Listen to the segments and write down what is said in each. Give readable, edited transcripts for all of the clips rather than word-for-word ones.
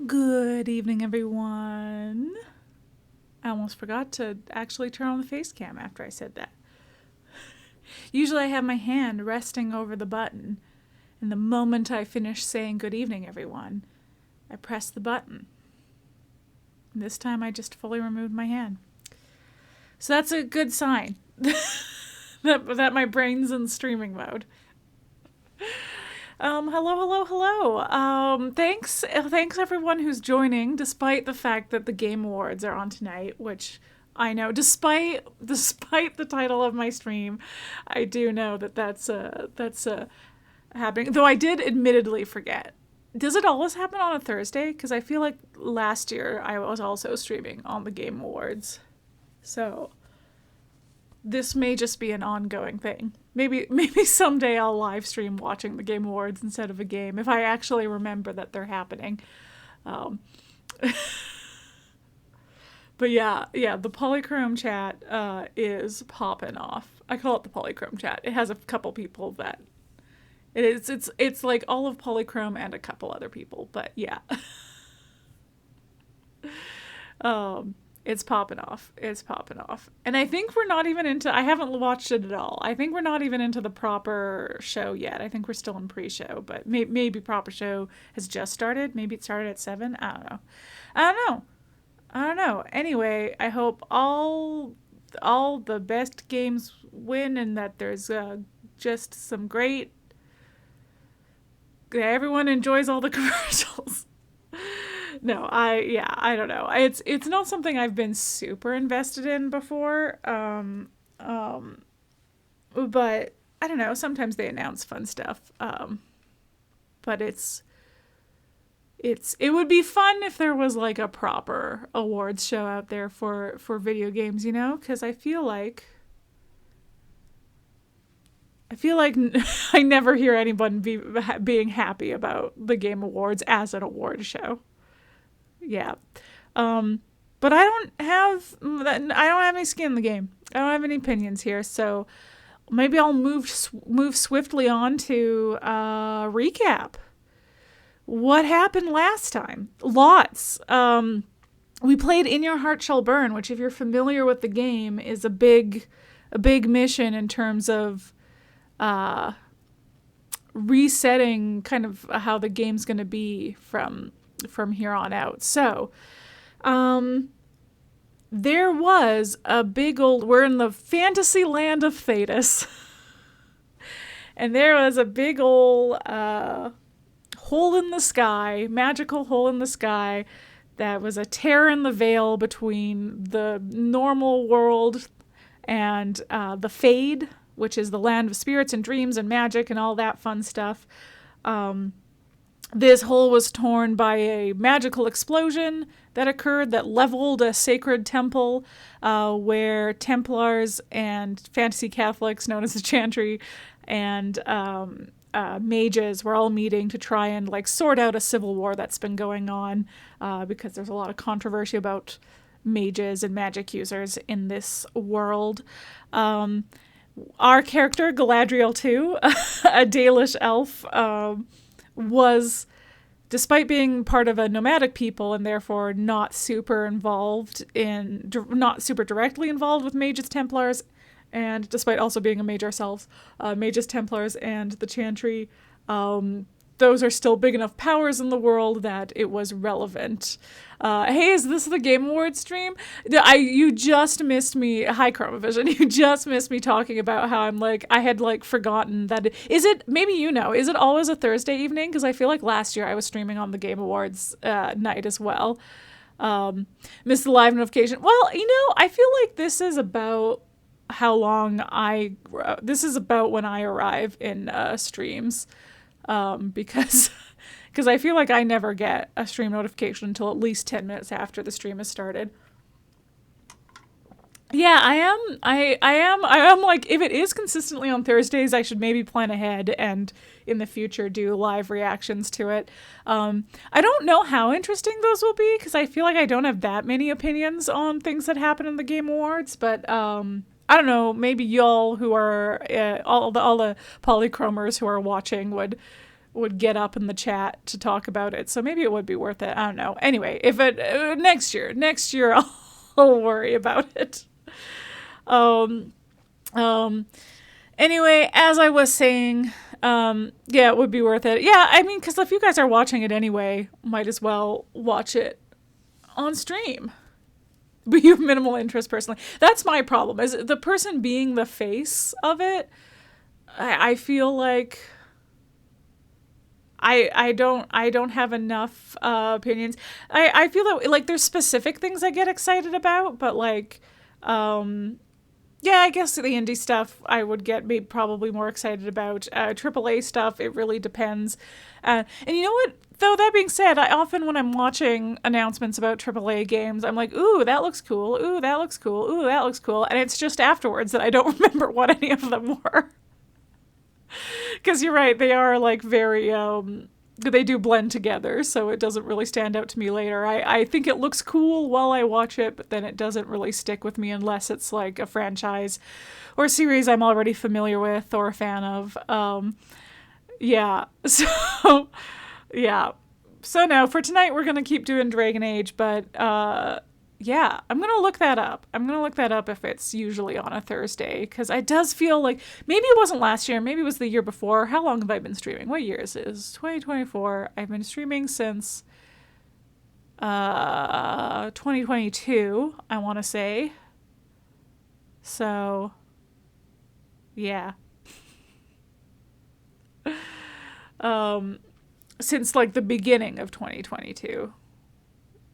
Good evening, everyone. I almost forgot to actually turn on the face cam after I said that. Usually I have my hand resting over the button, and the moment I finish saying good evening, everyone, I press the button. This time I just fully removed my hand. So that's a good sign that my brain's in streaming mode. Hello. Thanks everyone who's joining, despite the fact that the Game Awards are on tonight, which I know, despite the title of my stream, I do know that's happening. Though I did admittedly forget. Does it always happen on a Thursday? Because I feel like last year I was also streaming on the Game Awards. So this may just be an ongoing thing. Maybe someday I'll live stream watching the Game Awards instead of a game, if I actually remember that they're happening. But yeah, the Polychrome chat is popping off. I call it the Polychrome chat. It has a couple people that it's like all of Polychrome and a couple other people, but yeah. It's popping off. And I think we're not even into, I haven't watched it at all. I think we're not even into the proper show yet. I think we're still in pre-show, but maybe proper show has just started. Maybe it started at 7. I don't know. Anyway, I hope all the best games win and that there's just some great, everyone enjoys all the commercials. No, I don't know. It's not something I've been super invested in before. But I don't know. Sometimes they announce fun stuff. But it would be fun if there was like a proper awards show out there for video games, you know? Because I feel like I never hear anyone being happy about the Game Awards as an award show. Yeah. But I don't have any skin in the game. I don't have any opinions here, so maybe I'll move swiftly on to recap. What happened last time? Lots. We played In Your Heart Shall Burn, which if you're familiar with the game is a big mission in terms of resetting kind of how the game's going to be from here on out. So, there was a big old, we're in the fantasy land of Thetis, and there was a big old hole in the sky, magical hole in the sky, that was a tear in the veil between the normal world and the Fade, which is the land of spirits and dreams and magic and all that fun stuff. This hole was torn by a magical explosion that occurred that leveled a sacred temple where Templars and fantasy Catholics, known as the Chantry, and mages were all meeting to try and like sort out a civil war that's been going on because there's a lot of controversy about mages and magic users in this world. Our character, Galadriel 2, a Dalish elf, was, despite being part of a nomadic people and therefore not super directly involved with mages, Templars, and despite also being a mage ourselves, mages, Templars, and the Chantry, those are still big enough powers in the world that it was relevant. Hey, is this the Game Awards stream? You just missed me. Hi, Chromavision. You just missed me talking about how I had forgotten that. Is it always a Thursday evening? Because I feel like last year I was streaming on the Game Awards night as well. Missed the live notification. Well, I feel like this is about this is about when I arrive in streams. Because I feel like I never get a stream notification until at least 10 minutes after the stream has started. Yeah, I am like, if it is consistently on Thursdays, I should maybe plan ahead and in the future do live reactions to it. I don't know how interesting those will be because I feel like I don't have that many opinions on things that happen in the Game Awards, but I don't know, maybe y'all who are all the polychromers who are watching would would get up in the chat to talk about it. So maybe it would be worth it. I don't know. Anyway, if it next year I'll worry about it. Anyway, as I was saying, yeah, it would be worth it. Yeah, I mean, because if you guys are watching it anyway, might as well watch it on stream. But you have minimal interest personally. That's my problem, is the person being the face of it. I feel like I don't have enough opinions. I feel that, like, there's specific things I get excited about, but, like, yeah, I guess the indie stuff I would get probably more excited about. AAA stuff, it really depends. And you know what? Though, that being said, I often, when I'm watching announcements about AAA games, I'm like, ooh, that looks cool. Ooh, that looks cool. Ooh, that looks cool. And it's just afterwards that I don't remember what any of them were. Because you're right, they are, like, very... they do blend together, so it doesn't really stand out to me later. I think it looks cool while I watch it, but then it doesn't really stick with me unless it's like a franchise or a series I'm already familiar with or a fan of. Yeah, so, yeah. So no, for tonight we're going to keep doing Dragon Age, but yeah, I'm going to look that up. I'm going to look that up if it's usually on a Thursday, because it does feel like, maybe it wasn't last year, maybe it was the year before. How long have I been streaming? What year is this? 2024. I've been streaming since 2022, I want to say. So, yeah. Since, like, the beginning of 2022.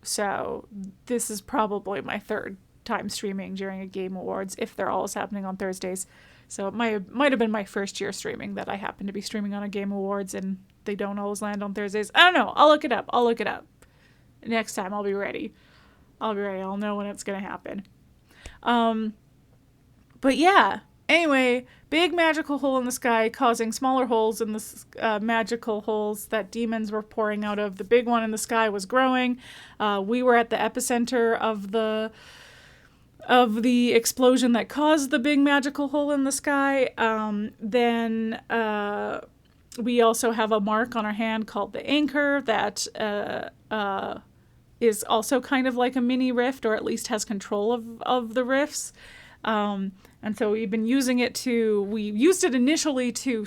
So this is probably my third time streaming during a Game Awards, if they're always happening on Thursdays. So it might have been my first year streaming that I happened to be streaming on a Game Awards and they don't always land on Thursdays. I don't know. I'll look it up. Next time I'll be ready. I'll know when it's going to happen. But yeah. Anyway, big magical hole in the sky causing smaller holes in the magical holes that demons were pouring out of. The big one in the sky was growing. We were at the epicenter of the explosion that caused the big magical hole in the sky. Then we also have a mark on our hand called the anchor that is also kind of like a mini rift, or at least has control of the rifts. And so we've been using it we used it initially to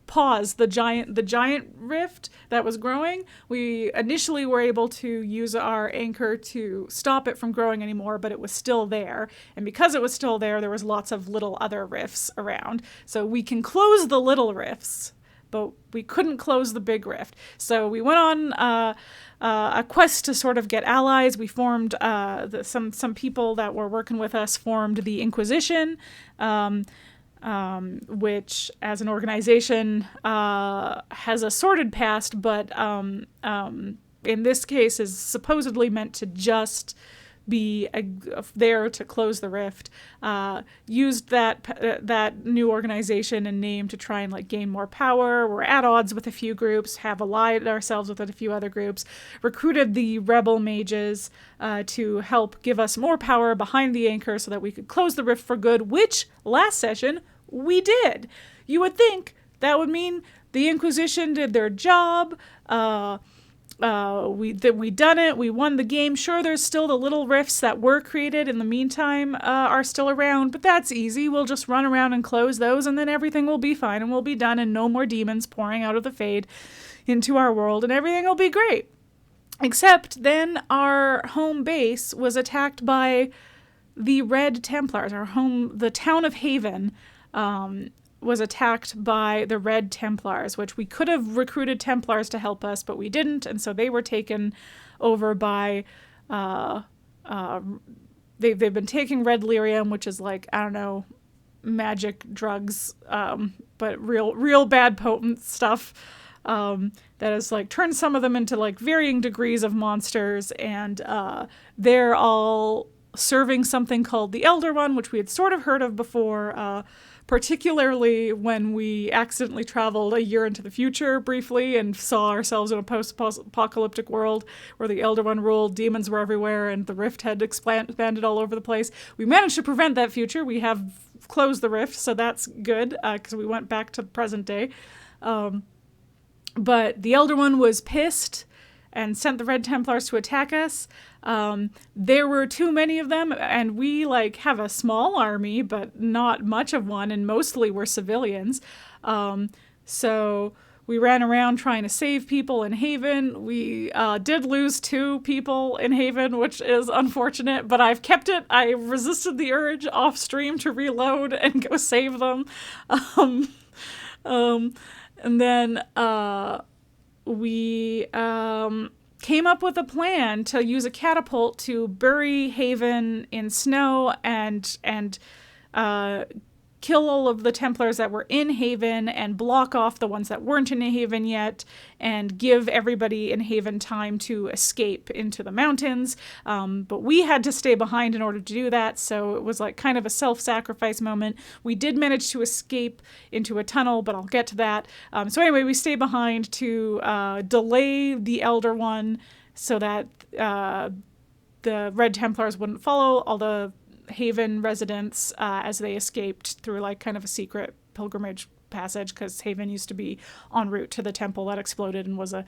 pause the giant rift that was growing. We initially were able to use our anchor to stop it from growing anymore, but it was still there. And because it was still there, there was lots of little other rifts around. So we can close the little rifts, but we couldn't close the big rift. So we went on a quest to sort of get allies. We formed some people that were working with us formed the Inquisition, which as an organization has a sordid past, but in this case is supposedly meant to just be there to close the rift. Used that new organization and name to try and, like, gain more power. We're at odds with a few groups, have allied ourselves with a few other groups, recruited the rebel mages to help give us more power behind the anchor so that we could close the rift for good, which last session we did. You would think that would mean the Inquisition did their job. We done it. We won the game. Sure, there's still the little rifts that were created in the meantime are still around, but that's easy. We'll just run around and close those, and then everything will be fine, and we'll be done, and no more demons pouring out of the Fade into our world, and everything will be great. Except then our home base was attacked by the Red Templars. The town of Haven, was attacked by the Red Templars, which we could have recruited Templars to help us, but we didn't, and so they were taken over by, they've been taking red lyrium, which is, like, I don't know, magic drugs, but real bad potent stuff, that has, like, turned some of them into, like, varying degrees of monsters, and they're all serving something called the Elder One, which we had sort of heard of before, particularly when we accidentally traveled a year into the future briefly and saw ourselves in a post-apocalyptic world where the Elder One ruled, demons were everywhere, and the rift had expanded all over the place. We managed to prevent that future. We have closed the rift, so that's good, because we went back to present day. But the Elder One was pissed and sent the Red Templars to attack us. There were too many of them, and we like have a small army, but not much of one, and mostly were civilians. So we ran around trying to save people in Haven. We did lose 2 people in Haven, which is unfortunate, but I've kept it. I resisted the urge off stream to reload and go save them. And then we came up with a plan to use a catapult to bury Haven in snow and kill all of the Templars that were in Haven and block off the ones that weren't in Haven yet and give everybody in Haven time to escape into the mountains. But we had to stay behind in order to do that, so it was like kind of a self-sacrifice moment. We did manage to escape into a tunnel, but I'll get to that. So anyway, we stay behind to delay the Elder One so that the Red Templars wouldn't follow all the Haven residents as they escaped through like kind of a secret pilgrimage passage, because Haven used to be en route to the temple that exploded and was a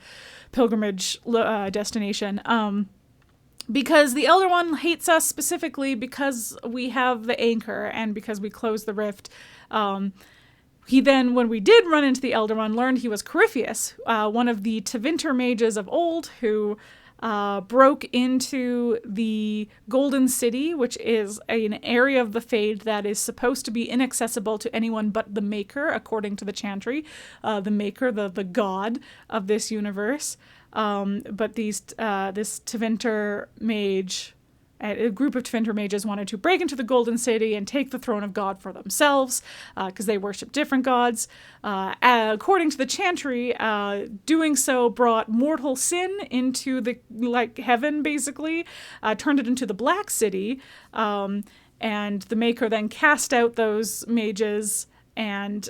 pilgrimage destination. Because the Elder One hates us specifically because we have the anchor and because we closed the rift. He then, when we did run into the Elder One, learned he was Corypheus, one of the Tevinter mages of old who broke into the Golden City, which is an area of the Fade that is supposed to be inaccessible to anyone but the Maker, according to the Chantry. The Maker, the god of this universe. But this Tevinter mage, a group of Tevinter mages wanted to break into the Golden City and take the throne of God for themselves, because they worship different gods. According to the Chantry, doing so brought mortal sin into the heaven, basically, turned it into the Black City, and the Maker then cast out those mages and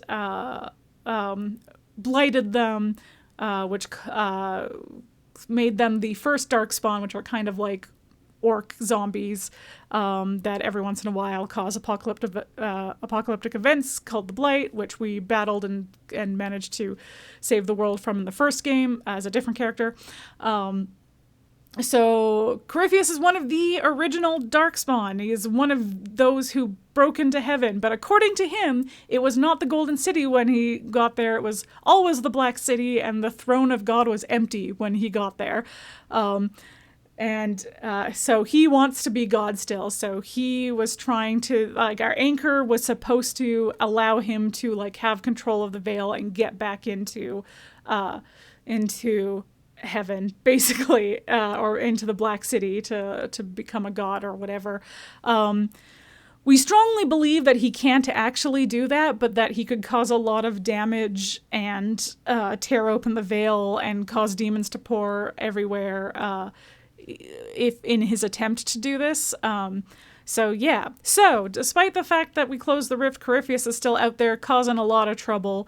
blighted them, which made them the first Darkspawn, which are kind of like orc zombies that every once in a while cause apocalyptic events called the Blight, which we battled and managed to save the world from in the first game as a different character. So Corypheus is one of the original Darkspawn. He is one of those who broke into heaven. But according to him, it was not the Golden City when he got there. It was always the Black City, and the throne of God was empty when he got there. So he wants to be God still. So he was trying to, our anchor was supposed to allow him to, have control of the veil and get back into heaven, basically, or into the Black City to become a god or whatever. We strongly believe that he can't actually do that, but that he could cause a lot of damage and tear open the veil and cause demons to pour everywhere, if in his attempt to do this. So despite the fact that we closed the rift, Corypheus is still out there causing a lot of trouble.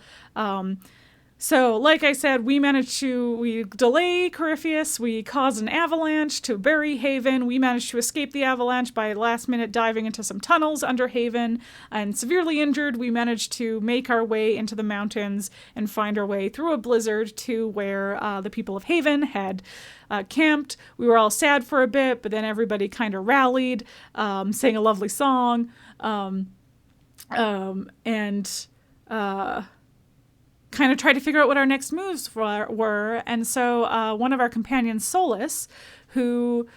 So, like I said, we delay Corypheus, we caused an avalanche to bury Haven, we managed to escape the avalanche by last minute diving into some tunnels under Haven, and severely injured, we managed to make our way into the mountains and find our way through a blizzard to where the people of Haven had camped. We were all sad for a bit, but then everybody kind of rallied, sang a lovely song, and kind of tried to figure out what our next moves were. And so one of our companions, Solas, who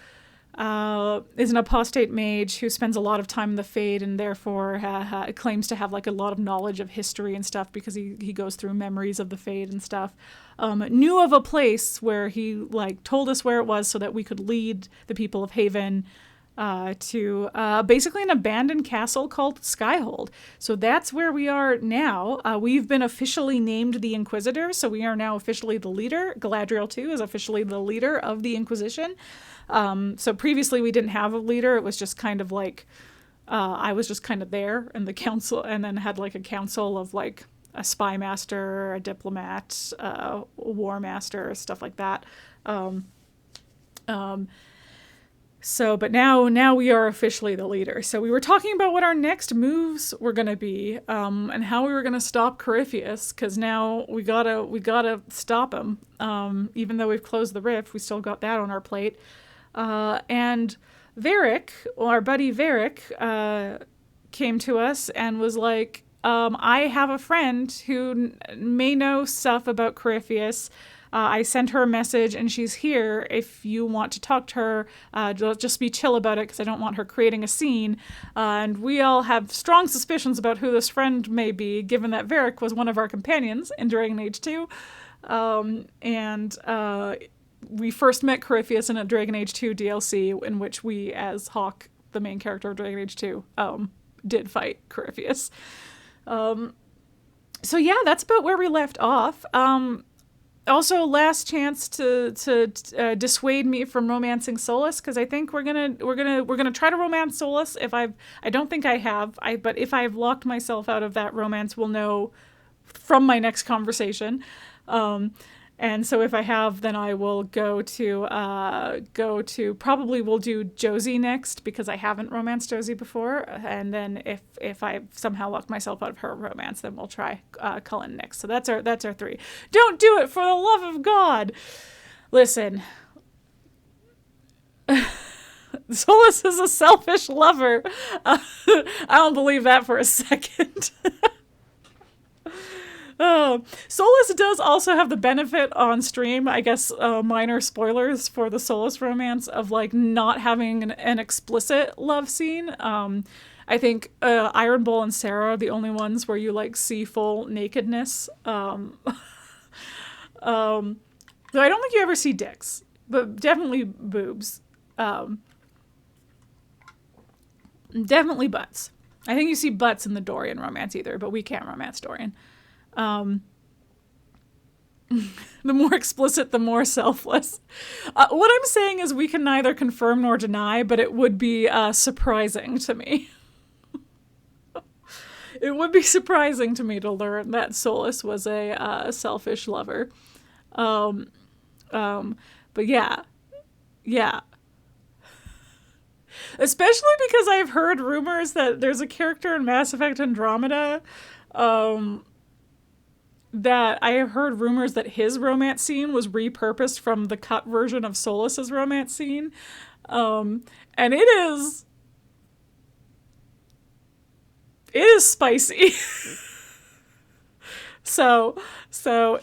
is an apostate mage who spends a lot of time in the Fade and therefore claims to have a lot of knowledge of history and stuff because he goes through memories of the Fade and stuff, knew of a place where he told us where it was so that we could lead the people of Haven to basically an abandoned castle called Skyhold. So that's where we are now. We've been officially named the Inquisitor, so we are now officially the leader. Galadriel, too, is officially the leader of the Inquisition. So previously we didn't have a leader. It was just kind of I was just kind of there in the council, and then had a council of a spy master, a diplomat, a war master, stuff like that. But now we are officially the leader. So we were talking about what our next moves were going to be, and how we were going to stop Corypheus, because now we gotta stop him. Even though we've closed the rift, we still got that on our plate. And Varric, our buddy Varric, came to us and was like, I have a friend who may know stuff about Corypheus. I sent her a message and she's here if you want to talk to her. Just be chill about it because I don't want her creating a scene. And we all have strong suspicions about who this friend may be, given that Varric was one of our companions in Dragon Age 2. We first met Corypheus in a Dragon Age 2 DLC in which we, as Hawke, the main character of Dragon Age 2, did fight Corypheus. So yeah, that's about where we left off. Also, last chance to dissuade me from romancing Solas, because I think we're gonna try to romance Solas. I don't think I have. But if I've locked myself out of that romance, we'll know from my next conversation. And so if I have, then I will go to probably we'll do Josie next, because I haven't romanced Josie before. And then if I've somehow locked myself out of her romance, then we'll try Cullen next. So that's our three. Don't do it, for the love of God. Listen. Solas is a selfish lover. I don't believe that for a second. Solas does also have the benefit on stream, I guess, minor spoilers for the Solas romance, of like not having an explicit love scene. I think Iron Bull and Sera are the only ones where you like see full nakedness. Though I don't think you ever see dicks, but definitely boobs. Definitely butts. I think you see butts in the Dorian romance either, but we can't romance Dorian. The more explicit, the more selfless. What I'm saying is we can neither confirm nor deny, but it would be surprising to me. It would be surprising to me to learn that Solas was a selfish lover. But yeah. Especially because I've heard rumors that there's a character in Mass Effect Andromeda, that I have heard rumors that his romance scene was repurposed from the cut version of Solas's romance scene. And it is spicy. So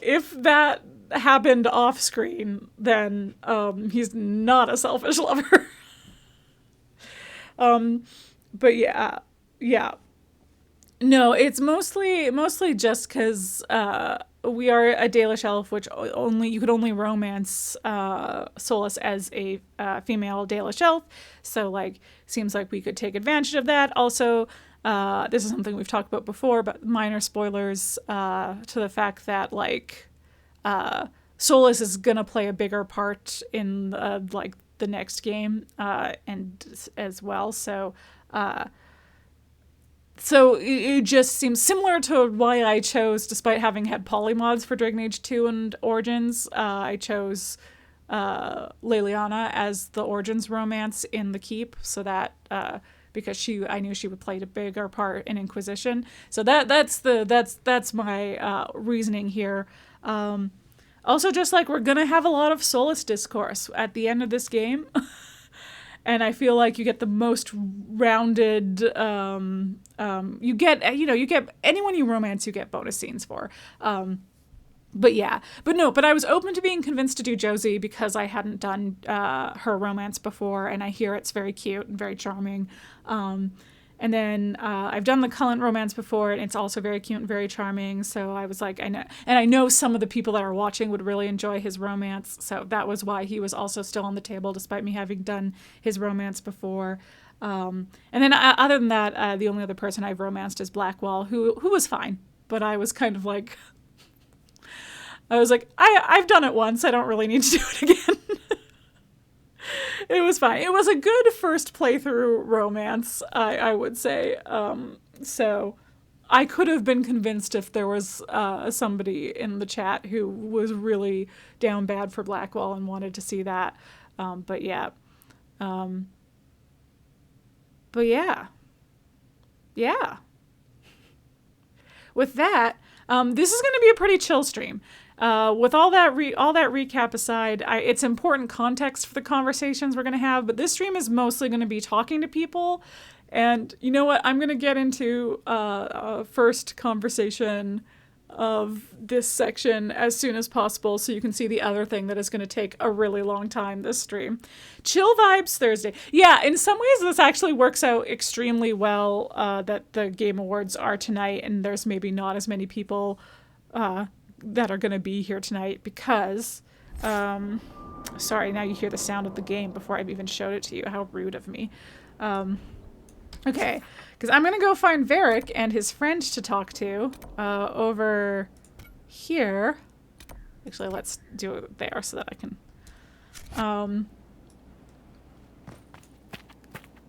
if that happened off screen, then he's not a selfish lover. But yeah. No, it's mostly just because we are a Dalish elf, which you could only romance Solas as a female Dalish elf. So like, seems like we could take advantage of that. Also, this is something we've talked about before, but minor spoilers to the fact that like Solas is gonna play a bigger part in like the next game and as well. So it just seems similar to why I chose, despite having had polymods for Dragon Age 2 and Origins, I chose Leliana as the Origins romance in the Keep, so that because I knew she would play a bigger part in Inquisition. So that's my reasoning here. Also, just like we're gonna have a lot of Solas discourse at the end of this game. And I feel like you get the most rounded, you get anyone you romance, you get bonus scenes for. But I was open to being convinced to do Josie because I hadn't done her romance before, and I hear it's very cute and very charming. And then I've done the Cullen romance before, and it's also very cute and very charming. So I was like, I know some of the people that are watching would really enjoy his romance. So that was why he was also still on the table, despite me having done his romance before. And then other than that, the only other person I've romanced is Blackwall, who was fine. But I was kind of like, I've done it once. I don't really need to do it again. It was fine. It was a good first playthrough romance, I would say. So I could have been convinced if there was somebody in the chat who was really down bad for Blackwall and wanted to see that. But yeah. But yeah. Yeah. With that, this is going to be a pretty chill stream. With all that recap aside, it's important context for the conversations we're going to have, but this stream is mostly going to be talking to people. And you know what? I'm going to get into a first conversation of this section as soon as possible so you can see the other thing that is going to take a really long time this stream. Chill Vibes Thursday. Yeah, in some ways this actually works out extremely well that the Game Awards are tonight and there's maybe not as many people that are going to be here tonight because... sorry, now you hear the sound of the game before I've even showed it to you. How rude of me. Okay, because I'm going to go find Varric and his friend to talk to over here. Actually, let's do it there so that I can...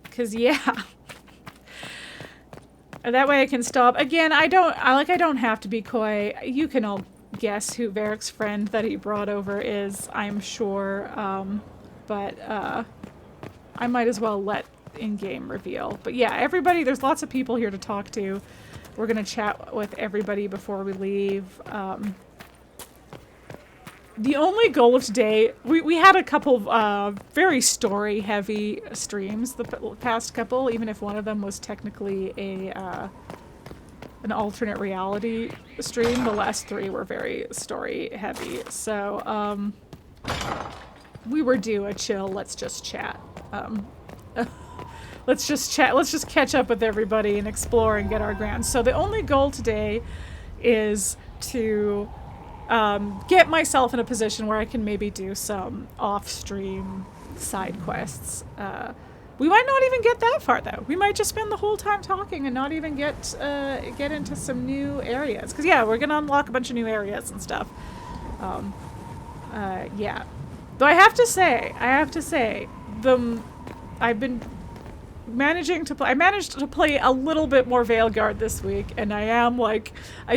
because, yeah. That way I can stop. Again, I don't have to be coy. You can all guess who Varric's friend that he brought over is, I'm sure. But I might as well let in-game reveal. But yeah, everybody, there's lots of people here to talk to. We're gonna chat with everybody before we leave. The only goal of today, we had a couple of very story-heavy streams the past couple, even if one of them was technically an alternate reality stream. The last three were very story-heavy, so we were due a chill, let's just chat. Let's just chat. Let's just catch up with everybody and explore and get our grounds. So the only goal today is to get myself in a position where I can maybe do some off-stream side quests. We might not even get that far, though. We might just spend the whole time talking and not even get into some new areas. Because, yeah, we're going to unlock a bunch of new areas and stuff. Yeah. Though I have to say, I've been... I managed to play a little bit more Veilguard this week, and I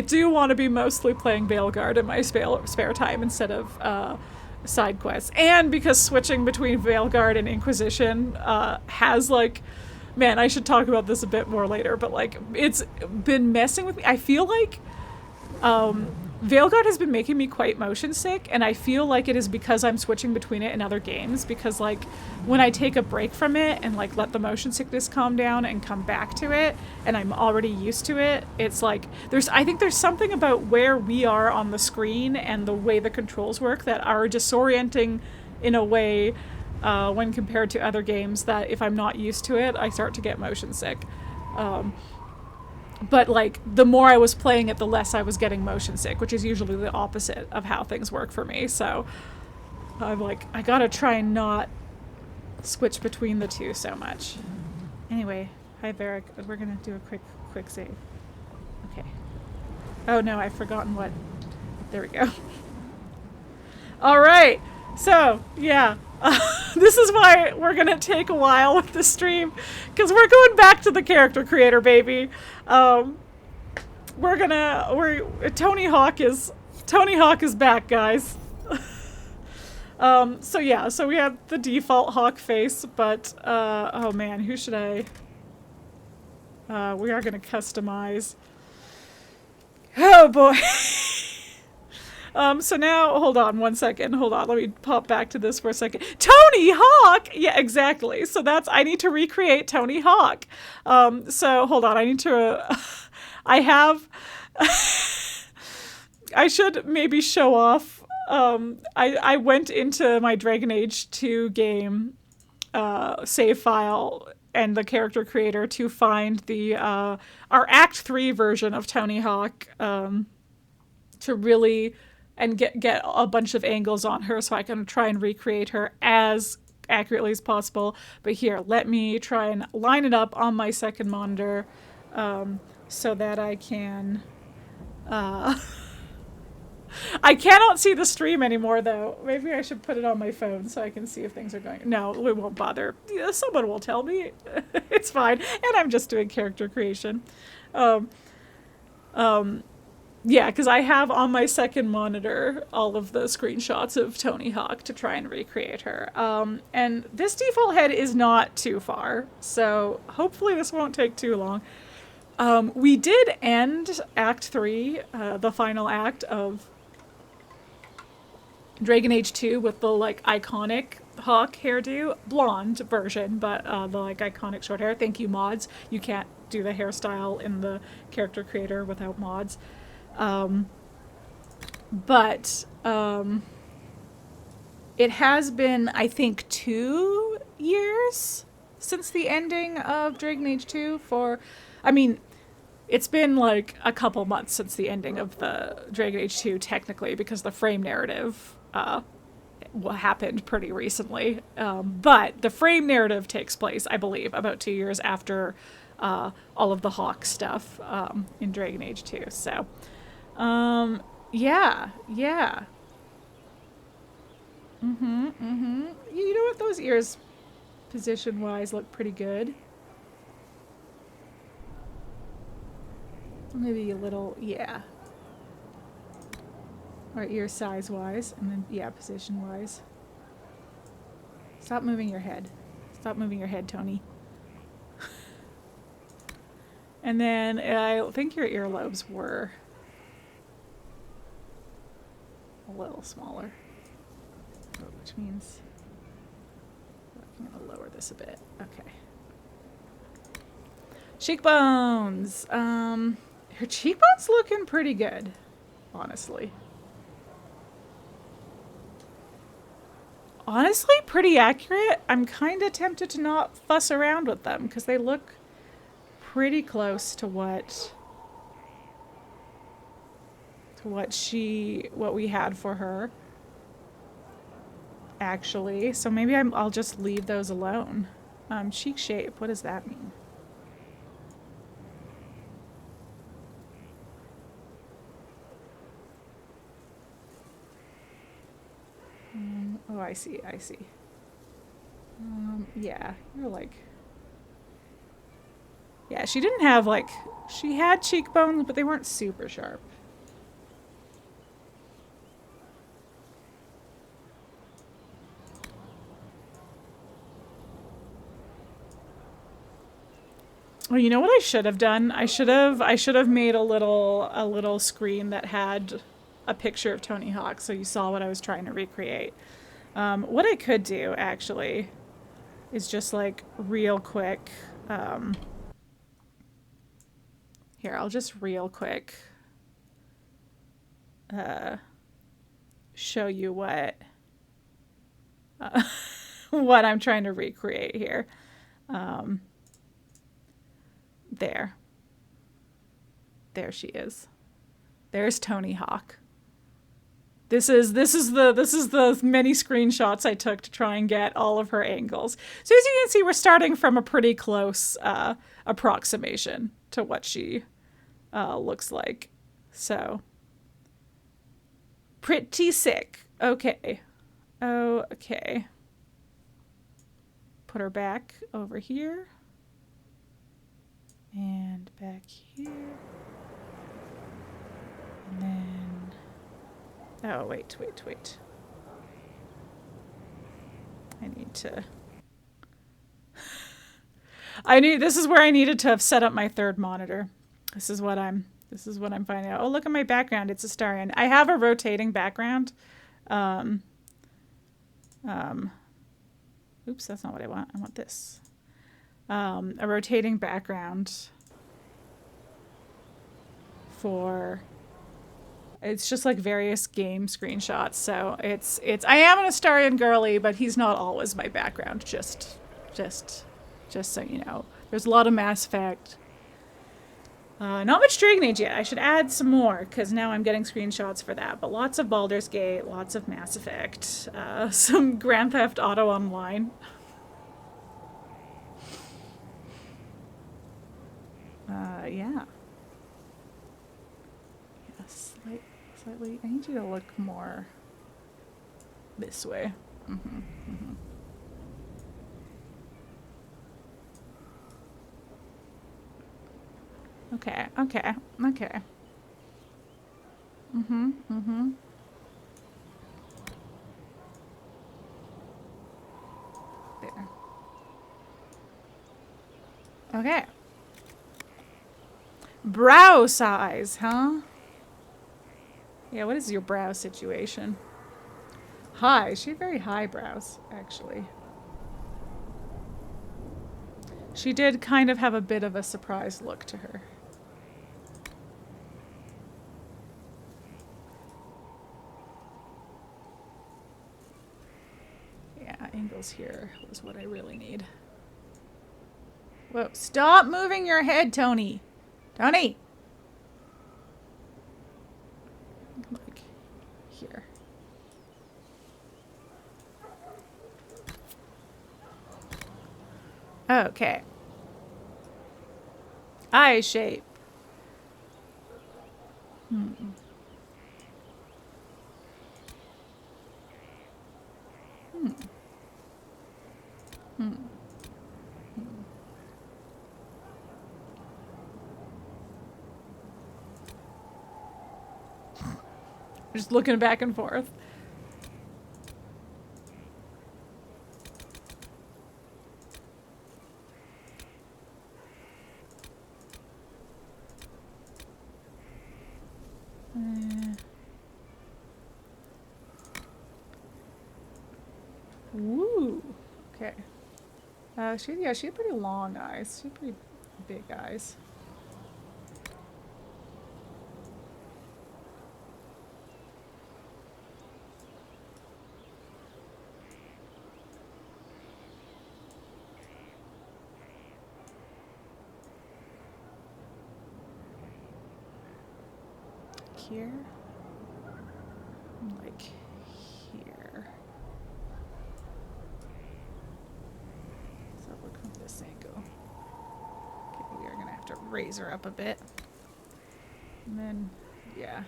do want to be mostly playing Veilguard in my spare time instead of side quests. And because switching between Veilguard and Inquisition has, man, I should talk about this a bit more later, but, it's been messing with me. I feel like Veilguard has been making me quite motion sick, and I feel like it is because I'm switching between it and other games, because, when I take a break from it and, let the motion sickness calm down and come back to it, and I'm already used to it, it's I think there's something about where we are on the screen and the way the controls work that are disorienting in a way when compared to other games that if I'm not used to it, I start to get motion sick. But, the more I was playing it, the less I was getting motion sick, which is usually the opposite of how things work for me. So, I'm I gotta try and not switch between the two so much. Anyway, hi, Varric. We're gonna do a quick save. Okay. Oh, no, I've forgotten what... There we go. All right. So, yeah. This is why we're gonna take a while with this stream, because we're going back to the character creator, baby. Toni Hawke is back, guys. So yeah, so we have the default Hawke face, but oh man, who should I? We are gonna customize. Oh boy. So now, hold on one second. Hold on, let me pop back to this for a second. Toni Hawke! Yeah, exactly. So I need to recreate Toni Hawke. So hold on, I need to, I should maybe show off. I went into my Dragon Age 2 game, save file and the character creator to find our Act 3 version of Toni Hawke, to really... and get a bunch of angles on her so I can try and recreate her as accurately as possible. But here, let me try and line it up on my second monitor so that I can... I cannot see the stream anymore, though. Maybe I should put it on my phone so I can see if things are going... No, we won't bother. Someone will tell me. It's fine. And I'm just doing character creation. Yeah, because I have on my second monitor all of the screenshots of Toni Hawke to try and recreate her. And this default head is not too far, so hopefully this won't take too long. We did end Act 3, the final act of Dragon Age 2 with the, like, iconic Hawke hairdo. Blonde version, but the, like, iconic short hair. Thank you, mods. You can't do the hairstyle in the character creator without mods. But it has been, I think, 2 years since the ending of Dragon Age 2 I mean, it's been like a couple months since the ending of the Dragon Age 2 technically, because the frame narrative happened pretty recently. But the frame narrative takes place, I believe, about 2 years after all of the Hawke stuff in Dragon Age 2. So, yeah. You know what? Those ears, position-wise, look pretty good. Maybe a little, yeah. Or ear size-wise, and then, yeah, position-wise. Stop moving your head. Stop moving your head, Toni. And then I think your earlobes were a little smaller, which means I'm going to lower this a bit. Okay. Cheekbones. Her cheekbones looking pretty good, honestly. Honestly, pretty accurate. I'm kind of tempted to not fuss around with them because they look pretty close to what we had for her, actually. So maybe I'll just leave those alone. Cheek shape, what does that mean? Oh, I see. Yeah, you're like... Yeah, she didn't have, like... She had cheekbones, but they weren't super sharp. Oh, you know what I should have done? I should have made a little screen that had a picture of Toni Hawke, so you saw what I was trying to recreate. What I could do, actually, is just, like, real quick... Here, I'll just real quick show you what what I'm trying to recreate here. There she is. There's Toni Hawke. This is the many screenshots I took to try and get all of her angles. So as you can see, we're starting from a pretty close approximation to what she looks like. So pretty sick. Okay. Okay. Put her back over here. And back here. And then... Oh, wait. I need to... This is where I needed to have set up my third monitor. This is what I'm finding out. Oh, look at my background. It's Astarion. I have a rotating background. Oops, that's not what I want. I want this. A rotating background for... It's just like various game screenshots. So I am an Astarion girly, but he's not always my background. Just so you know. There's a lot of Mass Effect. Not much Dragon Age yet. I should add some more, because now I'm getting screenshots for that. But lots of Baldur's Gate, lots of Mass Effect, some Grand Theft Auto Online. Yeah. Yes, slightly. I need you to look more this way. Okay. Mm-hmm. Mm-hmm. There. Okay. Brow size, huh? Yeah, what is your brow situation? High. She had very high brows, actually. She did kind of have a bit of a surprised look to her. Yeah, angles here was what I really need. Whoa, stop moving your head, Toni! Toni! Like, here. Okay. Eye shape. Hmm. Hmm. Hmm. Just looking back and forth. Woo. Okay. She had pretty long eyes. She had pretty big eyes. Here. Like here. So look from this angle. Okay, we are gonna have to raise her up a bit. And then, yeah.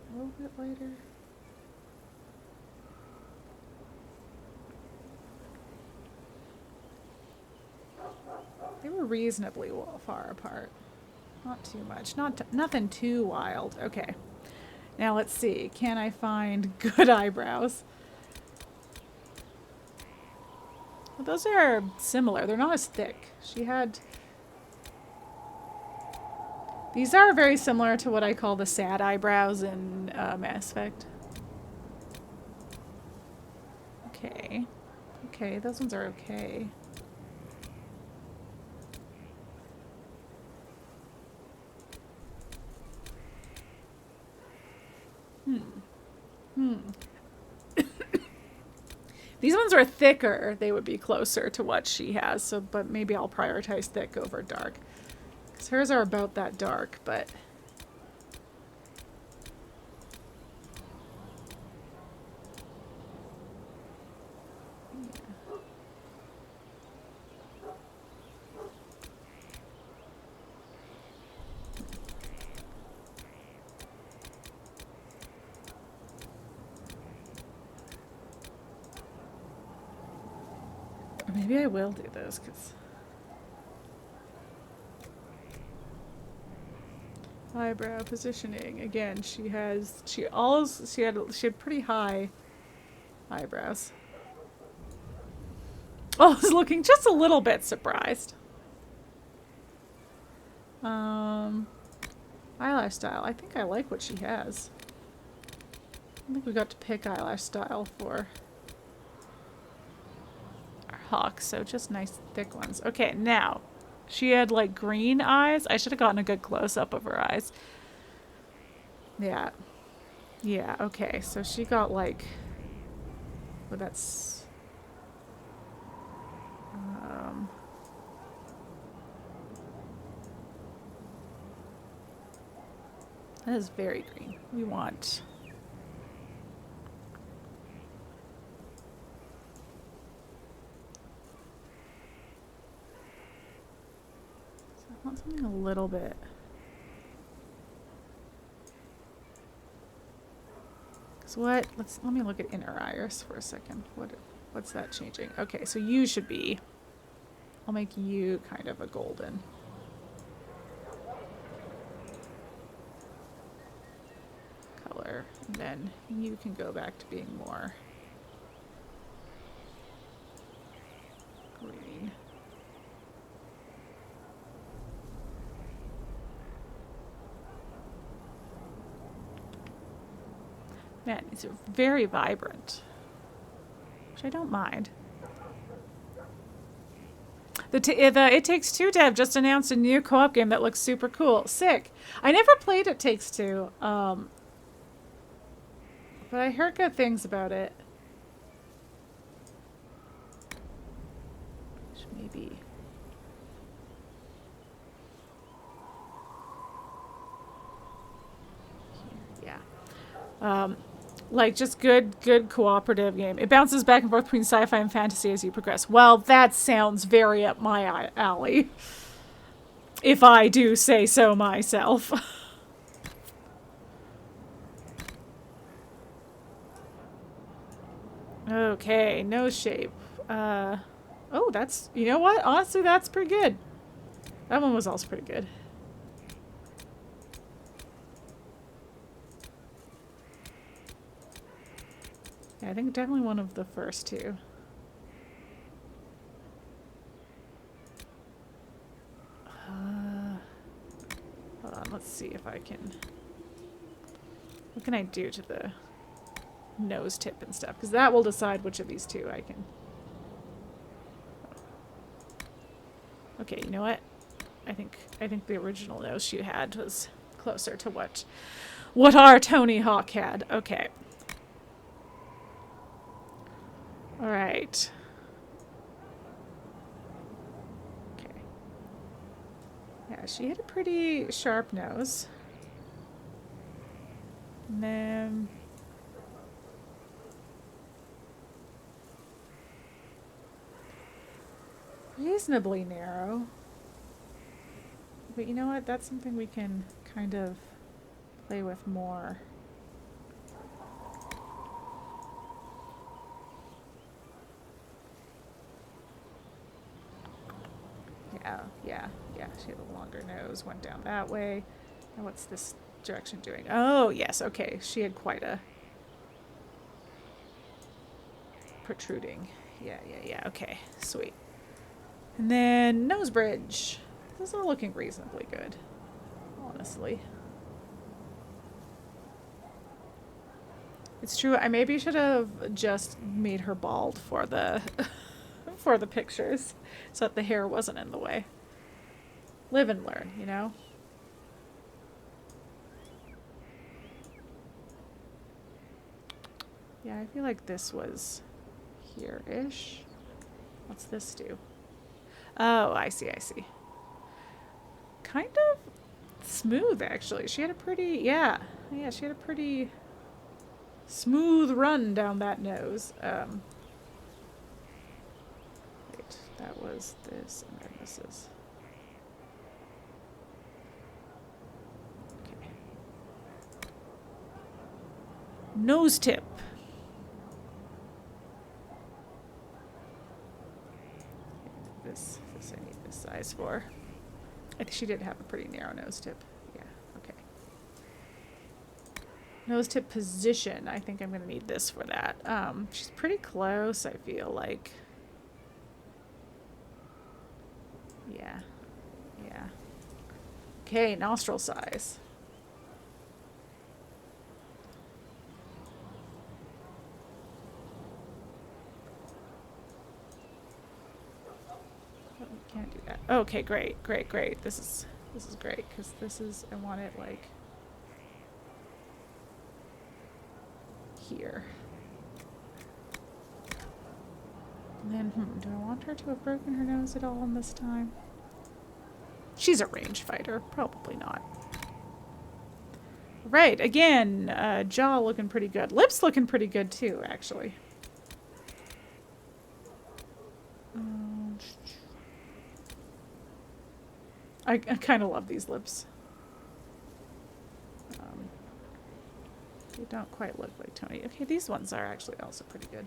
A little bit lighter. They were reasonably far apart. Not too much. Nothing too wild. Okay. Now let's see. Can I find good eyebrows? Well, those are similar. They're not as thick. She had... These are very similar to what I call the sad eyebrows in Mass Effect. Okay. Okay, those ones are okay. These ones are thicker. They would be closer to what she has. So, but maybe I'll prioritize thick over dark. Because hers are about that dark, but... Maybe I will do this, because... Eyebrow positioning. Again, she had pretty high eyebrows. Oh, I was looking just a little bit surprised. Eyelash style. I think I like what she has. I think we got to pick eyelash style for our Hawke, so just nice thick ones. Okay, now she had like green eyes. I should have gotten a good close-up of her eyes. Yeah. Yeah, okay. So she got like... Well, that's... that is very green. We want... So I want something a little bit... So what? Let me look at inner iris for a second. What's that changing? Okay, so you should be... I'll make you kind of a golden. And then you can go back to being more green. Man, these are very vibrant, which I don't mind. It Takes Two dev just announced a new co-op game that looks super cool. Sick. I never played It Takes Two, but I heard good things about it. Maybe. Yeah. Like, just good cooperative game. It bounces back and forth between sci-fi and fantasy as you progress. Well, that sounds very up my alley. If I do say so myself. Okay, nose shape. Oh, that's... You know what? Honestly, that's pretty good. That one was also pretty good. I think definitely one of the first two. Hold on, let's see if I can... What can I do to the nose tip and stuff? Because that will decide which of these two I can... Okay, you know what? I think the original nose she had was closer to what our Toni Hawke had. Okay. All right. Okay. Yeah, she had a pretty sharp nose. And then... reasonably narrow. But you know what? That's something we can kind of play with more. Yeah. She had a longer nose, went down that way. Now what's this direction doing? Oh, yes, okay. She had quite a protruding. Yeah, okay. Sweet. And then nose bridge. This is all looking reasonably good, honestly. It's true, I maybe should have just made her bald for the for the pictures so that the hair wasn't in the way. Live and learn, you know? Yeah, I feel like this was here-ish. What's this do? Oh, I see. Kind of smooth, actually. She had a pretty, yeah, she had a pretty smooth run down that nose. Wait, that was this, and then this is... Okay. Nose tip. This I need this size for. I think she did have a pretty narrow nose tip. Yeah, okay. Nose tip position. I think I'm going to need this for that. She's pretty close, I feel like. Yeah. Okay, nostril size. Can't do that. Okay, great. This is great because this is, I want it like here. And then, do I want her to have broken her nose at all in this time? She's a range fighter, probably not. Right, again, jaw looking pretty good. Lips looking pretty good too, actually. I kind of love these lips. They don't quite look like Toni. Okay, these ones are actually also pretty good.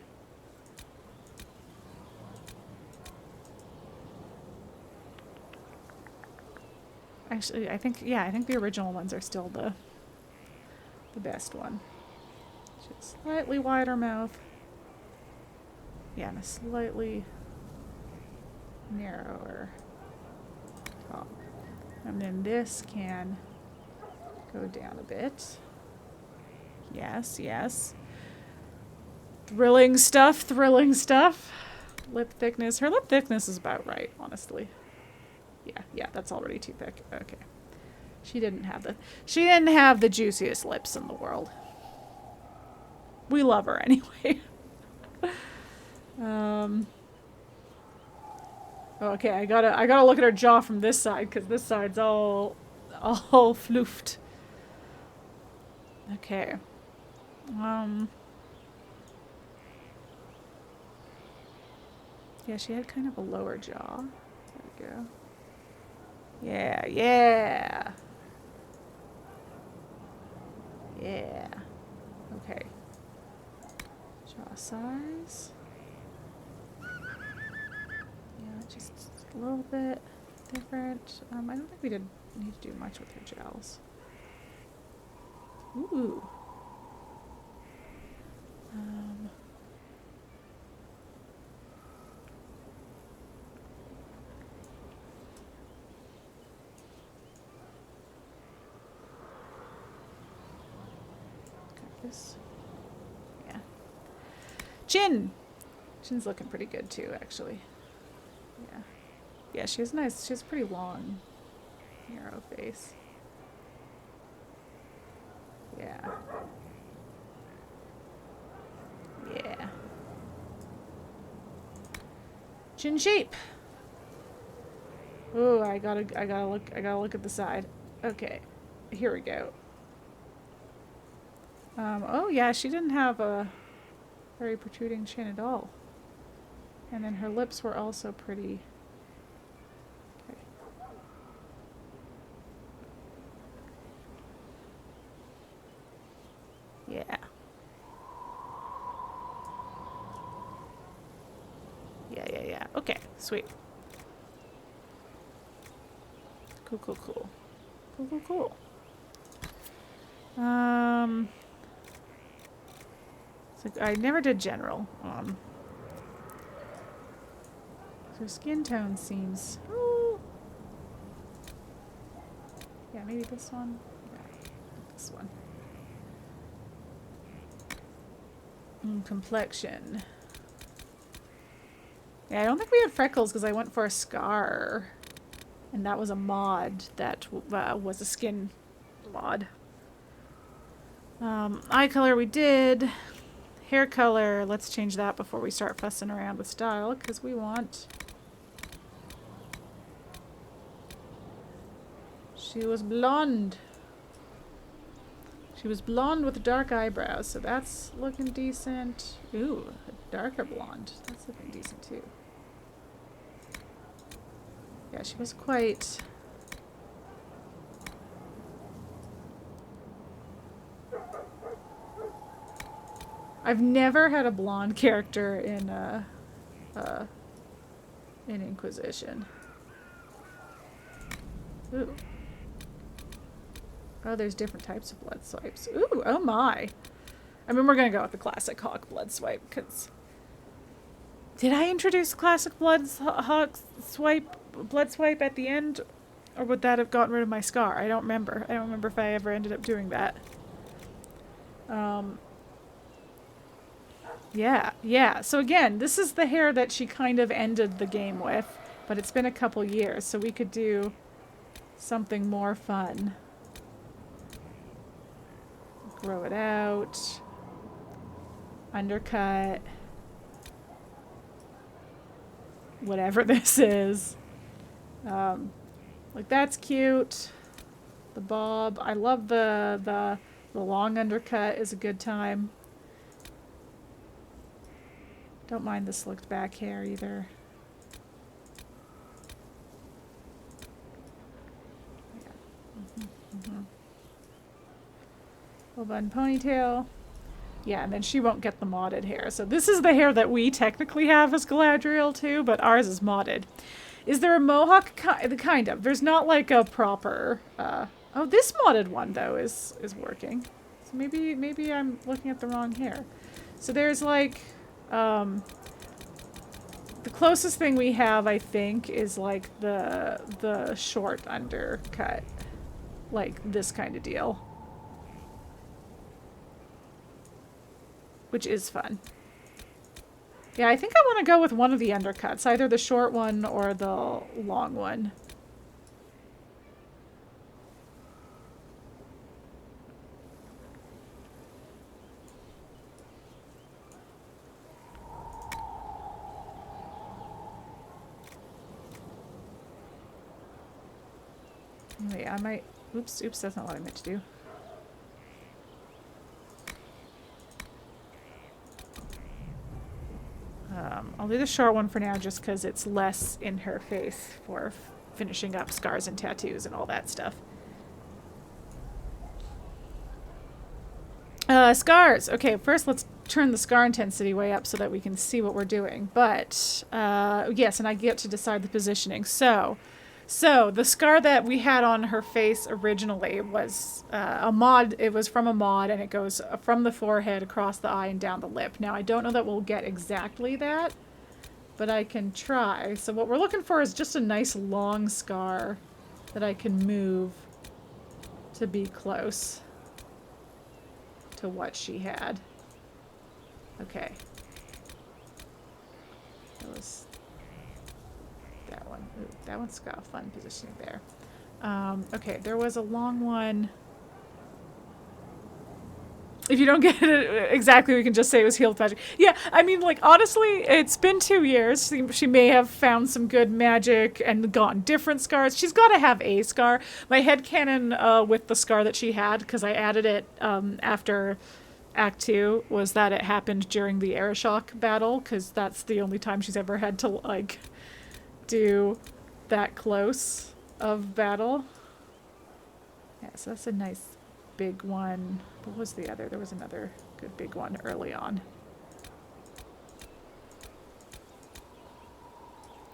Actually, I think the original ones are still the best one. Just slightly wider mouth. Yeah, and a slightly narrower top. And then this can go down a bit. Yes, yes. Thrilling stuff, thrilling stuff. Lip thickness. Her lip thickness is about right, honestly. Yeah, that's already too thick. Okay. She didn't have the juiciest lips in the world. We love her anyway. Okay, I gotta look at her jaw from this side, because this side's all floofed. Okay. Yeah, she had kind of a lower jaw. There we go. Yeah, yeah. Yeah. Okay. Jaw size. Yeah, just a little bit different. I don't think we did need to do much with her jowls. Ooh. Got this. Yeah. Chin! Chin's looking pretty good too, actually. Yeah. Yeah, she has nice, she has pretty long, narrow face. Yeah. Yeah. Chin shape. Ooh, I gotta look at the side. Okay. Here we go. Oh yeah, she didn't have a very protruding chin at all. And then her lips were also pretty. Okay. Yeah. Yeah. Okay, sweet. Cool. So I never did general. So skin tone seems. Ooh. Yeah, maybe this one. Yeah, this one. Complexion. Yeah, I don't think we had freckles because I went for a scar. And that was a mod that was a skin mod. Eye color we did. Hair color, let's change that before we start fussing around with style, because we want... She was blonde. She was blonde with dark eyebrows, so that's looking decent. Ooh, a darker blonde. That's looking decent too. Yeah, she was quite... I've never had a blonde character in Inquisition. Ooh. Oh, there's different types of blood swipes. Ooh, oh my. I mean, we're gonna go with the classic Hawke blood swipe, because... Did I introduce classic Hawke blood swipe at the end? Or would that have gotten rid of my scar? I don't remember. I don't remember if I ever ended up doing that. Yeah. So again, this is the hair that she kind of ended the game with, but it's been a couple years, so we could do something more fun. Grow it out. Undercut. Whatever this is. Like, that's cute. The bob. I love the long undercut is a good time. Don't mind the slicked back hair either. Yeah. Full bun ponytail. Yeah, and then she won't get the modded hair. So this is the hair that we technically have as Galadriel too, but ours is modded. Is there a mohawk? Kind of. There's not like a proper... oh, this modded one, though, is working. So maybe I'm looking at the wrong hair. So there's like, the closest thing we have, I think, is like the short undercut. Like this kind of deal. Which is fun. Yeah, I think I want to go with one of the undercuts. Either the short one or the long one. Wait, I might... Oops, that's not what I meant to do. I'll do the short one for now just because it's less in her face for finishing up scars and tattoos and all that stuff. Scars! Okay, first let's turn the scar intensity way up so that we can see what we're doing. But, yes, and I get to decide the positioning. So the scar that we had on her face originally was a mod. It was from a mod, and it goes from the forehead across the eye and down the lip. Now, I don't know that we'll get exactly that, but I can try. So what we're looking for is just a nice long scar that I can move to be close to what she had. Okay. That was... that one. Ooh, that one's got fun positioning there. Okay, there was a long one. If you don't get it exactly, we can just say it was healed magic. Yeah, I mean, like, honestly, it's been 2 years. She may have found some good magic and gotten different scars. She's got to have a scar. My headcanon with the scar that she had, because I added it after Act 2, was that it happened during the Aeroshock battle, because that's the only time she's ever had to, like, do that close of battle. Yeah, so that's a nice big one. What was the other? There was another good big one early on.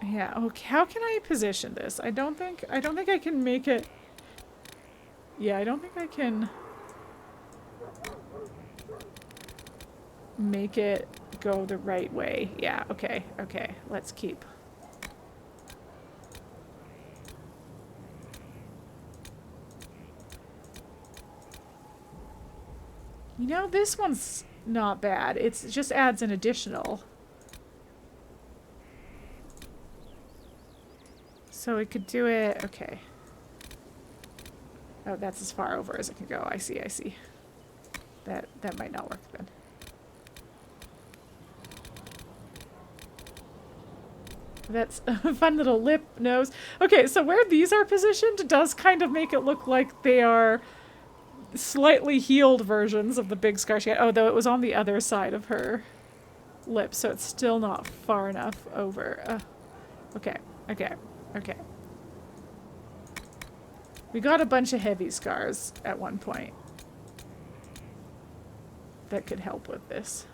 Yeah, okay, how can I position this? I don't think I can make it. Yeah, I don't think I can make it go the right way. Yeah, okay, let's keep. You know, this one's not bad. It just adds an additional. So we could do it... Okay. Oh, that's as far over as it can go. I see. That might not work then. That's a fun little lip nose. Okay, so where these are positioned does kind of make it look like they are slightly healed versions of the big scar she had. Oh, though it was on the other side of her lip, so it's still not far enough over. Okay. We got a bunch of heavy scars at one point that could help with this.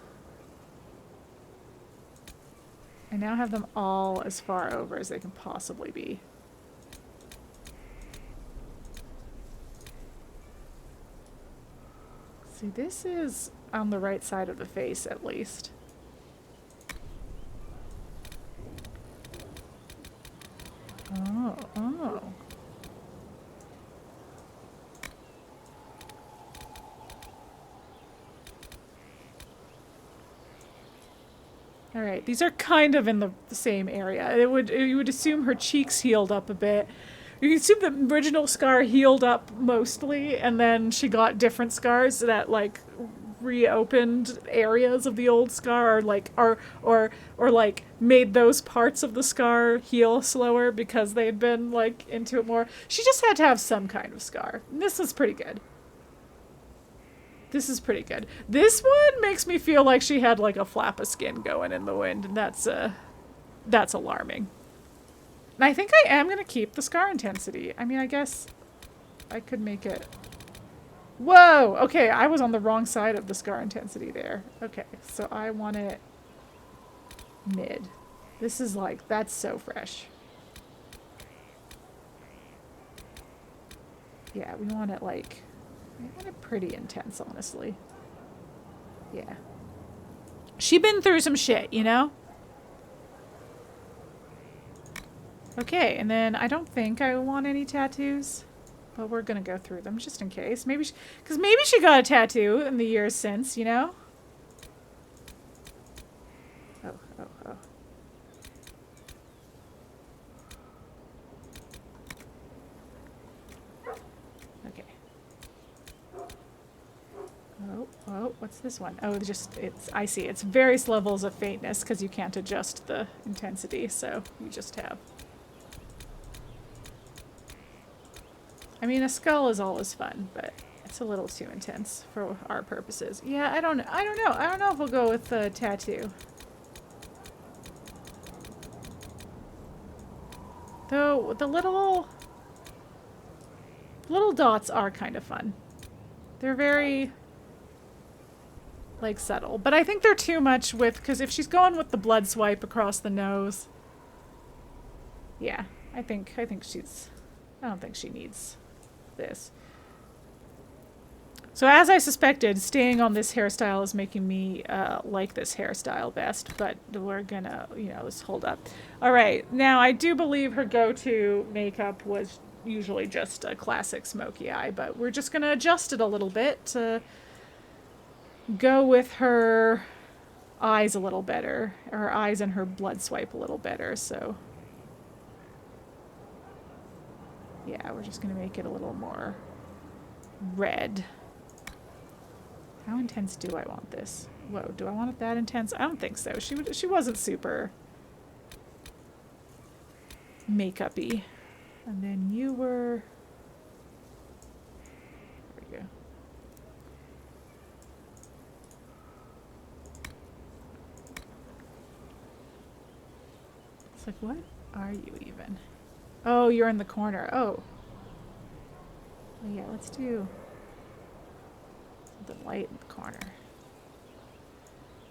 I now have them all as far over as they can possibly be. See, this is on the right side of the face, at least. Oh. All right, these are kind of in the same area. You would assume her cheeks healed up a bit. You can assume the original scar healed up mostly, and then she got different scars that, like, reopened areas of the old scar, or like made those parts of the scar heal slower because they had been, like, into it more. She just had to have some kind of scar. And this is pretty good. This is pretty good. This one makes me feel like she had, like, a flap of skin going in the wind, and that's alarming. And I think I am going to keep the scar intensity. I mean, I guess I could make it... Whoa! Okay, I was on the wrong side of the scar intensity there. Okay, so I want it mid. This is like, that's so fresh. Yeah, we want it like Kind of pretty intense, honestly. Yeah. She been through some shit, you know? Okay, and then I don't think I want any tattoos. But we're gonna go through them just in case. Maybe because maybe she got a tattoo in the years since, you know? Oh. Okay. Oh, what's this one? Oh, I see. It's various levels of faintness because you can't adjust the intensity, so you just have. I mean, a skull is always fun, but it's a little too intense for our purposes. Yeah, I don't know. I don't know if we'll go with the tattoo. Though the little dots are kind of fun. They're very like subtle, but I think they're too much because if she's going with the blood swipe across the nose, yeah, I don't think she needs this. So as I suspected, staying on this hairstyle is making me like this hairstyle best, but we're gonna, let's hold up. All right, now I do believe her go-to makeup was usually just a classic smoky eye, but we're just gonna adjust it a little bit to go with her eyes a little better, her eyes and her blood swipe a little better, so yeah, we're just gonna make it a little more red. How intense do I want this? Whoa, do I want it that intense? I don't think so. She wasn't super makeup-y. And then you were... There we go. It's like, what are you even? Oh, you're in the corner. Oh. Well, yeah, let's do something light in the corner.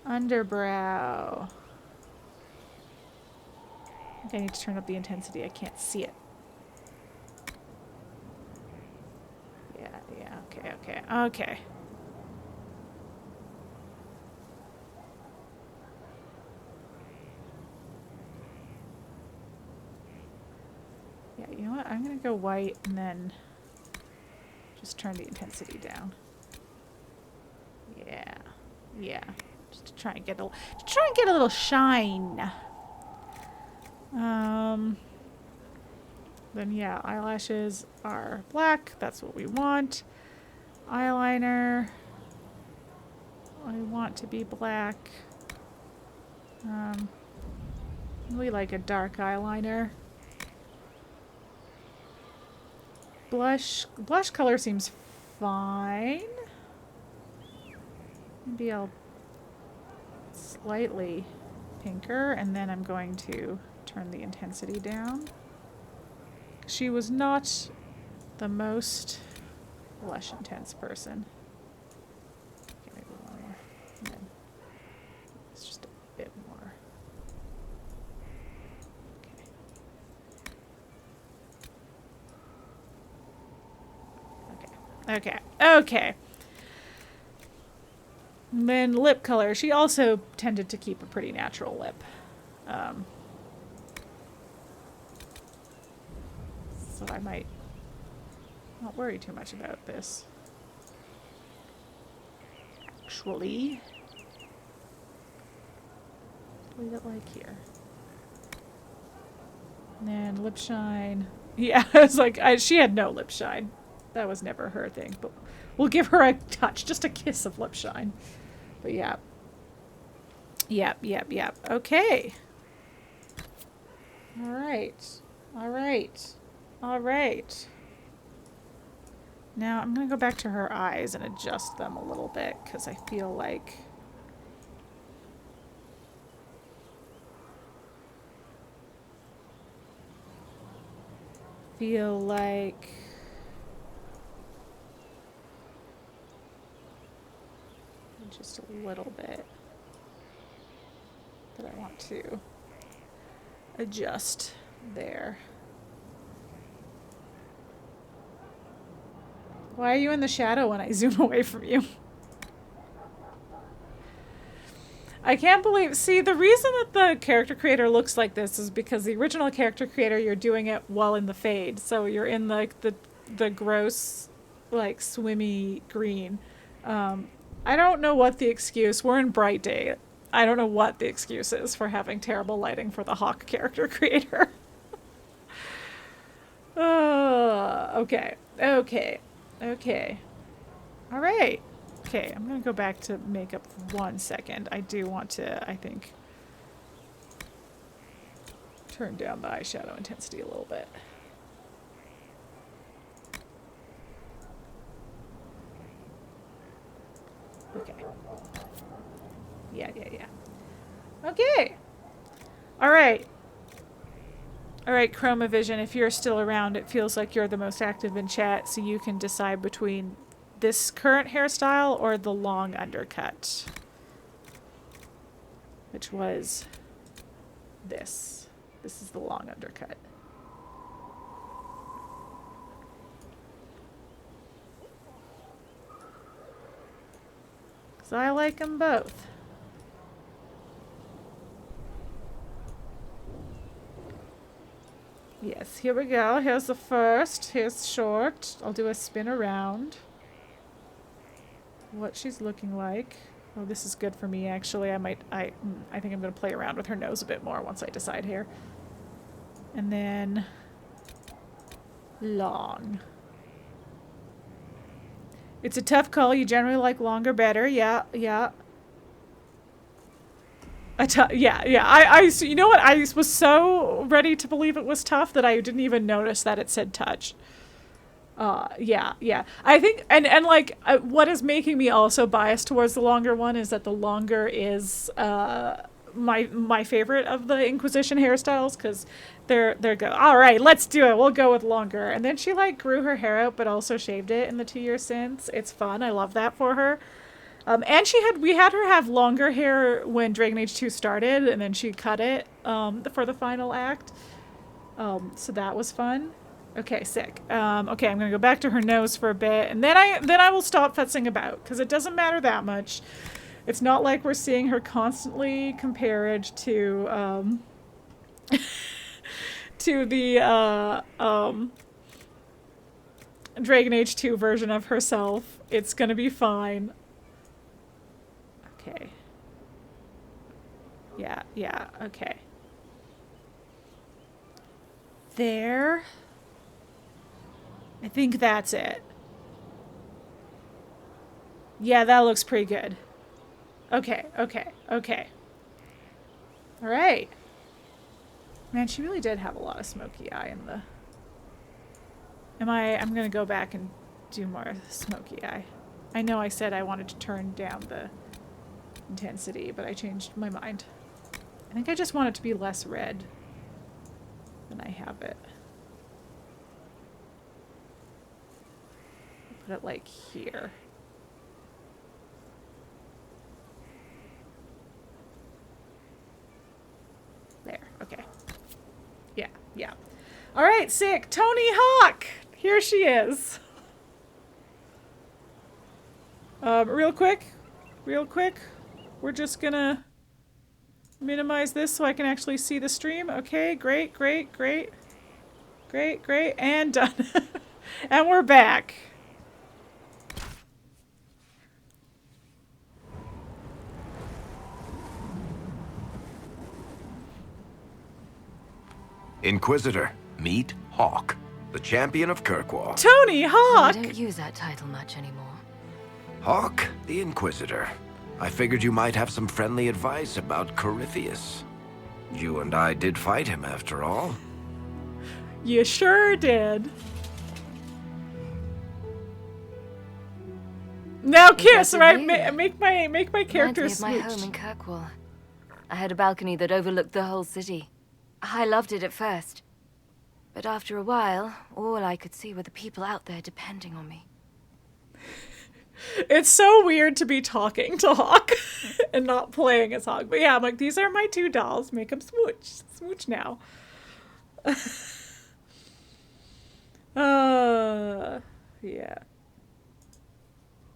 Underbrow. I think I need to turn up the intensity. I can't see it. Yeah, okay. Yeah, you know what? I'm gonna go white and then just turn the intensity down. Yeah. Just to try and get a little shine. Then yeah, eyelashes are black. That's what we want. Eyeliner, I want to be black. We like a dark eyeliner. Blush color seems fine. Maybe I'll slightly pinker, and then I'm going to turn the intensity down. She was not the most blush intense person. Okay, maybe one more. And then it's just a bit more. Okay. And then lip color. She also tended to keep a pretty natural lip. So I might not worry too much about this. Actually, leave it like here. And then lip shine. Yeah, it's like she had no lip shine. That was never her thing, but we'll give her a touch, just a kiss of lip shine. But yeah. Yep. Okay. All right. Now I'm going to go back to her eyes and adjust them a little bit because I feel like just a little bit that I want to adjust there. Why are you in the shadow when I zoom away from you? I can't believe... See, the reason that the character creator looks like this is because the original character creator, you're doing it while in the fade. So you're in like the gross, like, swimmy green. I don't know what the excuse... We're in bright day. I don't know what the excuse is for having terrible lighting for the Hawke character creator. Okay. Okay. Okay. All right. Okay, I'm gonna go back to makeup for 1 second. I do want to, I think, turn down the eyeshadow intensity a little bit. Okay. Yeah. Okay. All right. All right, Chromavision, if you're still around, it feels like you're the most active in chat, so you can decide between this current hairstyle or the long undercut, which was this. This is the long undercut. So I like them both. Yes, here we go. Here's the first. Here's short. I'll do a spin around. What she's looking like. Oh, this is good for me, actually. I think I'm going to play around with her nose a bit more once I decide here. And then long. It's a tough call. You generally like longer better. Yeah. Yeah. You know what? I was so ready to believe it was tough that I didn't even notice that it said touch. Yeah. I think, and like, what is making me also biased towards the longer one is that the longer is, my favorite of the Inquisition hairstyles, because they're go, all right, let's do it. We'll go with longer. And then she like grew her hair out, but also shaved it in the 2 years since. It's fun. I love that for her. And we had her have longer hair when Dragon Age 2 started, and then she cut it, for the final act. So that was fun. Okay, sick. Okay, I'm gonna go back to her nose for a bit, and then I will stop futzing about, because it doesn't matter that much. It's not like we're seeing her constantly compared to to the Dragon Age 2 version of herself. It's gonna be fine. Okay. Yeah, okay. There. I think that's it. Yeah, that looks pretty good. Okay. All right. Man, she really did have a lot of smoky eye in the... I'm gonna go back and do more smoky eye. I know I said I wanted to turn down the intensity, but I changed my mind. I think I just want it to be less red than I have it. Put it like here. There, okay. Yeah. All right, sick. Toni Hawke! Here she is. Real quick. We're just gonna minimize this so I can actually see the stream. Okay, great. And done. And we're back. Inquisitor, meet Hawke, the champion of Kirkwall. Toni Hawke! I don't use that title much anymore. Hawke, the Inquisitor. I figured you might have some friendly advice about Corypheus. You and I did fight him, after all. You sure did. Now kiss, right? Make my character Reminds me of my home in Kirkwall. I had a balcony that overlooked the whole city. I loved it at first. But after a while, all I could see were the people out there depending on me. It's so weird to be talking to Hawke and not playing as Hawke. But yeah, I'm like, these are my two dolls. Make them smooch. Smooch now. Yeah.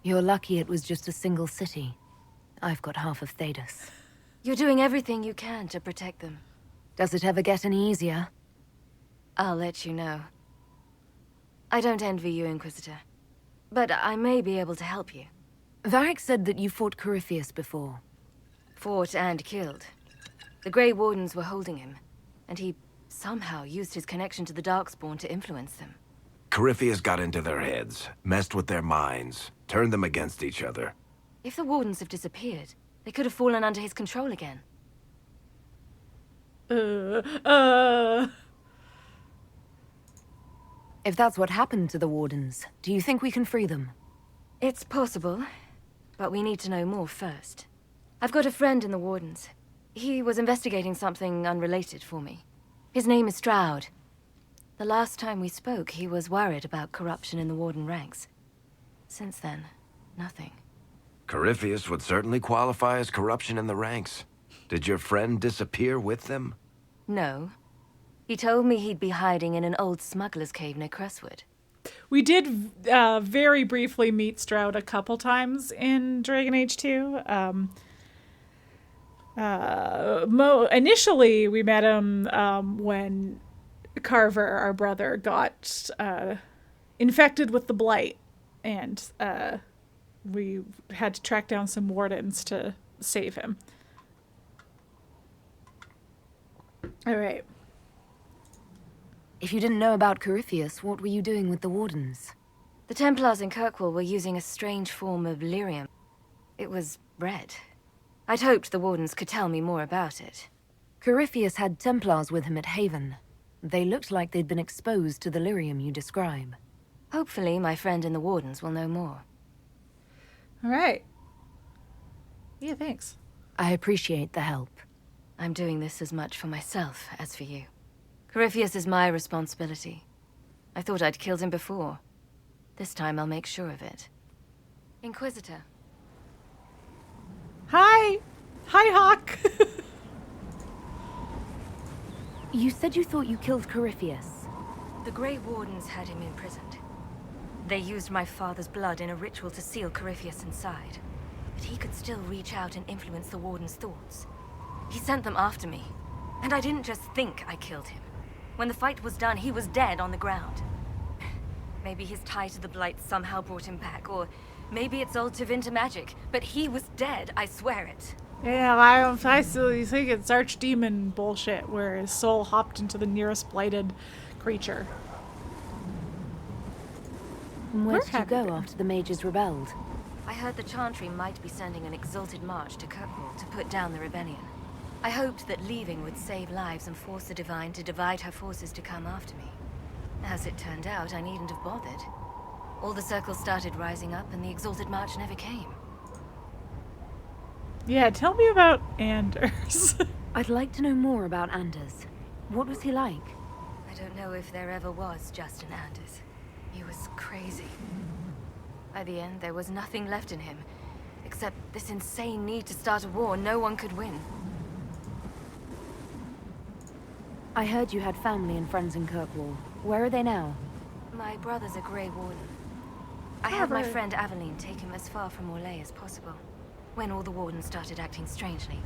You're lucky it was just a single city. I've got half of Thedas. You're doing everything you can to protect them. Does it ever get any easier? I'll let you know. I don't envy you, Inquisitor. But I may be able to help you. Varric said that you fought Corypheus before. Fought and killed. The Grey Wardens were holding him, and he somehow used his connection to the Darkspawn to influence them. Corypheus got into their heads, messed with their minds, turned them against each other. If the Wardens have disappeared, they could have fallen under his control again. If that's what happened to the Wardens, do you think we can free them? It's possible, but we need to know more first. I've got a friend in the Wardens. He was investigating something unrelated for me. His name is Stroud. The last time we spoke, he was worried about corruption in the Warden ranks. Since then, nothing. Corypheus would certainly qualify as corruption in the ranks. Did your friend disappear with them? No. He told me he'd be hiding in an old smuggler's cave near Crestwood. We did very briefly meet Stroud a couple times in Dragon Age 2. Initially, we met him when Carver, our brother, got infected with the Blight, and we had to track down some wardens to save him. All right. If you didn't know about Corypheus, what were you doing with the Wardens? The Templars in Kirkwall were using a strange form of lyrium. It was red. I'd hoped the Wardens could tell me more about it. Corypheus had Templars with him at Haven. They looked like they'd been exposed to the lyrium you describe. Hopefully, my friend in the Wardens will know more. All right. Yeah, thanks. I appreciate the help. I'm doing this as much for myself as for you. Corypheus is my responsibility. I thought I'd killed him before. This time I'll make sure of it. Inquisitor. Hi! Hi, Hawke! You said you thought you killed Corypheus. The Grey Wardens had him imprisoned. They used my father's blood in a ritual to seal Corypheus inside. But he could still reach out and influence the Warden's thoughts. He sent them after me. And I didn't just think I killed him. When the fight was done, he was dead on the ground. Maybe his tie to the Blight somehow brought him back, or maybe it's all Tevinter magic, but he was dead, I swear it. Yeah, I still think it's archdemon bullshit, where his soul hopped into the nearest blighted creature. Where did you go after the mages rebelled? I heard the Chantry might be sending an exalted march to Kirkwall to put down the rebellion. I hoped that leaving would save lives and force the Divine to divide her forces to come after me. As it turned out, I needn't have bothered. All the circles started rising up and the exalted march never came. Yeah, tell me about Anders. I'd like to know more about Anders. What was he like? I don't know if there ever was just an Anders. He was crazy. By the end, there was nothing left in him, except this insane need to start a war no one could win. I heard you had family and friends in Kirkwall. Where are they now? My brother's a Grey Warden. I had my friend Aveline take him as far from Orlais as possible. When all the Wardens started acting strangely,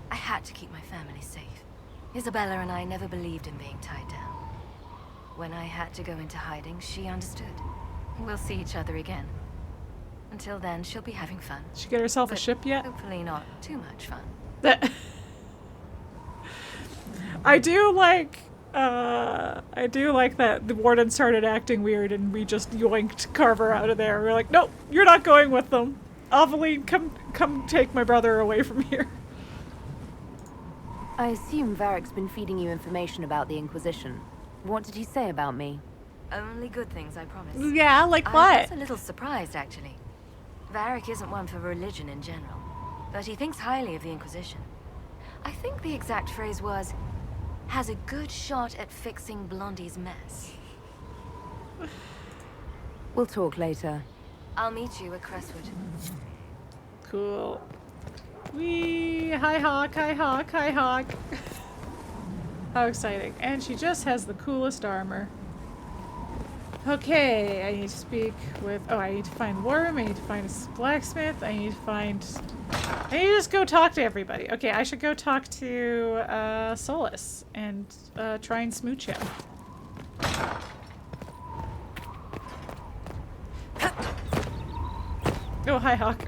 I had to keep my family safe. Isabella and I never believed in being tied down. When I had to go into hiding, she understood. We'll see each other again. Until then, she'll be having fun. Did she get herself a ship yet? Hopefully not too much fun. I do like that the Warden started acting weird and we just yoinked Carver out of there. We're like, nope, you're not going with them. Aveline, come take my brother away from here. I assume Varric's been feeding you information about the Inquisition. What did he say about me? Only good things, I promise. Yeah, like I what? was a little surprised, actually. Varric isn't one for religion in general, but he thinks highly of the Inquisition. I think the exact phrase was, has a good shot at fixing Blondie's mess. We'll talk later. I'll meet you at Crestwood. Cool. Wee! Hi, Hawke, hi, Hawke, hi, Hawke. How exciting. And she just has the coolest armor. Okay, I need to speak with... Oh, I need to find Worm, I need to find a blacksmith, I need to just go talk to everybody. Okay, I should go talk to Solas and try and smooch him. Oh, hi, Hawke.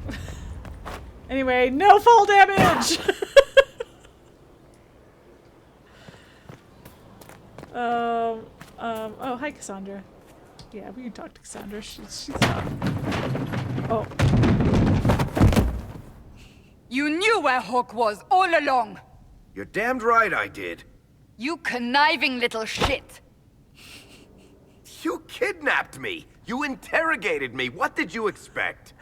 Anyway, no fall damage! Oh, hi, Cassandra. Yeah, we can talk to Cassandra. She's not... Oh. You knew where Hawke was all along! You're damned right I did. You conniving little shit! You kidnapped me! You interrogated me! What did you expect?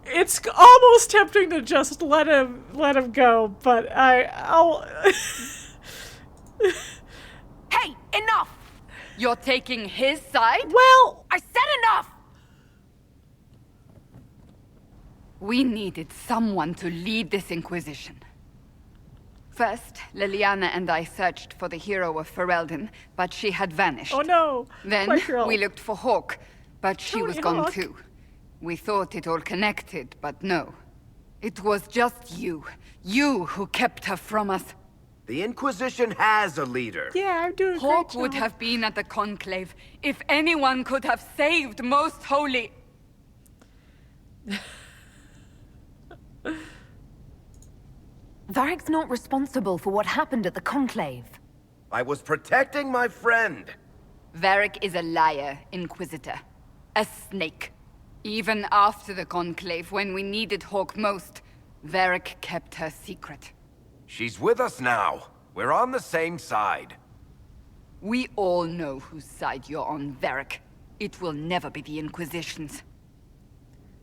It's almost tempting to just let him go, but I'll... Hey, enough! You're taking his side? Well... I said enough! We needed someone to lead this Inquisition. First, Leliana and I searched for the hero of Ferelden, but she had vanished. Oh no! Then we looked for Hawke, but she was gone too. We thought it all connected, but no. It was just you. You who kept her from us. The Inquisition has a leader. Yeah, I'm doing a great Hawke job. would have been at the Conclave if anyone could have saved Most Holy... Varric's not responsible for what happened at the Conclave. I was protecting my friend. Varric is a liar, Inquisitor. A snake. Even after the Conclave, when we needed Hawke most, Varric kept her secret. She's with us now. We're on the same side. We all know whose side you're on, Varric. It will never be the Inquisition's.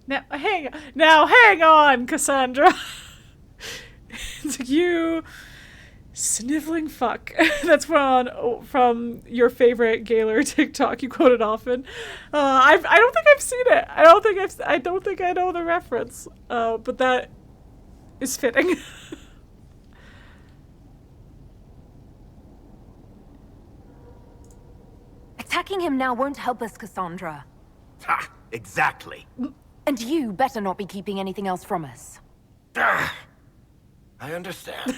Now hang on, Cassandra. It's like, you sniveling fuck. That's from your favorite Gaylor TikTok you quoted often. I don't think I've seen it. I don't think I know the reference. But that is fitting. Attacking him now won't help us, Cassandra. Ha! Exactly. And you better not be keeping anything else from us. I understand.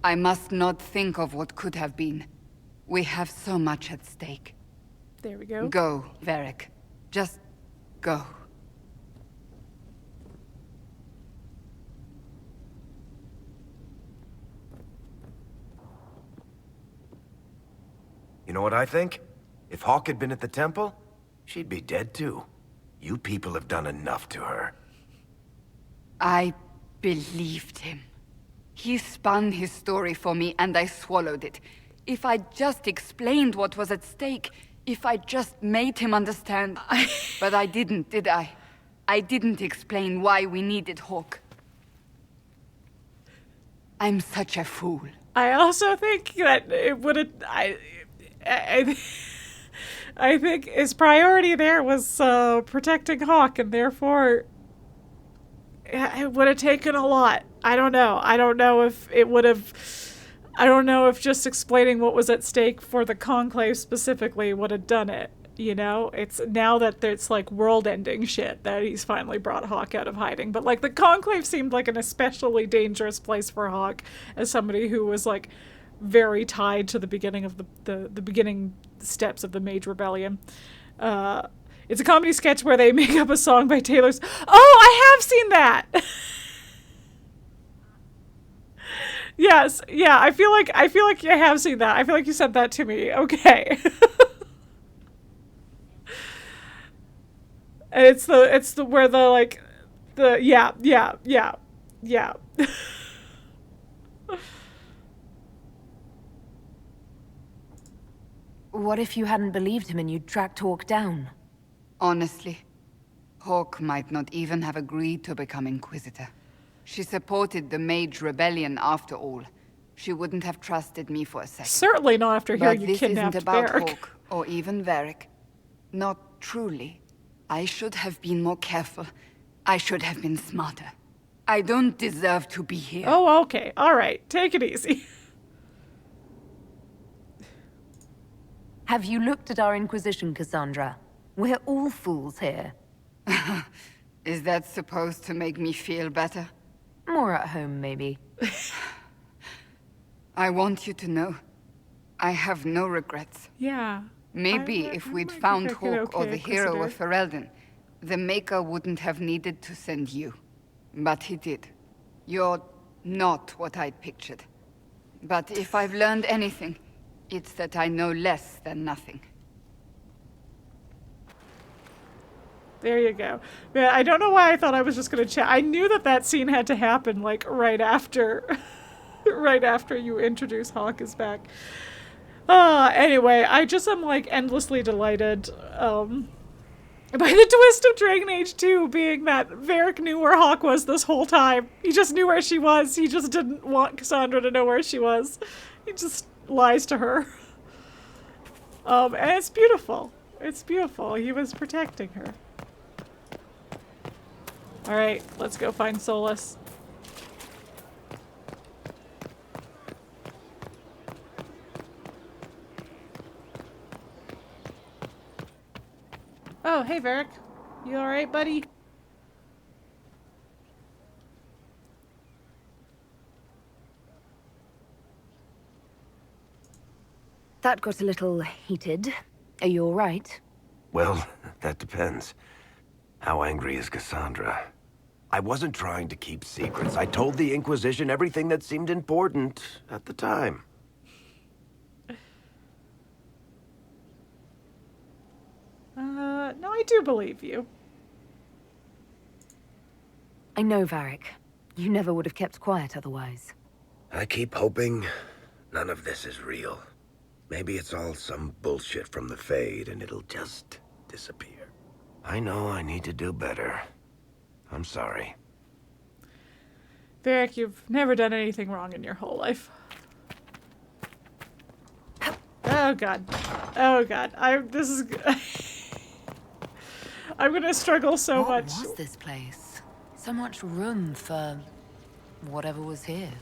I must not think of what could have been. We have so much at stake. There we go. Go, Varric. Just go. You know what I think? If Hawke had been at the temple, she'd be dead too. You people have done enough to her. I believed him. He spun his story for me and I swallowed it. If I just explained what was at stake, if I just made him understand. But I didn't, did I? I didn't explain why we needed Hawke. I'm such a fool. I also think that it would have... I think his priority there was protecting Hawke, and therefore it would have taken a lot. I don't know. I don't know if it would have... I don't know if just explaining what was at stake for the Conclave specifically would have done it. You know? It's now that it's like world-ending shit that he's finally brought Hawke out of hiding. But like the Conclave seemed like an especially dangerous place for Hawke as somebody who was like very tied to the beginning of the beginning steps of the Mage Rebellion. It's a comedy sketch where they make up a song by Taylor's. Oh, I have seen that. Yes, yeah. I feel like I have seen that. I feel like you sent that to me. Okay. And it's the where the like the yeah. What if you hadn't believed him and you'd tracked Hawke down? Honestly, Hawke might not even have agreed to become Inquisitor. She supported the Mage Rebellion after all. She wouldn't have trusted me for a second. Certainly not after hearing you kidnapped But this isn't about Varric. Hawke, or even Varric. Not truly. I should have been more careful. I should have been smarter. I don't deserve to be here. Oh, okay. All right. Take it easy. Have you looked at our Inquisition, Cassandra? We're all fools here. Is that supposed to make me feel better? More at home, maybe. I want you to know, I have no regrets. Yeah. Maybe if we'd found Hawke or the hero of Ferelden, the Maker wouldn't have needed to send you. But he did. You're not what I'd pictured. But if I've learned anything, it's that I know less than nothing. There you go. Man, I don't know why I thought I was just going to chat. I knew that that scene had to happen, like, right after... right after you introduce Hawke is back. Anyway, I just am, like, endlessly delighted, by the twist of Dragon Age 2 being that Varric knew where Hawke was this whole time. He just knew where she was. He just didn't want Cassandra to know where she was. He just lies to her. And it's beautiful. It's beautiful. He was protecting her. Alright, let's go find Solas. Oh, hey Varric. You alright, buddy? That got a little heated. Are you alright? Well, that depends. How angry is Cassandra? I wasn't trying to keep secrets. I told the Inquisition everything that seemed important at the time. No, I do believe you. I know, Varric. You never would have kept quiet otherwise. I keep hoping none of this is real. Maybe it's all some bullshit from the Fade and it'll just disappear. I know I need to do better. I'm sorry. Varric, you've never done anything wrong in your whole life. Oh god. Oh god. This is... I'm gonna struggle so much. What was this place? So much room for... whatever was here.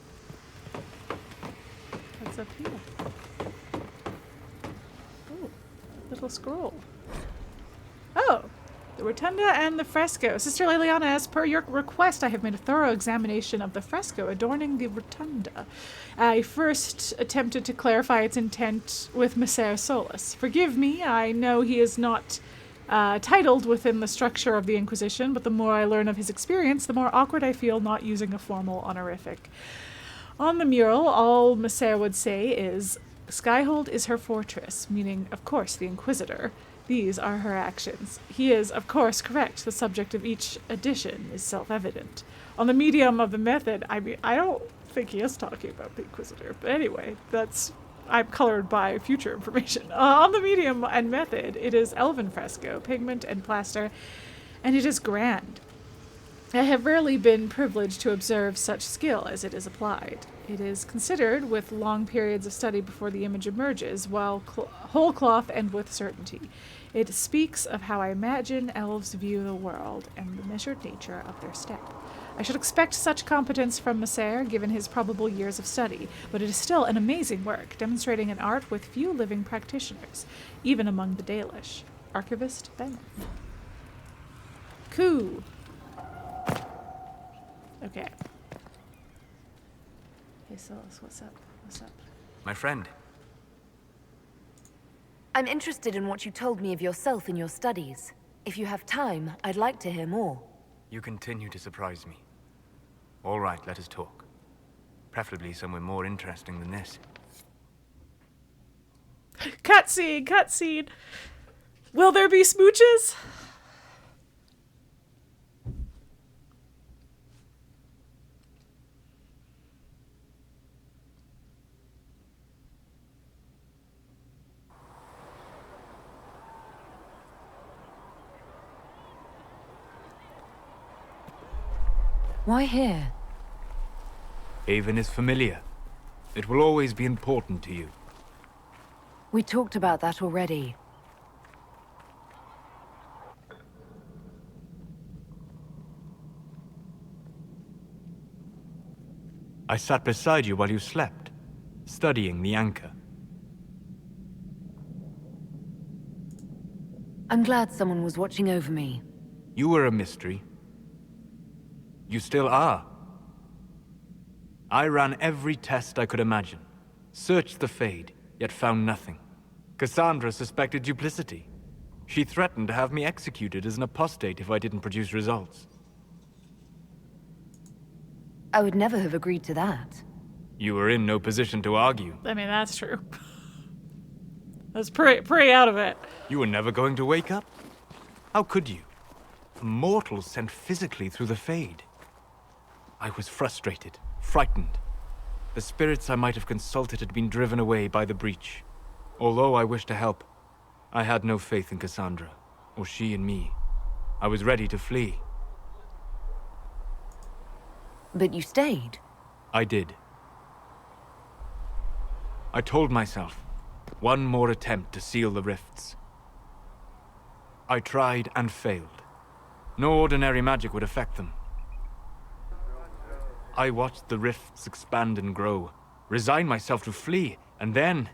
What's up here? Oh, little scroll. Oh! The Rotunda and the Fresco. Sister Leliana, as per your request, I have made a thorough examination of the fresco adorning the Rotunda. I first attempted to clarify its intent with Messer Solas. Forgive me, I know he is not titled within the structure of the Inquisition, but the more I learn of his experience, the more awkward I feel not using a formal honorific. On the mural, all Messer would say is, Skyhold is her fortress, meaning, of course, the Inquisitor. These are her actions. He is, of course, correct. The subject of each edition is self-evident. On the medium of the method, I mean, I don't think he is talking about the Inquisitor, but anyway, I'm colored by future information. On the medium and method, it is elven fresco, pigment and plaster, and it is grand. I have rarely been privileged to observe such skill as it is applied. It is considered with long periods of study before the image emerges, while whole cloth and with certainty. It speaks of how I imagine elves view the world and the measured nature of their step. I should expect such competence from Messer, given his probable years of study, but it is still an amazing work, demonstrating an art with few living practitioners, even among the Dalish. Archivist Ben. Cool. Okay. Hey, Solas, what's up? What's up? My friend. I'm interested in what you told me of yourself in your studies. If you have time, I'd like to hear more. You continue to surprise me. All right, let us talk. Preferably somewhere more interesting than this. Cutscene! Cutscene! Will there be smooches? Why here? Haven is familiar. It will always be important to you. We talked about that already. I sat beside you while you slept, studying the anchor. I'm glad someone was watching over me. You were a mystery. You still are. I ran every test I could imagine. Searched the Fade, yet found nothing. Cassandra suspected duplicity. She threatened to have me executed as an apostate if I didn't produce results. I would never have agreed to that. You were in no position to argue. I mean, that's true. That's pretty out of it. You were never going to wake up. How could you? A mortal sent physically through the Fade. I was frustrated, frightened. The spirits I might have consulted had been driven away by the breach. Although I wished to help, I had no faith in Cassandra, or she in me. I was ready to flee. But you stayed. I did. I told myself, one more attempt to seal the rifts. I tried and failed. No ordinary magic would affect them. I watched the rifts expand and grow, resigned myself to flee, and then...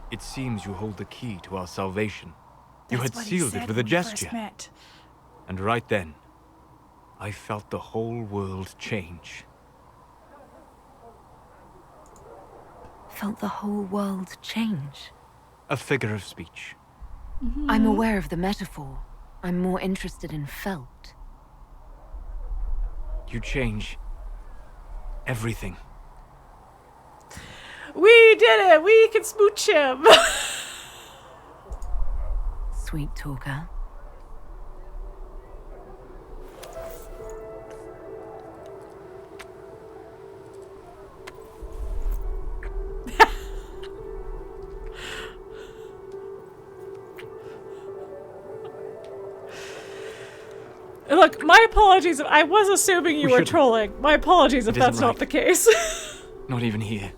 It seems you hold the key to our salvation. You had sealed it with a gesture. And right then, I felt the whole world change. Felt the whole world change? A figure of speech. I'm aware of the metaphor. I'm more interested in felt. You change everything. We did it! We can smooch him! Sweet talker. Look, my apologies. I was assuming you were trolling. My apologies if that's not the case. Not even here.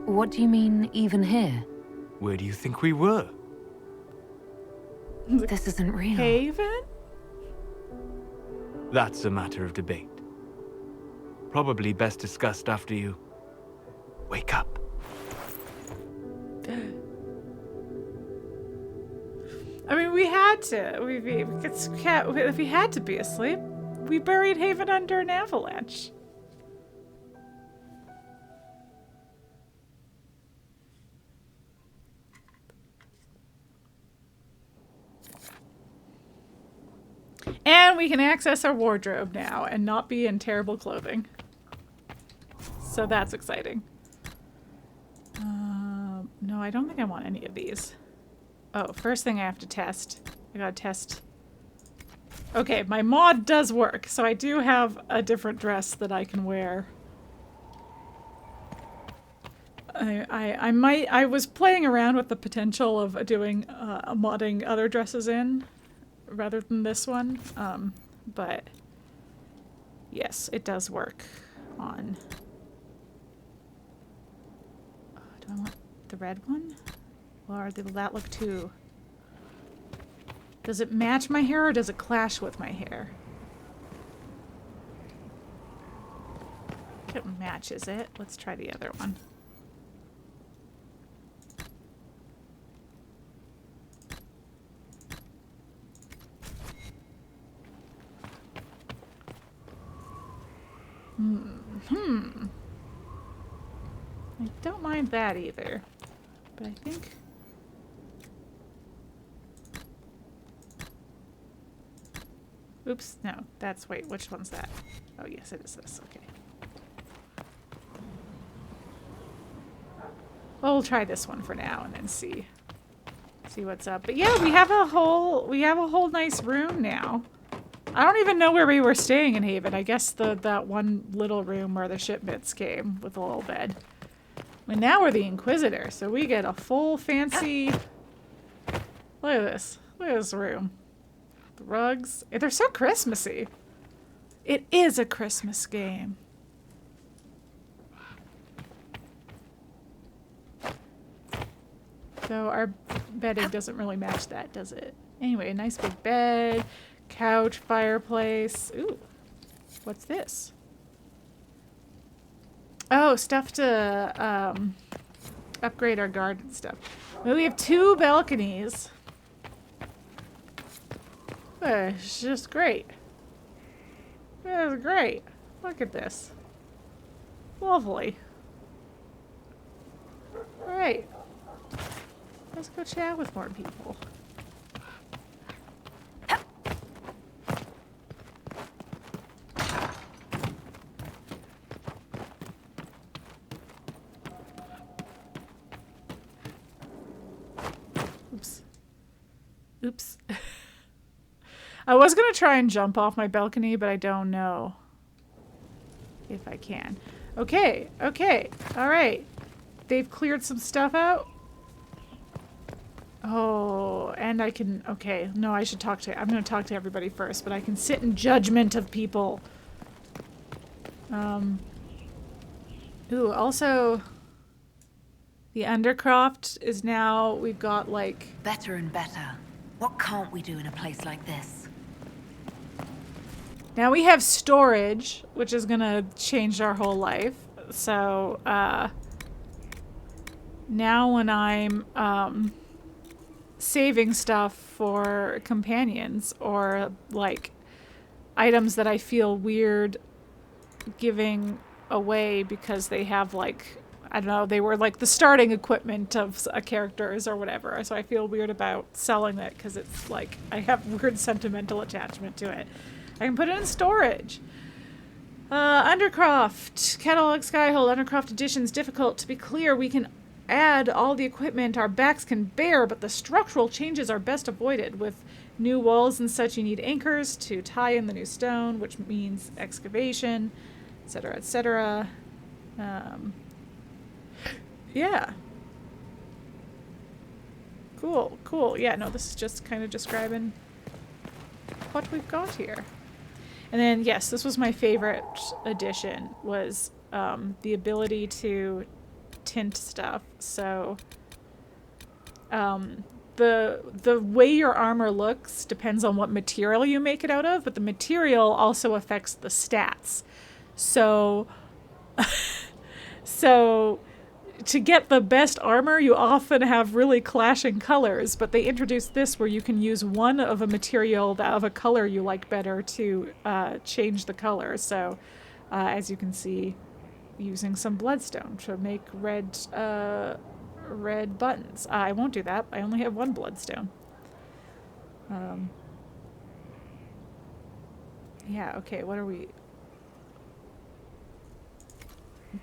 What do you mean, even here? Where do you think we were? This isn't real. Haven? That's a matter of debate. Probably best discussed after you wake up. I mean, we had to. If we had to be asleep, we buried Haven under an avalanche. And we can access our wardrobe now and not be in terrible clothing. So that's exciting. No, I don't think I want any of these. Oh, first thing I have to test. I gotta test. Okay, my mod does work, so I do have a different dress that I can wear. I was playing around with the potential of doing modding other dresses in rather than this one, but yes, it does work on. Do I want the red one? Or will that look too... Does it match my hair or does it clash with my hair? It matches it. Let's try the other one. I don't mind that either. But I think... Oops, no, that's, wait, which one's that? Oh, yes, it is this, okay. Well, we'll try this one for now and then see what's up. But yeah, we have a whole nice room now. I don't even know where we were staying in Haven. I guess that one little room where the shipments came with a little bed. And now we're the Inquisitor, so we get a full fancy... Look at this. Look at this room. The rugs. They're so Christmassy. It is a Christmas game. So our bedding doesn't really match that, does it? Anyway, nice big bed, couch, fireplace. Ooh, what's this? Oh, stuff to upgrade our garden stuff. Well, we have 2 balconies. It's just great. It's great. Look at this. Lovely. Alright. Let's go chat with more people. Oops. Oops. I was gonna try and jump off my balcony, but I don't know if I can. Okay, okay, alright. They've cleared some stuff out. Oh, and I can, okay, no, I should talk to, I'm gonna talk to everybody first, but I can sit in judgment of people. Ooh, also, the Undercroft is now, we've got like... Better and better. What can't we do in a place like this? Now we have storage, which is gonna change our whole life. So, now when I'm, saving stuff for companions or, like, items that I feel weird giving away because they have, like, I don't know, they were, like, the starting equipment of characters or whatever. So I feel weird about selling it because it's, like, I have weird sentimental attachment to it. I can put it in storage. Undercroft, catalog Skyhold, Undercroft editions, difficult. To be clear, we can add all the equipment our backs can bear, but the structural changes are best avoided. With new walls and such, you need anchors to tie in the new stone, which means excavation, etc., etc. Yeah. Cool, cool. Yeah, no, this is just kind of describing what we've got here. And then, yes, this was my favorite addition, was the ability to tint stuff. So the way your armor looks depends on what material you make it out of, but the material also affects the stats. So so to get the best armor, you often have really clashing colors, but they introduced this where you can use one of a material that of a color you like better to change the color. So as you can see, using some bloodstone to make red buttons. I won't do that. I only have 1 bloodstone. Yeah, okay, what are we...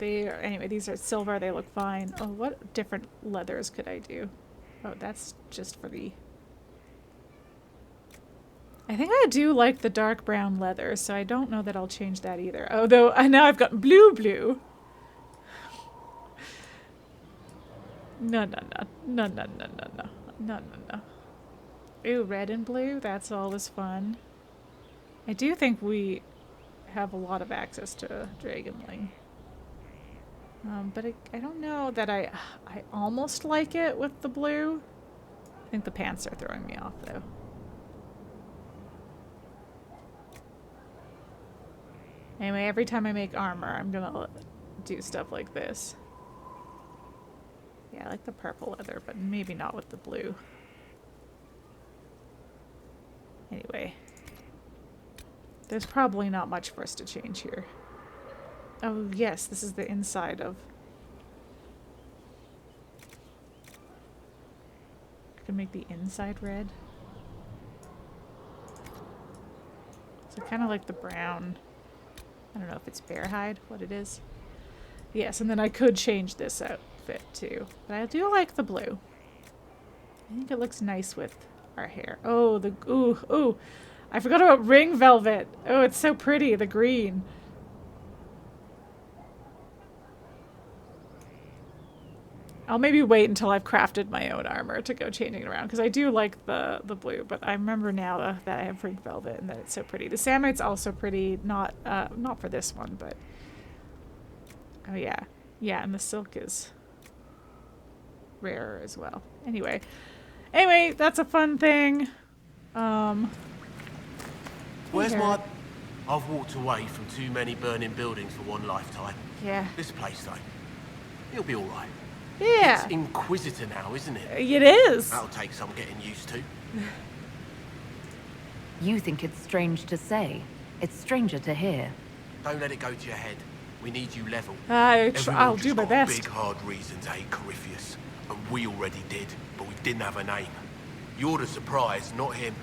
Anyway, these are silver, they look fine. Oh, what different leathers could I do? Oh, that's just for the... I think I do like the dark brown leather, so I don't know that I'll change that either. Although, now I've got blue. No. Ooh, red and blue, that's always fun. I do think we have a lot of access to Dragonling. But I don't know that I almost like it with the blue. I think the pants are throwing me off, though. Anyway, every time I make armor, I'm gonna do stuff like this. Yeah, I like the purple leather, but maybe not with the blue. Anyway. There's probably not much for us to change here. Oh, yes, this is the inside of... I can make the inside red. So kind of like the brown. I don't know if it's bear hide, what it is. Yes, and then I could change this outfit too. But I do like the blue. I think it looks nice with our hair. Oh, the... Ooh. I forgot about ring velvet. Oh, it's so pretty, the green. I'll maybe wait until I've crafted my own armor to go changing it around, because I do like the blue, but I remember now that I have ring velvet and that it's so pretty. The Samite's also pretty, not for this one, but... Oh yeah. Yeah, and the silk is rarer as well. Anyway, that's a fun thing. Where's here. my... I've walked away from too many burning buildings for one lifetime. Yeah. This place, though, it'll be all right. Yeah. It's Inquisitor now, isn't it? It is. That'll take some getting used to. You think it's strange to say. It's stranger to hear. Don't let it go to your head. We need you level. I'll Everyone do just my got best. a big, hard reason to hate Corypheus. And we already did, but we didn't have a name. You're the surprise, not him.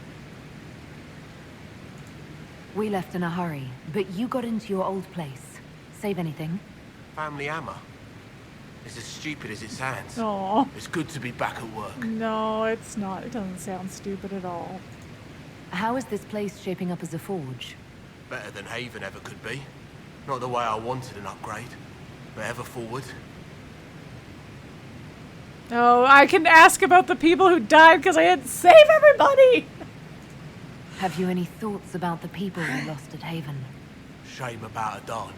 We left in a hurry, but you got into your old place. Save anything? Family hammer. It's as stupid as it sounds. Aw. It's good to be back at work. No, it's not. It doesn't sound stupid at all. How is this place shaping up as a forge? Better than Haven ever could be. Not the way I wanted an upgrade, but ever forward. Oh, I can ask about the people who died because I didn't save everybody! Have you any thoughts about the people you lost at Haven? Shame about a Don.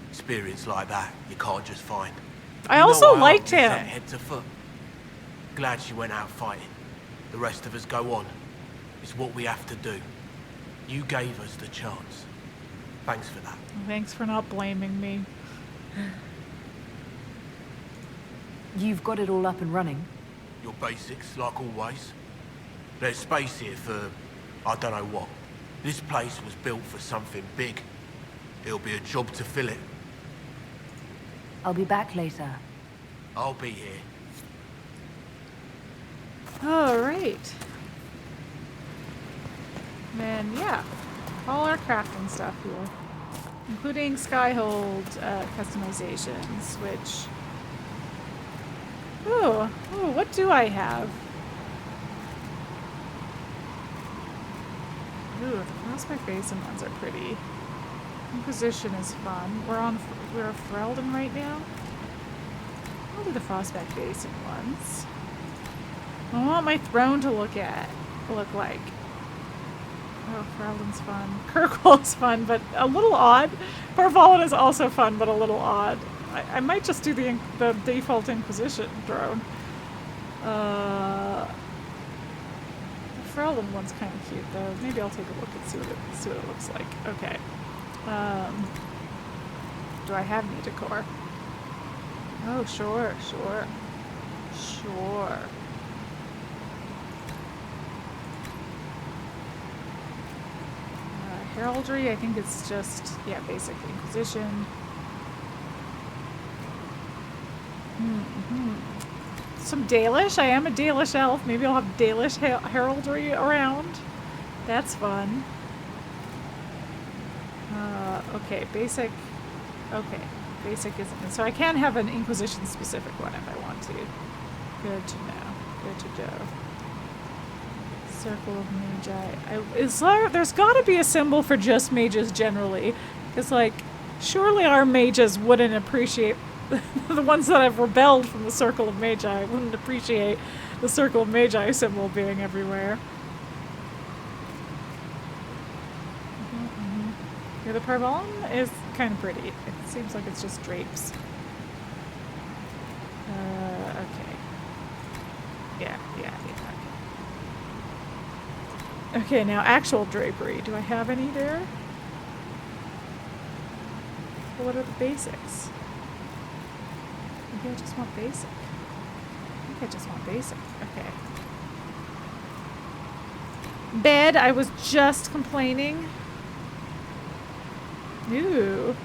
Experience like that, you can't just find. I You know also why liked Aunt him. Giselle head to foot. Glad she went out fighting. The rest of us go on. It's what we have to do. You gave us the chance. Thanks for that. Thanks for not blaming me. You've got it all up and running. Your basics, like always. There's space here for, I don't know what. This place was built for something big. It'll be a job to fill it. I'll be back later. I'll be here. Alright. Then, yeah. All our crafting stuff here. Including Skyhold customizations, which... Ooh, what do I have? Ooh, the Prospect Basin ones are pretty. Inquisition is fun. We're a Ferelden right now. I'll do the Prospect Basin ones. I want my throne to look like. Oh, Ferelden's fun. Kirkwall's fun, but a little odd. Vollen is also fun, but a little odd. I might just do the default Inquisition drone. The Ferelden one's kind of cute, though. Maybe I'll take a look and see what it looks like. Okay. Do I have any decor? Oh, sure. Heraldry, I think it's just, basic Inquisition. Some Dalish. I am a Dalish elf. Maybe I'll have Dalish heraldry around. That's fun. Okay, basic. Okay, basic isn't. So I can have an Inquisition specific one if I want to. Good to know. Good to know. Circle of Magi. There's got to be a symbol for just mages generally, because surely our mages wouldn't appreciate the ones that have rebelled from the Circle of Magi wouldn't appreciate the Circle of Magi symbol being everywhere. Yeah, the Parvalon is kind of pretty. It seems like it's just drapes. Okay. Yeah. Okay, now actual drapery. Do I have any there? Well, what are the basics? Maybe I just want basic. I think I just want basic. Okay. Bed, I was just complaining. Ooh.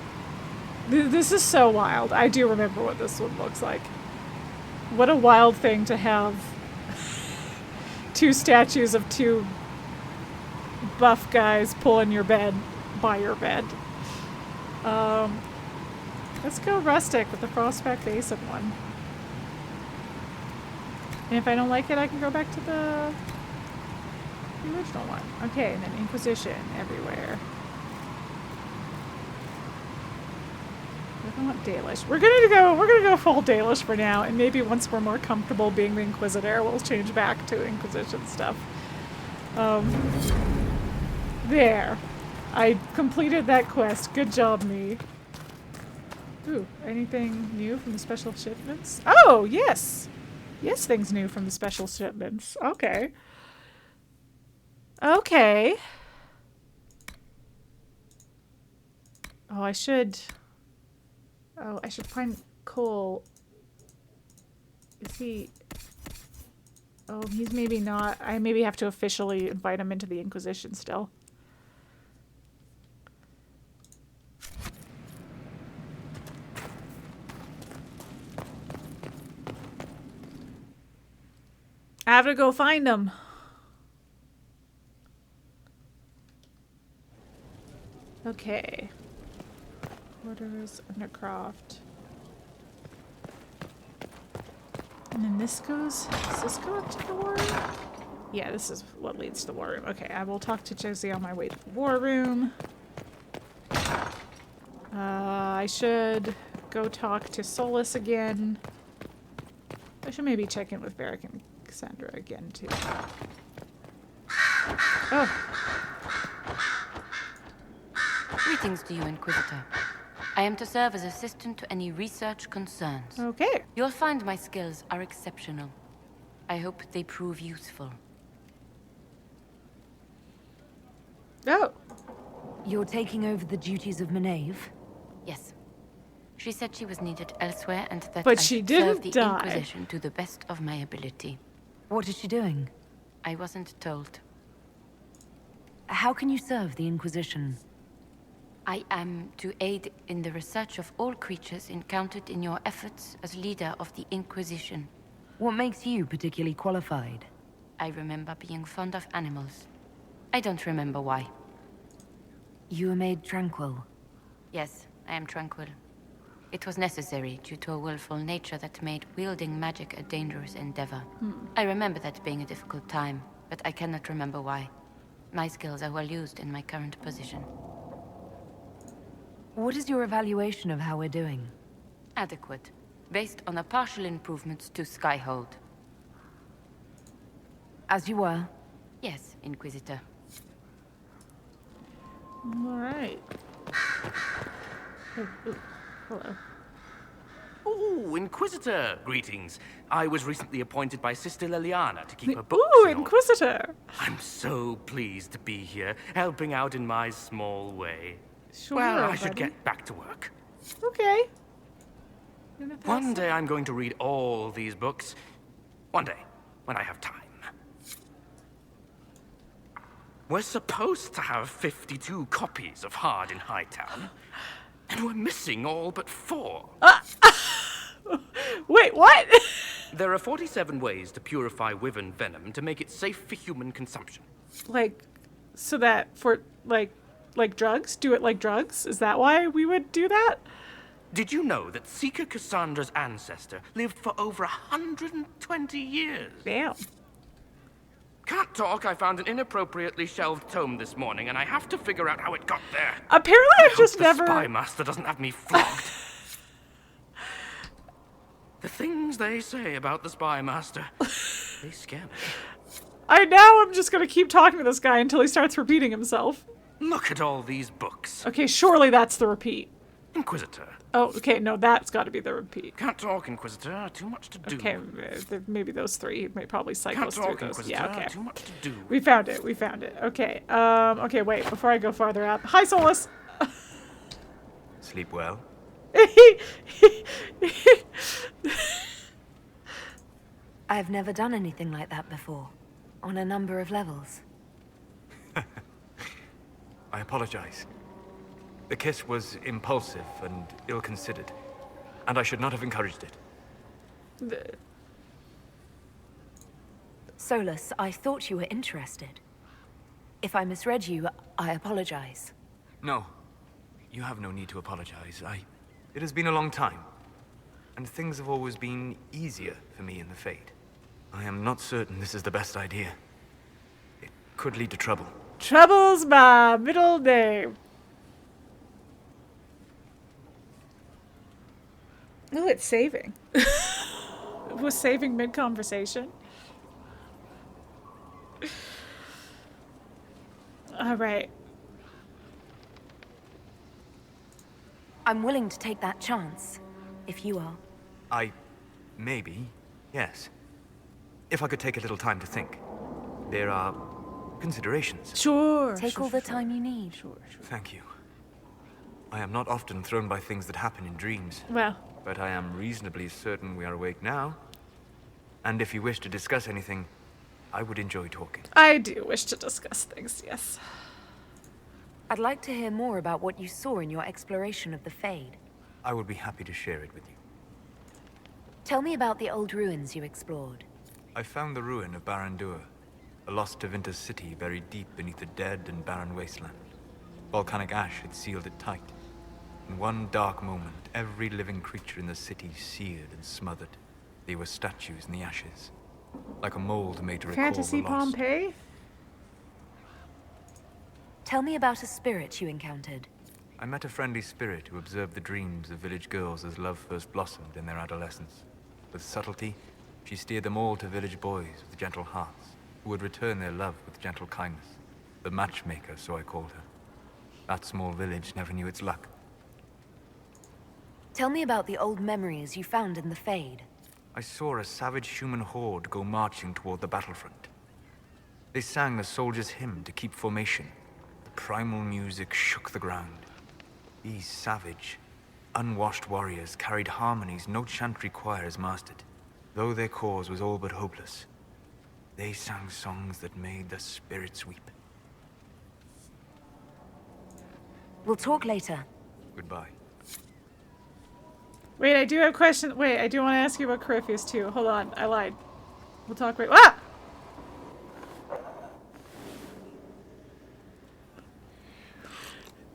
This is so wild. I do remember what this one looks like. What a wild thing to have two statues of two buff guys pulling your bed by your bed. Let's go rustic with the Prospect Basin one. And if I don't like it, I can go back to the original one. Okay, and then Inquisition everywhere. I don't want Dalish. We're gonna go full Dalish for now, and maybe once we're more comfortable being the Inquisitor, we'll change back to Inquisition stuff. There. I completed that quest. Good job, me. Ooh, anything new from the special shipments? Oh, yes! Yes, things new from the special shipments. Okay. Okay. Oh, I should find Cole. Is he... Oh, he's maybe not. I maybe have to officially invite him into the Inquisition still. I have to go find him. Okay. Quarters, Undercroft. And then this goes... Does this go up to the war room? Yeah, this is what leads to the war room. Okay, I will talk to Josie on my way to the war room. I should go talk to Solas again. I should maybe check in with Varric and Cassandra again, too. Oh. Greetings to you, Inquisitor. I am to serve as assistant to any research concerns. Okay. You'll find my skills are exceptional. I hope they prove useful. Oh. You're taking over the duties of Maeve? Yes. She said she was needed elsewhere and that But I she should didn't serve the die. Inquisition to the best of my ability. What is she doing? I wasn't told. How can you serve the Inquisition? I am to aid in the research of all creatures encountered in your efforts as leader of the Inquisition. What makes you particularly qualified? I remember being fond of animals. I don't remember why. You were made tranquil. Yes, I am tranquil. It was necessary due to a willful nature that made wielding magic a dangerous endeavor. I remember that being a difficult time, but I cannot remember why. My skills are well used in my current position. What is your evaluation of how we're doing? Adequate, based on the partial improvements to Skyhold. As you were? Yes, Inquisitor. All right. Oh, hello. Ooh, Inquisitor! Greetings. I was recently appointed by Sister Leliana to keep her books Ooh, in order. Inquisitor! I'm so pleased to be here, helping out in my small way. Sure, Well, I buddy. should get back to work. Okay. One day I'm going to read all these books. One day, when I have time. We're supposed to have 52 copies of Hard in Hightown, and we're missing all but 4. Wait, what? There are 47 ways to purify wyvern venom to make it safe for human consumption. Like, so that for, like drugs? Do it like drugs? Is that why we would do that? Did you know that Seeker Cassandra's ancestor lived for over 120 years? Damn. Can't talk, I found an inappropriately shelved tome this morning, and I have to figure out how it got there. Apparently I I've just hope never... the spy master doesn't have me flogged. The things they say about the spy master, they scare me. I'm just gonna keep talking to this guy until he starts repeating himself. Look at all these books. Okay, surely that's the repeat. Inquisitor. Oh, okay, no, that's gotta be the repeat. Can't talk, Inquisitor. Too much to do. Okay, maybe those 3 may probably cycle Can't us through talk, those. Inquisitor. Yeah, okay. Too much to do. We found it. Okay, okay, wait, before I go farther up. Hi, Solas! Sleep well? I've never done anything like that before. On a number of levels. I apologize. The kiss was impulsive and ill-considered, and I should not have encouraged it. Solas, I thought you were interested. If I misread you, I apologize. No, you have no need to apologize. It has been a long time, and things have always been easier for me in the Fade. I am not certain this is the best idea. It could lead to trouble. Trouble's my middle name. Oh, it's saving. It was saving mid-conversation. All right. I'm willing to take that chance, if you are. Maybe, yes. If I could take a little time to think. There are considerations. Sure. Take all the time you need. Sure. Thank you. I am not often thrown by things that happen in dreams. Well, But I am reasonably certain we are awake now. And if you wish to discuss anything, I would enjoy talking. I do wish to discuss things, yes. I'd like to hear more about what you saw in your exploration of the Fade. I would be happy to share it with you. Tell me about the old ruins you explored. I found the ruin of Barandur, a lost Tevinter city buried deep beneath a dead and barren wasteland. Volcanic ash had sealed it tight. In one dark moment, every living creature in the city seared and smothered. They were statues in the ashes, like a mold made to recall Fantasy the lost. Pompeii? Tell me about a spirit you encountered. I met a friendly spirit who observed the dreams of village girls as love first blossomed in their adolescence. With subtlety, she steered them all to village boys with gentle hearts, who would return their love with gentle kindness. The matchmaker, so I called her. That small village never knew its luck. Tell me about the old memories you found in the Fade. I saw a savage human horde go marching toward the battlefront. They sang a soldier's hymn to keep formation. The primal music shook the ground. These savage, unwashed warriors carried harmonies no chantry choirs mastered. Though their cause was all but hopeless, they sang songs that made the spirits weep. We'll talk later. Goodbye. Wait, I do have a question. Wait, I do want to ask you about Corypheus too. Hold on, I lied. We'll talk right. Ah!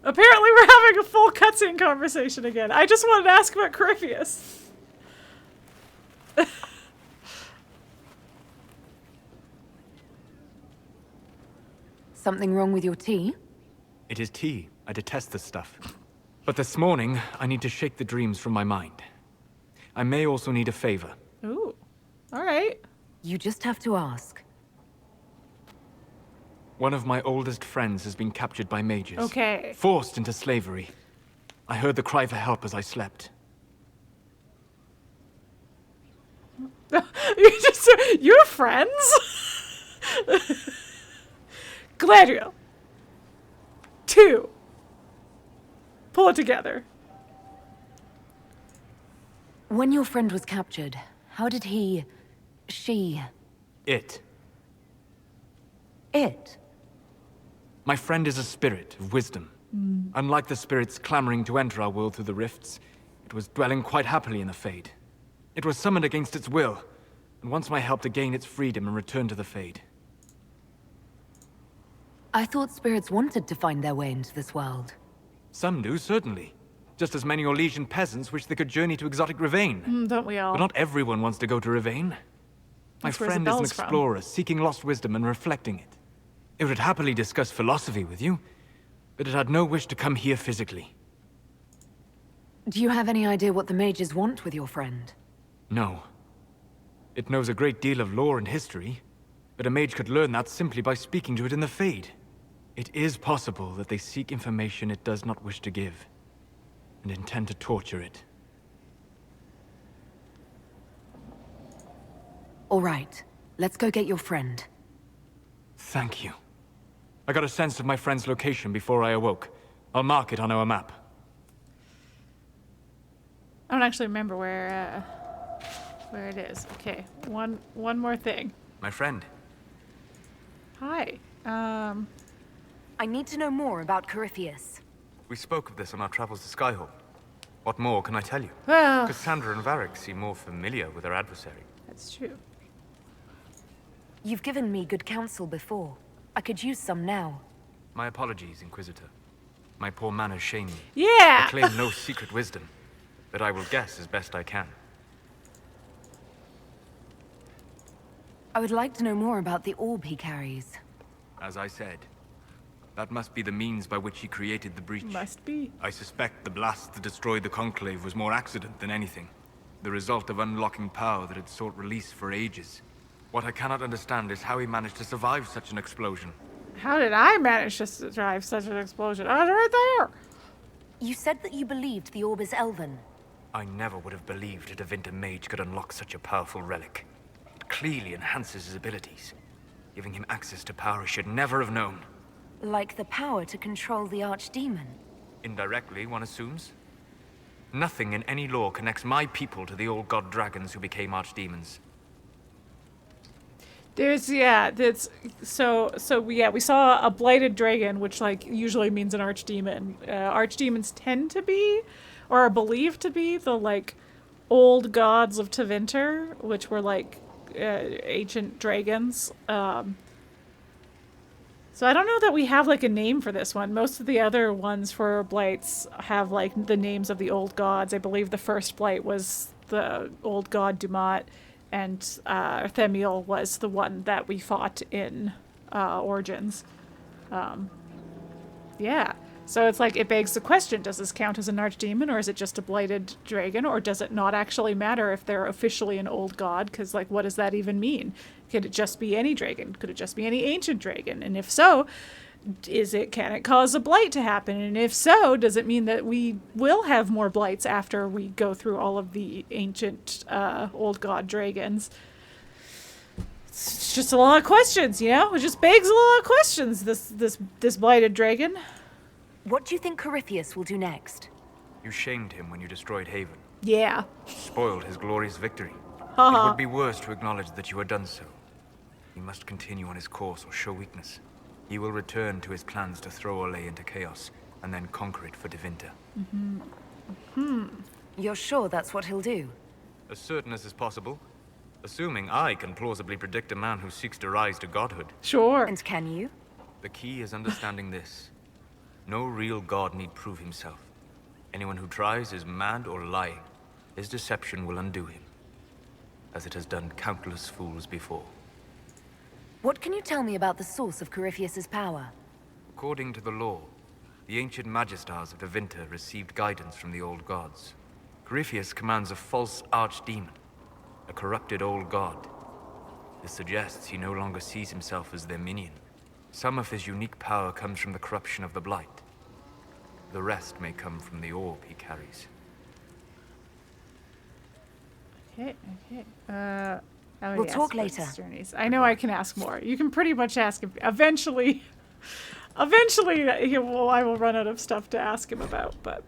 Apparently we're having a full cutscene conversation again. I just wanted to ask about Corypheus. Something wrong with your tea? It is tea. I detest this stuff. But this morning, I need to shake the dreams from my mind. I may also need a favor. Ooh. Alright. You just have to ask. One of my oldest friends has been captured by mages. Okay. Forced into slavery. I heard the cry for help as I slept. You're friends? Galadriel. 2. Pull it together. When your friend was captured, how did she... It. My friend is a spirit of wisdom. Unlike the spirits clamoring to enter our world through the rifts, it was dwelling quite happily in the Fade. It was summoned against its will, and wants my help to gain its freedom and return to the Fade. I thought spirits wanted to find their way into this world. Some do, certainly. Just as many Orlesian peasants wish they could journey to exotic Ravane. Don't we all? But not everyone wants to go to Ravane. My That's where friend is an Isabelle's from. explorer, seeking lost wisdom and reflecting it. It would happily discuss philosophy with you, but it had no wish to come here physically. Do you have any idea what the mages want with your friend? No. It knows a great deal of lore and history, but a mage could learn that simply by speaking to it in the Fade. It is possible that they seek information it does not wish to give, and intend to torture it. All right, let's go get your friend. Thank you. I got a sense of my friend's location before I awoke. I'll mark it on our map. I don't actually remember where it is. Okay, one more thing. My friend. Hi. I need to know more about Corypheus. We spoke of this on our travels to Skyhold. What more can I tell you? Well, Cassandra and Varric seem more familiar with their adversary. that's true. You've given me good counsel before. I could use some now. My apologies, Inquisitor. My poor manners shame me. Yeah! I claim no secret wisdom, but I will guess as best I can. I would like to know more about the orb he carries. As I said, that must be the means by which he created the breach. Must be. I suspect the blast that destroyed the Conclave was more accident than anything. The result of unlocking power that had sought release for ages. What I cannot understand is how he managed to survive such an explosion. How did I manage to survive such an explosion? Oh, it's right there! You said that you believed the orb is elven. I never would have believed a Tevinter mage could unlock such a powerful relic. It clearly enhances his abilities. giving him access to power he should never have known. Like the power to control the archdemon. Indirectly, one assumes. Nothing in any law connects my people to the old god dragons who became archdemons. We saw a blighted dragon, which like usually means an archdemon. Archdemons tend to be, or are believed to be, the like old gods of Tevinter, which were like ancient dragons. So I don't know that we have like a name for this one. Most of the other ones for blights have like the names of the old gods. I believe the first blight was the old god Dumat, and Themiel was the one that we fought in Origins. Yeah. So it's like, it begs the question, does this count as an archdemon, or is it just a blighted dragon, or does it not actually matter if they're officially an old god? Because, like, what does that even mean? Could it just be any dragon? Could it just be any ancient dragon? And if so, can it cause a blight to happen? And if so, does it mean that we will have more blights after we go through all of the ancient old god dragons? It's just a lot of questions, you know? It just begs a lot of questions, this blighted dragon. What do you think Corypheus will do next? You shamed him when you destroyed Haven. Yeah. Spoiled his glorious victory. It would be worse to acknowledge that you had done so. He must continue on his course or show weakness. He will return to his plans to throw Orlais into chaos, and then conquer it for Tevinter. You're sure that's what he'll do? As certain as is possible. Assuming I can plausibly predict a man who seeks to rise to godhood. Sure. And can you? The key is understanding this. No real god need prove himself. Anyone who tries is mad or lying. His deception will undo him, as it has done countless fools before. What can you tell me about the source of Corypheus's power? According to the law, the ancient Magistars of Tevinter received guidance from the old gods. Corypheus commands a false archdemon, a corrupted old god. This suggests he no longer sees himself as their minion. Some of his unique power comes from the corruption of the Blight. The rest may come from the orb he carries. Okay. We'll talk later. Journeys. I know I can ask more. You can pretty much ask him. Eventually, I will run out of stuff to ask him about, but...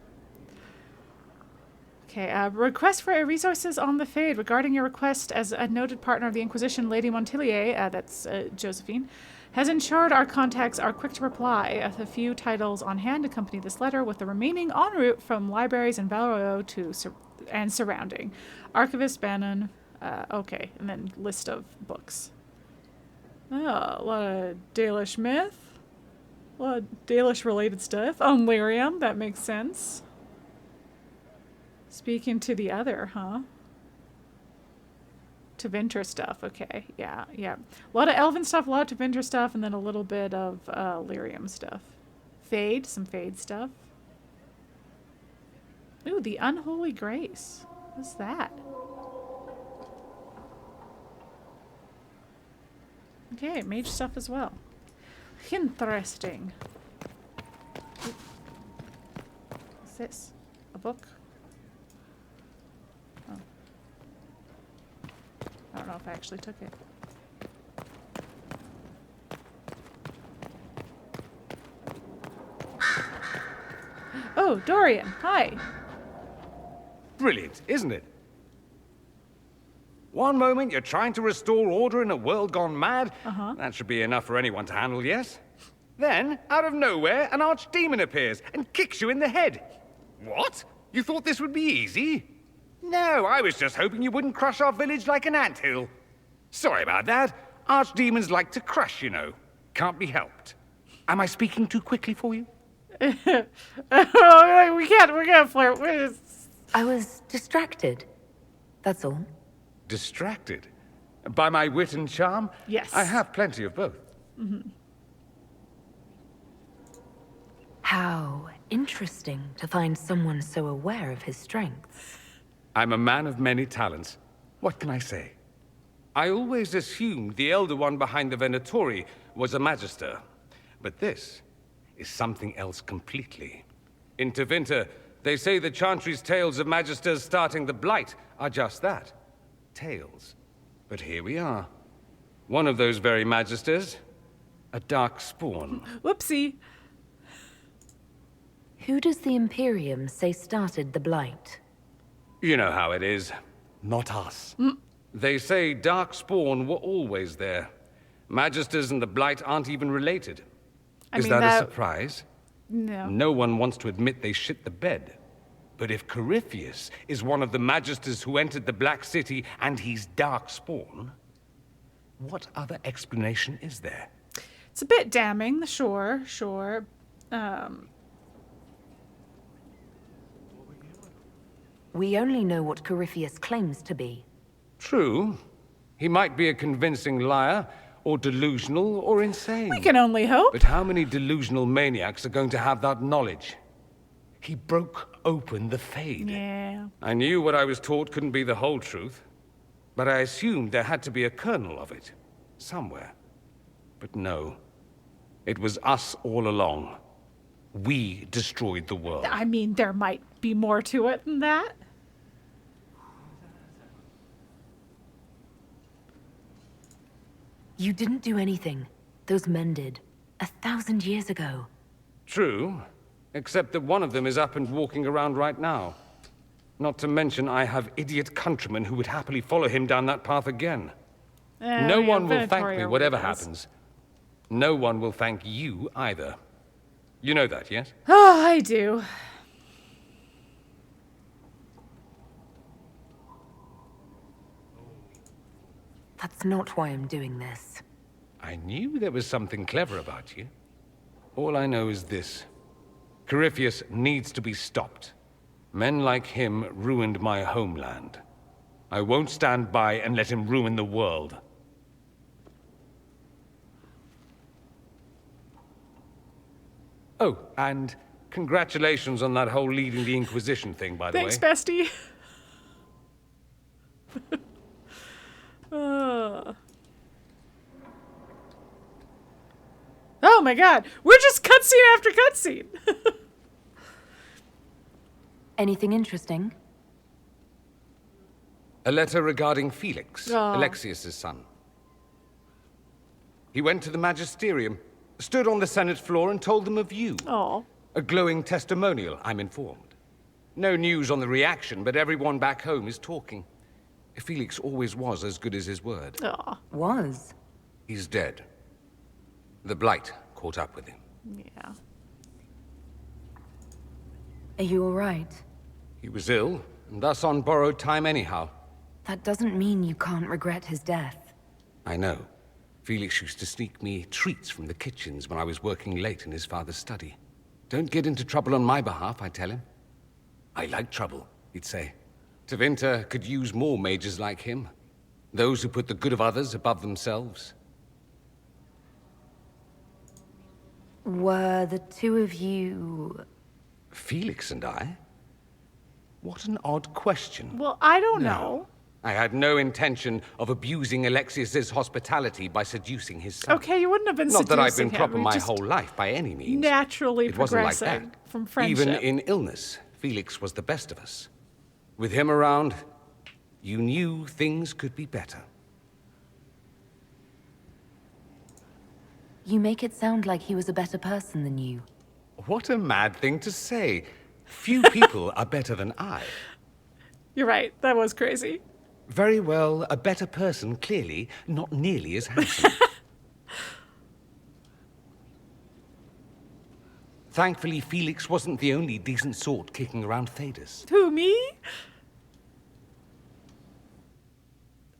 Okay, request for resources on the Fade. Regarding your request as a noted partner of the Inquisition, Lady Montilier, that's Josephine, has ensured our contacts are quick to reply. A few titles on hand accompany this letter, with the remaining en route from libraries in Valero and surrounding. Archivist Bannon, okay, and then list of books. Oh, a lot of Dalish myth. A lot of Dalish-related stuff. On Lyrium, that makes sense. Speaking to the other, huh? Tevinter stuff, okay, yeah. A lot of Elven stuff, a lot of Tevinter stuff, and then a little bit of Lyrium stuff. Fade, some Fade stuff. Ooh, the Unholy Grace. What's that? Okay, mage stuff as well. Interesting. What's this? A book? Oh. I don't know if I actually took it. Oh, Dorian, hi. Brilliant, isn't it? One moment you're trying to restore order in a world gone mad. That should be enough for anyone to handle, yes? Then, out of nowhere, an archdemon appears and kicks you in the head. What? You thought this would be easy? No, I was just hoping you wouldn't crush our village like an anthill. Sorry about that. Archdemons like to crush, you know. Can't be helped. Am I speaking too quickly for you? we can't flirt. I was distracted. That's all. Distracted? By my wit and charm? Yes. I have plenty of both. How interesting to find someone so aware of his strengths. I'm a man of many talents. What can I say? I always assumed the Elder One behind the Venatori was a Magister. But this is something else completely. In Tevinter, they say the Chantry's tales of Magisters starting the Blight are just that. Tales. But here we are. One of those very magisters. A dark spawn. Whoopsie. Who does the Imperium say started the Blight? You know how it is. Not us. They say dark spawn were always there. Magisters and the Blight aren't even related. Is that a surprise? No. No one wants to admit they shit the bed. But if Corypheus is one of the Magisters who entered the Black City and he's dark spawn, what other explanation is there? It's a bit damning, sure. We only know what Corypheus claims to be. True. He might be a convincing liar, or delusional, or insane. We can only hope. But how many delusional maniacs are going to have that knowledge? He broke open the Fade. Yeah. I knew what I was taught couldn't be the whole truth, but I assumed there had to be a kernel of it, somewhere. But no. It was us all along. We destroyed the world. I mean, there might be more to it than that. You didn't do anything. Those men did. 1,000 years ago. True, except that one of them is up and walking around right now. Not to mention I have idiot countrymen who would happily follow him down that path again. No one will thank me, whatever happens. No one will thank you either. You know that, yes? Oh, I do. That's not why I'm doing this. I knew there was something clever about you. All I know is this. Corypheus needs to be stopped. Men like him ruined my homeland. I won't stand by and let him ruin the world. Oh, and congratulations on that whole leading the Inquisition thing, by the way. Thanks, bestie. Oh my god, we're just cutscene after cutscene. Anything interesting? A letter regarding Felix, Alexius' son. He went to the Magisterium, stood on the Senate floor and told them of you. Oh. A glowing testimonial, I'm informed. No news on the reaction, but everyone back home is talking. Felix always was as good as his word. Oh. Was? He's dead. The Blight caught up with him. Yeah. Are you all right? He was ill, and thus on borrowed time anyhow. That doesn't mean you can't regret his death. I know. Felix used to sneak me treats from the kitchens when I was working late in his father's study. Don't get into trouble on my behalf, I tell him. I like trouble, he'd say. Tevinter could use more mages like him. Those who put the good of others above themselves. Were the two of you... Felix and I? What an odd question. Well, I don't know. I had no intention of abusing Alexius's hospitality by seducing his son. Okay, you wouldn't have been Not seducing that I've been him. proper You my just whole life by any means. naturally It wasn't like progressing that. from friendship. Even in illness, Felix was the best of us. With him around, you knew things could be better. You make it sound like he was a better person than you. What a mad thing to say. Few people are better than I. You're right. That was crazy. Very well, a better person, clearly, not nearly as handsome. Thankfully, Felix wasn't the only decent sort kicking around Thedas. Who, me?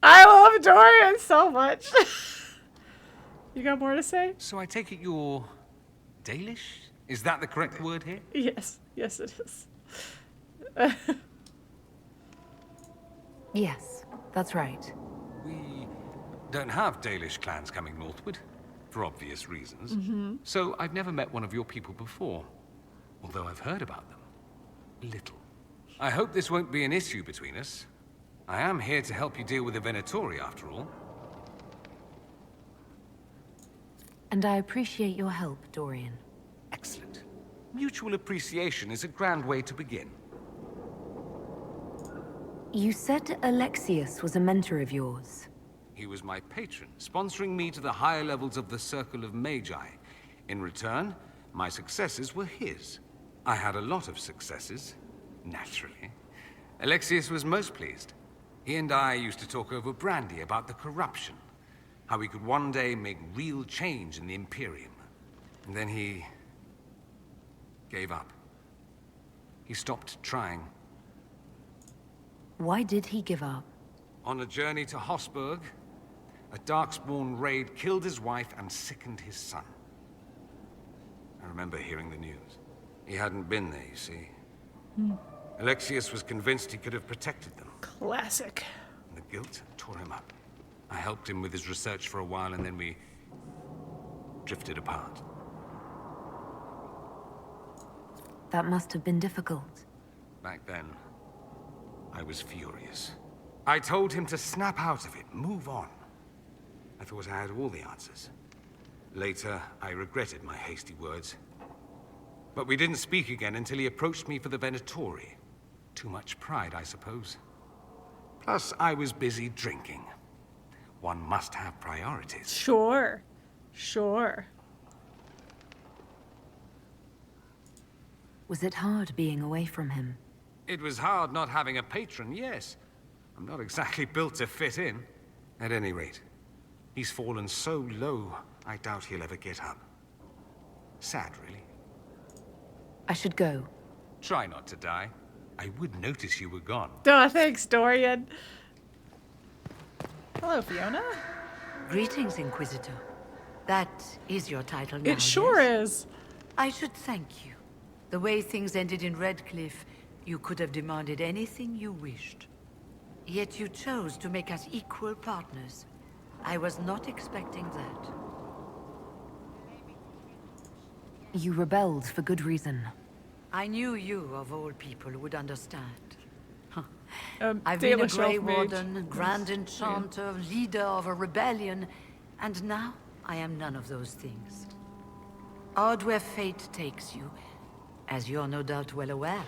I love Dorian so much. You got more to say? So I take it you're Dalish? Is that the correct word here? Yes. Yes, it is. Yes, that's right. We don't have Dalish clans coming northward, for obvious reasons. So I've never met one of your people before, although I've heard about them. Little. I hope this won't be an issue between us. I am here to help you deal with the Venatori, after all. And I appreciate your help, Dorian. Excellent. Mutual appreciation is a grand way to begin. You said Alexius was a mentor of yours. He was my patron, sponsoring me to the higher levels of the Circle of Magi. In return, my successes were his. I had a lot of successes, naturally. Alexius was most pleased. He and I used to talk over brandy about the corruption, how we could one day make real change in the Imperium. And then he gave up. He stopped trying. Why did he give up? On a journey to Hossberg, a Darkspawn raid killed his wife and sickened his son. I remember hearing the news. He hadn't been there, you see. Alexius was convinced he could have protected them. Classic. And the guilt tore him up. I helped him with his research for a while, and then we drifted apart. That must have been difficult. Back then, I was furious. I told him to snap out of it, move on. I thought I had all the answers. Later, I regretted my hasty words. But we didn't speak again until he approached me for the Venatori. Too much pride, I suppose. Plus, I was busy drinking. One must have priorities. Sure. Sure. Was it hard being away from him? It was hard not having a patron, yes. I'm not exactly built to fit in. At any rate, he's fallen so low, I doubt he'll ever get up. Sad, really. I should go. Try not to die. I would notice you were gone. Oh, thanks, Dorian. Hello, Fiona. Greetings, Inquisitor. That is your title now, It sure yes? is. I should thank you. The way things ended in Redcliffe, you could have demanded anything you wished. Yet you chose to make us equal partners. I was not expecting that. You rebelled for good reason. I knew you, of all people, would understand. I've Dalish been a Grey Elf Mage. Warden, Grand Enchanter, leader of a rebellion, and now I am none of those things. Odd where fate takes you, as you're no doubt well aware.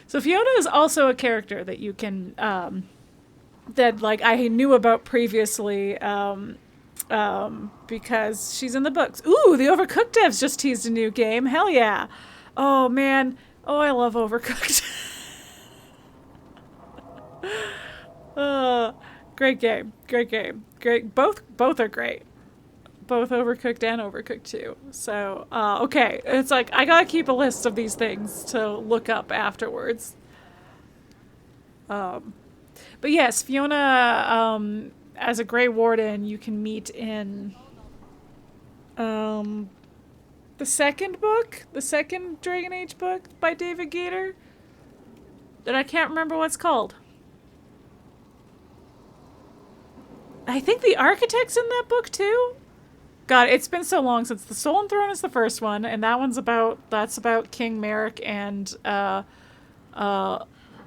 So Fiona is also a character that you can, that like I knew about previously, because she's in the books. Ooh, the Overcooked devs just teased a new game. Hell yeah. Oh man. Oh, I love Overcooked. Great game. Great game. Great. Both are great. Both Overcooked and Overcooked 2. So, okay. It's like, I gotta keep a list of these things to look up afterwards. But yes, Fiona, as a Grey Warden, you can meet in, the second book? The second Dragon Age book by David Gator? That I can't remember what it's called. I think the Architect's in that book too? God, it's been so long since the Stolen Throne is the first one, and that's about King Merrick and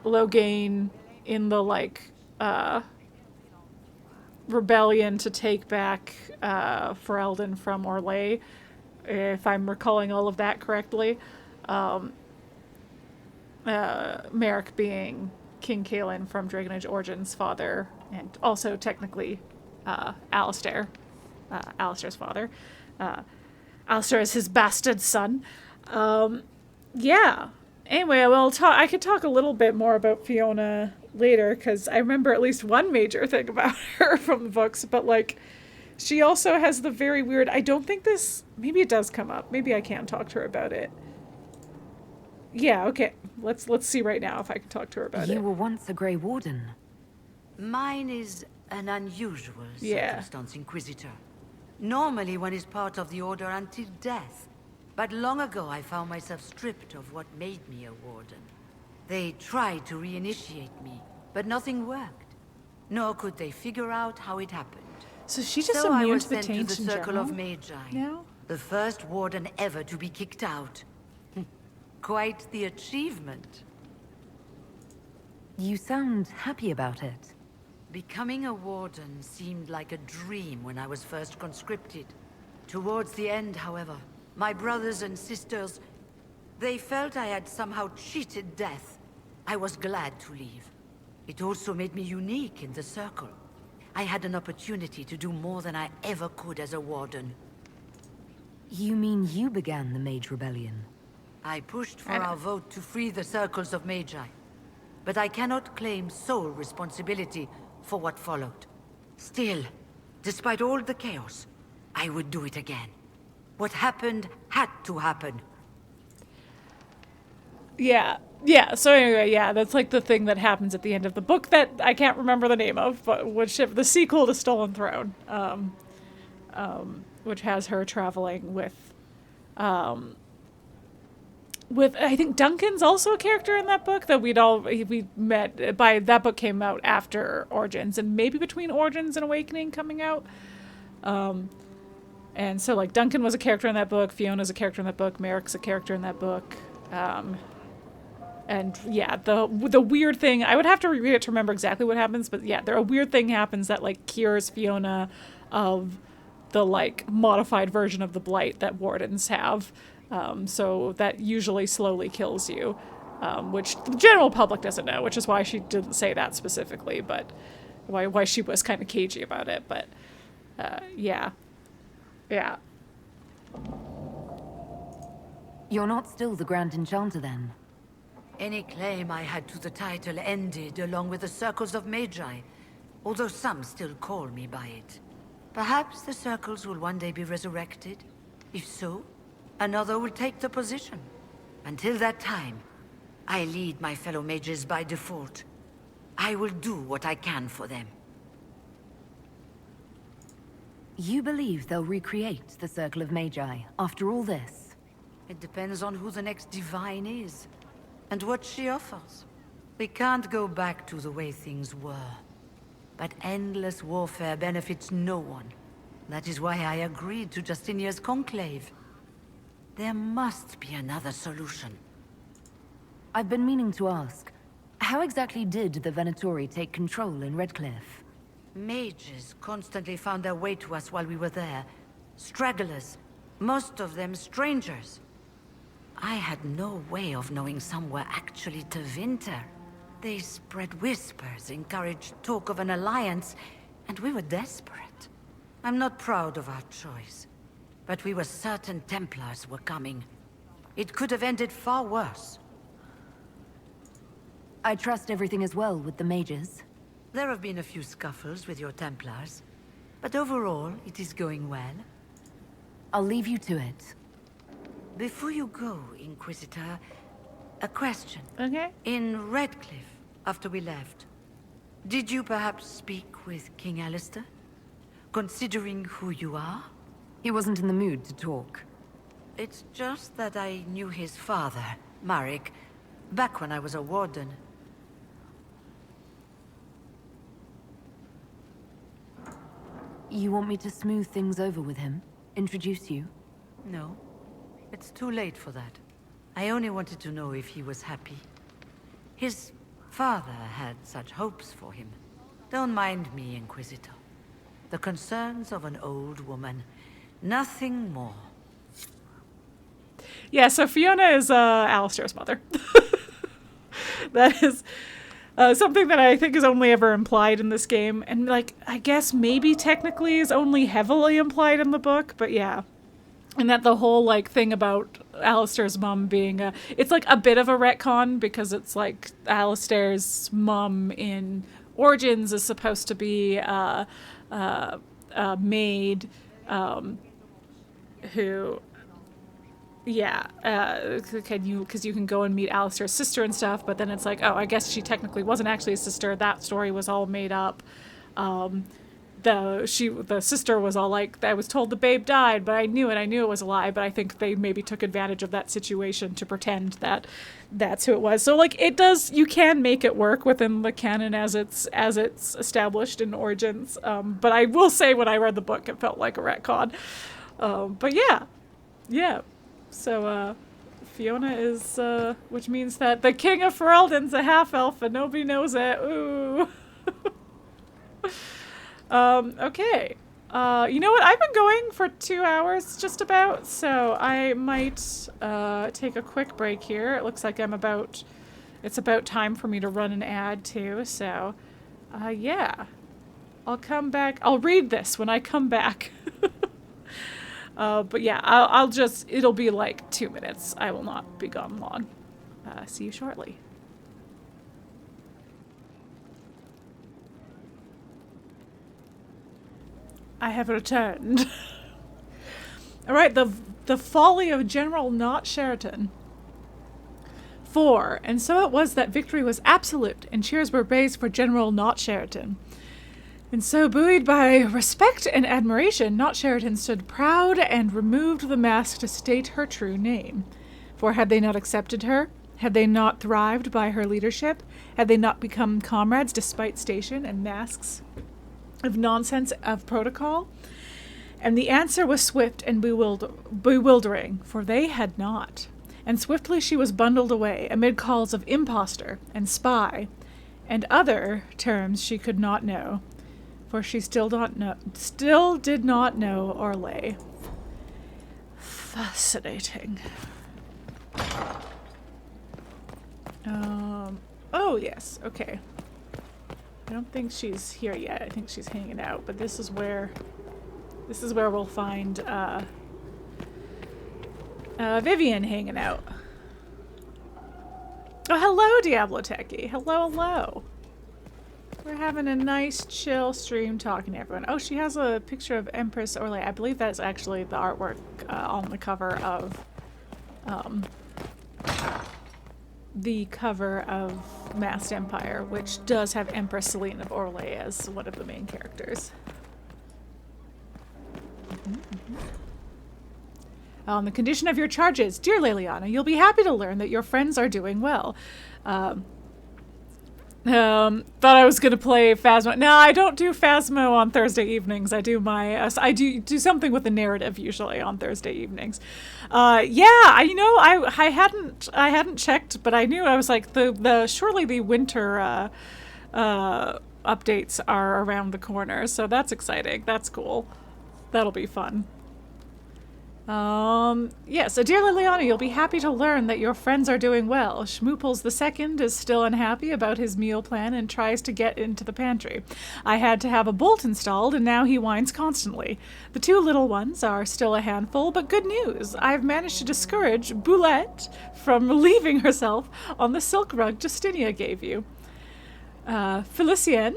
Loghain in the like rebellion to take back Ferelden from Orlais, if I'm recalling all of that correctly. Merrick being King Kaelin from Dragon Age Origins' father, and also technically Alistair. Alistair's father. Alistair is his bastard son. Yeah. Anyway, I could talk a little bit more about Fiona later, because I remember at least one major thing about her from the books, but like, she also has the very weird, I don't think this, maybe it does come up. Maybe I can talk to her about it. Yeah, okay. Let's see right now if I can talk to her about it. You were once a Grey Warden. Mine is an unusual circumstance, Inquisitor. Normally one is part of the Order until death. But long ago I found myself stripped of what made me a Warden. They tried to reinitiate me, but nothing worked. Nor could they figure out how it happened. So she just so I immune was to the sent to taints the in Circle general of Magi. now? The first Warden ever to be kicked out. Quite the achievement. You sound happy about it. Becoming a Warden seemed like a dream when I was first conscripted. Towards the end, however, my brothers and sisters, they felt I had somehow cheated death. I was glad to leave. It also made me unique in the Circle. I had an opportunity to do more than I ever could as a warden. You mean you began the Mage Rebellion? I pushed for our vote to free the circles of Magi, but I cannot claim sole responsibility for what followed. Still, despite all the chaos, I would do it again. What happened had to happen. Yeah. So anyway, yeah, that's like the thing that happens at the end of the book that I can't remember the name of, but which the sequel to Stolen Throne, which has her traveling with I think Duncan's also a character in that book that we met by. That book came out after Origins and maybe between Origins and Awakening coming out. And so like Duncan was a character in that book, Fiona's a character in that book, Merrick's a character in that book. And yeah, the weird thing, I would have to reread it to remember exactly what happens, but yeah, a weird thing happens that like cures Fiona of the like modified version of the Blight that wardens have. So that usually slowly kills you, which the general public doesn't know, which is why she didn't say that specifically, but why she was kind of cagey about it. But yeah. You're not still the Grand Enchanter then? Any claim I had to the title ended along with the Circles of Magi, although some still call me by it. Perhaps the Circles will one day be resurrected. If so, another will take the position. Until that time, I lead my fellow mages by default. I will do what I can for them. You believe they'll recreate the Circle of Magi after all this? It depends on who the next divine is, and what she offers. We can't go back to the way things were. But endless warfare benefits no one. That is why I agreed to Justinia's conclave. There must be another solution. I've been meaning to ask, how exactly did the Venatori take control in Redcliffe? Mages constantly found their way to us while we were there. Stragglers, most of them strangers. I had no way of knowing some were actually Tevinter. They spread whispers, encouraged talk of an alliance, and we were desperate. I'm not proud of our choice, but we were certain Templars were coming. It could have ended far worse. I trust everything is well with the mages. There have been a few scuffles with your Templars, but overall, it is going well. I'll leave you to it. Before you go, Inquisitor, a question. Okay. In Redcliffe, after we left, did you perhaps speak with King Alistair? Considering who you are? He wasn't in the mood to talk. It's just that I knew his father, Varric, back when I was a warden. You want me to smooth things over with him? Introduce you? No. It's too late for that. I only wanted to know if he was happy. His father had such hopes for him. Don't mind me, Inquisitor. The concerns of an old woman. Nothing more. Yeah, so Fiona is Alistair's mother. That is something that I think is only ever implied in this game. And, like, I guess maybe technically is only heavily implied in the book, but yeah. And that the whole, like, thing about Alistair's mom being it's, like, a bit of a retcon because it's, like, Alistair's mom in Origins is supposed to be a maid who... Yeah, because you can go and meet Alistair's sister and stuff, but then it's like, oh, I guess she technically wasn't actually a sister. That story was all made up. The sister was all like, I was told the babe died, but I knew it was a lie. But I think they maybe took advantage of that situation to pretend that that's who it was. So like you can make it work within the canon as it's established in Origins. But I will say when I read the book, it felt like a retcon. But yeah. So, Fiona is, which means that the King of Ferelden's a half-elf and nobody knows it. Ooh. Okay. You know what? I've been going for 2 hours just about, so I might, take a quick break here. It looks like it's about time for me to run an ad too, so, yeah. I'll come back. I'll read this when I come back. But yeah, I'll just, it'll be like 2 minutes. I will not be gone long. See you shortly. I have returned. All right, the Folly of General Not-Sheritan. 4. And so it was that victory was absolute, and cheers were raised for General Not-Sheritan. And so, buoyed by respect and admiration, Not-Sheritan stood proud and removed the mask to state her true name. For had they not accepted her? Had they not thrived by her leadership? Had they not become comrades despite station and masks of nonsense of protocol? And the answer was swift and bewildering, for they had not. And swiftly she was bundled away, amid calls of impostor and spy, and other terms she could not know, for she still did not know Orlais. Fascinating. Oh yes, okay. I don't think she's here yet. I think she's hanging out, but this is where we'll find Vivienne hanging out. Oh, hello, Diablo Techie. Hello. We're having a nice, chill stream talking to everyone. Oh, she has a picture of Empress Orlais. I believe that's actually the artwork on the cover of Masked Empire, which does have Empress Celine of Orlais as one of the main characters. On the condition of your charges, dear Leliana, you'll be happy to learn that your friends are doing well. Thought I was gonna play Phasmo. No, I don't do Phasmo on Thursday evenings. I do I do something with the narrative usually on Thursday evenings. Yeah, I hadn't checked, but I knew. I was like surely the winter updates are around the corner, so that's exciting. That's cool. That'll be fun. Yeah, so dear Leliana, you'll be happy to learn that your friends are doing well. Schmooples II is still unhappy about his meal plan and tries to get into the pantry. I had to have a bolt installed, and now he whines constantly. The 2 little ones are still a handful, but good news. I've managed to discourage Boulette from leaving herself on the silk rug Justinia gave you. Felician,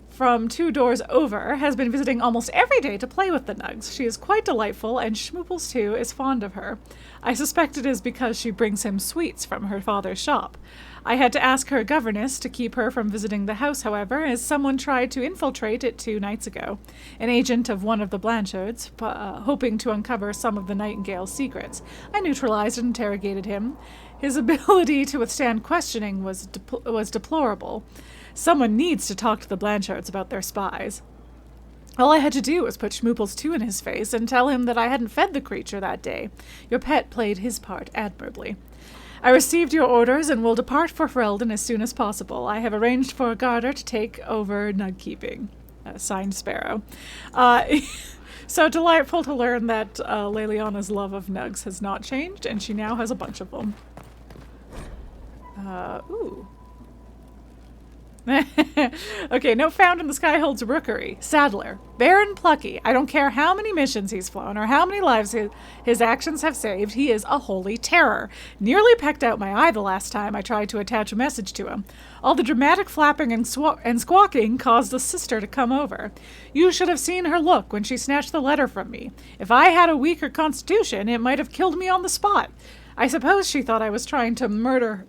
from 2 doors over, has been visiting almost every day to play with the Nugs. She is quite delightful, and Schmooples too is fond of her. I suspect it is because she brings him sweets from her father's shop. I had to ask her governess to keep her from visiting the house, however, as someone tried to infiltrate it 2 nights ago. An agent of one of the Blanchards, hoping to uncover some of the Nightingale's secrets. I neutralized and interrogated him. His ability to withstand questioning was deplorable. Someone needs to talk to the Blanchards about their spies. All I had to do was put Schmooples 2 in his face and tell him that I hadn't fed the creature that day. Your pet played his part admirably. I received your orders and will depart for Ferelden as soon as possible. I have arranged for a garter to take over nug keeping. Signed, Sparrow. So delightful to learn that Leliana's love of nugs has not changed, and she now has a bunch of them. Ooh. Okay, note found in the Skyhold's Rookery. Saddler. Baron Plucky. I don't care how many missions he's flown or how many lives his actions have saved, he is a holy terror. Nearly pecked out my eye the last time I tried to attach a message to him. All the dramatic flapping and squawking caused the sister to come over. You should have seen her look when she snatched the letter from me. If I had a weaker constitution, it might have killed me on the spot. I suppose she thought I was trying to murder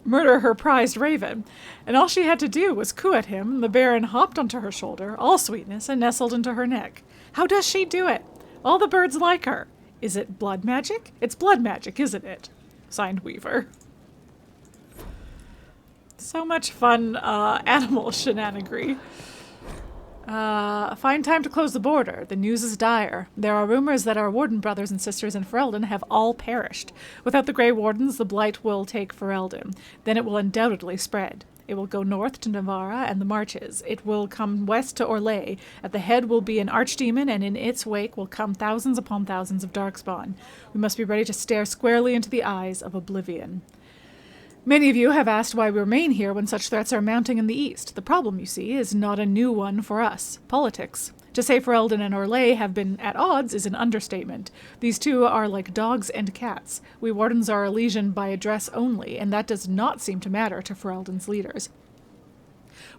her prized raven, and all she had to do was coo at him, and the Baron hopped onto her shoulder, all sweetness, and nestled into her neck. How does she do it? All the birds like her. Is it blood magic? It's blood magic, isn't it? Signed, Weaver. So much fun animal shenanigans. Find time to close the border. The news is dire. There are rumors that our warden brothers and sisters in Ferelden have all perished. Without the Grey Wardens, the Blight will take Ferelden. Then it will undoubtedly spread. It will go north to Navarra and the Marches. It will come west to Orlais. At the head will be an archdemon, and in its wake will come thousands upon thousands of darkspawn. We must be ready to stare squarely into the eyes of oblivion. Many of you have asked why we remain here when such threats are mounting in the east. The problem, you see, is not a new one for us. Politics. To say Ferelden and Orlais have been at odds is an understatement. These two are like dogs and cats. We Wardens are Elysian by address only, and that does not seem to matter to Ferelden's leaders.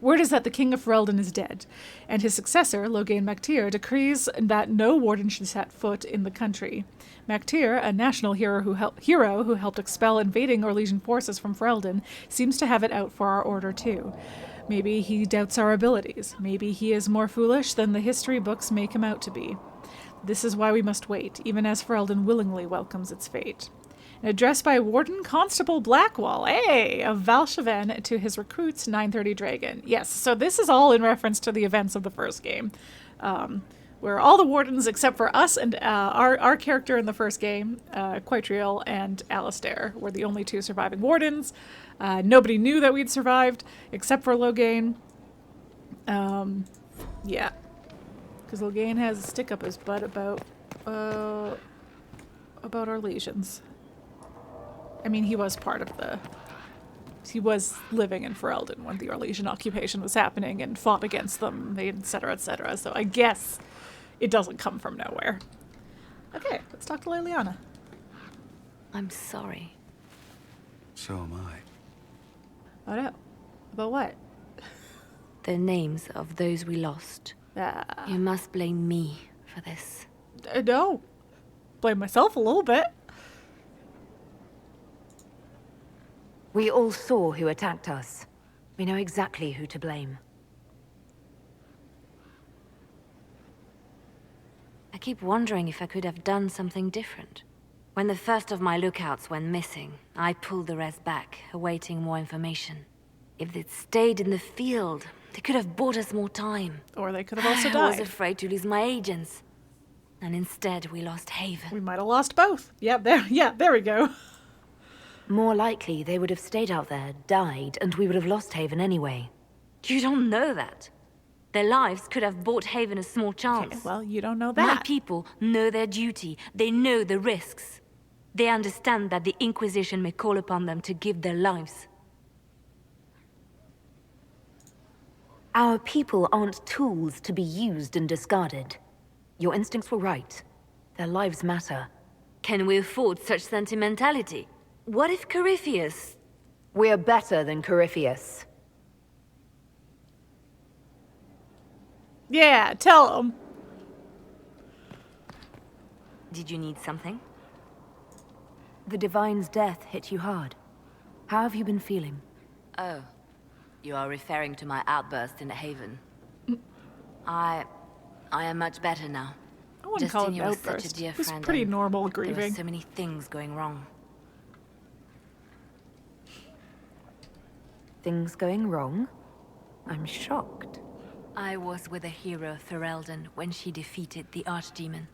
Word is that the King of Ferelden is dead, and his successor, Logain Mactyr, decrees that no warden should set foot in the country. Mactyr, a national hero who helped expel invading Orlesian forces from Ferelden, seems to have it out for our order too. Maybe he doubts our abilities. Maybe he is more foolish than the history books make him out to be. This is why we must wait, even as Ferelden willingly welcomes its fate. An address by Warden Constable Blackwall, of Valshaven to his recruits, 930 Dragon. Yes, so this is all in reference to the events of the first game. Where all the Wardens, except for us and our character in the first game, Quaitriel and Alistair, were the only two surviving Wardens. Nobody knew that we'd survived, except for Logain. Yeah. Because Logain has a stick up his butt about our legions. I mean, he was part of the... He was living in Ferelden when the Orlesian occupation was happening and fought against them, etc., etc. So I guess it doesn't come from nowhere. Okay, let's talk to Leliana. I'm sorry. So am I. Oh no. About what? The names of those we lost. You must blame me for this. No. Blame myself a little bit. We all saw who attacked us. We know exactly who to blame. I keep wondering if I could have done something different. When the first of my lookouts went missing, I pulled the rest back, awaiting more information. If they'd stayed in the field, they could have bought us more time. Or they could have also died. I was afraid to lose my agents. And instead, we lost Haven. We might have lost both. Yeah, there we go. More likely, they would have stayed out there, died, and we would have lost Haven anyway. You don't know that. Their lives could have bought Haven a small chance. Okay, well, you don't know that. My people know their duty. They know the risks. They understand that the Inquisition may call upon them to give their lives. Our people aren't tools to be used and discarded. Your instincts were right. Their lives matter. Can we afford such sentimentality? What if Corypheus... We're better than Corypheus. Yeah, tell him. Did you need something? The Divine's death hit you hard. How have you been feeling? Oh, you are referring to my outburst in Haven. I am much better now. I wouldn't call it an outburst. Such a dear it was friend, pretty normal There grieving. were so many things going wrong. Things going wrong? I'm shocked. I was with the hero Ferelden when she defeated the Archdemon.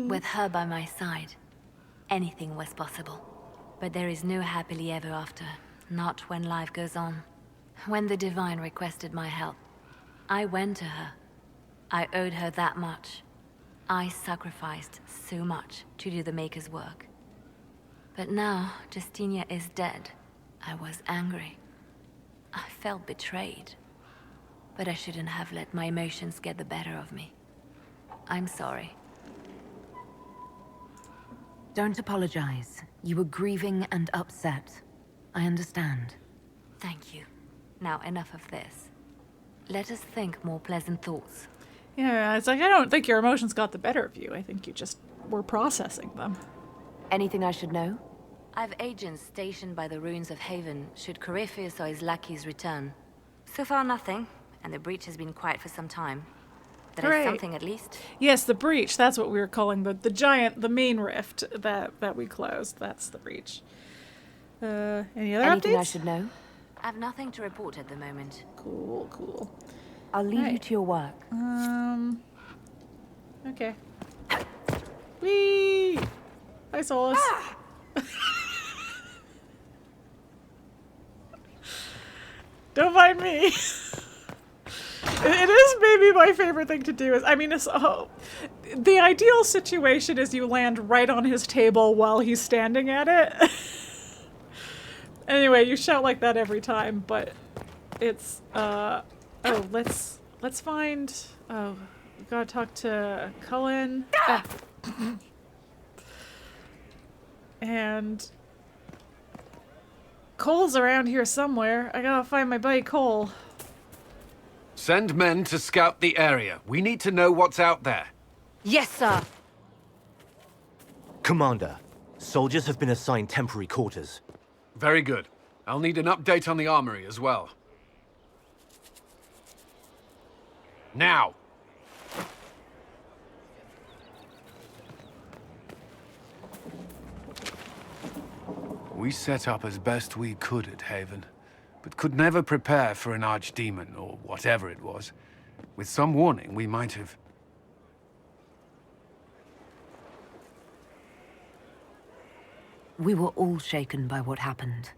With her by my side, anything was possible. But there is no happily ever after, not when life goes on. When the Divine requested my help, I went to her. I owed her that much. I sacrificed so much to do the Maker's work. But now, Justinia is dead. I was angry. I felt betrayed. But I shouldn't have let my emotions get the better of me. I'm sorry. Don't apologize. You were grieving and upset. I understand. Thank you. Now enough of this. Let us think more pleasant thoughts. Yeah, it's like, I don't think your emotions got the better of you. I think you just were processing them. Anything I should know? I've agents stationed by the ruins of Haven, should Corypheus or his lackeys return. So far nothing, and the breach has been quiet for some time. That is something at least. Yes, the breach. That's what we were calling the main rift that we closed. That's the breach. Any other Anything updates? I should know? I have nothing to report at the moment. Cool. I'll leave you to your work. Okay. Whee! Hi, Solas. Don't mind me. It is maybe my favorite thing to do. The ideal situation is you land right on his table while he's standing at it. Anyway, you shout like that every time, but it's, oh, let's find, oh, we gotta talk to Cullen. And Cole's around here somewhere. I gotta find my buddy Cole. Send men to scout the area. We need to know what's out there. Yes, sir. Commander, soldiers have been assigned temporary quarters. Very good. I'll need an update on the armory as well. Now! We set up as best we could at Haven, but could never prepare for an archdemon, or whatever it was. With some warning, we might have... We were all shaken by what happened.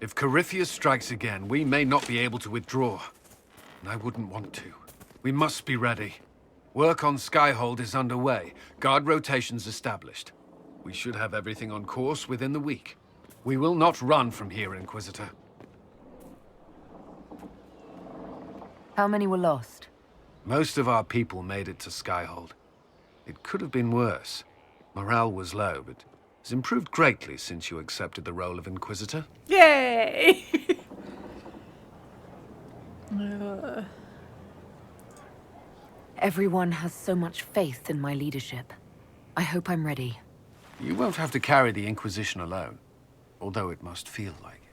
If Corypheus strikes again, we may not be able to withdraw. And I wouldn't want to. We must be ready. Work on Skyhold is underway. Guard rotations established. We should have everything on course within the week. We will not run from here, Inquisitor. How many were lost? Most of our people made it to Skyhold. It could have been worse. Morale was low, but has improved greatly since you accepted the role of Inquisitor. Yay! Everyone has so much faith in my leadership. I hope I'm ready. You won't have to carry the Inquisition alone, although it must feel like it.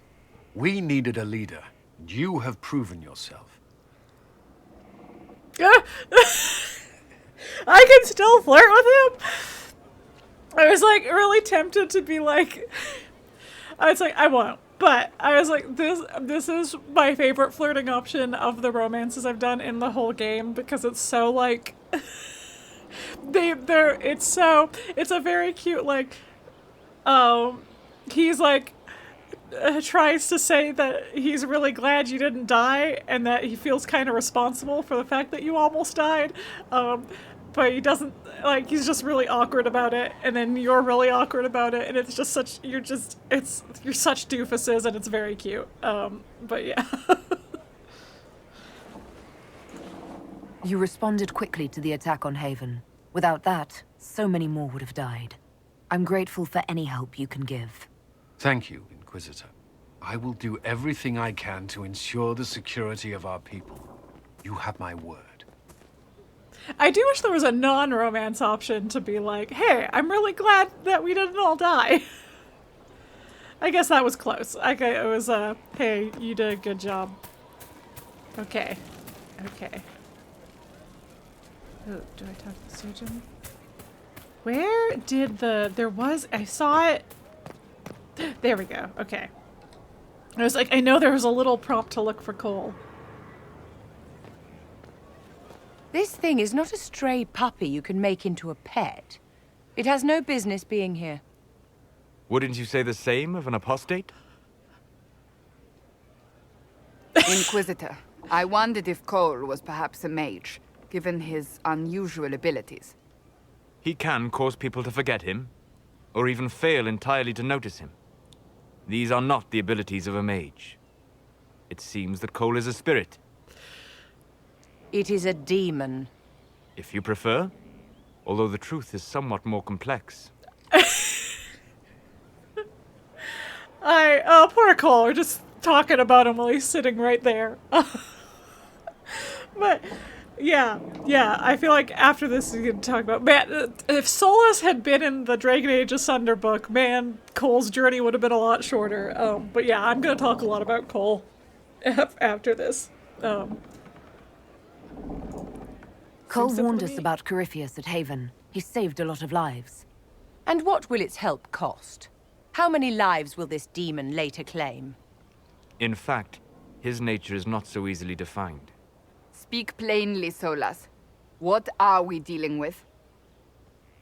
We needed a leader, and you have proven yourself. I can still flirt with him. I was like really tempted to be like, I was like, I won't. But I was like, this is my favorite flirting option of the romances I've done in the whole game, because it's so like it's a very cute, like, he's like tries to say that he's really glad you didn't die and that he feels kind of responsible for the fact that you almost died, but he doesn't, like, he's just really awkward about it, and then you're really awkward about it, and it's just such, you're such doofuses, and it's very cute. But yeah. You responded quickly to the attack on Haven. Without that, so many more would have died. I'm grateful for any help you can give. Thank you, Inquisitor. I will do everything I can to ensure the security of our people. You have my word. I do wish there was a non-romance option to be like, hey, I'm really glad that we didn't all die. I guess that was close. It was, hey, you did a good job. Okay. Okay. Oh, do I talk to the surgeon? Where did I saw it. There we go. Okay. I was like, I know there was a little prompt to look for Cole. This thing is not a stray puppy you can make into a pet. It has no business being here. Wouldn't you say the same of an apostate? Inquisitor, I wondered if Cole was perhaps a mage, given his unusual abilities. He can cause people to forget him, or even fail entirely to notice him. These are not the abilities of a mage. It seems that Cole is a spirit. It is a demon. If you prefer, although the truth is somewhat more complex. Poor Cole, we're just talking about him while he's sitting right there. But, yeah, I feel like after this we can talk about, man, if Solas had been in the Dragon Age Asunder book, man, Cole's journey would have been a lot shorter. But yeah, I'm gonna talk a lot about Cole after this. Cole warned us about Corypheus at Haven. He saved a lot of lives. And what will its help cost? How many lives will this demon later claim? In fact, his nature is not so easily defined. Speak plainly, Solas. What are we dealing with?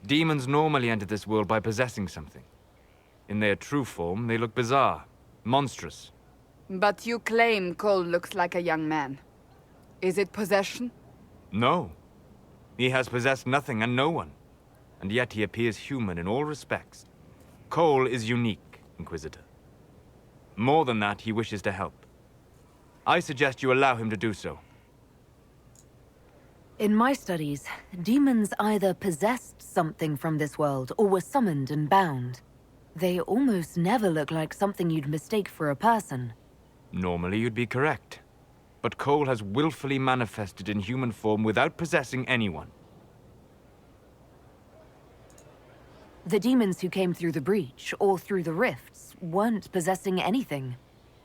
Demons normally enter this world by possessing something. In their true form, they look bizarre, monstrous. But you claim Cole looks like a young man. Is it possession? No. He has possessed nothing and no one. And yet he appears human in all respects. Cole is unique, Inquisitor. More than that, he wishes to help. I suggest you allow him to do so. In my studies, demons either possessed something from this world or were summoned and bound. They almost never look like something you'd mistake for a person. Normally you'd be correct. But Cole has willfully manifested in human form without possessing anyone. The demons who came through the breach, or through the rifts, weren't possessing anything.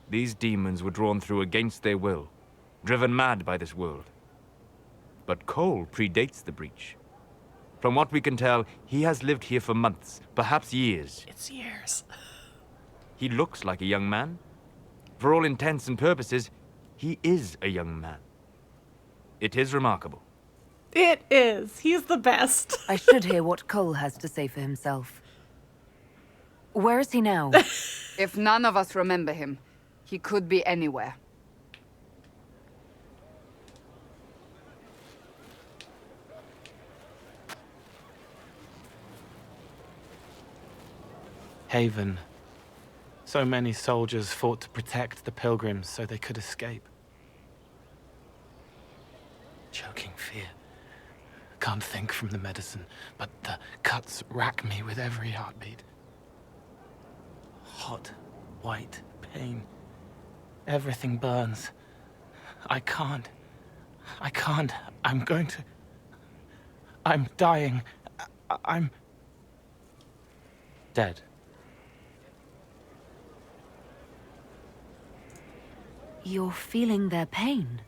These demons were drawn through against their will, driven mad by this world. But Cole predates the breach. From what we can tell, he has lived here for months, perhaps years. It's years. He looks like a young man. For all intents and purposes, he is a young man. It is remarkable. It is. He's the best. I should hear what Cole has to say for himself. Where is he now? If none of us remember him, he could be anywhere. Haven. So many soldiers fought to protect the pilgrims so they could escape. Choking fear. Can't think from the medicine, but the cuts rack me with every heartbeat. Hot, white pain. Everything burns. I can't. I'm going to... I'm dying. I'm... dead. You're feeling their pain?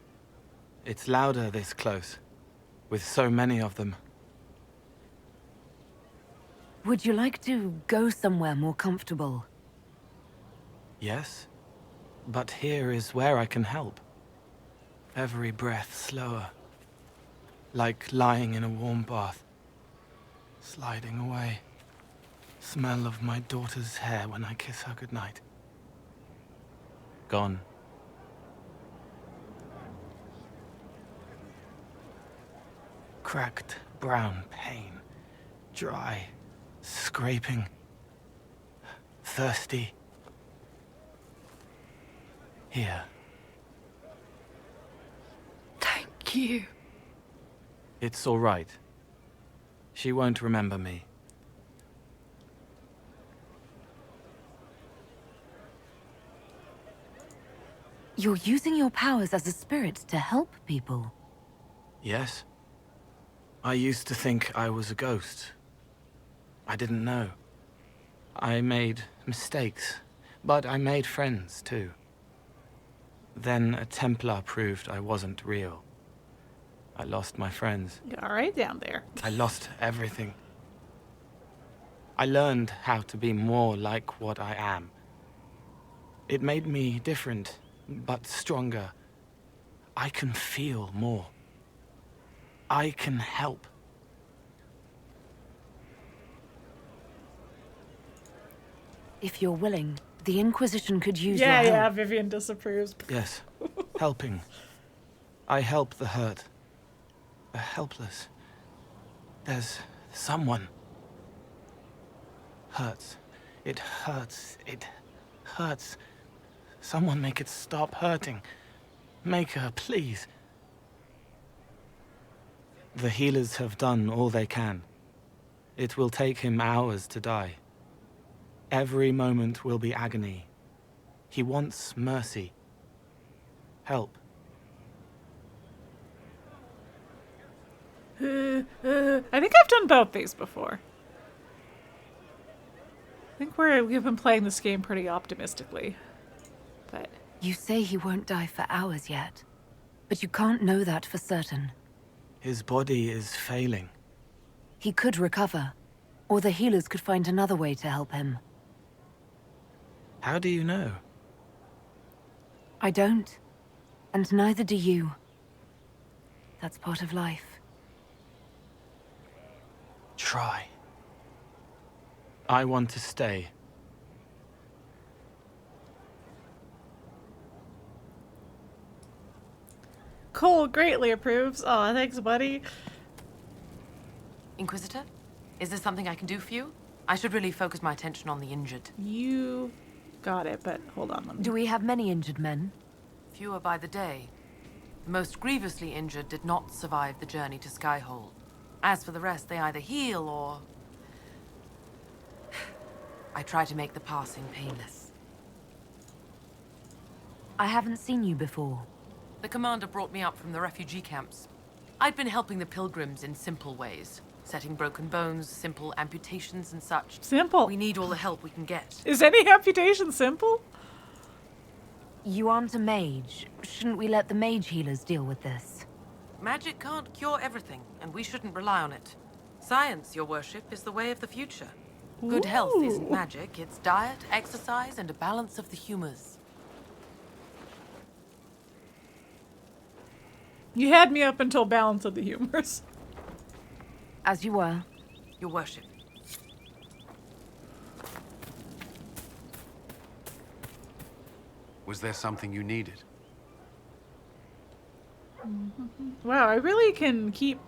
It's louder this close, with so many of them. Would you like to go somewhere more comfortable? Yes, but here is where I can help. Every breath slower, like lying in a warm bath, sliding away. Smell of my daughter's hair when I kiss her goodnight. Gone. Cracked brown pain, dry, scraping, thirsty. Here. Thank you. It's all right. She won't remember me. You're using your powers as a spirit to help people. Yes. I used to think I was a ghost. I didn't know. I made mistakes, but I made friends too. Then a Templar proved I wasn't real. I lost my friends. All right down there. I lost everything. I learned how to be more like what I am. It made me different, but stronger. I can feel more. I can help. If you're willing, the Inquisition could use your Yeah, help. Vivienne disapproves. Yes, helping. I help the hurt. The helpless. There's someone. Hurts. It hurts. It hurts. Someone make it stop hurting. Make her, please. The healers have done all they can. It will take him hours to die. Every moment will be agony. He wants mercy. Help. I think I've done both these before. I think we've been playing this game pretty optimistically. But you say he won't die for hours yet, but you can't know that for certain. His body is failing. He could recover, or the healers could find another way to help him. How do you know? I don't, and neither do you. That's part of life. Try. I want to stay. Cole greatly approves. Aw, thanks, buddy. Inquisitor? Is there something I can do for you? I should really focus my attention on the injured. You got it, but hold on. Let me... Do we have many injured men? Fewer by the day. The most grievously injured did not survive the journey to Skyhold. As for the rest, they either heal or... I try to make the passing painless. I haven't seen you before. The commander brought me up from the refugee camps. I'd been helping the pilgrims in simple ways. Setting broken bones, simple amputations and such. Simple. We need all the help we can get. Is any amputation simple? You aren't a mage. Shouldn't we let the mage healers deal with this? Magic can't cure everything, and we shouldn't rely on it. Science, your worship, is the way of the future. Good health isn't magic, it's diet, exercise, and a balance of the humors. You had me up until balance of the humors. As you were. Your worship. Was there something you needed? Wow, I really can keep...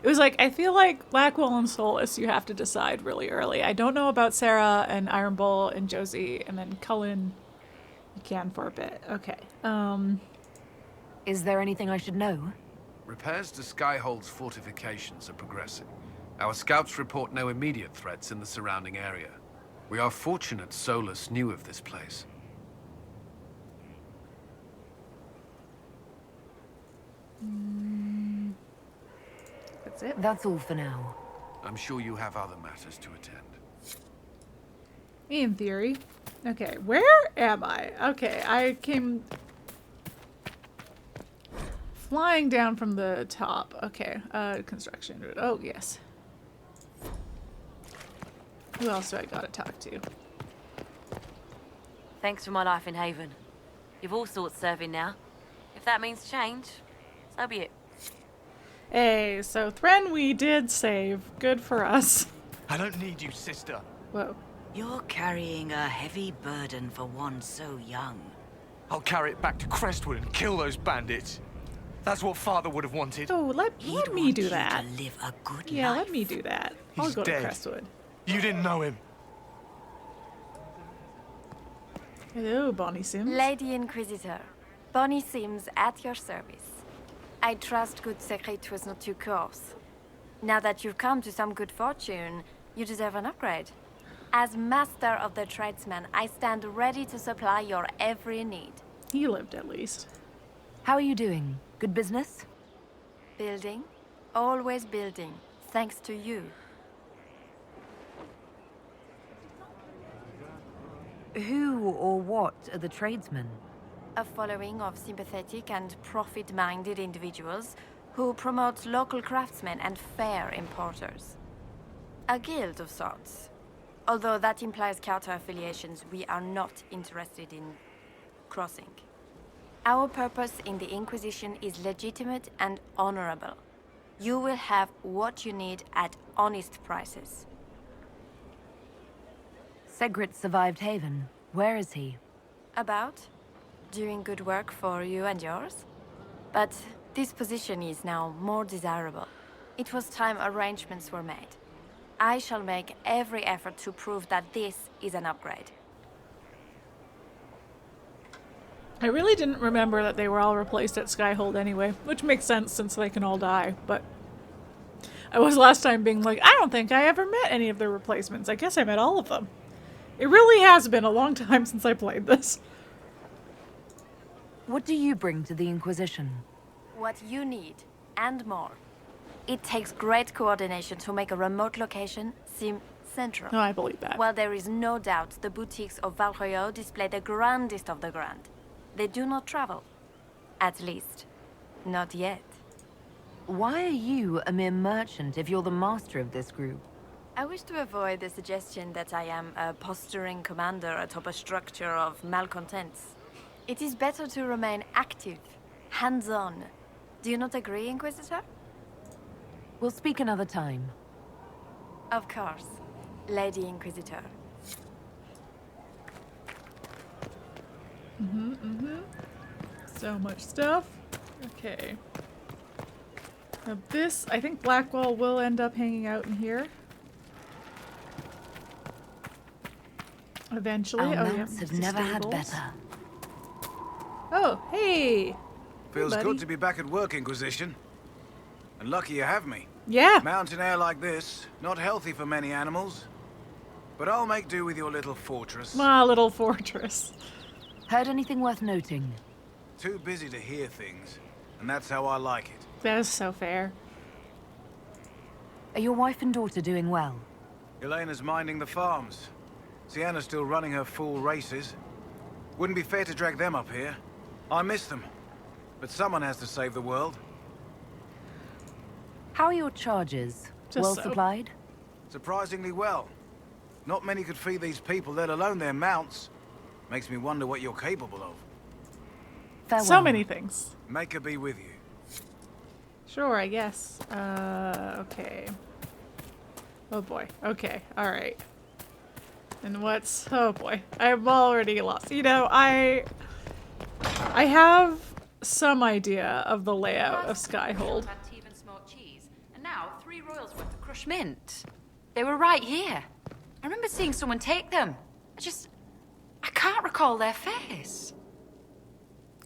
It was like, I feel like Blackwall and Solas you have to decide really early. I don't know about Sera and Iron Bull and Josie, and then Cullen you can for a bit. Okay. Is there anything I should know? Repairs to Skyhold's fortifications are progressing. Our scouts report no immediate threats in the surrounding area. We are fortunate Solas knew of this place. That's it? That's all for now. I'm sure you have other matters to attend. In theory. Okay, where am I? Okay, I came flying down from the top. Okay, construction. Oh, yes. Who else do I gotta talk to? Thanks for my life in Haven. You've all sorts serving now. If that means change, so be it. Hey, so Thren we did save. Good for us. I don't need you, sister. Whoa. You're carrying a heavy burden for one so young. I'll carry it back to Crestwood and kill those bandits. That's what Father would have wanted. Oh, let me do that. To live a good Yeah, life. let me do that. I'll He's go dead. to Crestwood. You didn't know him. Hello, Bonnie Sims. Lady Inquisitor, Bonnie Sims at your service. I trust good secret was not too coarse. Now that you've come to some good fortune, you deserve an upgrade. As master of the tradesman, I stand ready to supply your every need. He lived at least. How are you doing? Good business? Building? Always building. Thanks to you. Who or what are the tradesmen? A following of sympathetic and profit-minded individuals who promote local craftsmen and fair importers. A guild of sorts. Although that implies counter-affiliations we are not interested in crossing. Our purpose in the Inquisition is legitimate and honorable. You will have what you need at honest prices. Segrit survived Haven. Where is he? About? Doing good work for you and yours? But this position is now more desirable. It was time arrangements were made. I shall make every effort to prove that this is an upgrade. I really didn't remember that they were all replaced at Skyhold anyway, which makes sense since they can all die, but I was last time being like, I don't think I ever met any of their replacements. I guess I met all of them. It really has been a long time since I played this. What do you bring to the Inquisition? What you need, and more. It takes great coordination to make a remote location seem central. Oh, I believe that. Well, there is no doubt the boutiques of Varric display the grandest of the grand. They do not travel. At least, not yet. Why are you a mere merchant if you're the master of this group? I wish to avoid the suggestion that I am a posturing commander atop a structure of malcontents. It is better to remain active, hands-on. Do you not agree, Inquisitor? We'll speak another time. Of course, Lady Inquisitor. So much stuff. Okay. Now this, I think Blackwall will end up hanging out in here. Eventually. Our Oh, yeah. mounts have never had better. Oh, hey. Feels Hey, good to be back at work, Inquisition. And lucky you have me. Yeah. Mountain air like this, not healthy for many animals. But I'll make do with your little fortress. Ah, little fortress. Heard anything worth noting? Too busy to hear things, and that's how I like it. That is so fair. Are your wife and daughter doing well? Elena's minding the farms. Sienna's still running her fool races. Wouldn't be fair to drag them up here. I miss them. But someone has to save the world. How are your charges? Just Well so. supplied? Surprisingly well. Not many could feed these people, let alone their mounts. Makes me wonder what you're capable of. Farewell. So many things. Make her be with you. Sure, I guess. Okay. Oh boy. Okay. All right. And what's... Oh boy. I'm already lost. You know, I have some idea of the layout of Skyhold. And now 3 royals worth of crushed mint. They were right here. I remember seeing someone take them. I can't recall their face.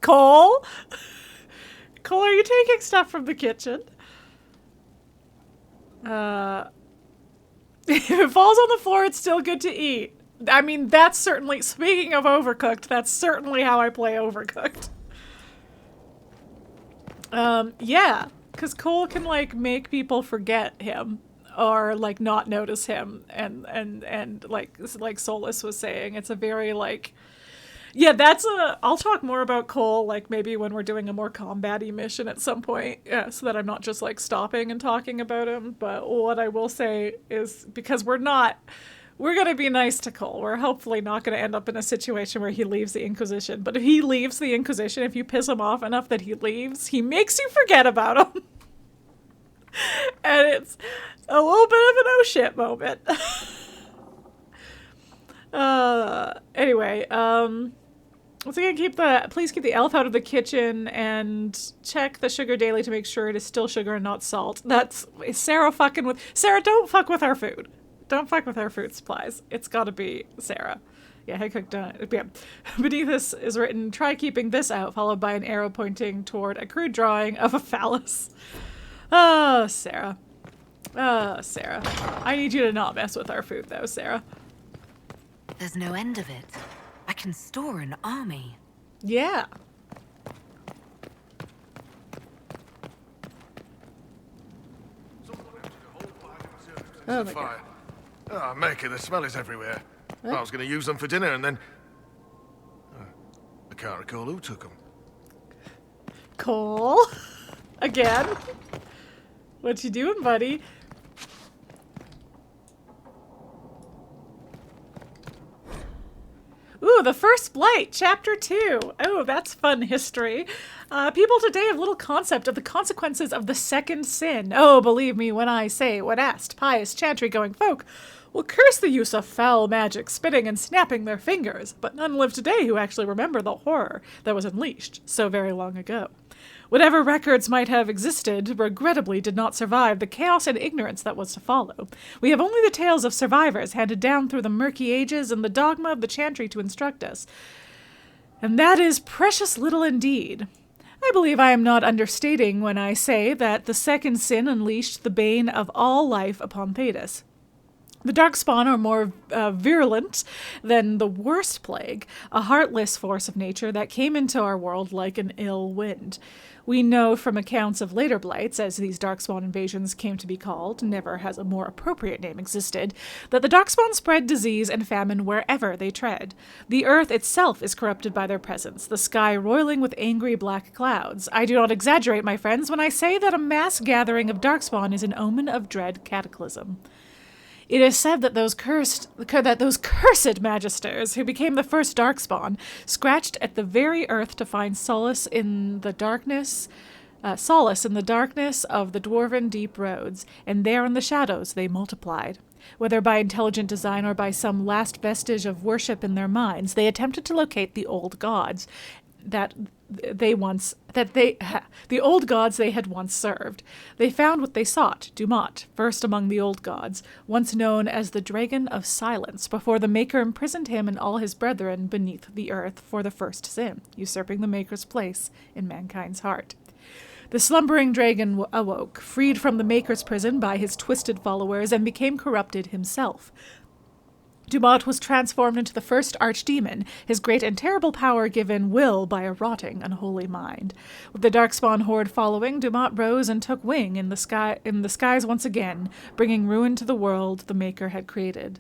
Cole? Cole, are you taking stuff from the kitchen? If it falls on the floor, it's still good to eat. I mean, that's certainly, speaking of Overcooked, that's certainly how I play Overcooked. Yeah, because Cole can, like, make people forget him or, like, not notice him. And like Solas was saying, it's a very, like... Yeah, I'll talk more about Cole, like, maybe when we're doing a more combat-y mission at some point, so that I'm not just, like, stopping and talking about him. But what I will say is, because we're gonna be nice to Cole. We're hopefully not gonna end up in a situation where he leaves the Inquisition. But if he leaves the Inquisition, if you piss him off enough that he leaves, he makes you forget about him. And it's a little bit of an oh shit moment. Anyway, once again, please keep the elf out of the kitchen and check the sugar daily to make sure it is still sugar and not salt. That's Sera fucking with... Sera, don't fuck with our food. Don't fuck with our food supplies. It's gotta be Sera. Yeah, I cooked yeah. Beneath this is written, try keeping this out, followed by an arrow pointing toward a crude drawing of a phallus. Oh, Sera. Oh, Sera. I need you to not mess with our food, though, Sera. There's no end of it. I can store an army. Yeah. Oh my God. Oh, Maker, the smell is everywhere. What? I was going to use them for dinner and then... I can't recall who took them. Cole? Again? What you doing, buddy? Ooh, the first Blight, Chapter 2. Oh, that's fun history. People today have little concept of the consequences of the second sin. Oh, believe me when I say what asked pious chantry-going folk will curse the use of foul magic, spitting and snapping their fingers, but none live today who actually remember the horror that was unleashed so very long ago. Whatever records might have existed, regrettably did not survive the chaos and ignorance that was to follow. We have only the tales of survivors handed down through the murky ages and the dogma of the chantry to instruct us. And that is precious little indeed. I believe I am not understating when I say that the second sin unleashed the bane of all life upon Thedas. The Darkspawn are more virulent than the worst plague, a heartless force of nature that came into our world like an ill wind. We know from accounts of later blights, as these Darkspawn invasions came to be called, never has a more appropriate name existed, that the Darkspawn spread disease and famine wherever they tread. The earth itself is corrupted by their presence, the sky roiling with angry black clouds. I do not exaggerate, my friends, when I say that a mass gathering of Darkspawn is an omen of dread cataclysm. It is said that those cursed magisters who became the first Darkspawn scratched at the very earth to find solace in the darkness of the dwarven deep roads, and there in the shadows they multiplied. Whether by intelligent design or by some last vestige of worship in their minds, they attempted to locate the old gods, the old gods they had once served. They found what they sought, Dumat, first among the old gods, once known as the Dragon of Silence, before the Maker imprisoned him and all his brethren beneath the earth for the first sin, usurping the Maker's place in mankind's heart. The slumbering dragon awoke, freed from the Maker's prison by his twisted followers, and became corrupted himself. Dumat was transformed into the first archdemon, his great and terrible power given will by a rotting, unholy mind. With the Darkspawn horde following, Dumat rose and took wing in the skies once again, bringing ruin to the world the Maker had created.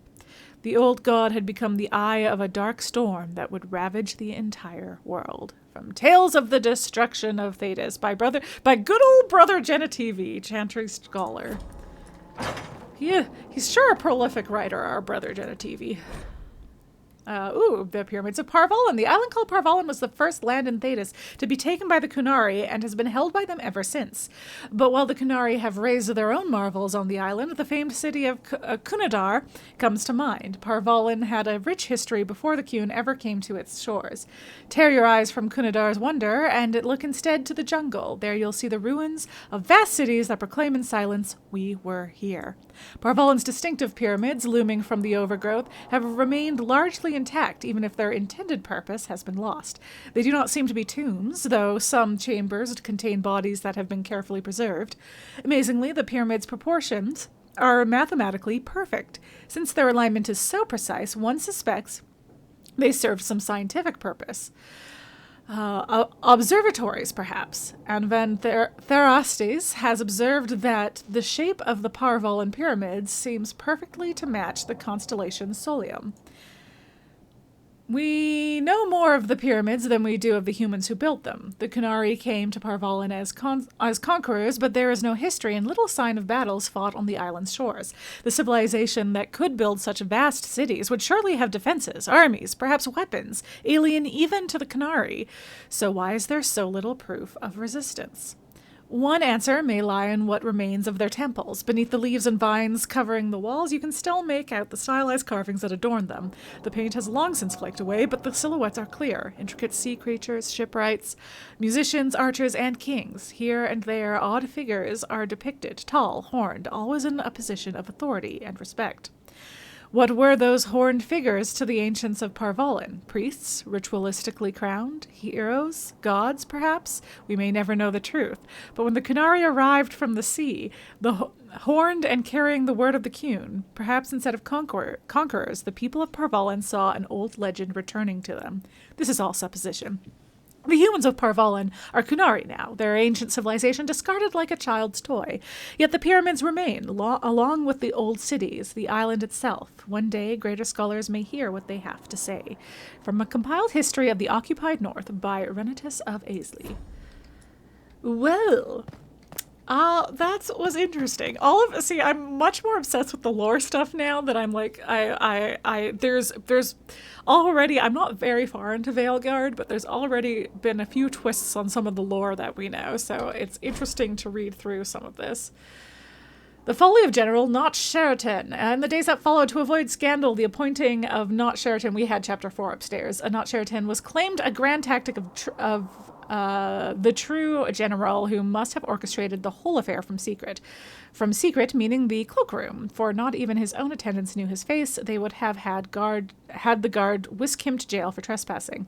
The old god had become the eye of a dark storm that would ravage the entire world. From Tales of the Destruction of Thedas by good old brother Genetivi, Chantry Scholar. Yeah, he's sure a prolific writer, our brother Genetivi. The pyramids of Parvollen. The island called Parvollen was the first land in Thedas to be taken by the Qunari and has been held by them ever since. But while the Qunari have raised their own marvels on the island, the famed city of Qunadar comes to mind. Parvollen had a rich history before the Qun ever came to its shores. Tear your eyes from Qunadar's wonder and look instead to the jungle. There you'll see the ruins of vast cities that proclaim in silence, "We were here." Parvollen's distinctive pyramids, looming from the overgrowth, have remained largely intact, even if their intended purpose has been lost. They do not seem to be tombs, though some chambers contain bodies that have been carefully preserved. Amazingly, the pyramid's proportions are mathematically perfect. Since their alignment is so precise, one suspects they served some scientific purpose. Observatories, perhaps. And Van Therastes has observed that the shape of the Parvollen pyramids seems perfectly to match the constellation Solium. We know more of the pyramids than we do of the humans who built them. The Qunari came to Parvollen as conquerors, but there is no history and little sign of battles fought on the island's shores. The civilization that could build such vast cities would surely have defenses, armies, perhaps weapons, alien even to the Qunari. So why is there so little proof of resistance? One answer may lie in what remains of their temples. Beneath the leaves and vines covering the walls, you can still make out the stylized carvings that adorn them. The paint has long since flaked away, but the silhouettes are clear. Intricate sea creatures, shipwrights, musicians, archers, and kings. Here and there, odd figures are depicted, tall, horned, always in a position of authority and respect. What were those horned figures to the ancients of Parvollen? Priests, ritualistically crowned? Heroes? Gods, perhaps? We may never know the truth. But when the Qunari arrived from the sea, horned and carrying the word of the Qun, perhaps instead of conquerors, the people of Parvollen saw an old legend returning to them. This is all supposition. The humans of Parvollen are Qunari now, their ancient civilization discarded like a child's toy. Yet the pyramids remain, along with the old cities, the island itself. One day, greater scholars may hear what they have to say. From a compiled history of the occupied North by Renatus of Aisley. Well, that was interesting. I'm much more obsessed with the lore stuff now that I'm like, there's already, I'm not very far into Veilguard, but there's already been a few twists on some of the lore that we know, so it's interesting to read through some of this. The Folly of General Not-Sheritan. In the days that followed, to avoid scandal, the appointing of Not-Sheritan, we had chapter 4 upstairs. Not-Sheritan was claimed a grand tactic of the true general who must have orchestrated the whole affair from secret. From secret, meaning the cloakroom, for not even his own attendants knew his face. They would have had the guard whisk him to jail for trespassing.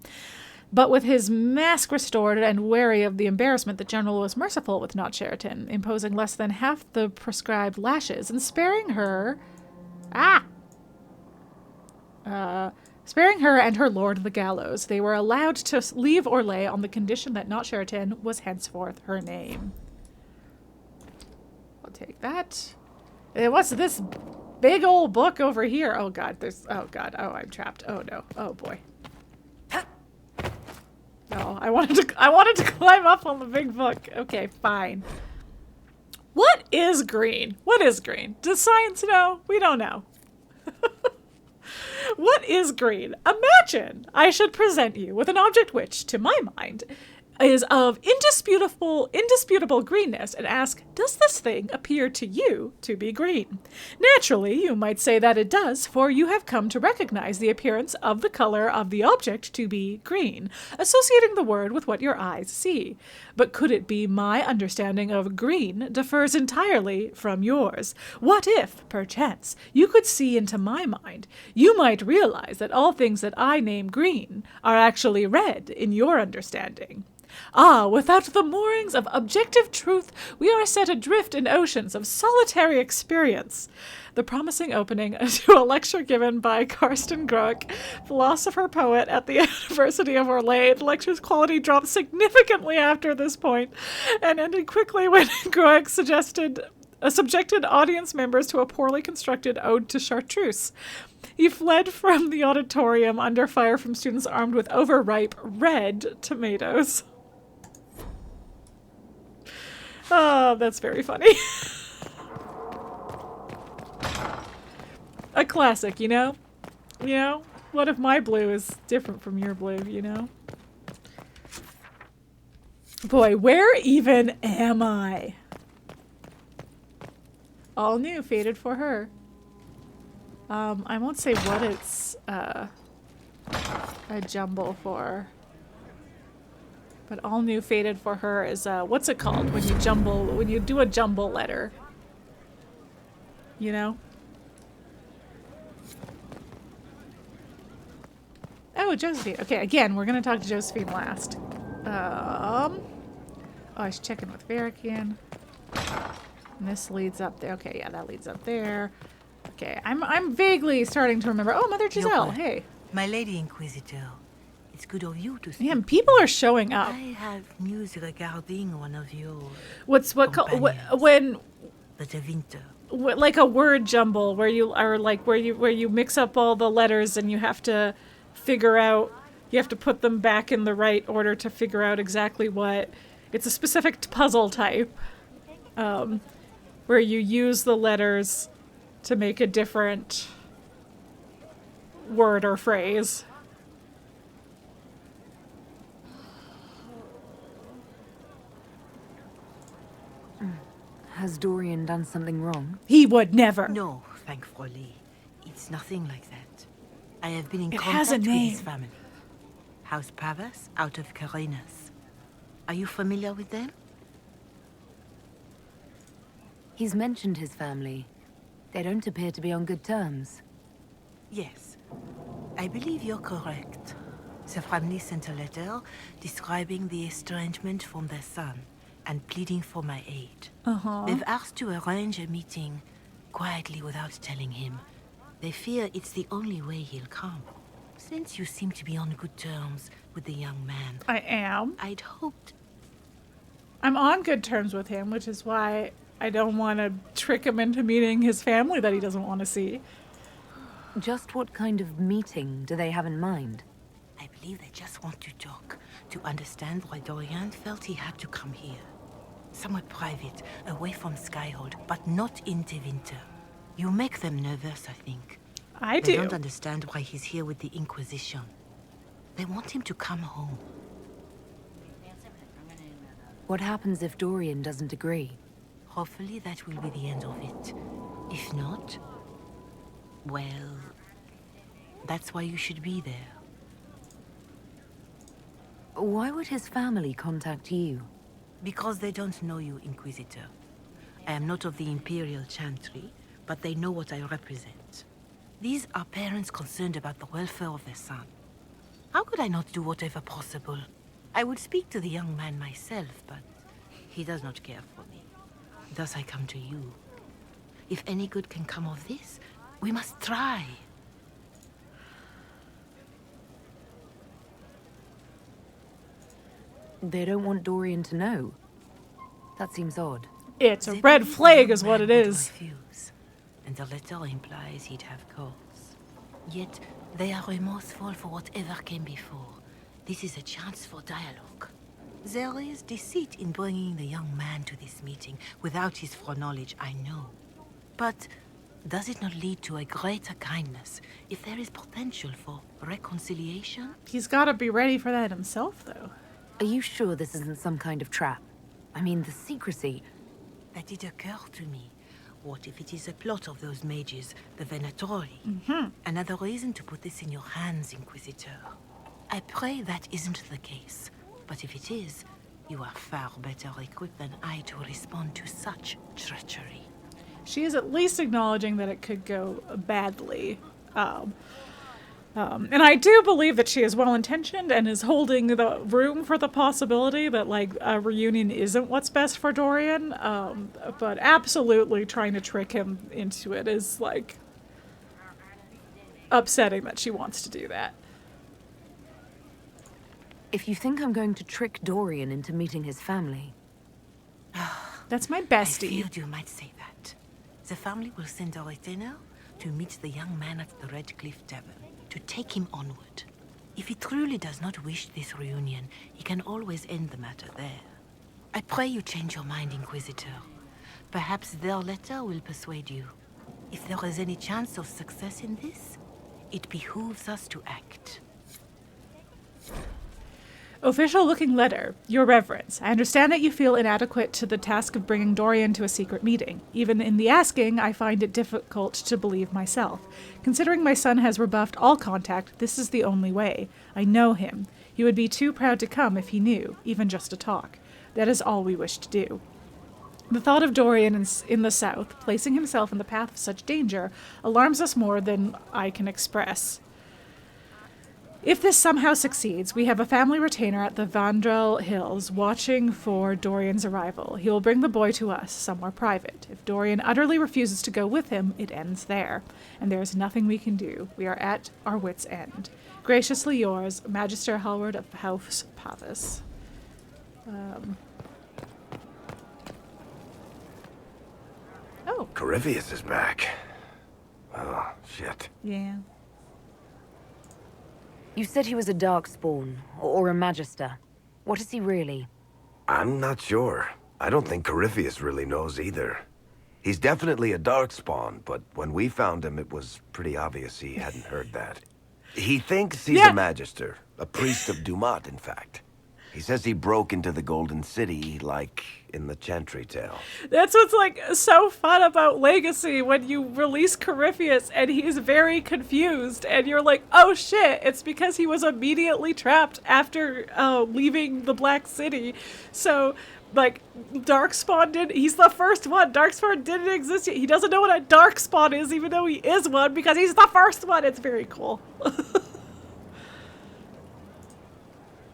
But with his mask restored and wary of the embarrassment, the general was merciful with Not-Sheritan, imposing less than half the prescribed lashes and sparing her and her lord the gallows. They were allowed to leave Orlais on the condition that Not-Sheritan was henceforth her name. I'll take that. What's this big old book over here? Oh god, I'm trapped. Oh no, oh boy. No, I wanted to climb up on the big book. Okay, fine. What is green? What is green? Does science know? We don't know. What is green? Imagine I should present you with an object which, to my mind, is of indisputable greenness and ask, does this thing appear to you to be green? Naturally, you might say that it does, for you have come to recognize the appearance of the color of the object to be green, associating the word with what your eyes see. But could it be my understanding of green differs entirely from yours? What if, perchance, you could see into my mind? You might realize that all things that I name green are actually red in your understanding. Ah, without the moorings of objective truth, we are set adrift in oceans of solitary experience. The promising opening to a lecture given by Karsten Groek, philosopher poet at the University of Orlais. The lecture's quality dropped significantly after this point and ended quickly when Groek subjected audience members to a poorly constructed ode to chartreuse. He fled from the auditorium under fire from students armed with overripe red tomatoes. Oh, that's very funny. A classic, you know? You know? What if my blue is different from your blue, you know? Boy, where even am I? All new, fated for her. I won't say what it's a jumble for. But all new, fated for her is what's it called when you do a jumble letter? You know? Oh, Josephine. Okay, again, we're gonna talk to Josephine last. Oh, I was checking with Varric again. And this leads up there. Okay, yeah, that leads up there. Okay, I'm vaguely starting to remember. Oh, Mother Giselle, hey. My Lady Inquisitor, it's good of you to speak. Damn, people are showing up. I have news regarding one of your when the Tevinter. Like a word jumble where you mix up all the letters and you have to figure out, you have to put them back in the right order to figure out exactly what. It's a specific puzzle type where you use the letters to make a different word or phrase. Has Dorian done something wrong? He would never. No, thankfully. It's nothing like that. I have been in It has a contact with name. his family. House Pavas, out of Carenas. Are you familiar with them? He's mentioned his family. They don't appear to be on good terms. Yes. I believe you're correct. The family sent a letter describing the estrangement from their son and pleading for my aid. They've asked to arrange a meeting quietly without telling him. They fear it's the only way he'll come. Since you seem to be on good terms with the young man. I am. I'd hoped. I'm on good terms with him, which is why I don't want to trick him into meeting his family that he doesn't want to see. Just what kind of meeting do they have in mind? I believe they just want to talk, to understand why Dorian felt he had to come here. Somewhere private, away from Skyhold, but not in Tevinter. You make them nervous, I think. I They do. don't understand why he's here with the Inquisition. They want him to come home. What happens if Dorian doesn't agree? Hopefully that will be the end of it. If not, well, that's why you should be there. Why would his family contact you? Because they don't know you, Inquisitor. I am not of the Imperial Chantry, but they know what I represent. These are parents concerned about the welfare of their son. How could I not do whatever possible? I would speak to the young man myself, but he does not care for me. Thus I come to you. If any good can come of this, we must try. They don't want Dorian to know. That seems odd. It's a red flag is what it is. Refuse, and the letter implies he'd have cause. Yet they are remorseful for whatever came before. This is a chance for dialogue. There is deceit in bringing the young man to this meeting without his foreknowledge, I know. But does it not lead to a greater kindness if there is potential for reconciliation? He's got to be ready for that himself, though. Are you sure this isn't some kind of trap? I mean, the secrecy... That did occur to me. What if it is a plot of those mages, the Venatori? Another reason to put this in your hands, Inquisitor. I pray that isn't the case. But if it is, you are far better equipped than I to respond to such treachery. She is at least acknowledging that it could go badly. And I do believe that she is well-intentioned and is holding the room for the possibility that, like, a reunion isn't what's best for Dorian. But absolutely trying to trick him into it is, like, upsetting that she wants to do that. If you think I'm going to trick Dorian into meeting his family... That's my bestie. I feared you might say that. The family will send a retainer to meet the young man at the Red Cliff Tavern, to take him onward. If he truly does not wish this reunion, he can always end the matter there. I pray you change your mind, Inquisitor. Perhaps their letter will persuade you. If there is any chance of success in this, it behooves us to act. Official-looking letter. Your Reverence, I understand that you feel inadequate to the task of bringing Dorian to a secret meeting. Even in the asking, I find it difficult to believe myself. Considering my son has rebuffed all contact, this is the only way. I know him. He would be too proud to come if he knew, even just to talk. That is all we wish to do. The thought of Dorian in the south, placing himself in the path of such danger, alarms us more than I can express. If this somehow succeeds, we have a family retainer at the Vandrel Hills watching for Dorian's arrival. He will bring the boy to us, somewhere private. If Dorian utterly refuses to go with him, it ends there, and there is nothing we can do. We are at our wits' end. Graciously yours, Magister Hallward of House Pavis. Oh. Corypheus is back. Oh, shit. Yeah. You said he was a Darkspawn, or a Magister. What is he really? I'm not sure. I don't think Corypheus really knows either. He's definitely a Darkspawn, but when we found him, it was pretty obvious he hadn't heard that. He thinks he's a Magister, a priest of Dumat, in fact. He says he broke into the Golden City, like in the Chantry tale. That's what's, like, so fun about Legacy, when you release Corypheus and he's very confused, and you're like, oh shit, it's because he was immediately trapped after leaving the Black City. So, like, Darkspawn he's the first one. Darkspawn didn't exist yet. He doesn't know what a Darkspawn is, even though he is one, because he's the first one. It's very cool.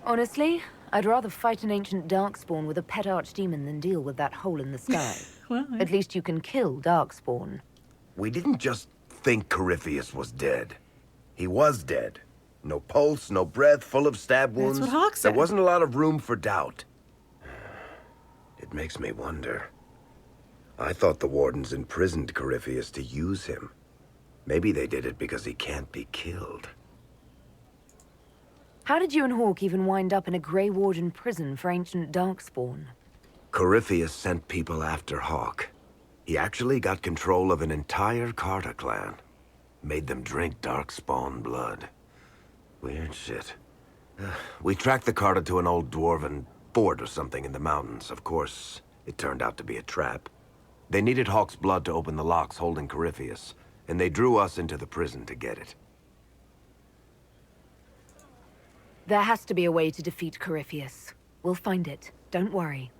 Honestly, I'd rather fight an ancient Darkspawn with a pet archdemon than deal with that hole in the sky. Well, at least you can kill Darkspawn. We didn't just think Corypheus was dead. He was dead. No pulse, no breath, full of stab wounds. That's what Hawke said. There wasn't a lot of room for doubt. It makes me wonder. I thought the Wardens imprisoned Corypheus to use him. Maybe they did it because he can't be killed. How did you and Hawke even wind up in a Grey Warden prison for ancient Darkspawn? Corypheus sent people after Hawke. He actually got control of an entire Carta clan. Made them drink Darkspawn blood. Weird shit. We tracked the Carta to an old dwarven fort or something in the mountains. Of course, it turned out to be a trap. They needed Hawke's blood to open the locks holding Corypheus, and they drew us into the prison to get it. There has to be a way to defeat Corypheus. We'll find it. Don't worry.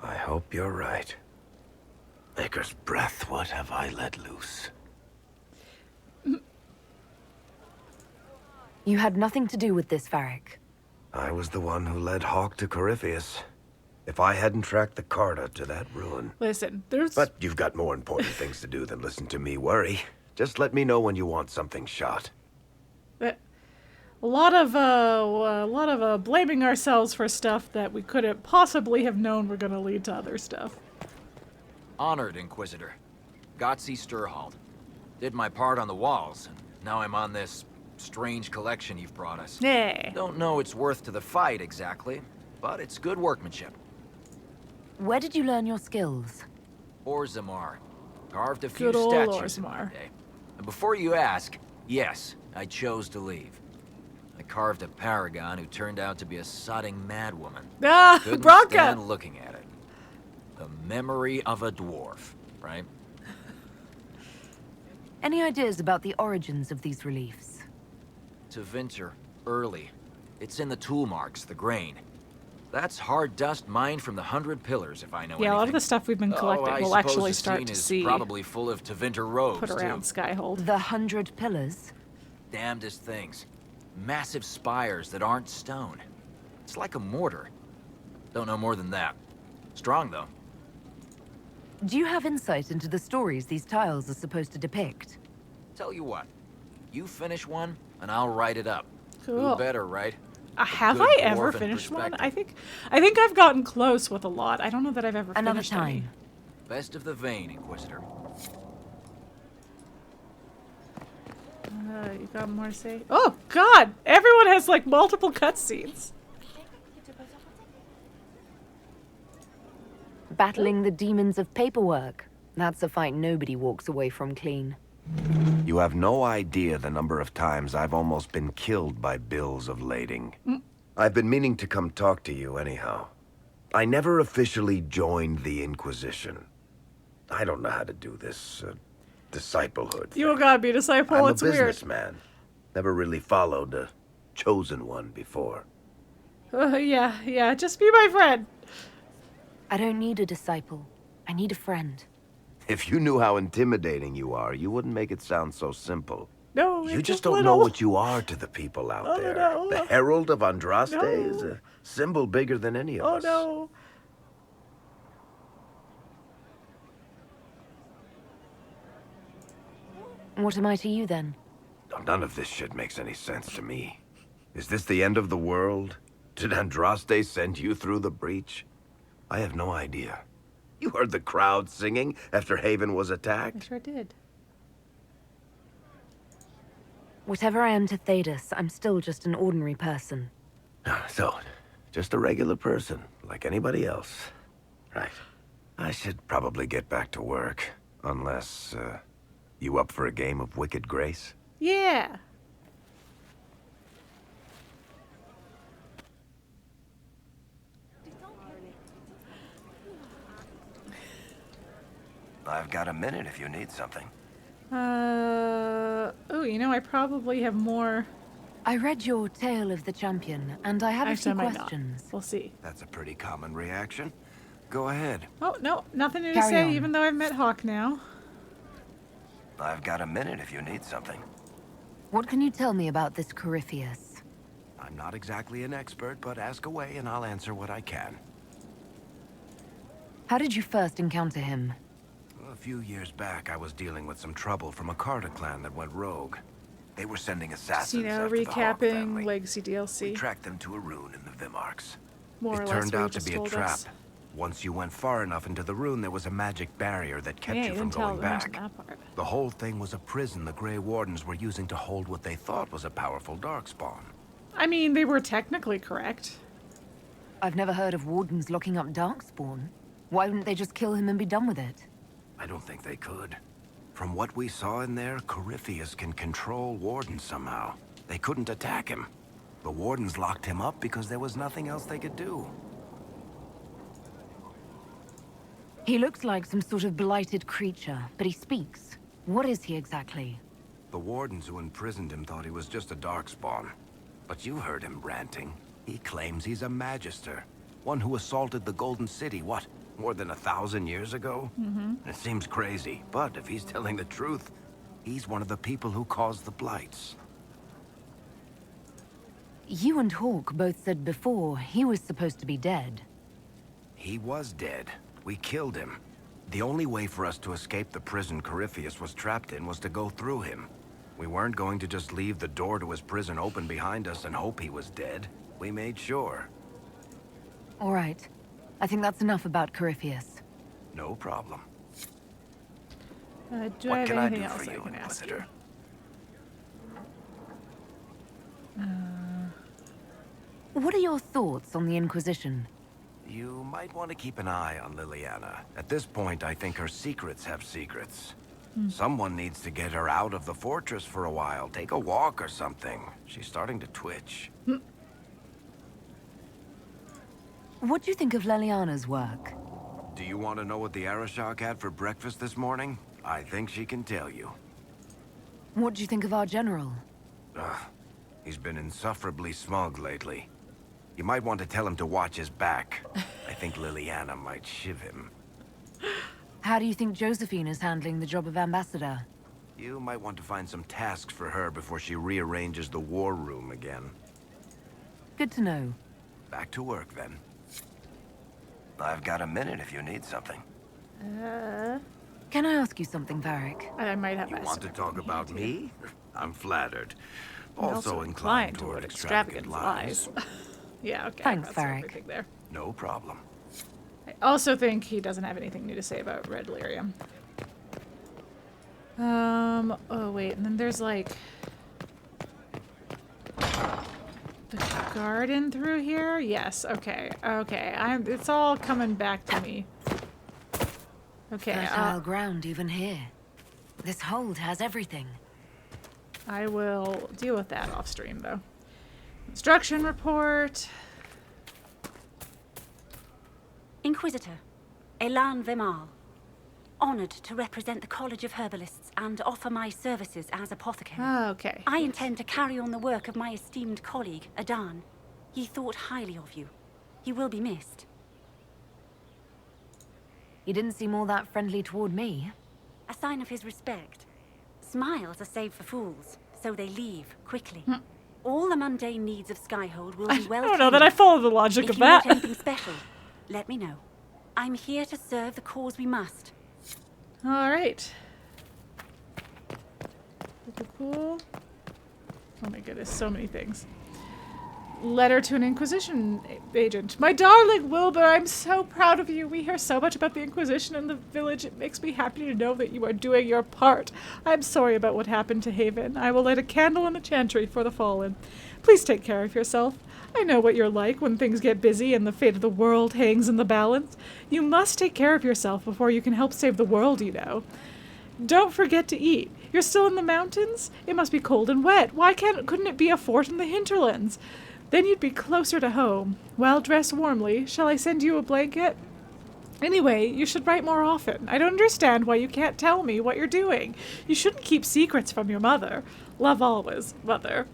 I hope you're right. Maker's breath, what have I let loose? You had nothing to do with this, Varric. I was the one who led Hawke to Corypheus. If I hadn't tracked the Carta to that ruin... Listen, there's... But you've got more important things to do than listen to me worry. Just let me know when you want something shot. A lot of blaming ourselves for stuff that we couldn't possibly have known were going to lead to other stuff. Honored, Inquisitor. Got see Skyhold. Did my part on the walls, and now I'm on this strange collection you've brought us. Yeah. Don't know its worth to the fight exactly, but it's good workmanship. Where did you learn your skills? Orzammar. Carved a few Good old statues in Orzammar. my day. And before you ask, yes, I chose to leave. I carved a paragon who turned out to be a sodding madwoman. Ah, Couldn't Bronca! stand looking at it. The memory of a dwarf, right? Any ideas about the origins of these reliefs? To Vinter, early. It's in the tool marks, the grain. That's hard dust mined from the 100 Pillars, if I know anything. Yeah, a lot of the stuff we've been collecting will actually start to see. Probably full of Tevinter robes, put around Skyhold. The 100 Pillars? Damnedest things. Massive spires that aren't stone. It's like a mortar. Don't know more than that. Strong, though. Do you have insight into the stories these tiles are supposed to depict? Tell you what. You finish one, and I'll write it up. Cool. Who better, right? Have I ever finished one? I think I've gotten close with a lot. I don't know that I've ever finished any. Best of the vein, Inquisitor. You got more to say? Oh God! Everyone has like multiple cutscenes. Battling the demons of paperwork. That's a fight nobody walks away from clean. You have no idea the number of times I've almost been killed by bills of lading. I've been meaning to come talk to you anyhow. I never officially joined the Inquisition. I don't know how to do this disciplehood thing. You gotta be a disciple. I'm It's a weird. businessman. Never really followed a chosen one before. Yeah. Just be my friend. I don't need a disciple. I need a friend. If you knew how intimidating you are, you wouldn't make it sound so simple. No, You it's just a don't little. know what you are to the people out there. No. The Herald of Andraste No. is a symbol bigger than any of us. No. What am I to you then? None of this shit makes any sense to me. Is this the end of the world? Did Andraste send you through the breach? I have no idea. You heard the crowd singing after Haven was attacked? I sure did. Whatever I am to Thedas, I'm still just an ordinary person. So, just a regular person, like anybody else. Right. I should probably get back to work. Unless, you up for a game of Wicked Grace? Yeah. I've got a minute if you need something. Oh, I probably have more. I read your Tale of the Champion, and I have a few questions. We'll see. That's a pretty common reaction. Go ahead. Oh, no, nothing new to Carry say, on. even though I've met Hawke now. I've got a minute if you need something. What can you tell me about this Corypheus? I'm not exactly an expert, but ask away and I'll answer what I can. How did you first encounter him? A few years back, I was dealing with some trouble from a Carter clan that went rogue. They were sending assassins after the Hawke recapping family. Legacy DLC. We tracked them to a ruin in the Vimarks. More or It less turned what you out to just be a told trap. us. Once you went far enough into the ruin, there was a magic barrier that kept Yeah, you you from didn't tell going them mention back. that part. The whole thing was a prison the Grey Wardens were using to hold what they thought was a powerful darkspawn. I mean, they were technically correct. I've never heard of wardens locking up Darkspawn. Why wouldn't they just kill him and be done with it? I don't think they could. From what we saw in there, Corypheus can control Wardens somehow. They couldn't attack him. The Wardens locked him up because there was nothing else they could do. He looks like some sort of blighted creature, but he speaks. What is he exactly? The Wardens who imprisoned him thought he was just a darkspawn. But you heard him ranting. He claims he's a Magister. One who assaulted the Golden City, what, more than 1,000 years ago? It seems crazy, but if he's telling the truth, he's one of the people who caused the Blights. You and Hawke both said before he was supposed to be dead. He was dead. We killed him. The only way for us to escape the prison Corypheus was trapped in was to go through him. We weren't going to just leave the door to his prison open behind us and hope he was dead. We made sure. All right. I think that's enough about Corypheus. No problem. Do I What have can I anything do else for I you, can ask you? Inquisitor? What are your thoughts on the Inquisition? You might want to keep an eye on Leliana. At this point, I think her secrets have secrets. Someone needs to get her out of the fortress for a while. Take a walk or something. She's starting to twitch. What do you think of Leliana's work? Do you want to know what the Arishok had for breakfast this morning? I think she can tell you. What do you think of our general? He's been insufferably smug lately. You might want to tell him to watch his back. I think Leliana might shiv him. How do you think Josephine is handling the job of ambassador? You might want to find some tasks for her before she rearranges the war room again. Good to know. Back to work, then. I've got a minute if you need something. Can I ask you something, Varric? I might have. You want to talk about me? I'm flattered. I'm Also inclined toward extravagant lies. Yeah, okay. Thanks, that's Varric. everything there. No problem. I also think he doesn't have anything new to say about Red Lyrium. Oh wait, and then there's like the garden through here? Yes, okay. Okay. It's all coming back to me. Okay. Fertile ground even here. This hold has everything. I will deal with that off stream though. Instruction report. Inquisitor, Elan Vimal. Honored to represent the College of Herbalists and offer my services as apothecary. Okay. I intend to carry on the work of my esteemed colleague, Adan. He thought highly of you. He will be missed. He didn't seem all that friendly toward me. A sign of his respect. Smiles are saved for fools, so they leave quickly. All the mundane needs of Skyhold will be well I don't know that I follow the logic if of you that. want anything special, let me know. I'm here to serve the cause we must. All right. Cool. Oh my goodness, so many things. Letter to an Inquisition agent. My darling Wilbur, I'm so proud of you. We hear so much about the Inquisition in the village. It makes me happy to know that you are doing your part. I'm sorry about what happened to Haven. I will light a candle in the chantry for the fallen. Please take care of yourself. I know what you're like when things get busy and the fate of the world hangs in the balance. You must take care of yourself before you can help save the world, you know. Don't forget to eat. You're still in the mountains? It must be cold and wet. Why couldn't it be a fort in the hinterlands? Then you'd be closer to home. Well, dress warmly. Shall I send you a blanket? Anyway, you should write more often. I don't understand why you can't tell me what you're doing. You shouldn't keep secrets from your mother. Love always, Mother.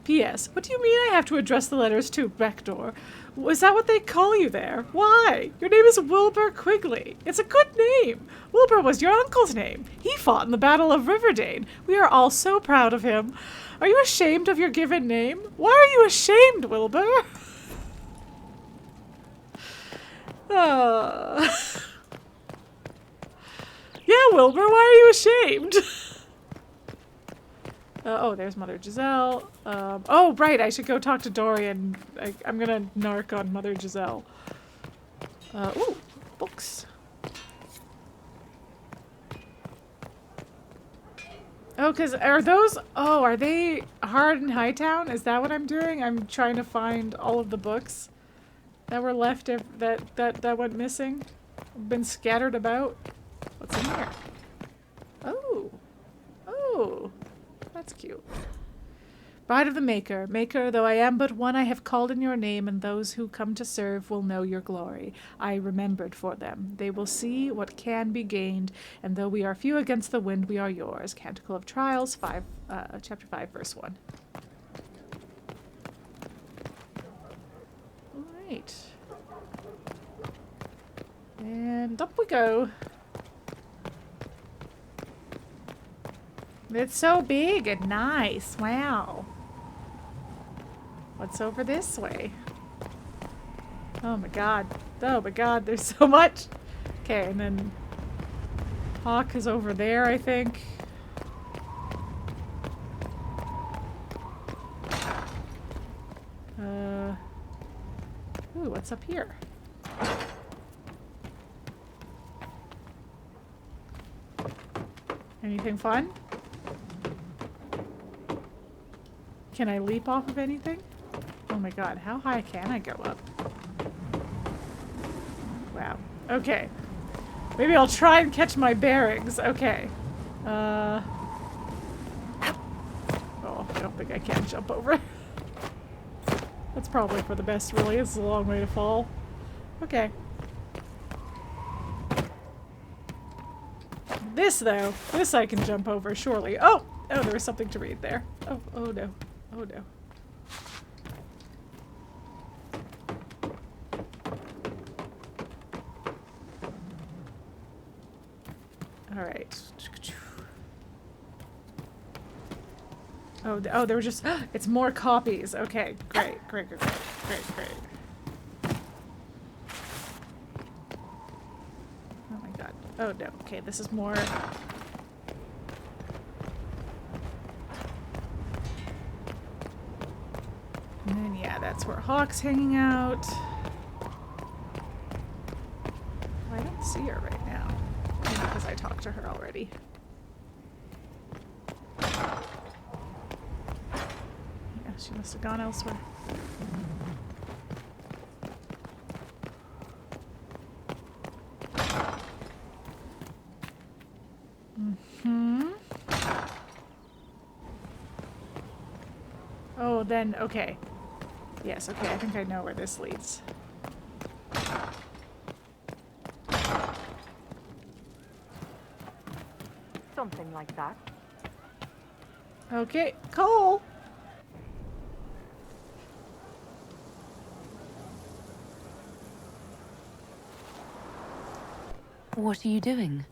P.S. What do you mean I have to address the letters to Rector? Is that what they call you there? Why? Your name is Wilbur Quigley. It's a good name. Wilbur was your uncle's name. He fought in the Battle of Riverdane. We are all so proud of him. Are you ashamed of your given name? Why are you ashamed, Wilbur? Yeah, Wilbur, why are you ashamed? Oh, there's Mother Giselle. Oh, right, I should go talk to Dorian. I'm gonna narc on Mother Giselle. Ooh, books. Oh, are they hard in Hightown? Is that what I'm doing? I'm trying to find all of the books that were left that went missing. Been scattered about. What's in here? Oh, that's cute. Bride of the Maker, Maker, though I am but one, I have called in your name, and those who come to serve will know your glory. I remembered for them. They will see what can be gained, and though we are few against the wind, we are yours. Canticle of Trials, chapter 5, verse 1. All right. And up we go. It's so big and nice. Wow. What's over this way? Oh my god. Oh my god, there's so much. Okay, and then Hawke is over there, I think. Ooh, what's up here? Anything fun? Can I leap off of anything? Oh my god, how high can I go up? Wow. Okay. Maybe I'll try and catch my bearings. Okay. Oh, I don't think I can jump over. That's probably for the best, really. It's a long way to fall. Okay. This, though, this I can jump over, surely. Oh! Oh, there was something to read there. Oh, oh no. Oh no. Alright. Oh, oh, there were just... it's more copies. Okay, great, great, great, great, great, great. Oh my god. Oh no, okay, this is more... And then, yeah, that's where Hawke's hanging out. I don't see her right now. Maybe because I talked to her already. Yeah, she must have gone elsewhere. Mm-hmm. Oh, then, okay. Yes, okay, I think I know where this leads. Something like that. Okay, Cole! What are you doing?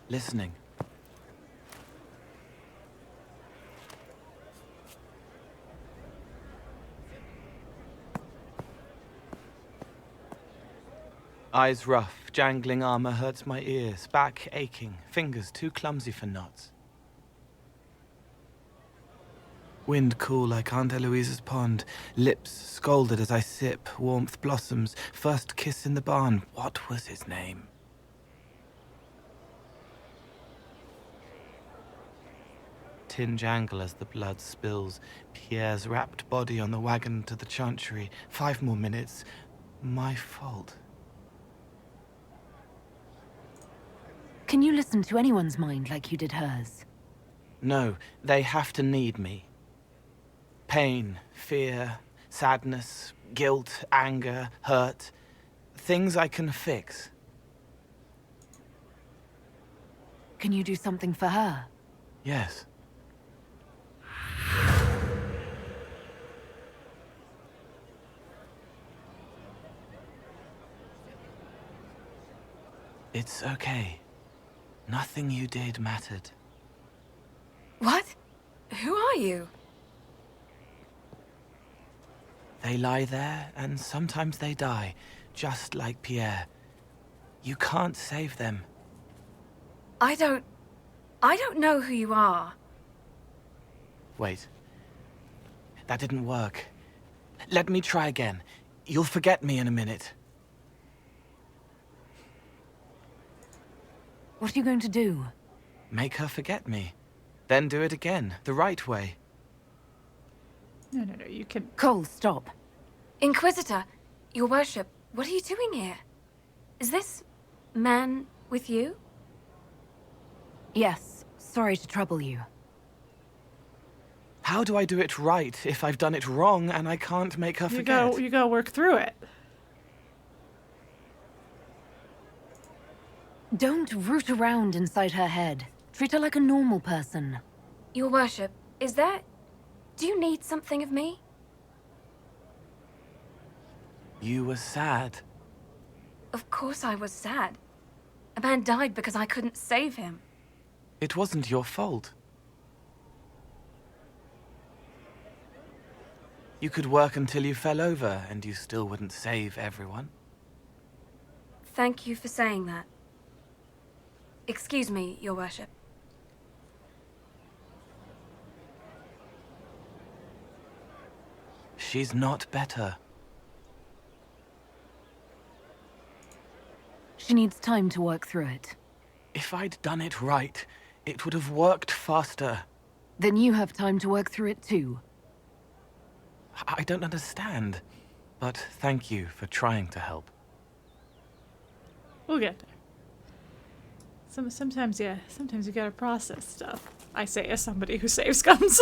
Listening. Eyes rough, jangling armor hurts my ears, back aching, fingers too clumsy for knots. Wind cool like Aunt Eloise's pond, lips scalded as I sip, warmth blossoms, first kiss in the barn, what was his name? Tin jangle as the blood spills, Pierre's wrapped body on the wagon to the chantry, 5 more minutes, my fault. Can you listen to anyone's mind like you did hers? No, they have to need me. Pain, fear, sadness, guilt, anger, hurt. Things I can fix. Can you do something for her? Yes. It's okay. Nothing you did mattered. What? Who are you? They lie there, and sometimes they die, just like Pierre. You can't save them. I don't know who you are. Wait. That didn't work. Let me try again. You'll forget me in a minute. What are you going to do? Make her forget me. Then do it again, the right way. No, no, no, you can... Cole, stop. Inquisitor, your worship, what are you doing here? Is this man with you? Yes, sorry to trouble you. How do I do it right if I've done it wrong and I can't make her forget? You go work through it. Don't root around inside her head. Treat her like a normal person. Your worship, is there... Do you need something of me? You were sad. Of course I was sad. A man died because I couldn't save him. It wasn't your fault. You could work until you fell over, and you still wouldn't save everyone. Thank you for saying that. Excuse me, your worship. She's not better. She needs time to work through it. If I'd done it right, it would have worked faster. Then you have time to work through it too. I don't understand, but thank you for trying to help. We'll get there. Sometimes you gotta process stuff. I say as somebody who saves scums.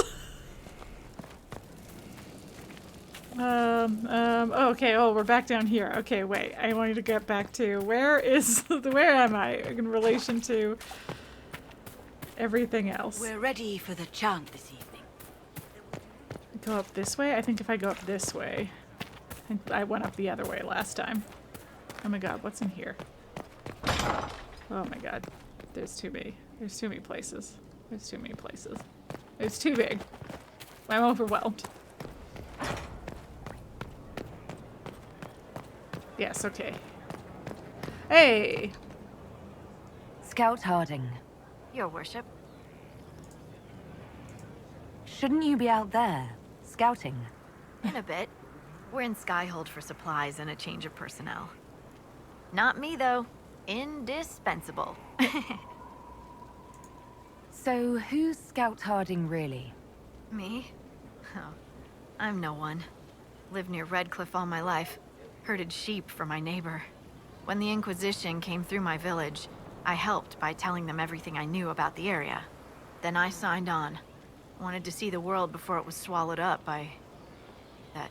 Okay, oh, we're back down here. Okay, wait, I want you to get back to, where am I in relation to everything else? We're ready for the chant this evening. Go up this way? I think if I go up this way, I went up the other way last time. Oh my god, what's in here? Oh my god, there's too many places. There's too many places. It's too big. I'm overwhelmed. Yes, okay. Hey! Scout Harding. Your worship. Shouldn't you be out there, scouting? In a bit. We're in Skyhold for supplies and a change of personnel. Not me, though. Indispensable. So, who's Scout Harding really? Me? Oh, I'm no one. Lived near Redcliffe all my life. Herded sheep for my neighbor. When the Inquisition came through my village, I helped by telling them everything I knew about the area. Then I signed on. Wanted to see the world before it was swallowed up by that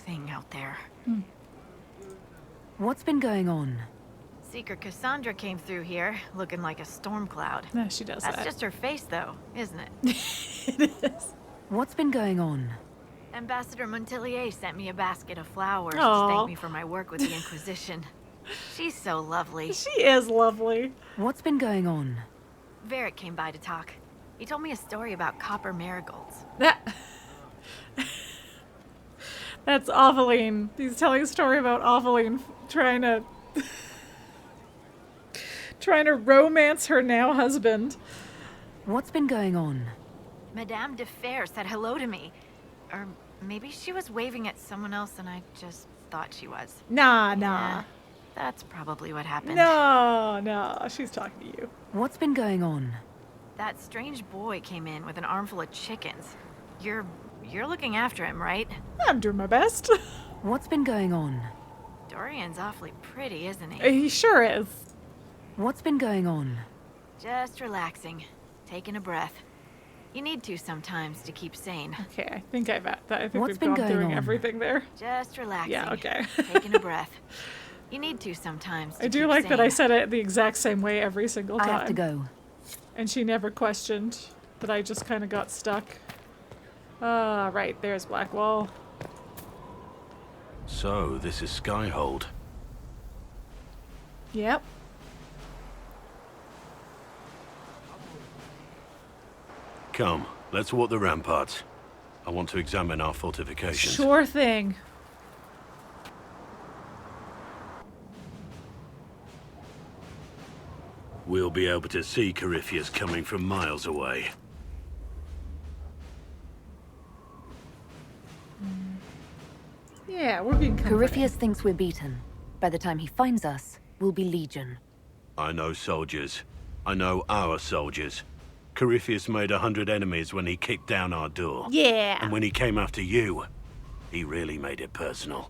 thing out there. What's been going on? Seeker Cassandra came through here, looking like a storm cloud. No, she does that. That's just her face, though, isn't it? It is. What's been going on? Ambassador Montelier sent me a basket of flowers Aww. to thank me for my work with the Inquisition. She's so lovely. She is lovely. What's been going on? Varric came by to talk. He told me a story about copper marigolds. That's Aveline. He's telling a story about Aveline trying to romance her now husband. What's been going on? Madame de Fer said hello to me. Or maybe she was waving at someone else and I just thought she was. Nah. Yeah, that's probably what happened. No, she's talking to you. What's been going on? That strange boy came in with an armful of chickens. You're looking after him, right? I'm doing my best. What's been going on? Dorian's awfully pretty, isn't he? He sure is. What's been going on? Just relaxing. Taking a breath. You need to sometimes to keep sane. Okay, I think I've at that. I think What's we've been gone going through on? everything there. Just relaxing. Yeah, okay. Taking a breath. You need to sometimes to I do keep like sane. that I said it the exact same way every single time. I have to go. And she never questioned that I just kind of got stuck. Right, there's Blackwall. So, this is Skyhold. Yep. Come, let's walk the ramparts. I want to examine our fortifications. Sure thing. We'll be able to see Corypheus coming from miles away. Yeah, we're being Corypheus thinks we're beaten. By the time he finds us, we'll be legion. I know soldiers. I know our soldiers. Corypheus made 100 enemies when he kicked down our door. Yeah. And when he came after you, he really made it personal.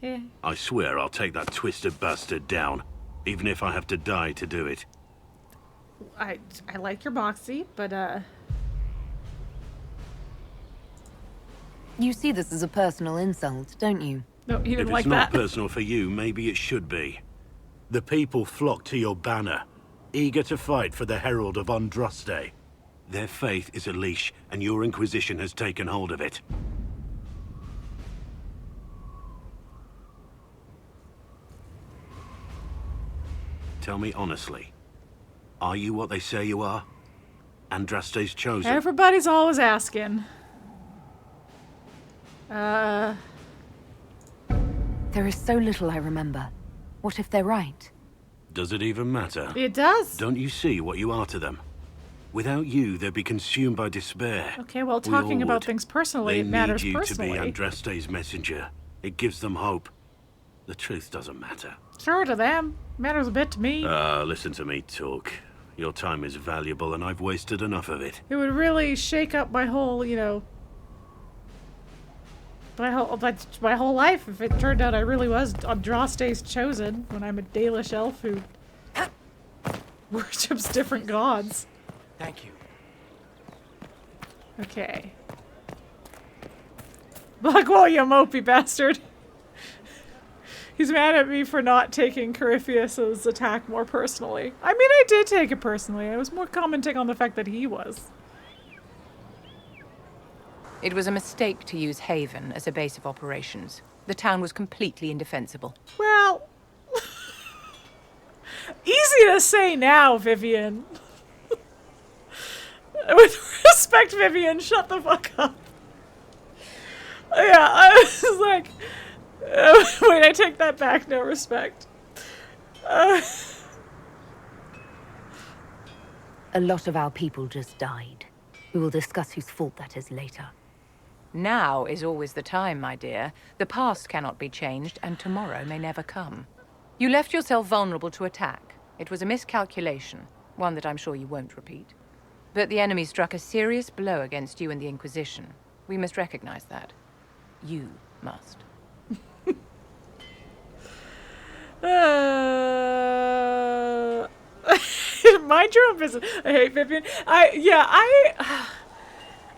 Yeah. I swear I'll take that twisted bastard down, even if I have to die to do it. I like your moxie, but You see this as a personal insult, don't you? No, he didn't If like it's not that. personal for you, maybe it should be. The people flock to your banner, eager to fight for the Herald of Andraste. Their faith is a leash, and your Inquisition has taken hold of it. Tell me honestly, are you what they say you are? Andraste's chosen? Everybody's always asking. There is so little I remember. What if they're right? Does it even matter? It does. Don't you see what you are to them? Without you, they'd be consumed by despair. Okay, well, We all talking about would. things personally, They it matters need you personally. to be Andraste's messenger. It gives them hope. The truth doesn't matter. Sure, to them. Matters a bit to me. Listen to me talk. Your time is valuable, and I've wasted enough of it. It would really shake up my whole, my whole life if it turned out I really was Andraste's chosen when I'm a Dalish elf who worships different gods. Thank you. Okay. Blackwall, you mopey bastard. He's mad at me for not taking Corypheus' attack more personally. I mean, I did take it personally. I was more commenting on the fact that he was. It was a mistake to use Haven as a base of operations. The town was completely indefensible. Well, easy to say now, Vivienne. With respect, Vivienne, shut the fuck up. Yeah, I was like, wait, I take that back, no respect. A lot of our people just died. We will discuss whose fault that is later. Now is always the time, my dear. The past cannot be changed, and tomorrow may never come. You left yourself vulnerable to attack. It was a miscalculation, one that I'm sure you won't repeat. But the enemy struck a serious blow against you and the Inquisition. We must recognize that. You must. Mind your own business. I hate Vivienne.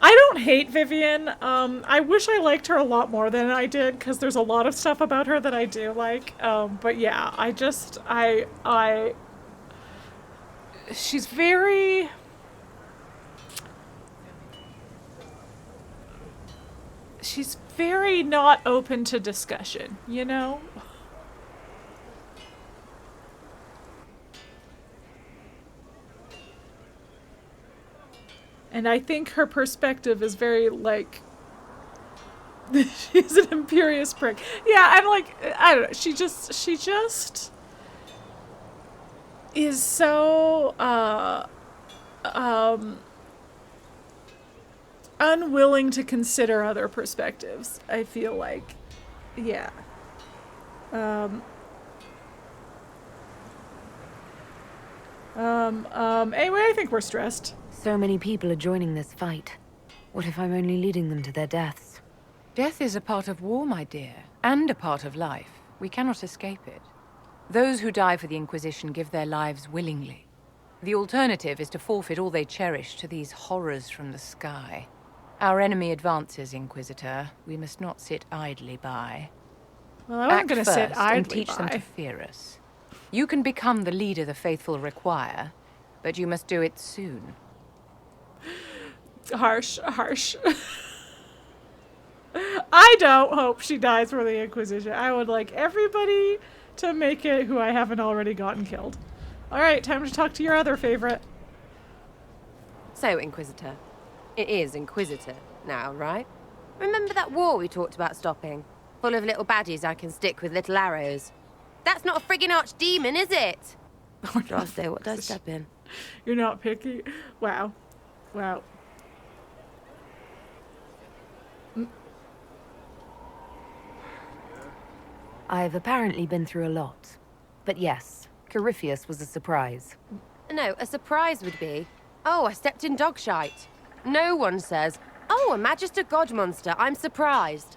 I don't hate Vivienne. I wish I liked her a lot more than I did, because there's a lot of stuff about her that I do like. But yeah, she's very... She's very not open to discussion, you know? And I think her perspective is very, like, she's an imperious prick. Yeah, I'm like, I don't know, she just is so, unwilling to consider other perspectives, I feel like. Yeah. Anyway, I think we're stressed. So many people are joining this fight. What if I'm only leading them to their deaths? Death is a part of war, my dear, and a part of life. We cannot escape it. Those who die for the Inquisition give their lives willingly. The alternative is to forfeit all they cherish to these horrors from the sky. Our enemy advances, Inquisitor. We must not sit idly by. Well, I wasn't going to sit idly and teach them to fear us. You can become the leader the faithful require, but you must do it soon. Harsh, harsh. I don't hope she dies for the Inquisition. I would like everybody to make it who I haven't already gotten killed. Alright, time to talk to your other favorite. So, Inquisitor. It is Inquisitor now, right? Remember that war we talked about stopping? Full of little baddies I can stick with little arrows. That's not a friggin' archdemon, is it? Andraste, what does step in? You're not picky? Wow. Wow. I've apparently been through a lot. But yes, Corypheus was a surprise. No, a surprise would be, oh, I stepped in dog shite. No one says, oh, a Magister God monster, I'm surprised.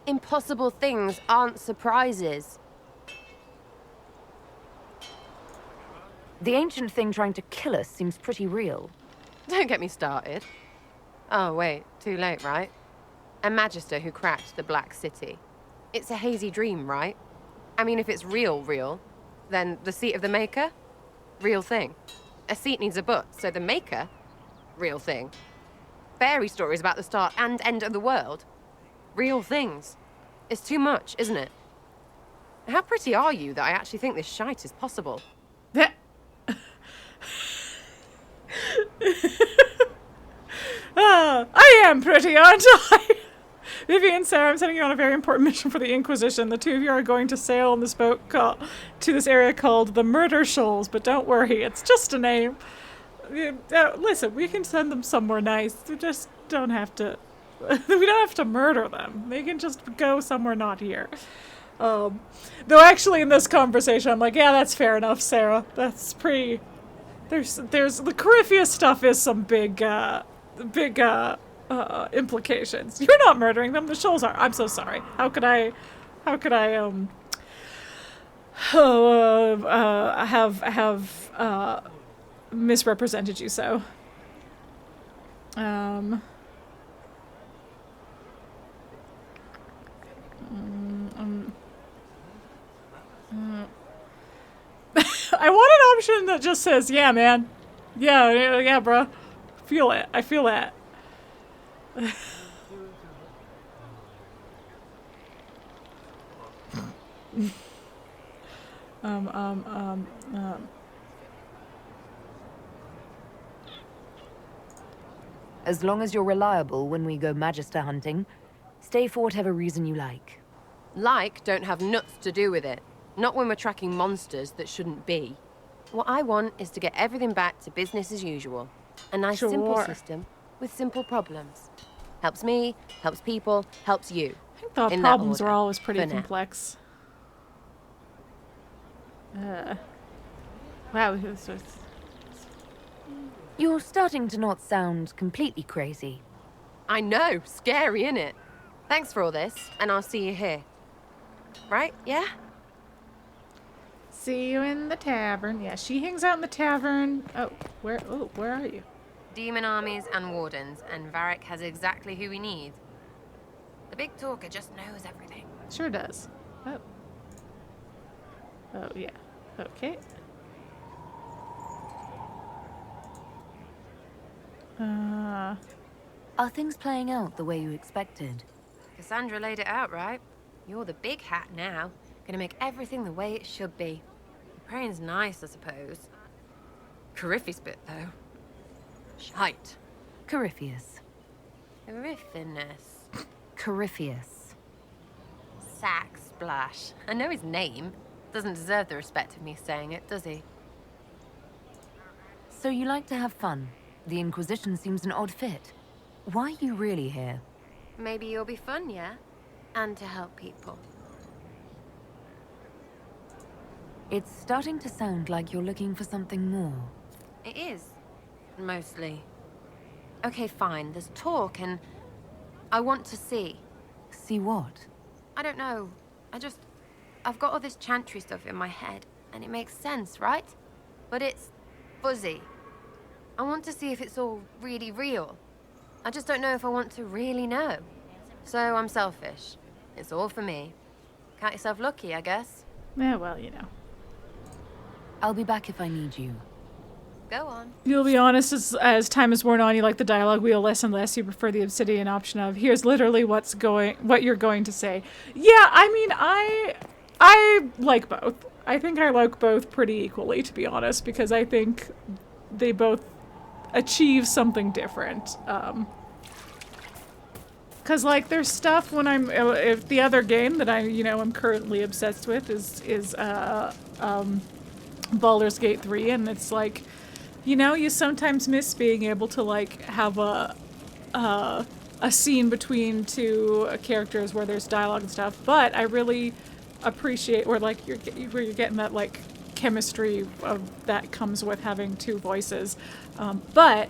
Impossible things aren't surprises. The ancient thing trying to kill us seems pretty real. Don't get me started. Oh, wait, too late, right? A Magister who cracked the Black City. It's a hazy dream, right? I mean, if it's real, then the seat of the Maker? Real thing. A seat needs a butt, so the Maker? Real thing. Fairy stories about the start and end of the world? Real things. It's too much, isn't it? How pretty are you that I actually think this shite is possible? I am pretty, aren't I? Vivienne, Sera, I'm sending you on a very important mission for the Inquisition. The two of you are going to sail on this boat to this area called the Murder Shoals, but don't worry, it's just a name. Listen, we can send them somewhere nice. We just don't have to... we don't have to murder them. They can just go somewhere not here. Though actually in this conversation, I'm like, yeah, that's fair enough, Sera. That's pretty... There's the Corypheus stuff is some big implications. You're not murdering them. The Shoals are. I'm so sorry. How could I have misrepresented you so? I want an option that just says, yeah, man. Yeah, bro. Feel it. I feel that. As long as you're reliable when we go Magister hunting, stay for whatever reason you like. Like don't have nuts to do with it. Not when we're tracking monsters that shouldn't be. What I want is to get everything back to business as usual. A nice, simple system with simple problems. Helps me, helps people, helps you. I think the problems are always pretty complex. Wow. You're starting to not sound completely crazy. I know. Scary, innit? Thanks for all this, and I'll see you here. Right? Yeah? See you in the tavern. Yeah, she hangs out in the tavern. Where are you? Demon armies and wardens, and Varric has exactly who we need. The big talker just knows everything. Sure does. Oh, yeah. Okay. Are things playing out the way you expected? Cassandra laid it out, right? You're the big hat now. Gonna make everything the way it should be. The praying's nice, I suppose. Corypheus bit, though. Shite. Corypheus. Corypheus. Corypheus. Sack splash. I know his name. Doesn't deserve the respect of me saying it, does he? So you like to have fun. The Inquisition seems an odd fit. Why are you really here? Maybe you'll be fun, yeah? And to help people. It's starting to sound like you're looking for something more. It is. Mostly. Okay, fine. There's talk and... I want to see. See what? I don't know. I've got all this chantry stuff in my head, and it makes sense, right? But it's fuzzy. I want to see if it's all really real. I just don't know if I want to really know. So I'm selfish. It's all for me. Count yourself lucky, I guess. Yeah, well, you know. I'll be back if I need you. Go on. You'll be honest, as time has worn on, you like the dialogue wheel less and less. You prefer the obsidian option of, here's literally what you're going to say. Yeah, I mean, I like both. I think I like both pretty equally, to be honest, because I think they both achieve something different. Because, like, there's stuff when if the other game that I'm currently obsessed with is Baldur's Gate 3, and it's like, you sometimes miss being able to, like, have a scene between two characters where there's dialogue and stuff, but I really appreciate where you're getting that, like, chemistry that comes with having two voices. But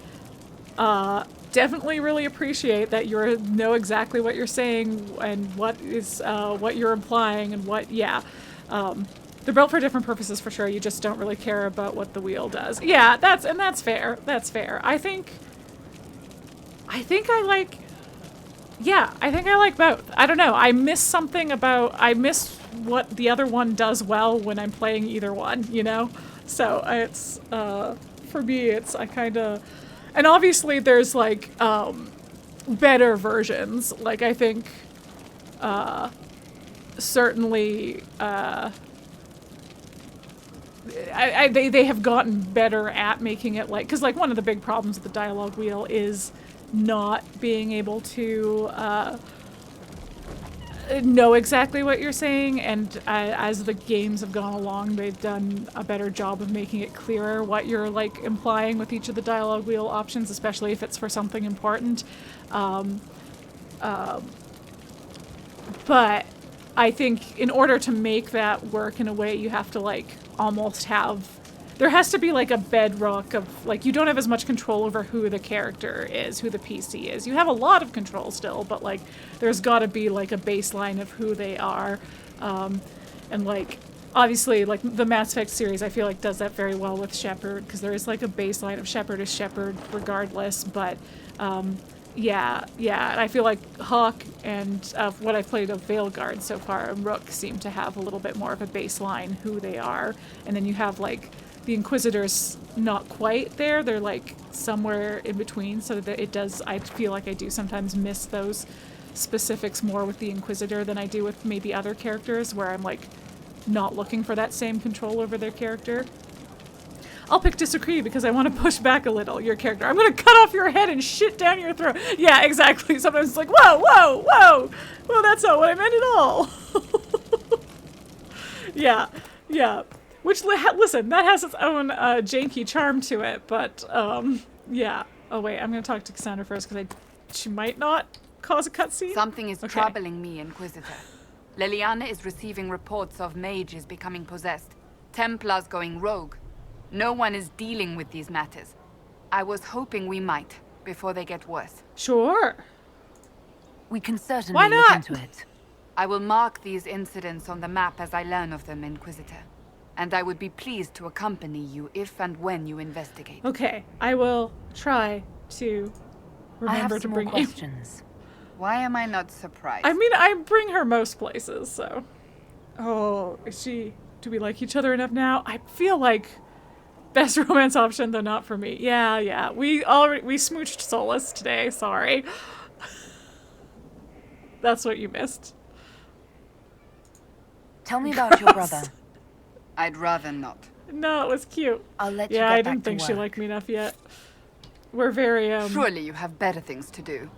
definitely really appreciate that you know exactly what you're saying and what you're implying and what, they're built for different purposes for sure. You just don't really care about what the wheel does. Yeah, that's fair. That's fair. I think I like both. I don't know. I miss what the other one does well when I'm playing either one, So it's, for me, and obviously there's like, better versions. Like, I think, certainly, they have gotten better at making it like, because like one of the big problems with the dialogue wheel is not being able to know exactly what you're saying, and as the games have gone along, they've done a better job of making it clearer what you're like implying with each of the dialogue wheel options, especially if it's for something important. But I think in order to make that work in a way, you have to like almost have there has to be like a bedrock of like, you don't have as much control over who the character is, who the PC is. You have a lot of control still, but like there's got to be like a baseline of who they are. And like obviously like the Mass Effect series I feel like does that very well with Shepard, because there is like a baseline of Shepard is Shepard regardless, but yeah, and I feel like Hawke and what I've played of Veilguard so far and Rook seem to have a little bit more of a baseline who they are, and then you have like the Inquisitors not quite there, they're like somewhere in between, so that it does, I feel like I do sometimes miss those specifics more with the Inquisitor than I do with maybe other characters where I'm like not looking for that same control over their character. I'll pick disagree because I want to push back a little, your character. I'm going to cut off your head and shit down your throat. Yeah, exactly. Sometimes it's like, whoa, whoa, whoa. Well, that's not what I meant at all. Yeah. Which, listen, that has its own janky charm to it, but yeah. Oh, wait, I'm going to talk to Cassandra first because she might not cause a cutscene. Something is troubling me, Inquisitor. Leliana is receiving reports of mages becoming possessed, Templars going rogue. No one is dealing with these matters. I was hoping we might, before they get worse. Sure. We can certainly look into it. I will mark these incidents on the map as I learn of them, Inquisitor. And I would be pleased to accompany you if and when you investigate. Okay, I will try to remember to bring questions. Why am I not surprised? I mean, I bring her most places, so. Oh, do we like each other enough now? I feel like best romance option, though not for me. Yeah. We smooched Solas today, sorry. That's what you missed. Tell me about your brother. I'd rather not. No, it was cute. I'll let you get back to work. Yeah, I didn't think she liked me enough yet. We're very, Surely you have better things to do.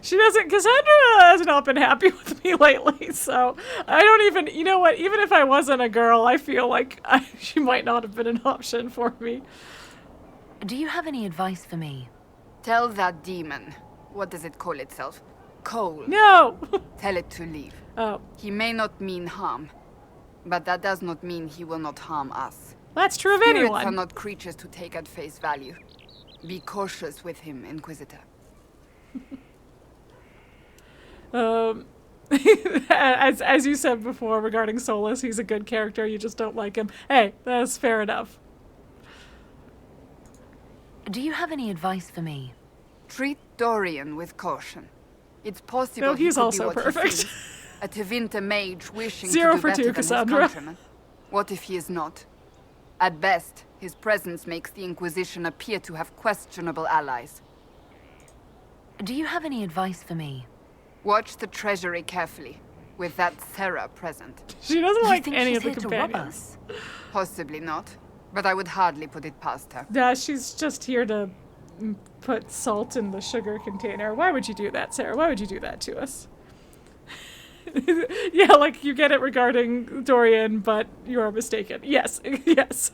Cassandra has not been happy with me lately, so I don't even, you know what, even if I wasn't a girl, I feel like she might not have been an option for me. Do you have any advice for me? Tell that demon, what does it call itself? Cole. No! Tell it to leave. Oh. He may not mean harm, but that does not mean he will not harm us. That's true of Spirits anyone. are not creatures to take at face value. Be cautious with him, Inquisitor. As you said before regarding Solas, he's a good character, you just don't like him. Hey, that's fair enough. Do you have any advice for me? Treat Dorian with caution. It's possible he's he could also be what perfect. He seems, a Tevinter mage wishing 0 to do for better 2, than Cassandra. his countrymen. What if he is not? At best, his presence makes the Inquisition appear to have questionable allies. Do you have any advice for me? Watch the treasury carefully, with that Sera present. She doesn't like any of the companions. Possibly not, but I would hardly put it past her. Yeah, she's just here to put salt in the sugar container. Why would you do that, Sera? Why would you do that to us? Yeah, like you get it regarding Dorian, but you are mistaken. Yes, yes.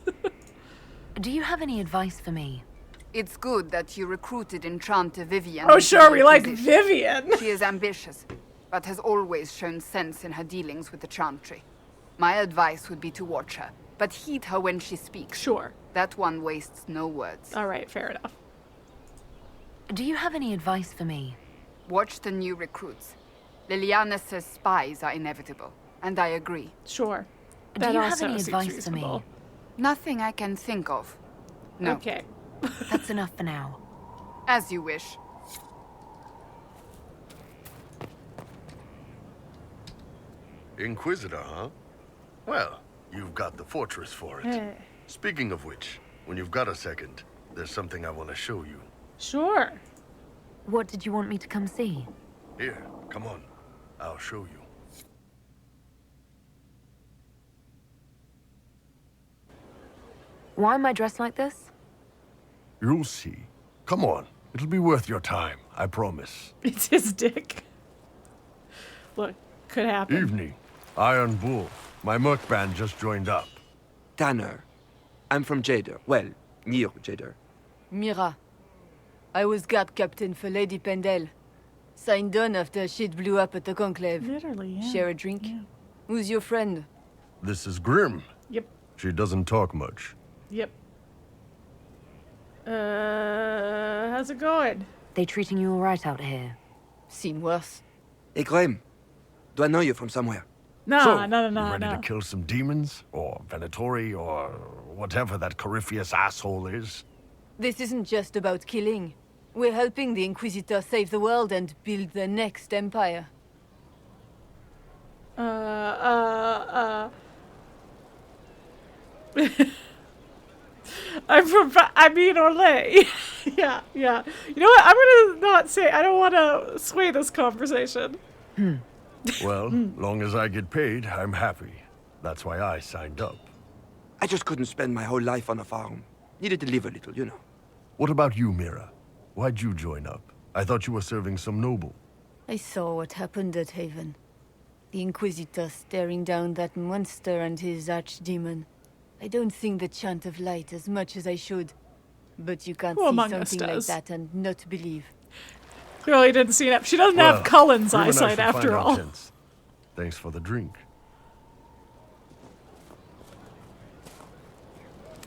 Do you have any advice for me? It's good that you recruited Enchanter Vivienne. Oh, sure, we like Vivienne. She is ambitious, but has always shown sense in her dealings with the Chantry. My advice would be to watch her, but heed her when she speaks. Sure. That one wastes no words. All right, fair enough. Do you have any advice for me? Watch the new recruits. Leliana says spies are inevitable, and I agree. Sure. Do you have any advice for me? Nothing I can think of. No. Okay. That's enough for now. As you wish. Inquisitor, huh? Well, you've got the fortress for it. Hey. Speaking of which, when you've got a second, there's something I want to show you. Sure. What did you want me to come see? Here, come on. I'll show you. Why am I dressed like this? You'll see. Come on. It'll be worth your time, I promise. It's his dick. Look, could happen. Evening. Iron Bull. My merc band just joined up. Tanner. I'm from Jader. Well, near Jader. Mira. I was guard captain for Lady Pendel. Signed on after shit blew up at the Conclave. Literally, yeah. Share a drink? Yeah. Who's your friend? This is Grim. Yep. She doesn't talk much. Yep. How's it going? They treating you all right out here? Seem worse. Hey, Graham. Do I know you from somewhere? No. Ready to kill some demons? Or Venatori? Or whatever that Corypheus asshole is? This isn't just about killing. We're helping the Inquisitor save the world and build the next empire. Orlais. yeah. You know what? I'm gonna not say, I don't want to sway this conversation. Well, long as I get paid, I'm happy. That's why I signed up. I just couldn't spend my whole life on a farm. Needed to live a little, you know. What about you, Mira? Why'd you join up? I thought you were serving some noble. I saw what happened at Haven. The Inquisitor staring down that monster and his archdemon. I don't sing the chant of light as much as I should. But you can't see something like that and not believe. Clearly didn't see it. She doesn't have Cullen's eyesight after all. Thanks for the drink.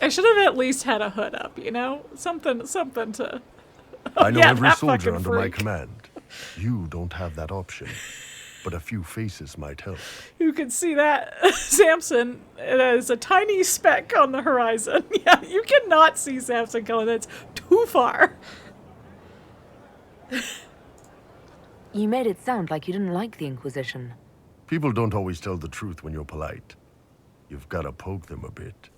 I should have at least had a hood up, you know? Something to... I know every soldier under my command. You don't have that option. But a few faces might help. You can see that Samson is a tiny speck on the horizon. Yeah, you cannot see Samson going. That's too far. You made it sound like you didn't like the Inquisition. People don't always tell the truth when you're polite. You've got to poke them a bit.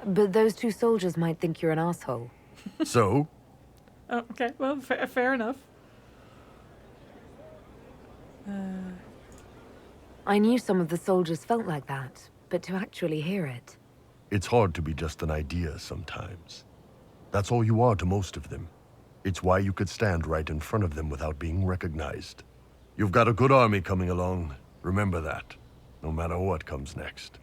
But those two soldiers might think you're an asshole. So? Oh, okay, well, fair enough. I knew some of the soldiers felt like that, but to actually hear it... It's hard to be just an idea sometimes. That's all you are to most of them. It's why you could stand right in front of them without being recognized. You've got a good army coming along. Remember that, no matter what comes next.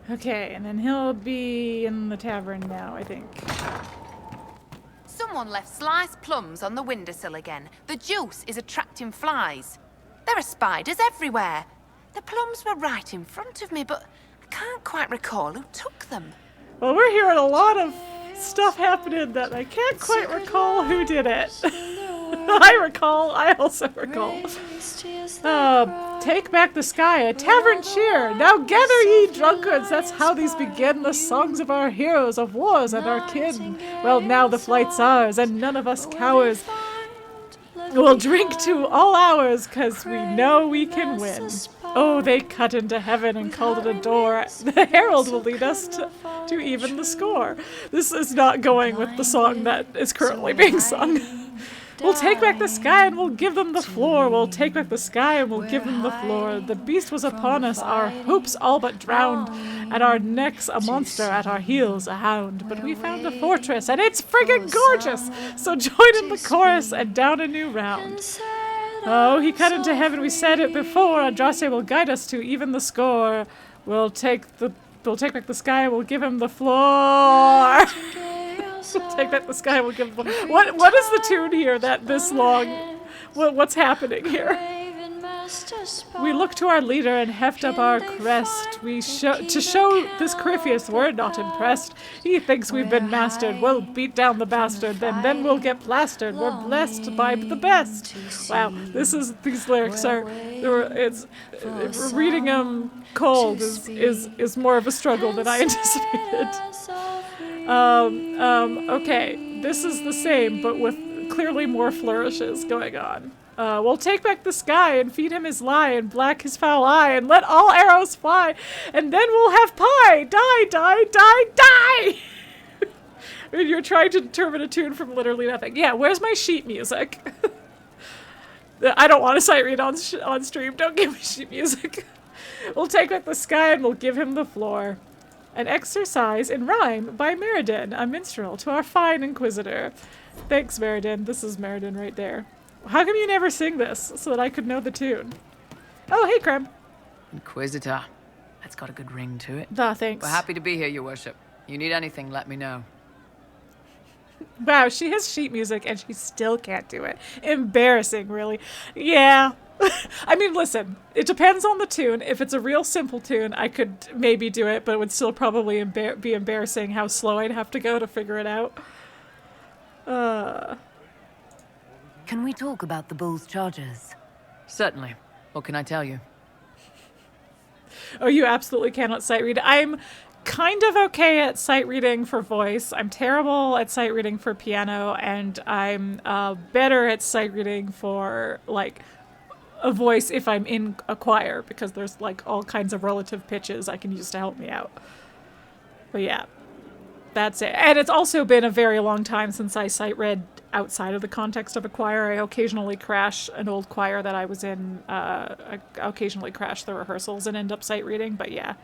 Okay, and then he'll be in the tavern now, I think. Someone left sliced plums on the windowsill again. The juice is attracting flies. There are spiders everywhere. The plums were right in front of me, but I can't quite recall who took them. Well, we're hearing a lot of stuff happening that I can't quite recall who did it. I also recall. Take back the sky, a tavern cheer. Now gather ye drunkards, that's how these begin, the songs of our heroes, of wars and our kin. Well, now the flight's ours, and none of us cowers. We'll drink to all hours, 'cause we know we can win. Oh, they cut into heaven and called it a door. The herald will lead us to even the score. This is not going with the song that is currently being sung. We'll take back the sky and we'll give them the floor. We'll take back the sky and we'll give them the floor. The beast was upon us, our hopes all but drowned. At our necks a monster, at our heels a hound. But we found a fortress and it's friggin' gorgeous. So join in the chorus and down a new round. Oh, he cut into heaven, we said it before. Andraste will guide us to even the score. We'll take back the sky, we'll give him the floor. Take back the sky, we'll give him the floor. What is the tune here that this long? What's happening here? We look to our leader and heft up our crest. To show this Corypheus we're not impressed. He thinks we've been mastered. We'll beat down the bastard, then we'll get plastered. We're blessed by the best. Wow, these lyrics are, reading them cold is more of a struggle than I anticipated. Okay, this is the same, but with clearly more flourishes going on. We'll take back the sky and feed him his lie and black his foul eye and let all arrows fly and then we'll have pie. Die, die, die, die! I mean, you're trying to determine a tune from literally nothing. Yeah, where's my sheet music? I don't want to sight read on stream. Don't give me sheet music. We'll take back the sky and we'll give him the floor. An exercise in rhyme by Meriden, a minstrel to our fine Inquisitor. Thanks, Meriden. This is Meriden right there. How come you never sing this so that I could know the tune? Oh, hey, Krem. Inquisitor. That's got a good ring to it. Thanks. We're happy to be here, your worship. You need anything, let me know. Wow, she has sheet music and she still can't do it. Embarrassing, really. Yeah, I mean, listen, it depends on the tune. If it's a real simple tune, I could maybe do it, but it would still probably be embarrassing how slow I'd have to go to figure it out. Can we talk about the bull's charges? Certainly. What can I tell you? Oh, you absolutely cannot sight read. I'm kind of okay at sight reading for voice. I'm terrible at sight reading for piano, and I'm better at sight reading for, like, a voice if I'm in a choir, because there's, like, all kinds of relative pitches I can use to help me out. But yeah, that's it. And it's also been a very long time since I sight read outside of the context of a choir. I occasionally crash an old choir that I was in. I occasionally crash the rehearsals and end up sight reading, but yeah.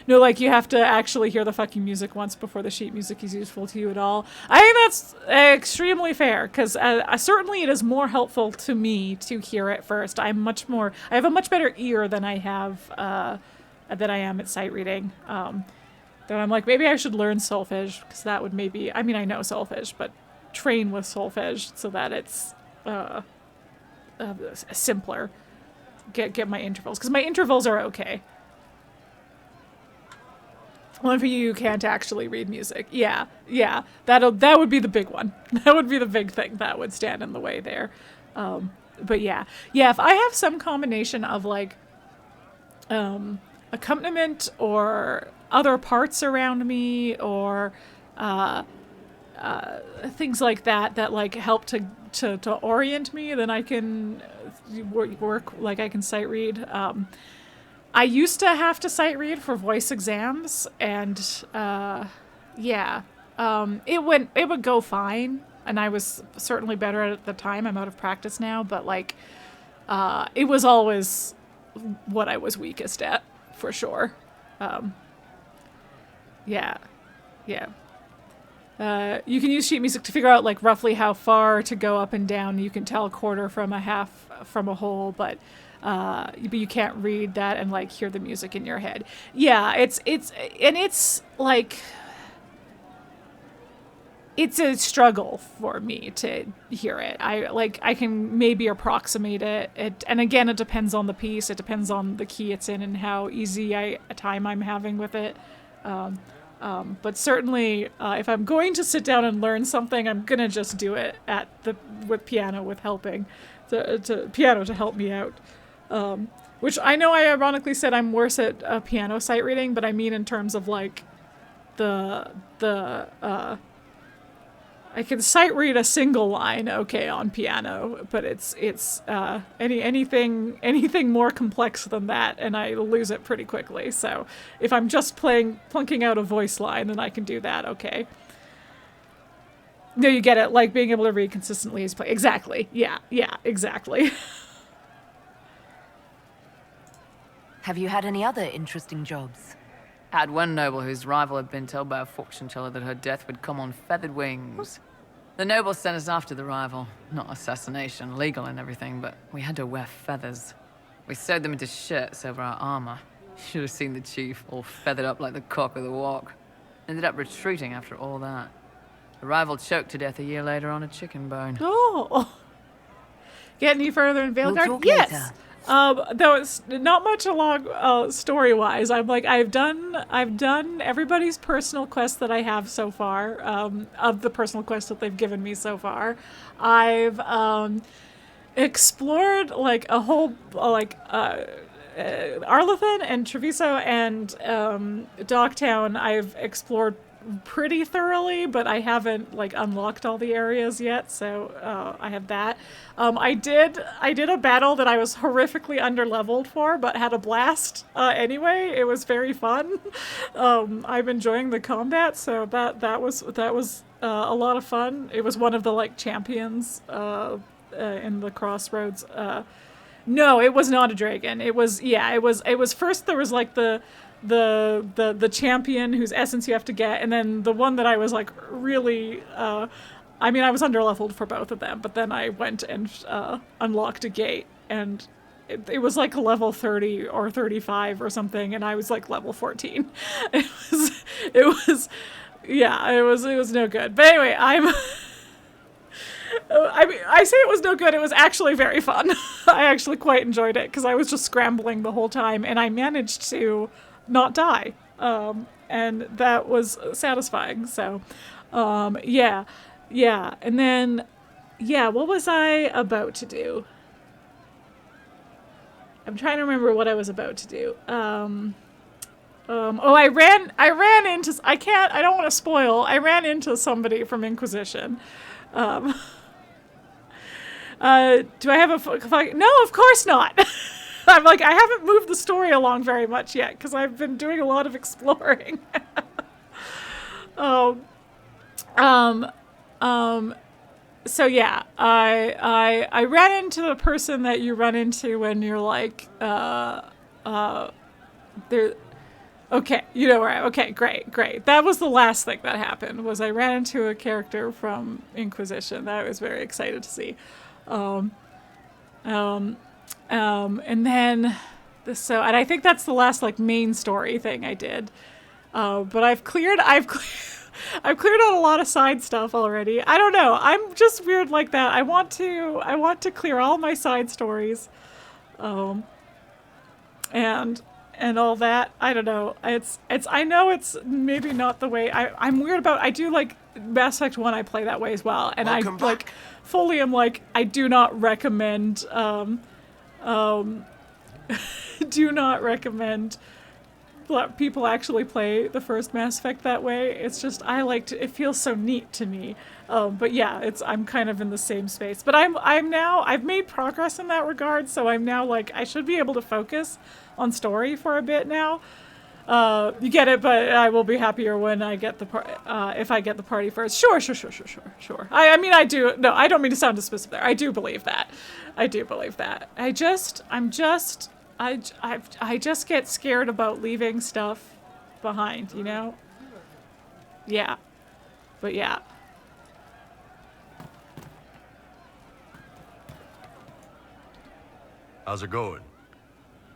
No, like, you have to actually hear the fucking music once before the sheet music is useful to you at all. I think that's extremely fair, because certainly it is more helpful to me to hear it first. I have a much better ear than I have, than I am at sight reading. Then I'm like, maybe I should learn solfege, because that would maybe, I mean, I know solfege, but train with solfege so that it's simpler. Get my intervals, because my intervals are okay. One for you can't actually read music. Yeah, that would be the big one. That would be the big thing that would stand in the way there. But yeah, if I have some combination of, like, accompaniment or other parts around me or things like that like help to orient me, then I can work, like, I can sight read. I used to have to sight read for voice exams, and it would go fine, and I was certainly better at it at the time. I'm out of practice now, but, like, it was always what I was weakest at, for sure. You can use sheet music to figure out, like, roughly how far to go up and down. You can tell a quarter from a half from a whole, but you can't read that and, like, hear the music in your head. Yeah, it's like, it's a struggle for me to hear it. I can maybe approximate it. And again, it depends on the piece. It depends on the key it's in and how easy a time I'm having with it. But certainly, if I'm going to sit down and learn something, I'm gonna just do it with piano, with helping piano to help me out. Which I know I ironically said I'm worse at piano sight reading, but I mean in terms of, like, I can sight read a single line okay on piano, but it's anything more complex than that, and I lose it pretty quickly. So if I'm just plunking out a voice line, then I can do that okay. No, you get it, like, being able to read consistently is exactly. Yeah, exactly. Have you had any other interesting jobs? Had one noble whose rival had been told by a fortune teller that her death would come on feathered wings. The noble sent us after the rival. Not assassination, legal and everything, but we had to wear feathers. We sewed them into shirts over our armor. Should have seen the chief, all feathered up like the cock of the walk. Ended up retreating after all that. The rival choked to death a year later on a chicken bone. Oh! Get any further in Veilguard? We'll talk Yes! later. Though it's not much along story-wise. I'm like, I've done everybody's personal quest that I have so far, of the personal quest that they've given me so far. I've explored, like, a whole, Arlethan and Treviso and Docktown. I've explored pretty thoroughly, but I haven't, like, unlocked all the areas yet, so I have that. I did a battle that I was horrifically underleveled for, but had a blast anyway. It was very fun. I'm enjoying the combat, so that was a lot of fun. It was one of the, like, champions in the Crossroads. No, it was not a dragon. It was first there was, like, the champion whose essence you have to get, and then the one that I was, like, really I mean, I was underleveled for both of them, but then I went and unlocked a gate, and it was like level 30 or 35 or something, and I was like level 14. It was no good. But anyway, I mean, I say it was no good. It was actually very fun. I actually quite enjoyed it because I was just scrambling the whole time, and I managed to not die, and that was satisfying. So, yeah, and then, yeah, what was I about to do? I'm trying to remember what I was about to do. I ran into, I don't want to spoil, I ran into somebody from Inquisition. Do I have no, of course not. I'm like, I haven't moved the story along very much yet because I've been doing a lot of exploring. So yeah, I ran into the person that you run into when you're like, there. Okay, you know where okay, great. That was the last thing that happened, was I ran into a character from Inquisition that I was very excited to see. And then, and I think that's the last, like, main story thing I did. But I've cleared out a lot of side stuff already. I don't know, I'm just weird like that. I want to clear all my side stories. And all that. I don't know. I know it's maybe not the way I'm weird about. I do like Mass Effect 1. I play that way as well, and Welcome back. Like fully am like, I do not recommend. Do not recommend people actually play the first Mass Effect that way. It's just it feels so neat to me. But yeah, I'm kind of in the same space. But I've made progress in that regard. So I'm now like, I should be able to focus on story for a bit now. You get it, but I will be happier when I get if I get the party first. Sure. I mean, I do. No, I don't mean to sound dismissive there. I do believe that. I just get scared about leaving stuff behind, you know? Yeah. But yeah. How's it going?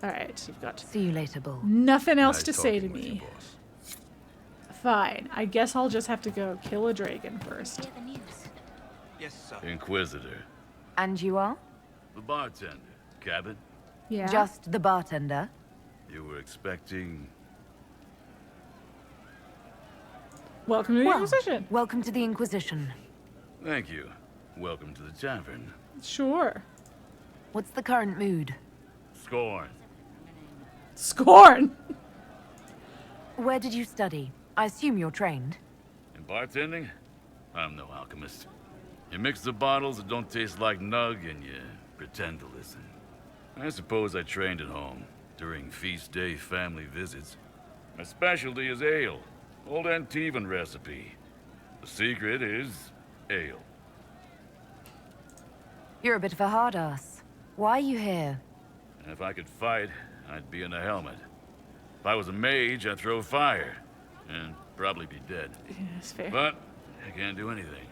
All right, you've got See you later, Bull. nothing else Nice to say to talking with me. you, boss. Fine. I guess I'll just have to go kill a dragon first. Yes, sir. Inquisitor. And you are? The bartender. Cabin? Yeah. Just the bartender? You were expecting... Welcome to the Inquisition. Welcome to the Inquisition. Thank you. Welcome to the tavern. Sure. What's the current mood? Scorn. Scorn? Where did you study? I assume you're trained. In bartending? I'm no alchemist. You mix the bottles that don't taste like nug and you pretend to listen. I suppose I trained at home, during feast day family visits. My specialty is ale. Old Antivan recipe. The secret is ale. You're a bit of a hard ass. Why are you here? If I could fight, I'd be in a helmet. If I was a mage, I'd throw fire. And probably be dead. Yeah, that's fair. But I can't do anything.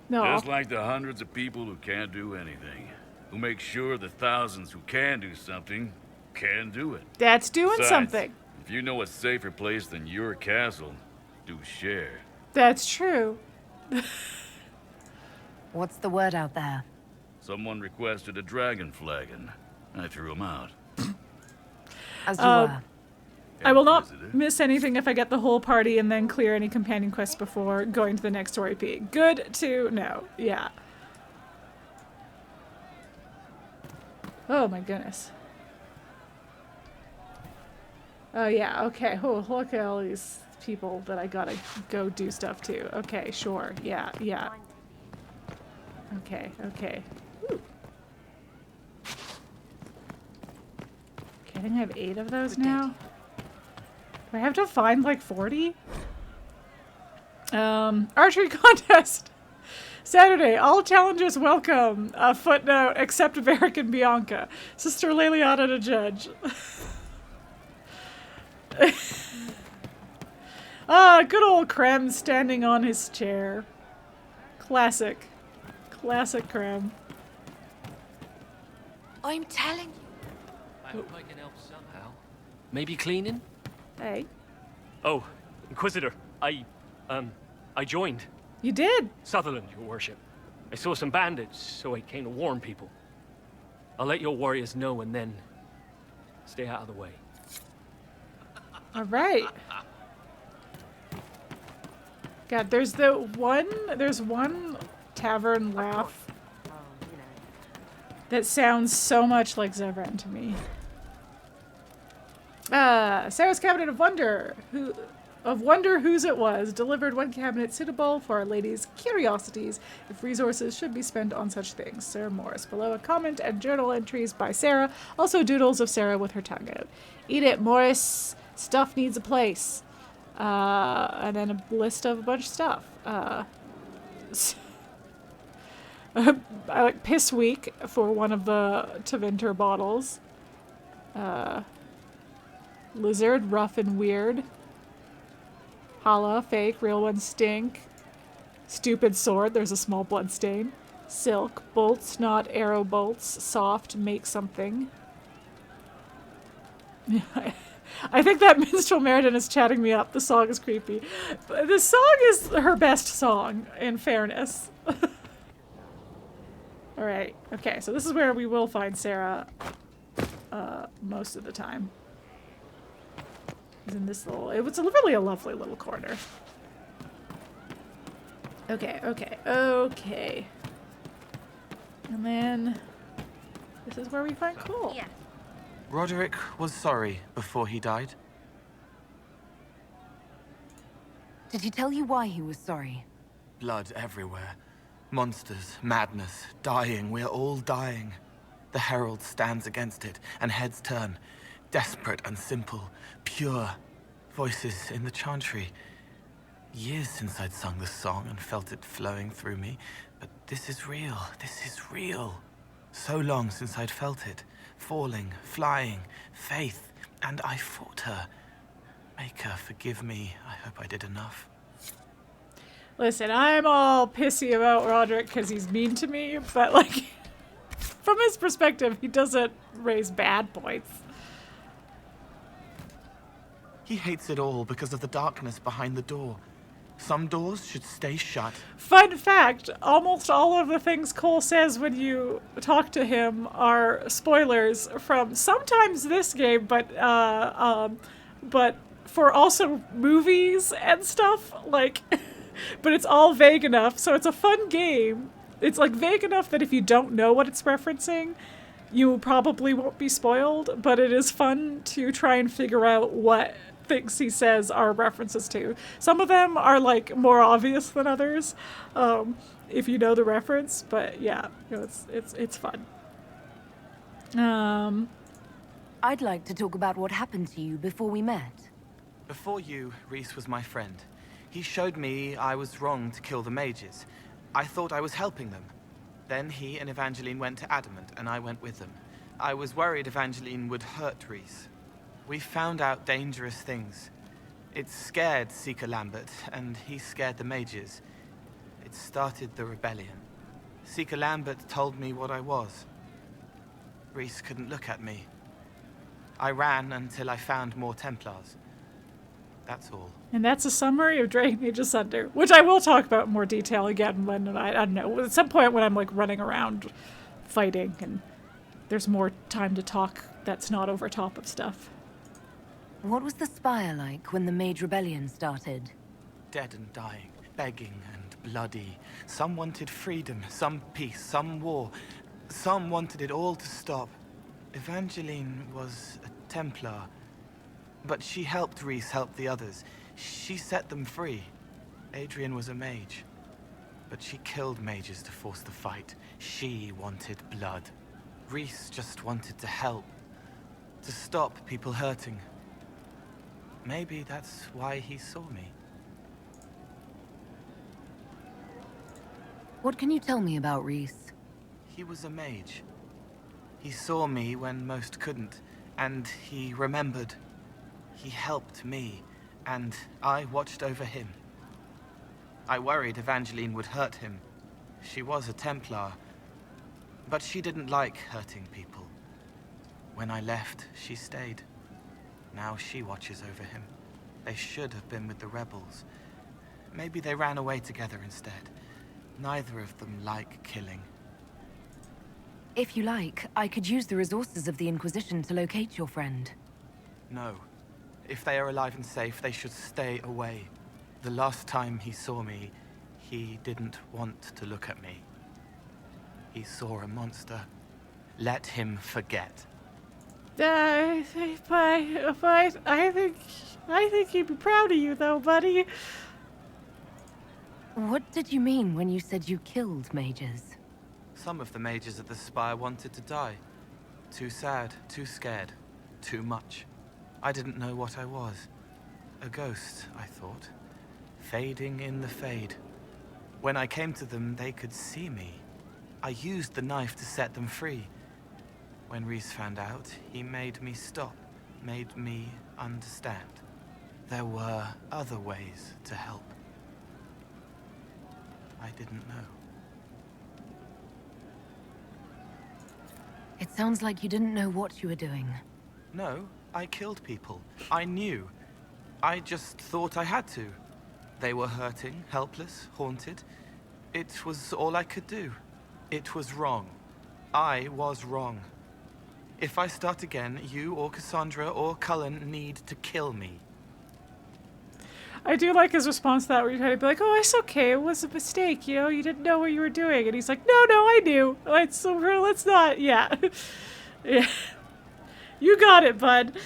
No. Just like the hundreds of people who can't do anything. Who make sure the thousands who can do something can do it. That's doing Besides, something. If you know a safer place than your castle, do share. That's true. What's the word out there? Someone requested a dragon flagon. I threw him out. As you were. I will not miss anything if I get the whole party and then clear any companion quests before going to the next story peak. Good to know. Yeah. Oh my goodness. Oh yeah, okay. Oh, look at all these people that I gotta go do stuff to. Okay, sure. Yeah. Okay. Ooh. Okay, I think I have 8 of those now. Do I have to find like 40? Archery contest. Saturday, all challengers welcome. Footnote, except Varric and Bianca. Sister Leliana to judge. Good old Krem standing on his chair. Classic Krem. I'm telling you. I hope I can help somehow. Maybe cleaning? Hey. Oh, Inquisitor, I joined. You did? Sutherland, your worship. I saw some bandits, so I came to warn people. I'll let your warriors know and then stay out of the way. All right. God, there's one tavern laugh that sounds so much like Zevran to me. Sera's Cabinet of Wonder, whose it was, delivered one cabinet suitable for Our Lady's curiosities if resources should be spent on such things. Sarah Morris. Below a comment and journal entries by Sera, also doodles of Sera with her tongue out. Eat it, Morris. Stuff needs a place. And then a list of a bunch of stuff. I like Piss Week for one of the Tevinter bottles. Lizard, rough and weird. Hala, fake, real ones stink. Stupid sword, there's a small blood stain. Silk, bolts, not arrow bolts. Soft, make something. I think that Minstrel Meriden is chatting me up. The song is creepy. The song is her best song, in fairness. Alright, okay, so this is where we will find Sera most of the time. It's in this little, it was really a lovely little corner. Okay. And then this is where we find Cole. Yeah. Roderick was sorry before he died. Did he tell you why he was sorry? Blood everywhere. Monsters, madness, dying. We're all dying. The Herald stands against it, and heads turn. Desperate and simple, pure. Voices in the chantry. Years since I'd sung the song and felt it flowing through me. But this is real. This is real. So long since I'd felt it. Falling, flying, faith. And I fought her. Make her forgive me. I hope I did enough. Listen, I'm all pissy about Roderick because he's mean to me, but like, from his perspective, he doesn't raise bad points. He hates it all because of the darkness behind the door. Some doors should stay shut. Fun fact, almost all of the things Cole says when you talk to him are spoilers from sometimes this game, but for also movies and stuff, like, but it's all vague enough, so it's a fun game. It's like vague enough that if you don't know what it's referencing, you probably won't be spoiled, but it is fun to try and figure out what things he says are references to. Some of them are like more obvious than others, if you know the reference, but yeah, you know, it's fun. I'd like to talk about what happened to you before we met. Before you, Rhys was my friend. He showed me I was wrong to kill the mages. I thought I was helping them. Then he and Evangeline went to Adamant, and I went with them. I was worried Evangeline would hurt Rhys. We found out dangerous things. It scared Seeker Lambert, and he scared the mages. It started the rebellion. Seeker Lambert told me what I was. Rhys couldn't look at me. I ran until I found more Templars. That's all. And that's a summary of Dragon Age Asunder, which I will talk about in more detail again when, I don't know, at some point when I'm like running around fighting and there's more time to talk that's not over top of stuff. What was the Spire like when the Mage Rebellion started? Dead and dying, begging and bloody. Some wanted freedom, some peace, some war. Some wanted it all to stop. Evangeline was a Templar, but she helped Rhys help the others. She set them free. Adrian was a mage, but she killed mages to force the fight. She wanted blood. Rhys just wanted to help, to stop people hurting. Maybe that's why he saw me. What can you tell me about Rhys? He was a mage. He saw me when most couldn't, and he remembered. He helped me, and I watched over him. I worried Evangeline would hurt him. She was a Templar, but she didn't like hurting people. When I left, she stayed. Now she watches over him. They should have been with the rebels. Maybe they ran away together instead. Neither of them like killing. If you like, I could use the resources of the Inquisition to locate your friend. No. If they are alive and safe, they should stay away. The last time he saw me, he didn't want to look at me. He saw a monster. Let him forget. I think he'd be proud of you, though, buddy. What did you mean when you said you killed mages? Some of the mages at the Spire wanted to die. Too sad, too scared, too much. I didn't know what I was. A ghost, I thought. Fading in the fade. When I came to them, they could see me. I used the knife to set them free. When Rhys found out, he made me stop, made me understand. There were other ways to help. I didn't know. It sounds like you didn't know what you were doing. No, I killed people. I knew. I just thought I had to. They were hurting, helpless, haunted. It was all I could do. It was wrong. I was wrong. If I start again, you or Cassandra or Cullen need to kill me. I do like his response to that, where you're trying to be like, oh, it's okay, it was a mistake, you know, you didn't know what you were doing. And he's like, no, I knew. Let's not, yeah. Yeah. You got it, bud.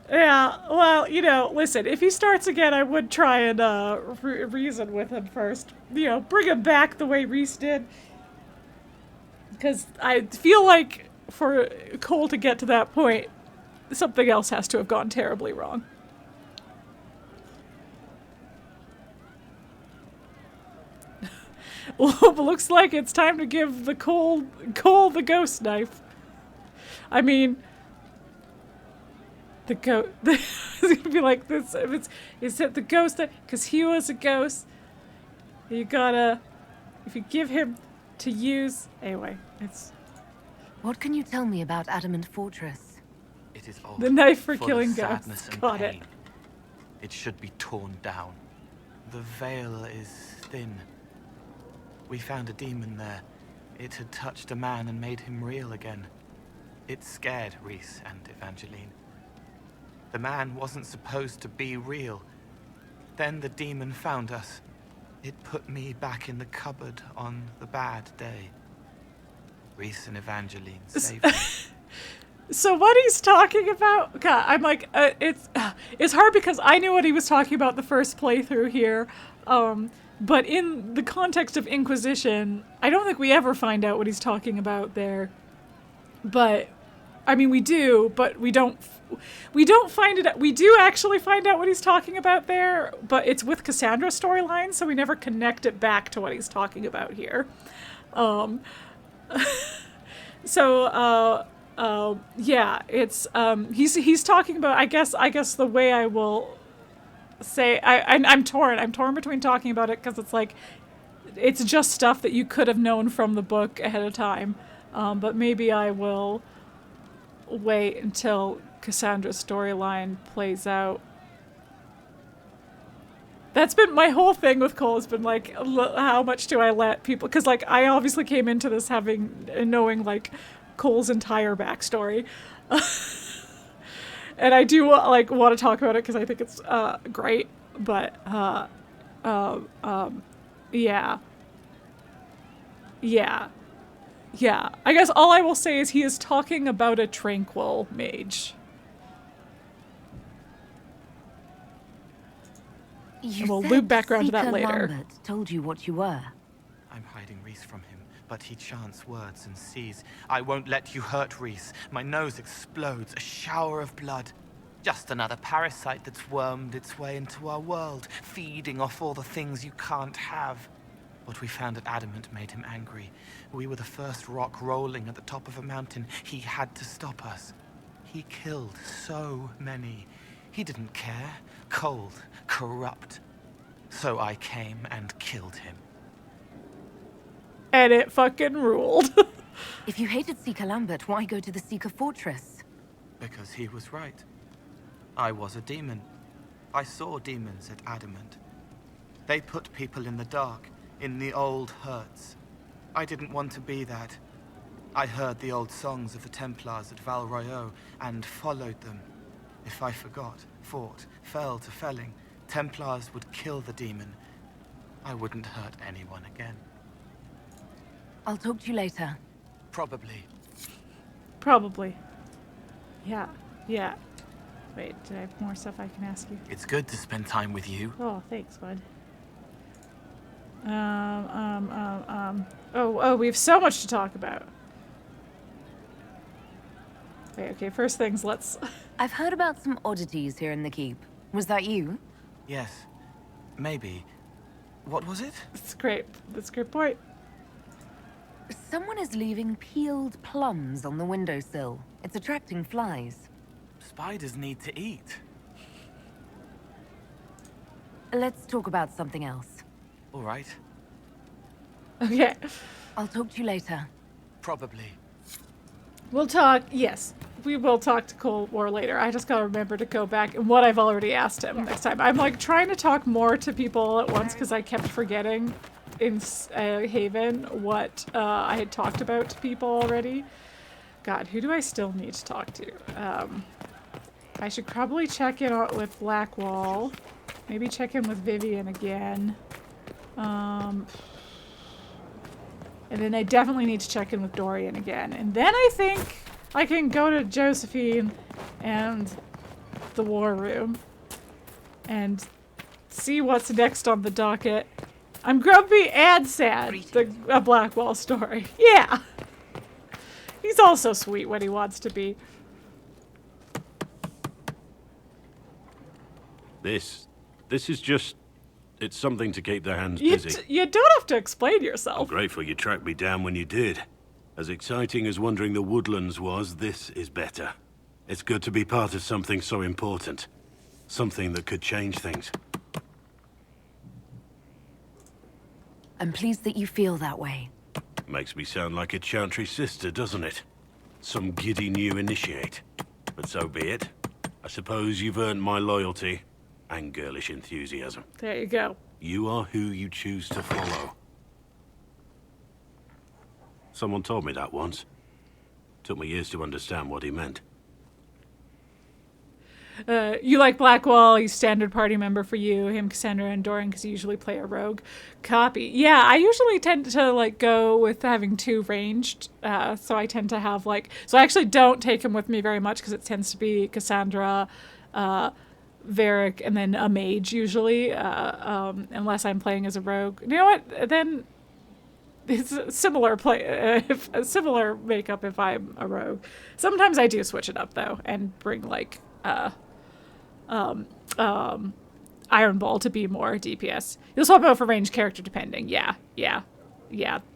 Yeah, well, you know, listen, if he starts again, I would try and reason with him first. You know, bring him back the way Rhys did. Because I feel like for Cole to get to that point, something else has to have gone terribly wrong. Well, looks like it's time to give the Cole the ghost knife. I mean, the ghost. It's gonna be like this. Is it the ghost that? Because he was a ghost. You gotta. If you give him to use. Anyway, it's. What can you tell me about Adamant Fortress? It is old. The knife for full killing of sadness ghosts. and Got pain. it. It should be torn down. The veil is thin. We found a demon there. It had touched a man and made him real again. It scared Rhys and Evangeline. The man wasn't supposed to be real. Then the demon found us. It put me back in the cupboard on the bad day. Rhys and Evangeline saved me. So what he's talking about, God, I'm like, it's hard because I knew what he was talking about the first playthrough here. But in the context of Inquisition, I don't think we ever find out what he's talking about there. But, I mean, we do, but we don't find it out. We do actually find out what he's talking about there, but it's with Cassandra's storyline, so we never connect it back to what he's talking about here. Yeah, it's, he's talking about, I guess the way I will say, I'm torn between talking about it because it's like, it's just stuff that you could have known from the book ahead of time, but maybe I will wait until Cassandra's storyline plays out. That's been my whole thing with Cole, has been like, how much do I let people, because like I obviously came into this knowing like Cole's entire backstory. And I do like want to talk about it because I think it's great, but yeah. I guess all I will say is he is talking about a tranquil mage. And we'll loop back around to that later. Lambert told you what you were. I'm hiding Rhys from him, but he chants words and sees. I won't let you hurt Rhys. My nose explodes, a shower of blood. Just another parasite that's wormed its way into our world, feeding off all the things you can't have. What we found at Adamant made him angry. We were the first rock rolling at the top of a mountain. He had to stop us. He killed so many. He didn't care. Cold, corrupt. So I came and killed him. And it fucking ruled. If you hated Seeker Lambert, why go to the Seeker Fortress? Because he was right. I was a demon. I saw demons at Adamant. They put people in the dark. in the old hurts. I didn't want to be that. I heard the old songs of the Templars at Val Royeaux and followed them. If I forgot, fought, fell to felling, Templars would kill the demon. I wouldn't hurt anyone again. I'll talk to you later. Probably. Probably. Yeah. Yeah. Wait, do I have more stuff I can ask you? It's good to spend time with you. Oh, thanks, bud. Oh, we have so much to talk about. Wait, okay, first things, let's... I've heard about some oddities here in the keep. Was that you? Yes. Maybe. What was it? That's great. That's a great point. Someone is leaving peeled plums on the windowsill. It's attracting flies. Spiders need to eat. Let's talk about something else. All right. Okay. I'll talk to you later. Probably. We'll talk, yes. We will talk to Cold War later. I just gotta remember to go back and what I've already asked him next time. I'm like trying to talk more to people at once because I kept forgetting in Haven what I had talked about to people already. God, who do I still need to talk to? I should probably check in with Blackwall. Maybe check in with Vivienne again. And then I definitely need to check in with Dorian again. And then I think I can go to Josephine and the war room and see what's next on the docket. I'm grumpy and sad. A Blackwall story. Yeah. He's also sweet when he wants to be. This is just... It's something to keep their hands busy. You don't have to explain yourself. I'm grateful you tracked me down when you did. As exciting as wandering the woodlands was, this is better. It's good to be part of something so important. Something that could change things. I'm pleased that you feel that way. Makes me sound like a Chantry sister, doesn't it? Some giddy new initiate. But so be it. I suppose you've earned my loyalty and girlish enthusiasm. There you go. You are who you choose to follow. Someone told me that once. Took me years to understand what he meant. You like Blackwall, he's standard party member for you, him, Cassandra, and Dorian, because you usually play a rogue. Copy. Yeah, I usually tend to like go with having two ranged, so I tend to have like... So I actually don't take him with me very much, because it tends to be Cassandra, Varric, and then a mage, usually, unless I'm playing as a rogue. You know what? Then... It's a similar a similar makeup if I'm a rogue. Sometimes I do switch it up, though, and bring, like... Iron Ball to be more DPS. You'll swap out for ranged character depending. Yeah,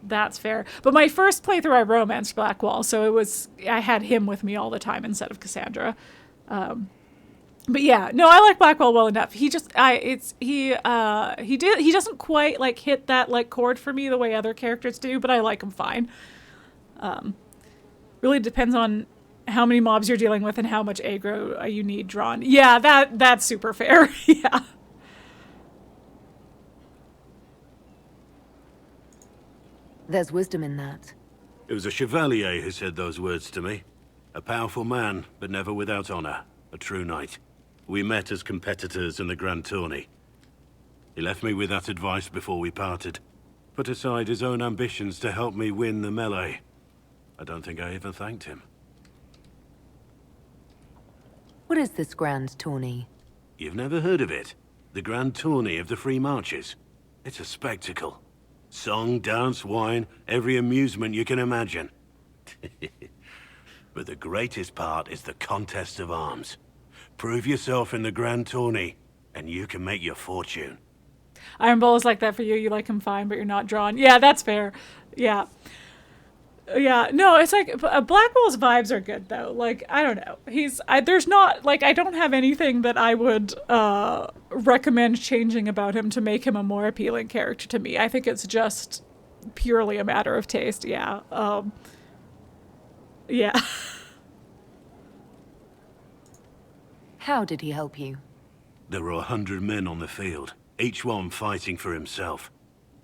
that's fair. But my first playthrough I romanced Blackwall, so I had him with me all the time instead of Cassandra. But yeah, no, I like Blackwall well enough. He just he doesn't quite like hit that like chord for me the way other characters do, but I like him fine. Really depends on how many mobs you're dealing with and how much aggro you need drawn. Yeah, that's super fair. Yeah. There's wisdom in that. It was a chevalier who said those words to me. A powerful man, but never without honor. A true knight. We met as competitors in the Grand Tourney. He left me with that advice before we parted. Put aside his own ambitions to help me win the melee. I don't think I even thanked him. What is this Grand Tourney? You've never heard of it? The Grand Tourney of the Free Marches. It's a spectacle. Song, dance, wine, every amusement you can imagine. But the greatest part is the contest of arms. Prove yourself in the Grand Tourney, and you can make your fortune. Iron Ball is like that for you. You like him fine, but you're not drawn. Yeah, that's fair. Yeah. Yeah, no, it's like Blackwall's vibes are good though. Like, I don't know. There's not like I don't have anything that I would recommend changing about him to make him a more appealing character to me. I think it's just purely a matter of taste. Yeah. Yeah. How did he help you? There were 100 men on the field, each one fighting for himself.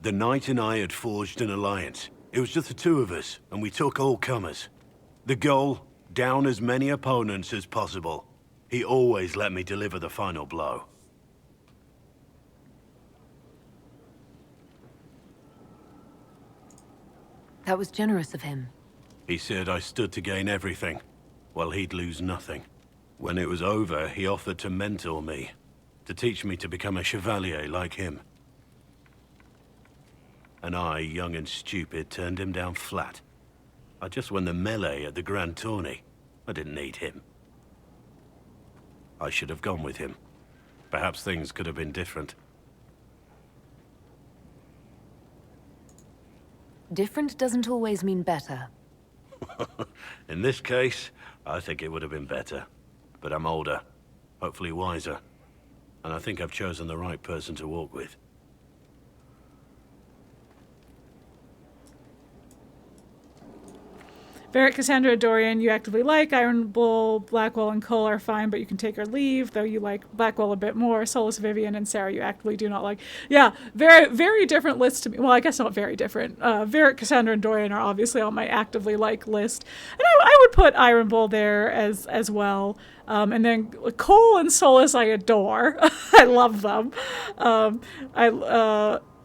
The Knight and I had forged an alliance. It was just the two of us, and we took all comers. The goal, down as many opponents as possible. He always let me deliver the final blow. That was generous of him. He said I stood to gain everything, while he'd lose nothing. When it was over, he offered to mentor me, to teach me to become a chevalier like him. And I, young and stupid, turned him down flat. I just won the melee at the Grand Tourney. I didn't need him. I should have gone with him. Perhaps things could have been different. Different doesn't always mean better. In this case, I think it would have been better. But I'm older, hopefully wiser. And I think I've chosen the right person to walk with. Varric, Cassandra, Dorian, you actively like. Iron Bull, Blackwall, and Cole are fine, but you can take or leave, though you like Blackwall a bit more. Solas, Vivienne, and Sera you actively do not like. Yeah, very, very different lists to me. Well, I guess not very different. Varric, Cassandra, and Dorian are obviously on my actively like list. And I would put Iron Bull there as well. And then Cole and Solas I adore. I love them.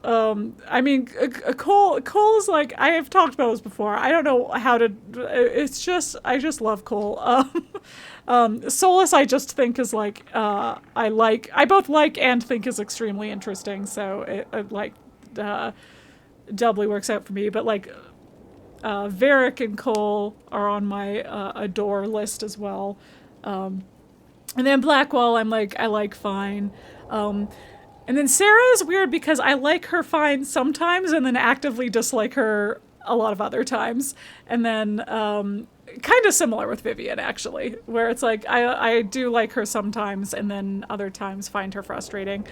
I mean, Cole's like, I have talked about this before. I don't know how to, it's just, I just love Cole. Solas I just think is like, I both like and think is extremely interesting. So it doubly works out for me. But like, Varric and Cole are on my adore list as well. And then Blackwall I'm like, I like fine. And then Sera is weird because I like her fine sometimes and then actively dislike her a lot of other times. And then kind of similar with Vivienne, actually, where it's like I do like her sometimes and then other times find her frustrating.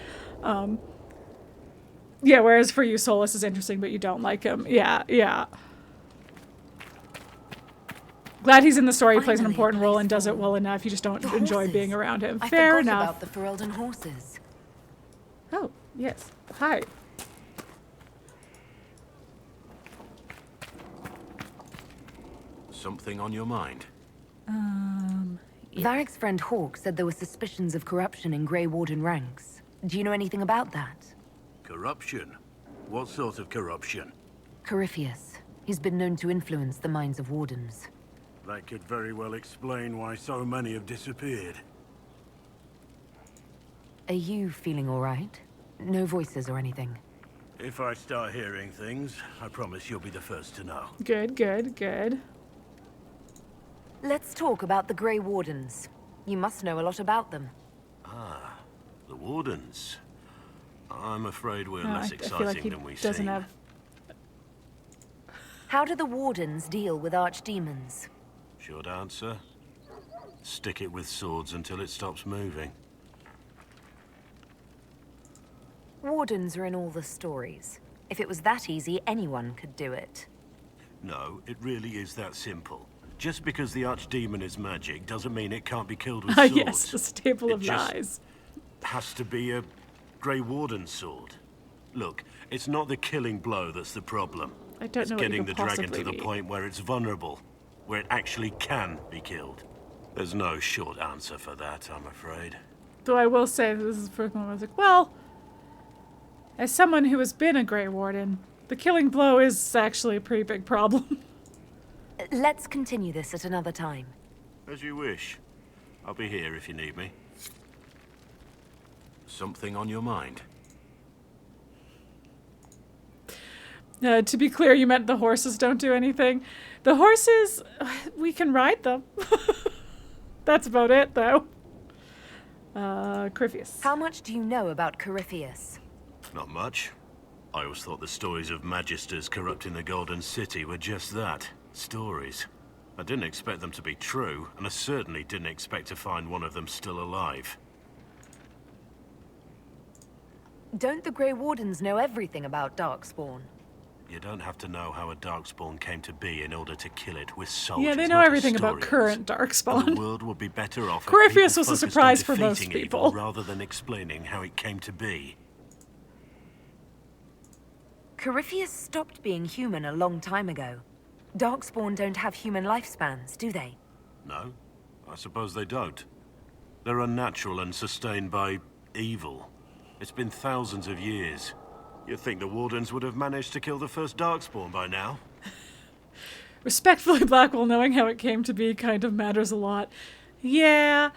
Yeah, whereas for you, Solas is interesting, but you don't like him. Yeah, yeah. Glad he's in the story. He plays an important role and does it well enough. You just don't enjoy being around him. Fair enough. About the Ferelden horses. Oh, yes. Hi. Something on your mind? Yes. Varric's friend Hawke said there were suspicions of corruption in Grey Warden ranks. Do you know anything about that? Corruption? What sort of corruption? Corypheus. He's been known to influence the minds of wardens. That could very well explain why so many have disappeared. Are you feeling all right? No voices or anything? If I start hearing things, I promise you'll be the first to know. Good, good, good. Let's talk about the Grey Wardens. You must know a lot about them. Ah, the Wardens. I'm afraid we're less exciting feel like he than we doesn't seem. have... How do the Wardens deal with archdemons? Short answer. Stick it with swords until it stops moving. Wardens are in all the stories. If it was that easy, anyone could do it. No, it really is that simple. Just because the archdemon is magic doesn't mean it can't be killed with swords. Yes, the staple of just lies. Has to be a Grey Warden sword. Look, it's not the killing blow that's the problem. I don't know it's what getting you the could dragon to possibly the be. point where it's vulnerable, where it actually can be killed. There's no short answer for that, I'm afraid. Though I will say, this is the first one I was like, well, as someone who has been a Grey Warden, the killing blow is actually a pretty big problem. Let's continue this at another time. As you wish. I'll be here if you need me. Something on your mind? To be clear, you meant the horses don't do anything. The horses, we can ride them. That's about it, though. Corypheus. How much do you know about Corypheus? Not much. I always thought the stories of magisters corrupting the Golden City were just that. Stories. I didn't expect them to be true, and I certainly didn't expect to find one of them still alive. Don't the Grey Wardens know everything about Darkspawn? You don't have to know how a Darkspawn came to be in order to kill it with soldiers. Yeah, they know everything about current Darkspawn. The world would be better off. Corypheus if was a focused surprise on for most defeating people. evil rather than explaining how it came to be. Corypheus stopped being human a long time ago. Darkspawn don't have human lifespans, do they? No, I suppose they don't. They're unnatural and sustained by evil. It's been thousands of years. You'd think the Wardens would have managed to kill the first Darkspawn by now. Respectfully, Blackwall, knowing how it came to be kind of matters a lot. Yeah,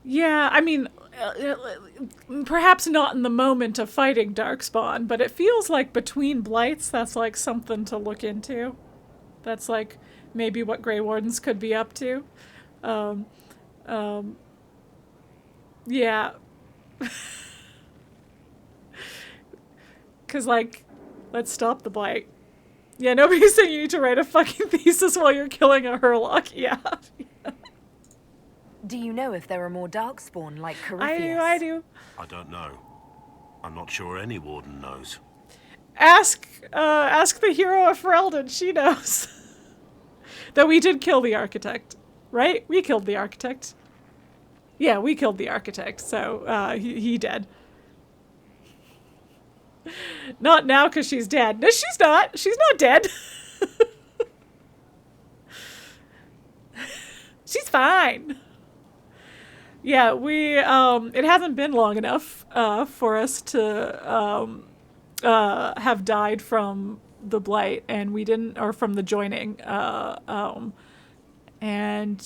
I mean, perhaps not in the moment of fighting Darkspawn, but it feels like between Blights, that's like something to look into. That's like maybe what Grey Wardens could be up to. Yeah. Because, like, let's stop the Blight. Yeah, nobody's saying you need to write a fucking thesis while you're killing a Hurlock. Yeah. Do you know if there are more Darkspawn like Corypheus? I do. I don't know. I'm not sure any Warden knows. Ask the hero of Ferelden. She knows. Though we did kill the Architect, right? We killed the Architect. Yeah, we killed the Architect, so he dead. Not now because she's dead. No, she's not. She's not dead. She's fine. Yeah, we, it hasn't been long enough for us to have died from the Blight, and we didn't, or from the joining, and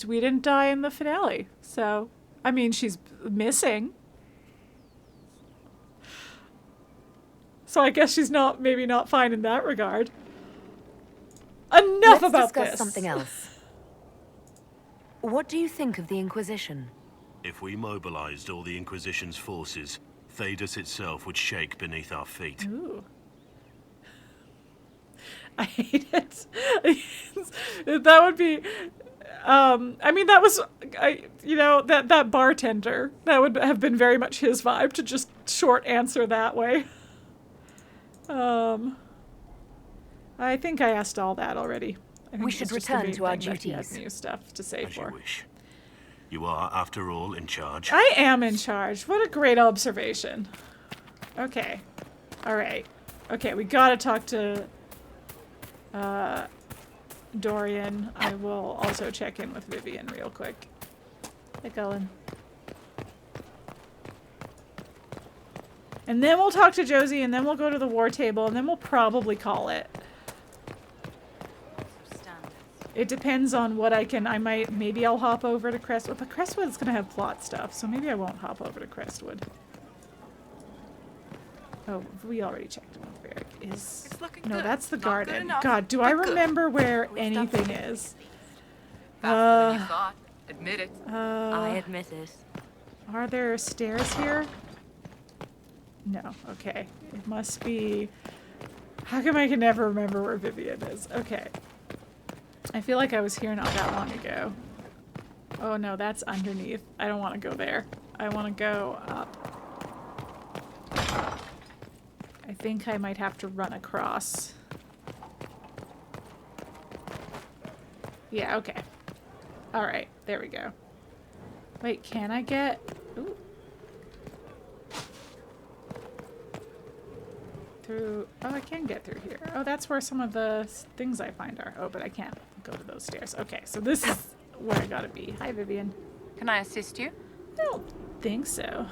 we didn't die in the finale. So, I mean, she's missing. So I guess she's not, maybe not fine in that regard. Enough about this. Let's discuss something else. What do you think of the Inquisition? If we mobilized all the Inquisition's forces, Thedas itself would shake beneath our feet. Ooh. I hate it. That would be... I mean, that was... you know, that bartender, that would have been very much his vibe to just short answer that way. I think I asked all that already. I think we should return to our duties. New stuff to say for. You wish. You are, after all, in charge. I am in charge. What a great observation. Okay. All right. Okay, we gotta talk to Dorian. I will also check in with Vivienne real quick. Hey, Cullen. And then we'll talk to Josie, and then we'll go to the war table, and then we'll probably call it. It depends on what I can. Maybe I'll hop over to Crestwood, but Crestwood's gonna have plot stuff, so maybe I won't hop over to Crestwood. Oh, we already checked in with Varric. No, that's the garden. God, do I remember where anything is? Admit it. I admit it. Are there stairs here? No. Okay. It must be... How come I can never remember where Vivienne is? Okay. I feel like I was here not that long ago. Oh no, that's underneath. I don't want to go there. I want to go up. I think I might have to run across. Yeah, okay. Alright, there we go. Wait, can I get... Ooh. Through... Oh, I can get through here. Oh, that's where some of the things I find are. Oh, but I can't go to those stairs. Okay, so this is where I gotta be. Hi, Vivienne. Can I assist you? I don't think so.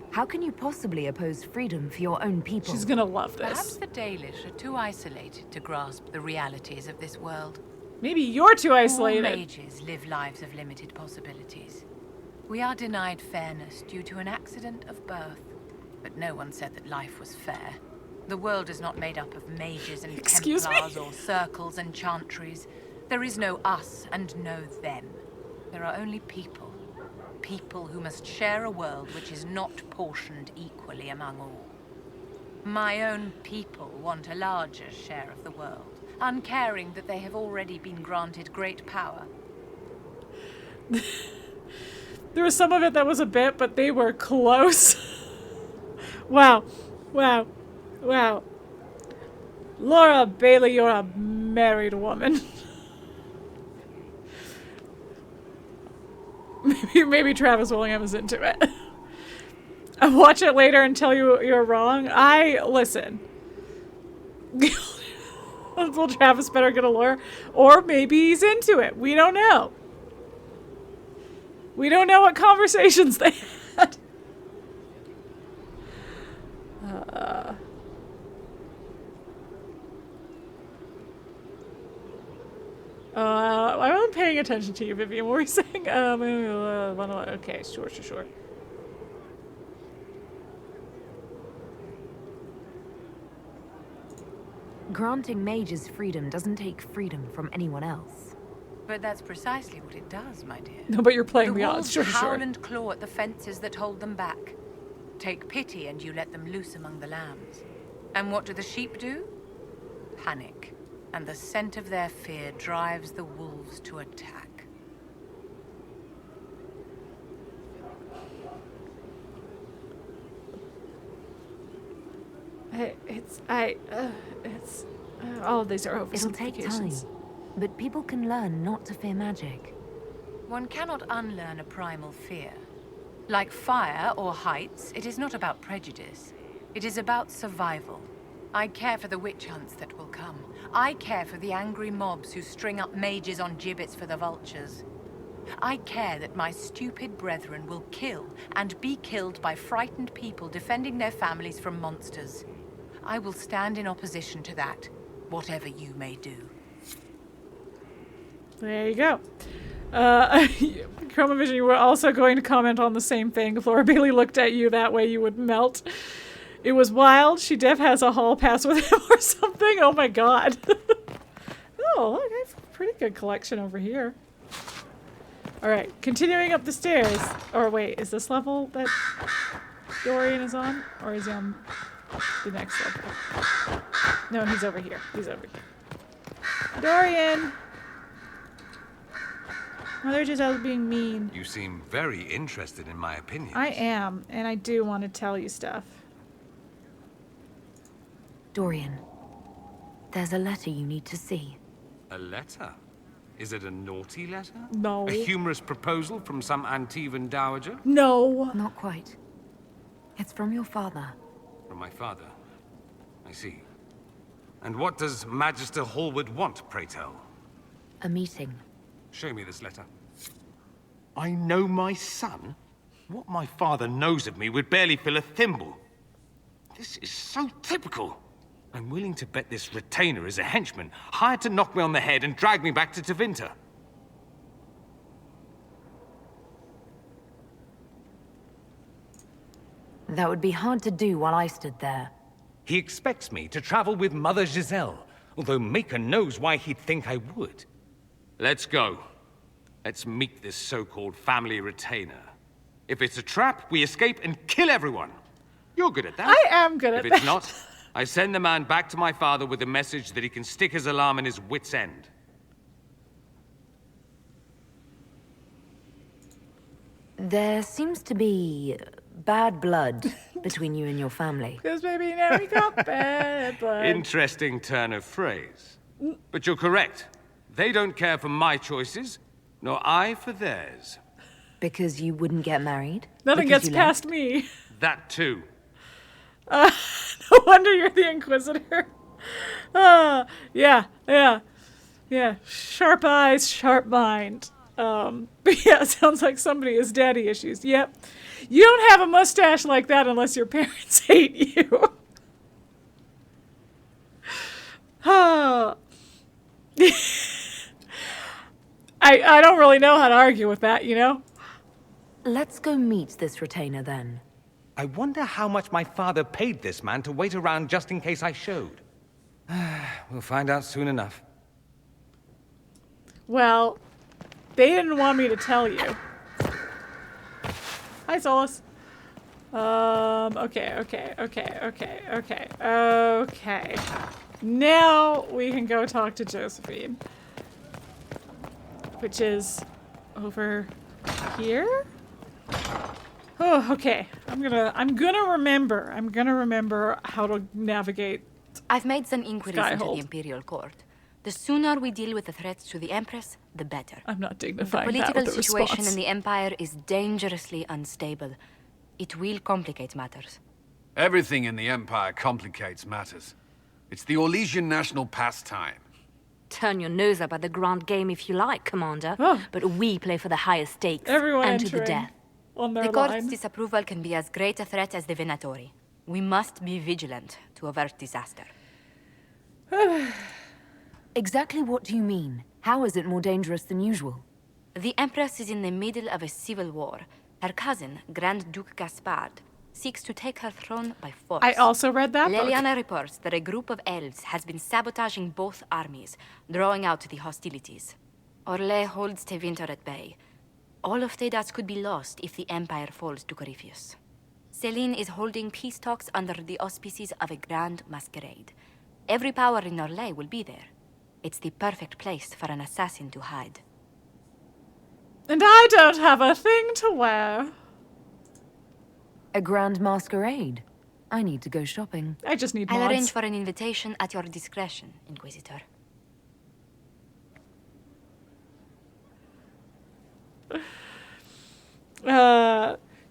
How can you possibly oppose freedom for your own people? She's gonna love this. Perhaps the Dalish are too isolated to grasp the realities of this world. Maybe you're too isolated. All mages live lives of limited possibilities. We are denied fairness due to an accident of birth. But no one said that life was fair. The world is not made up of mages and Templars or circles and chantries. There is no us and no them. There are only people. People who must share a world which is not portioned equally among all. My own people want a larger share of the world, uncaring that they have already been granted great power. There was some of it that was a bit, but they were close. Wow. Wow. Wow. Laura Bailey, you're a married woman. Maybe Travis Willingham is into it. watch it later and tell you you're wrong. Listen. Will Travis better get a lawyer? Or maybe he's into it. We don't know. We don't know what conversations they had. I wasn't paying attention to you, Vivienne. What were you saying? Okay, sure. Granting mages freedom doesn't take freedom from anyone else. But that's precisely what it does, my dear. No, but you're playing the wolves odds. Sure. howl and claw at the fences that hold them back. Take pity and you let them loose among the lambs. And what do the sheep do? Panic. And the scent of their fear drives the wolves to attack. All of these are oversimplifications. It'll take time, but people can learn not to fear magic. One cannot unlearn a primal fear. Like fire or heights, it is not about prejudice. It is about survival. I care for the witch hunts that will come. I care for the angry mobs who string up mages on gibbets for the vultures. I care that my stupid brethren will kill and be killed by frightened people defending their families from monsters. I will stand in opposition to that, whatever you may do. There you go. Chromavision, you were also going to comment on the same thing. Flora Bailey looked at you that way you would melt. It was wild. She def has a hall pass with him or something. Oh my god. Oh, look, I have a pretty good collection over here. Alright, continuing up the stairs. Or wait, is this level that Dorian is on? Or is he on the next level? No, he's over here. He's over here. Dorian! Mother Giselle being mean. You seem very interested in my opinion. I am, and I do want to tell you stuff. Dorian, there's a letter you need to see. A letter? Is it a naughty letter? No. A humorous proposal from some Antivan dowager? No. Not quite. It's from your father. From my father? I see. And what does Magister Hallward want, pray tell? A meeting. Show me this letter. I know my son? What my father knows of me would barely fill a thimble. This is so typical. I'm willing to bet this retainer is a henchman, hired to knock me on the head and drag me back to Tevinter. That would be hard to do while I stood there. He expects me to travel with Mother Giselle, although Maker knows why he'd think I would. Let's go. Let's meet this so-called family retainer. If it's a trap, we escape and kill everyone. You're good at that. I am good at that. If it's not, I send the man back to my father with a message that he can stick his alarm in his wit's end. There seems to be bad blood between you and your family. Because maybe now we got bad blood. Interesting turn of phrase. But you're correct. They don't care for my choices, nor I for theirs. Because you wouldn't get married? Nothing gets past me. That too. No wonder you're the Inquisitor. Yeah. Sharp eyes, sharp mind. But yeah, sounds like somebody has daddy issues. Yep. You don't have a mustache like that unless your parents hate you. I don't really know how to argue with that, you know? Let's go meet this retainer then. I wonder how much my father paid this man to wait around just in case I showed. We'll find out soon enough. Well, they didn't want me to tell you. Hi, Solas. Okay. Now we can go talk to Josephine. Which is over here? Oh, okay. I'm gonna remember how to navigate. I've made some inquiries into Skyhold. the Imperial Court. The sooner we deal with the threats to the Empress, the better. I'm not The dignifying that political with a situation response. in the Empire is dangerously unstable. it will complicate matters. Everything in the Empire complicates matters. It's the Orlesian national pastime. Turn your nose up at the grand game if you like, Commander, but we play for the highest stakes and to the death. The court's disapproval can be as great a threat as the Venatori. We must be vigilant to avert disaster. Exactly what do you mean? How is it more dangerous than usual? The Empress is in the middle of a civil war. Her cousin, Grand Duke Gaspard, seeks to take her throne by force. I also read that book. Leliana reports that a group of elves has been sabotaging both armies, drawing out the hostilities. Orlais holds Tevinter at bay. All of Thedas could be lost if the Empire falls to Corypheus. Celine is holding peace talks under the auspices of a grand masquerade. Every power in Orlais will be there. It's the perfect place for an assassin to hide. And I don't have a thing to wear. A grand masquerade? I need to go shopping. I just need I'll mods. arrange for an invitation at your discretion, Inquisitor.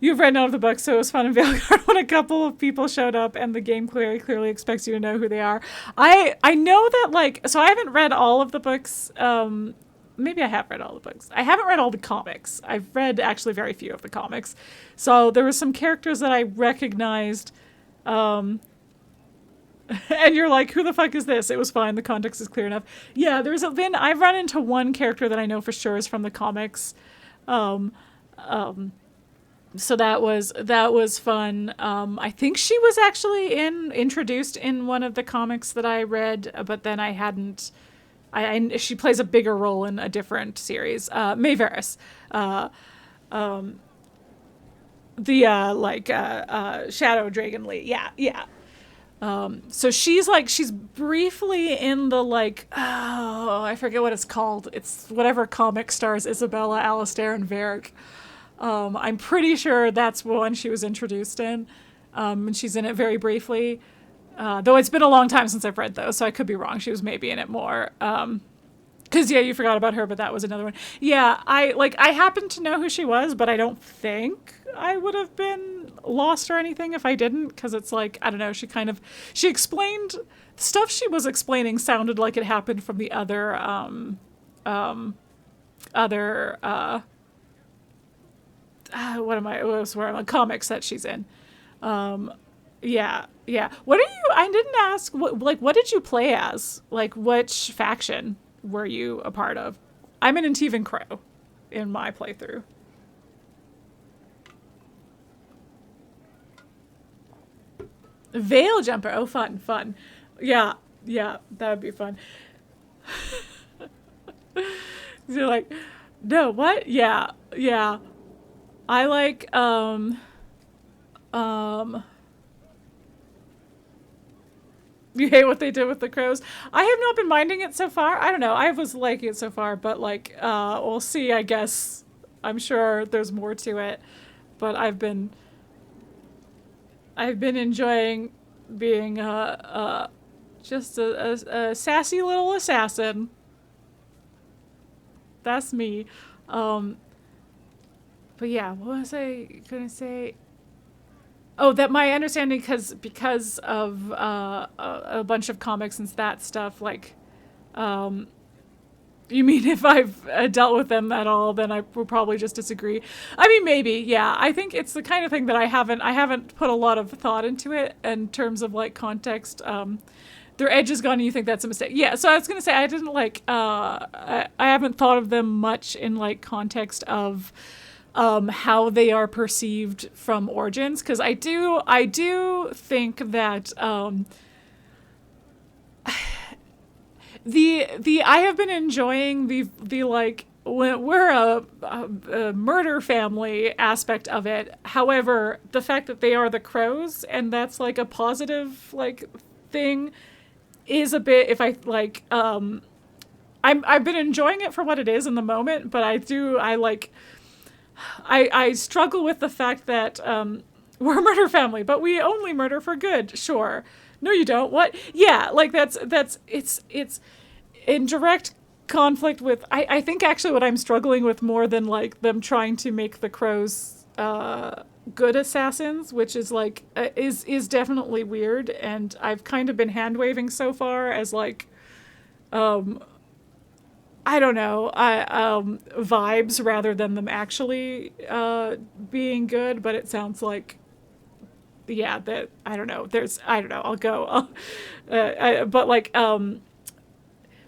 You've read none of the books, so it was fun in Veilguard when a couple of people showed up and the game clearly expects you to know who they are. I know that, like, so I haven't read all of the books. Maybe I have read all the books. I haven't read all the comics. I've read actually very few of the comics. So there were some characters that I recognized. And you're like, who the fuck is this? It was fine. The context is clear enough. Yeah, I've run into one character that I know for sure is from the comics. So that was fun. I think she was actually introduced in one of the comics that I read, but then I hadn't. She plays a bigger role in a different series. May Varric, Shadow Dragon Lee. Yeah. So she's briefly in the I forget what it's called. It's whatever comic stars Isabella, Alistair, and Varric. I'm pretty sure that's one she was introduced in. And she's in it very briefly. Though it's been a long time since I've read those, so I could be wrong. She was maybe in it more. Because, you forgot about her, but that was another one. Yeah, I happen to know who she was, but I don't think I would have been lost or anything if I didn't, because it's I don't know, she explained, the stuff she was explaining sounded like it happened from the other comics that she's in. Yeah. I didn't ask, what did you play as? Which faction were you a part of? I'm an Antivan Crow in my playthrough. Veil Jumper. Oh, fun. Yeah, that would be fun. You're like, no, what? Yeah. I like, you hate what they did with the crows. I have not been minding it so far. I don't know. I was liking it so far, but we'll see, I guess. I'm sure there's more to it, but I've been enjoying being just a sassy little assassin. That's me. But yeah, what was I gonna say? Oh, that my understanding, because of a bunch of comics and that stuff, you mean if I've dealt with them at all, then I would probably just disagree. I mean, maybe, yeah. I think it's the kind of thing that I haven't put a lot of thought into it in terms of context. Their edge is gone and you think that's a mistake. Yeah, so I was gonna say I didn't I haven't thought of them much in context of how they are perceived from Origins, because I do think that I have been enjoying we're a murder family aspect of it. However, the fact that they are the crows and that's a positive thing is a bit, if I've been enjoying it for what it is in the moment, but I struggle with the fact that we're a murder family, but we only murder for good. Sure. No, you don't. What? Yeah, it's in direct conflict with, I think actually what I'm struggling with more than them trying to make the crows good assassins, which is like is definitely weird, and I've kind of been hand waving so far as like I don't know, vibes rather than them actually being good, but it sounds like, yeah, that, I don't know, I'll go. But like,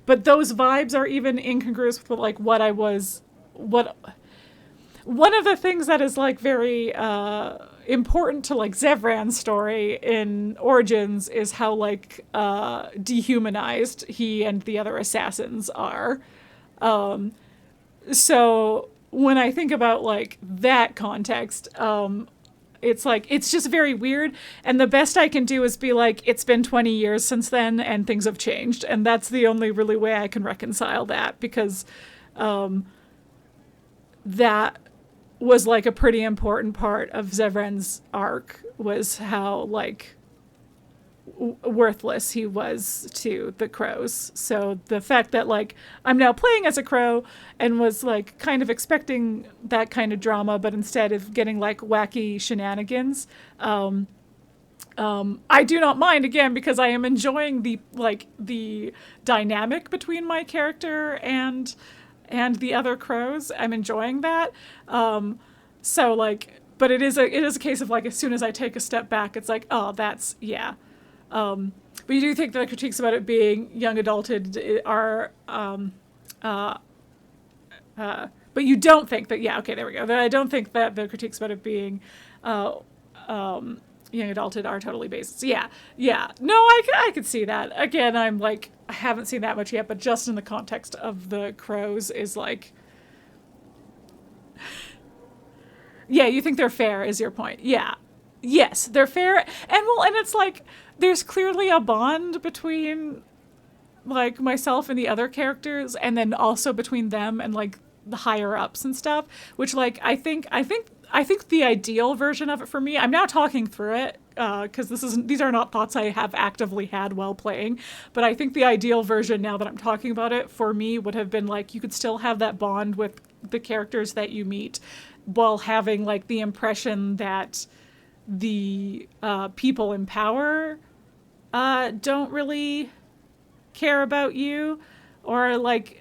but those vibes are even incongruous with like what I was, one of the things that is like very important to like Zevran's story in Origins is how like dehumanized he and the other assassins are. So when I think about like that context, it's like, it's just very weird. And the best I can do is be like, it's been 20 years since then and things have changed. And that's the only really way I can reconcile that, because that was like a pretty important part of Zevran's arc, was how like worthless he was to the crows. So the fact that like I'm now playing as a crow and was like kind of expecting that kind of drama, but instead of getting like wacky shenanigans, I do not mind, again, because I am enjoying the dynamic between my character and the other crows. I'm enjoying that. So like, but it is a case of like, as soon as I take a step back, it's like, oh, that's, yeah. But you do think the critiques about it being young adulted are, but you don't think that, yeah, okay, there we go. I don't think that the critiques about it being young adulted are totally based. Yeah. No, I could see that. Again, I'm like, I haven't seen that much yet, but just in the context of the crows is like, yeah, you think they're fair is your point. Yeah. Yes, they're fair. And well, and it's like, there's clearly a bond between like myself and the other characters, and then also between them and like the higher ups and stuff, which like, I think the ideal version of it for me, I'm now talking through it, because these are not thoughts I have actively had while playing, but I think the ideal version, now that I'm talking about it, for me would have been like, you could still have that bond with the characters that you meet while having like the impression that the people in power don't really care about you, or like,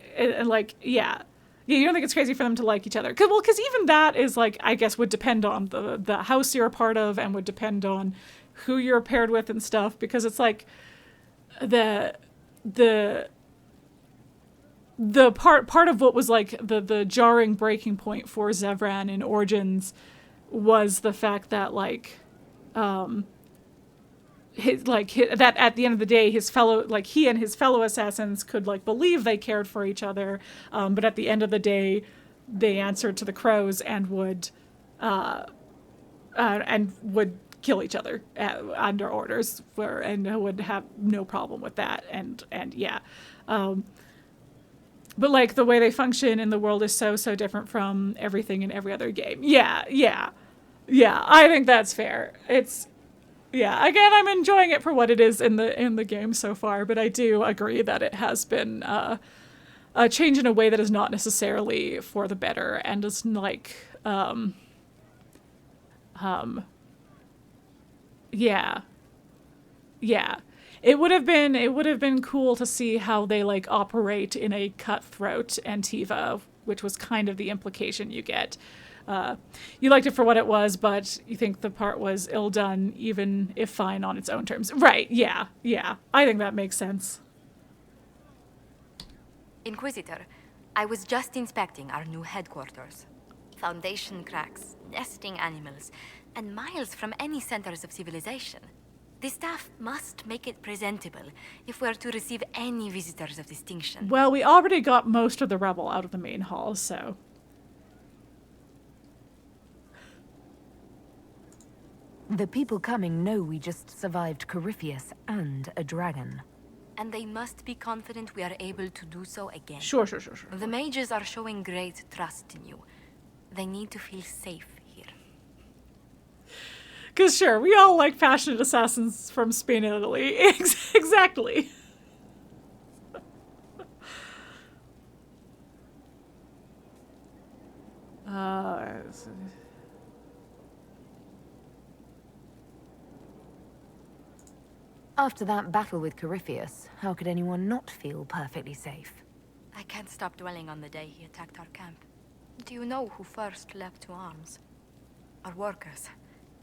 yeah, you don't think it's crazy for them to like each other? Because even that is like, I guess, would depend on the house you're a part of, and would depend on who you're paired with and stuff, because it's like the part of what was like the jarring breaking point for Zevran in Origins was the fact that like that at the end of the day, he and his fellow assassins could like believe they cared for each other, but at the end of the day, they answered to the crows and would kill each other under orders, and would have no problem with that, and yeah. But like the way they function in the world is so different from everything in every other game. Yeah. I think that's fair. Yeah, again, I'm enjoying it for what it is in the game so far, but I do agree that it has been a change in a way that is not necessarily for the better, and is like, yeah. It would have been cool to see how they like operate in a cutthroat Antiva, which was kind of the implication you get. You liked it for what it was, but you think the part was ill done, even if fine on its own terms. Right, yeah. I think that makes sense. Inquisitor, I was just inspecting our new headquarters. Foundation cracks, nesting animals, and miles from any centers of civilization. The staff must make it presentable if we're to receive any visitors of distinction. Well, we already got most of the rubble out of the main hall, so... The people coming know we just survived Corypheus and a dragon. And they must be confident we are able to do so again. Sure. The mages are showing great trust in you. They need to feel safe here. Because sure, we all like passionate assassins from Spain and Italy. Exactly. After that battle with Corypheus, how could anyone not feel perfectly safe? I can't stop dwelling on the day he attacked our camp. Do you know who first leapt to arms? Our workers.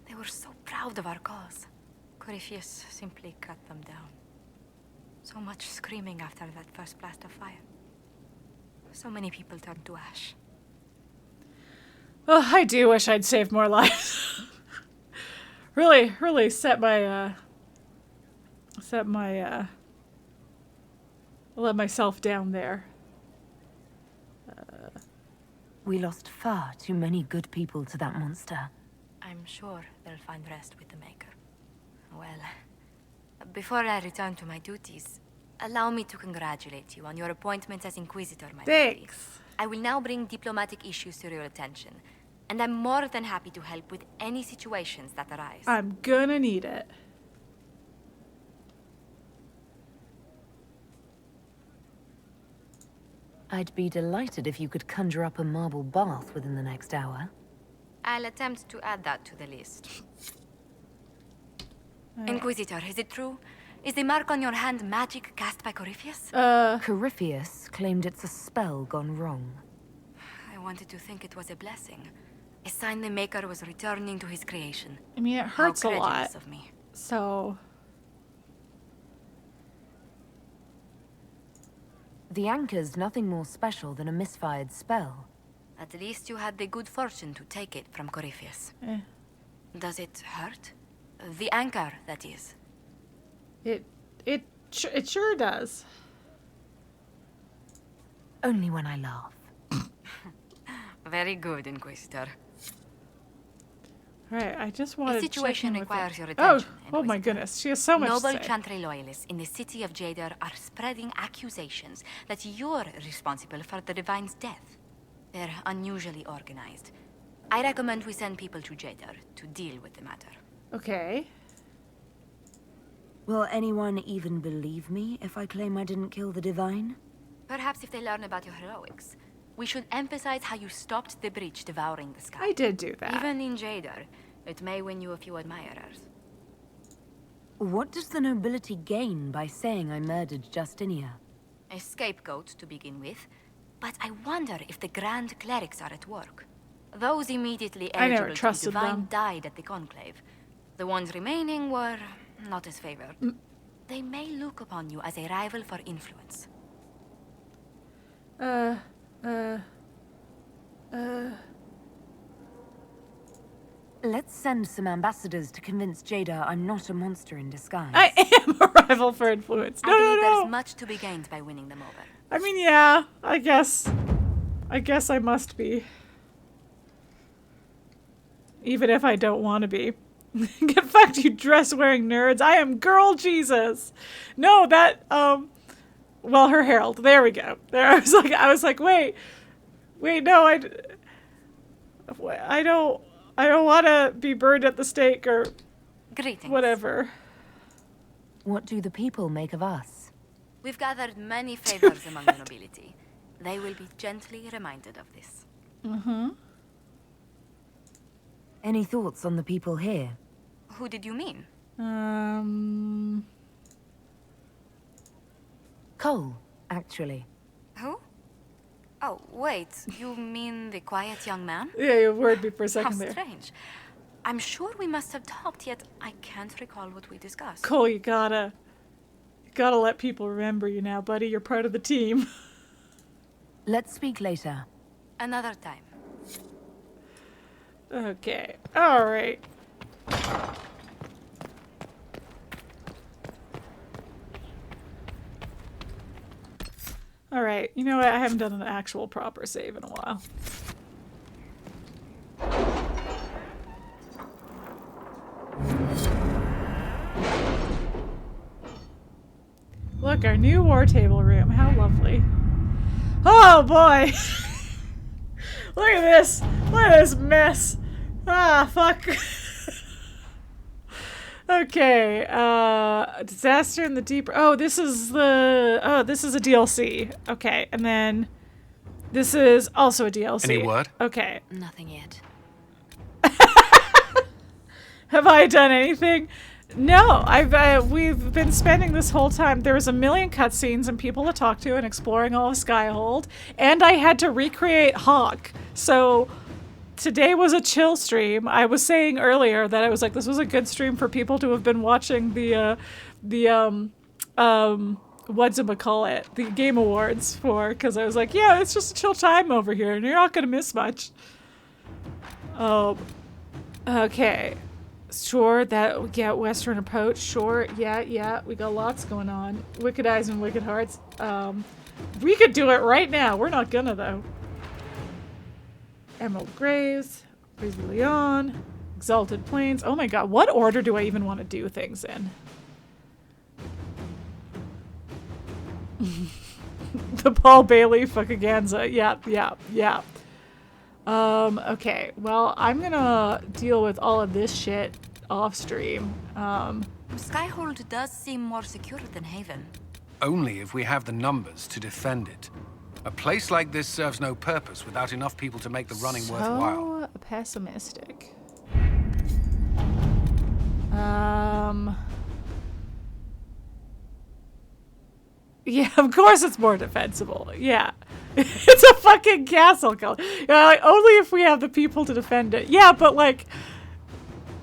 They were so proud of our cause. Corypheus simply cut them down. So much screaming after that first blast of fire. So many people turned to ash. Oh, I do wish I'd saved more lives. really set my let myself down there. We lost far too many good people to that monster. I'm sure they'll find rest with the Maker. Well, before I return to my duties, allow me to congratulate you on your appointment as Inquisitor, my lady. Thanks. I will now bring diplomatic issues to your attention, and I'm more than happy to help with any situations that arise. I'm gonna need it. I'd be delighted if you could conjure up a marble bath within the next hour. I'll attempt to add that to the list. Inquisitor, is it true? Is the mark on your hand magic cast by Corypheus? Corypheus claimed it's a spell gone wrong. I wanted to think it was a blessing. A sign the Maker was returning to his creation. I mean, it hurts a How lot. credulous of me. So... The anchor's nothing more special than a misfired spell. At least you had the good fortune to take it from Corypheus. Does it hurt? The anchor, that is. It sure does. Only when I laugh. Very good, Inquisitor. Right, I just wanted The situation requires your Oh, attention. oh my goodness, she has so much Noble to say. Chantry loyalists in the city of Jadar are spreading accusations that you're responsible for the Divine's death. They're unusually organized. I recommend we send people to Jadar to deal with the matter. Okay. Will anyone even believe me if I claim I didn't kill the Divine? Perhaps if they learn about your heroics. We should emphasize how you stopped the breach devouring the sky. I did do that. Even in Jadar, it may win you a few admirers. What does the nobility gain by saying I murdered Justinia? A scapegoat to begin with, but I wonder if the Grand Clerics are at work. Those immediately I never eligible to be trusted divine them. died at the Conclave. The ones remaining were not as favored. They may look upon you as a rival for influence. Let's send some ambassadors to convince Jada I'm not a monster in disguise. I am a rival for influence. I believe there's much to be gained by winning them over. I mean, yeah, I guess I must be. Even if I don't want to be. Get fucked, you dress-wearing nerds. I am girl Jesus. No, that, well, her herald. There we go. There, I was like, wait, no, I don't want to be burned at the stake or Greetings. whatever. What do the people make of us? We've gathered many favors among the nobility. They will be gently reminded of this. Mm-hmm. Any thoughts on the people here? Who did you mean? Cole, actually. Who? Oh, wait. You mean the quiet young man? Yeah, you worried me for a second How there. strange. I'm sure we must have talked, yet I can't recall what we discussed. Cole, you gotta let people remember you now, buddy. You're part of the team. Let's speak later. Another time. Okay. All right. All right. You know what? I haven't done an actual proper save in a while. Look, our new war table room. How lovely. Oh boy. Look at this. Look at this mess. Ah, fuck. Okay. Disaster in the deep. Oh, this is a DLC. Okay, and then this is also a DLC. Any word? Okay. Nothing yet. Have I done anything? No, we've been spending this whole time. There was a million cutscenes and people to talk to and exploring all of Skyhold, and I had to recreate Hawke. So today was a chill stream. I was saying earlier that I was like, this was a good stream for people to have been watching the whatchamacallit, the Game Awards for, because I was like, yeah, it's just a chill time over here, and you're not gonna miss much. Okay. Sure, yeah, Western approach, sure, yeah, we got lots going on. Wicked Eyes and Wicked Hearts. We could do it right now. We're not gonna, though. Emerald Graves, Leon, Exalted Plains. Oh my god, what order do I even want to do things in? The Paul Bailey fuckaganza. Yeah. Okay, well, I'm gonna deal with all of this shit off stream. Skyhold does seem more secure than Haven. Only if we have the numbers to defend it. A place like this serves no purpose without enough people to make the running worthwhile. So pessimistic. Yeah, of course it's more defensible. Yeah. It's a fucking castle. Like, only if we have the people to defend it. Yeah, but like,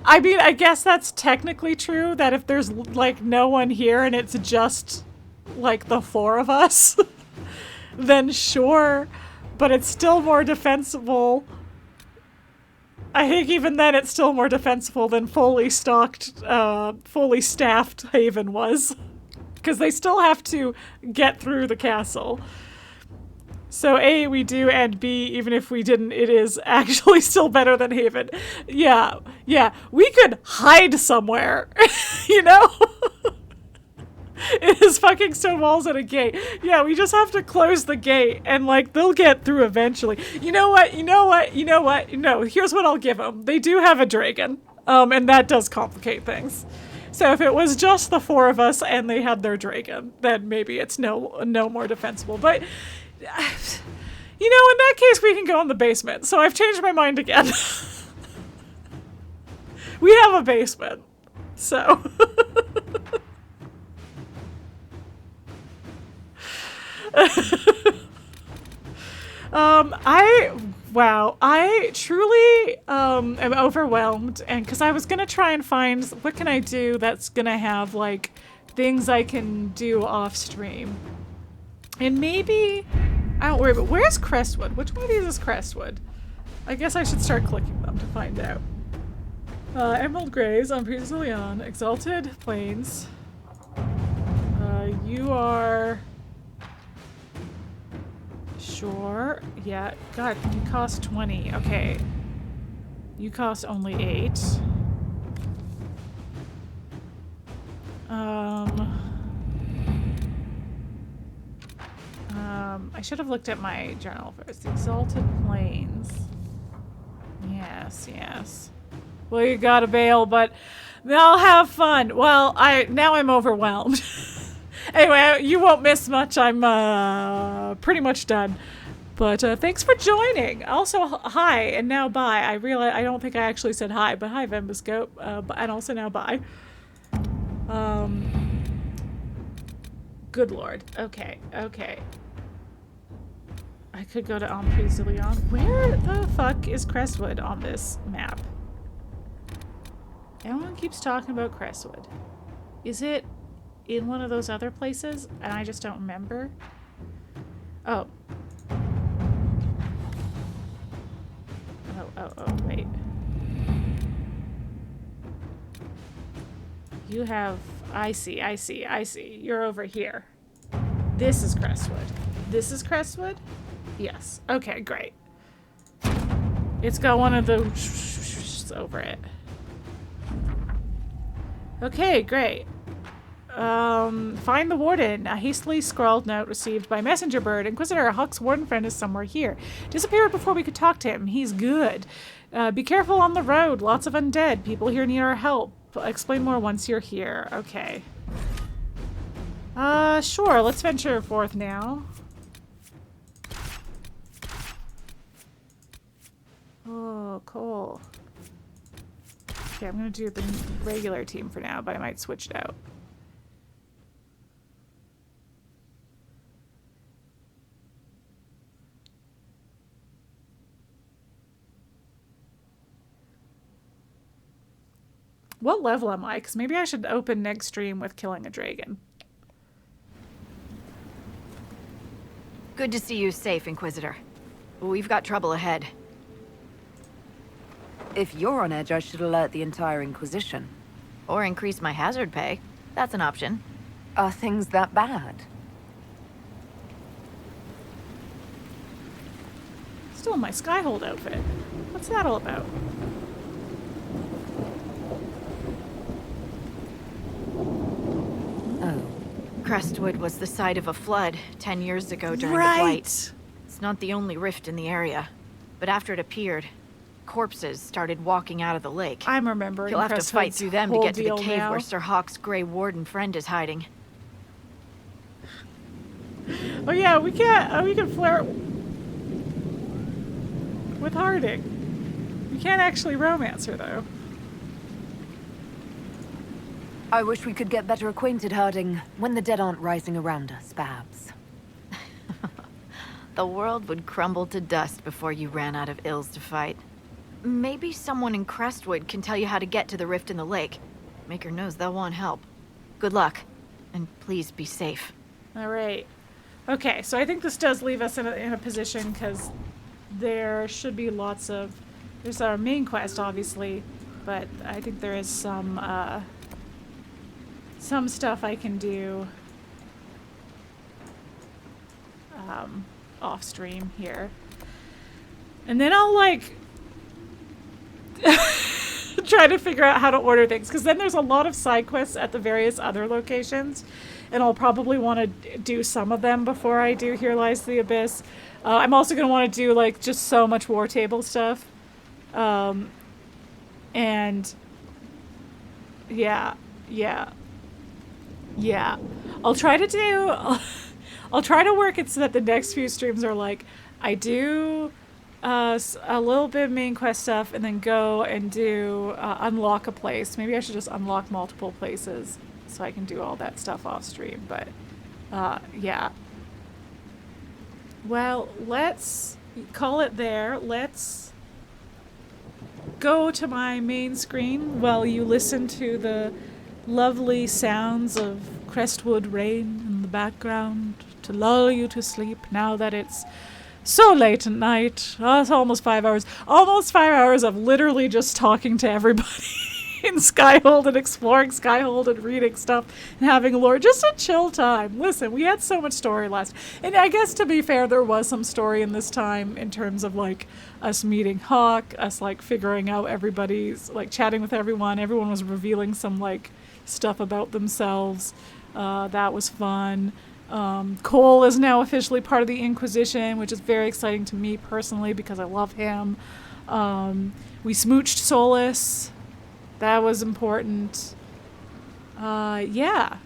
I mean, I guess that's technically true, that if there's like no one here and it's just like the four of us, then sure, but it's still more defensible. I think even then it's still more defensible than fully staffed Haven was. Because they still have to get through the castle. So A, we do, and B, even if we didn't, it is actually still better than Haven. Yeah, we could hide somewhere, you know? It is fucking stone walls and a gate. Yeah, we just have to close the gate, and like, they'll get through eventually. You know what? No, here's what I'll give them. They do have a dragon, and that does complicate things. So if it was just the four of us and they had their dragon, then maybe it's no more defensible. But, you know, in that case, we can go in the basement. So I've changed my mind again. We have a basement. So. I truly am overwhelmed, and because I was gonna try and find what can I do that's gonna have like things I can do off stream, and maybe I don't worry. But where's Crestwood? Which one of these is Crestwood? I guess I should start clicking them to find out. Emerald Graves on Princess Leon, Exalted Plains. You are. Sure. Yeah. God, you cost 20. Okay. You cost only 8. I should have looked at my journal first. Exalted Plains. Yes. Well, you gotta bail, but they'll have fun. Well, now I'm overwhelmed. Anyway, you won't miss much. I'm pretty much done. But thanks for joining. Also, hi, and now bye. I realize I don't think I actually said hi, but hi, Vemboscope. And also now bye. Good lord. Okay. I could go to Emprise de Leon. Where the fuck is Crestwood on this map? Everyone keeps talking about Crestwood. Is it in one of those other places and I just don't remember? Oh, wait. You have, I see. You're over here. This is Crestwood. This is Crestwood? Yes. Okay, great. It's got one of the over it. Okay, great. Find the warden. A hastily scrawled note received by messenger bird. Inquisitor Hawke's warden friend is somewhere here. Disappeared before we could talk to him. He's good. Be careful on the road. Lots of undead. People here need our help. Explain more once you're here. Okay. Sure. Let's venture forth now. Oh, cool. Okay, I'm going to do the regular team for now, but I might switch it out. What level am I? Because maybe I should open next stream with killing a dragon. Good to see you safe, Inquisitor. We've got trouble ahead. If you're on edge, I should alert the entire Inquisition. Or increase my hazard pay. That's an option. Are things that bad? Still in my Skyhold outfit. What's that all about? Crestwood was the site of a flood 10 years ago during the Blight. It's not the only rift in the area, but after it appeared, corpses started walking out of the lake. I'm remembering. You'll have to fight through them to get to the cave where Sir Hawke's Grey Warden friend is hiding. Oh yeah, we can flirt with Harding. We can't actually romance her though. I wish we could get better acquainted, Harding, when the dead aren't rising around us, perhaps. The world would crumble to dust before you ran out of ills to fight. Maybe someone in Crestwood can tell you how to get to the rift in the lake. Maker knows they'll want help. Good luck, and please be safe. All right. Okay, so I think this does leave us in a position because there should be lots of... There's our main quest, obviously, but I think there is some stuff I can do off stream here. And then I'll like try to figure out how to order things, because then there's a lot of side quests at the various other locations, and I'll probably want to do some of them before I do Here Lies the Abyss. I'm also going to want to do like just so much war table stuff. And yeah. I'll try to work it so that the next few streams are like, I do a little bit of main quest stuff and then go and do unlock a place. Maybe I should just unlock multiple places so I can do all that stuff off stream, but yeah. Well, let's call it there. Let's go to my main screen while you listen to the lovely sounds of Crestwood rain in the background to lull you to sleep now that it's so late at night. Oh, it's almost 5 hours. Almost 5 hours of literally just talking to everybody in Skyhold and exploring Skyhold and reading stuff and having lore. Just a chill time. Listen, we had so much story last. And I guess to be fair, there was some story in this time in terms of like us meeting Hawke, us like figuring out everybody's, like chatting with everyone. Everyone was revealing some like stuff about themselves. That was fun. Cole is now officially part of the Inquisition, which is very exciting to me personally because I love him. We smooched Solas. That was important. Yeah,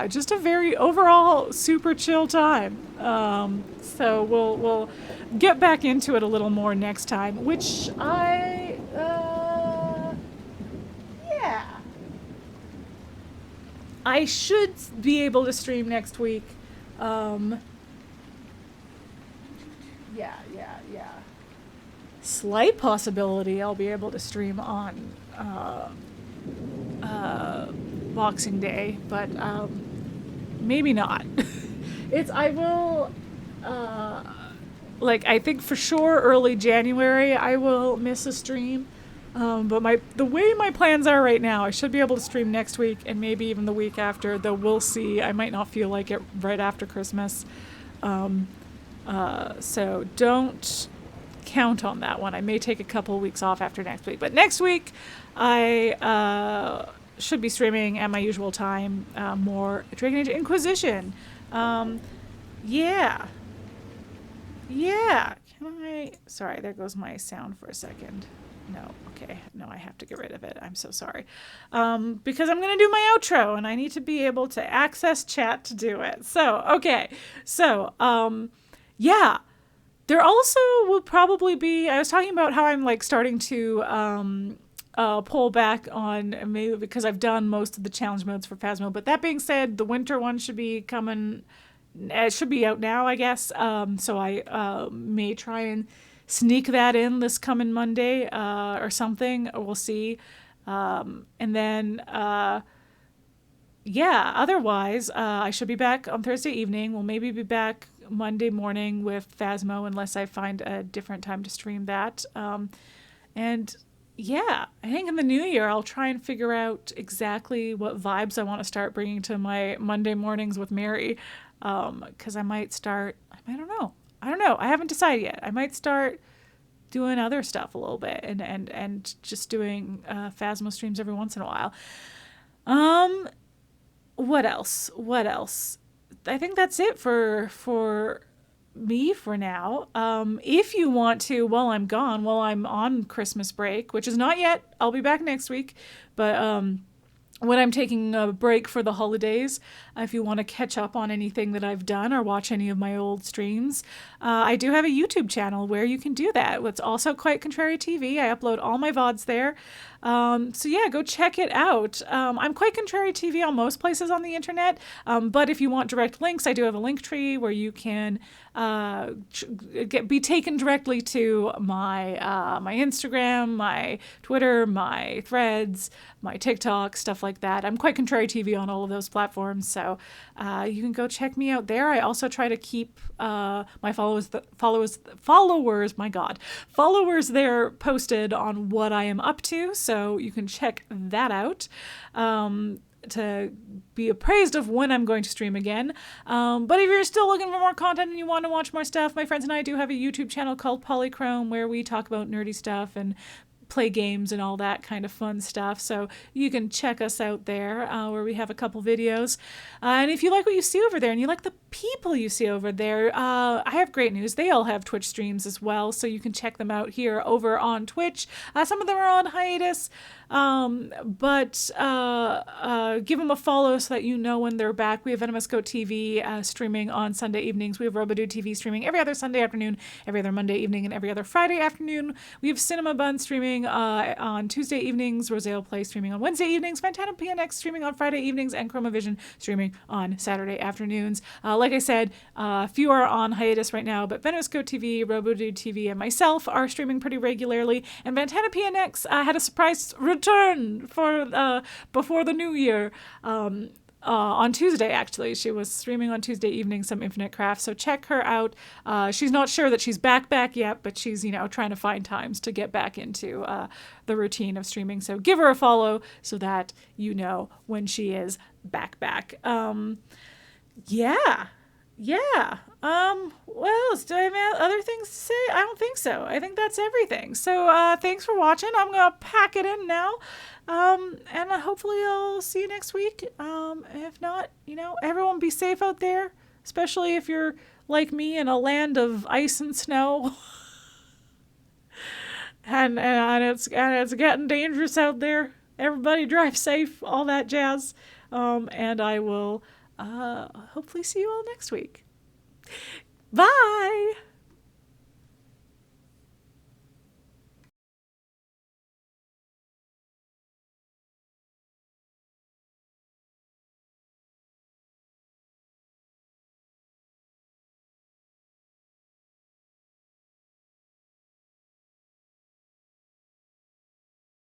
just a very overall super chill time. So we'll get back into it a little more next time, which I should be able to stream next week. Yeah. Slight possibility I'll be able to stream on Boxing Day, but maybe not. I will I think for sure early January I will miss a stream. But the way my plans are right now, I should be able to stream next week and maybe even the week after, though we'll see. I might not feel like it right after Christmas. So don't count on that one. I may take a couple of weeks off after next week. But next week, I should be streaming at my usual time, more Dragon Age Inquisition. Yeah. Sorry, there goes my sound for a second. No, okay. No, I have to get rid of it. I'm so sorry. Because I'm going to do my outro, and I need to be able to access chat to do it. So, okay. So, yeah. There also will probably be... I was talking about how I'm, starting to pull back on maybe because I've done most of the challenge modes for Phasmo. But that being said, the winter one should be coming. It should be out now, I guess. So I may try and sneak that in this coming Monday or something. We'll see. And then, yeah, otherwise, I should be back on Thursday evening. We'll maybe be back Monday morning with Phasmo unless I find a different time to stream that. And yeah, I think in the new year, I'll try and figure out exactly what vibes I want to start bringing to my Monday mornings with Mary. Because I might start, I don't know. I haven't decided yet. I might start doing other stuff a little bit and just doing Phasmo streams every once in a while. What else? I think that's it for me for now. If you want to, while I'm gone, while I'm on Christmas break, which is not yet, I'll be back next week, but when I'm taking a break for the holidays, if you want to catch up on anything that I've done or watch any of my old streams, I do have a YouTube channel where you can do that. It's also QuiteContraryTV. I upload all my VODs there. So yeah, go check it out. I'm QuiteContraryTV on most places on the internet, but if you want direct links, I do have a link tree where you can be taken directly to my my Instagram, my Twitter, my Threads, my TikTok, stuff like that. I'm QuiteContraryTV on all of those platforms, so you can go check me out there. I also try to keep my followers there posted on what I am up to, so you can check that out to be appraised of when I'm going to stream again. But if you're still looking for more content and you want to watch more stuff, my friends and I do have a YouTube channel called Polychrome where we talk about nerdy stuff and play games and all that kind of fun stuff. So you can check us out there where we have a couple videos. And if you like what you see over there and you like the people you see over there, I have great news. They all have Twitch streams as well, so you can check them out here over on Twitch. Some of them are on hiatus, but give them a follow so that you know when they're back. We have Venomous Goat TV streaming on Sunday evenings. We have Robodude TV streaming every other Sunday afternoon, every other Monday evening, and every other Friday afternoon. We have Cinema Bun streaming on Tuesday evenings, Rosale Play streaming on Wednesday evenings, Fantana PNX streaming on Friday evenings, and Chromavision streaming on Saturday afternoons. Like I said, a few are on hiatus right now, but Venomous Goat TV, Robodude TV, and myself are streaming pretty regularly. And Fantana PNX had a surprise return for before the new year. On Tuesday, actually. She was streaming on Tuesday evening some Infinite Craft, so check her out. She's not sure that she's back yet, but she's, trying to find times to get back into the routine of streaming. So give her a follow so that you know when she is back. Yeah. What else? Do I have other things to say? I don't think so. I think that's everything. So thanks for watching. I'm going to pack it in now. And hopefully I'll see you next week. If not, everyone be safe out there, especially if you're like me in a land of ice and snow. and it's getting dangerous out there. Everybody drive safe, all that jazz. And I will hopefully see you all next week. Bye!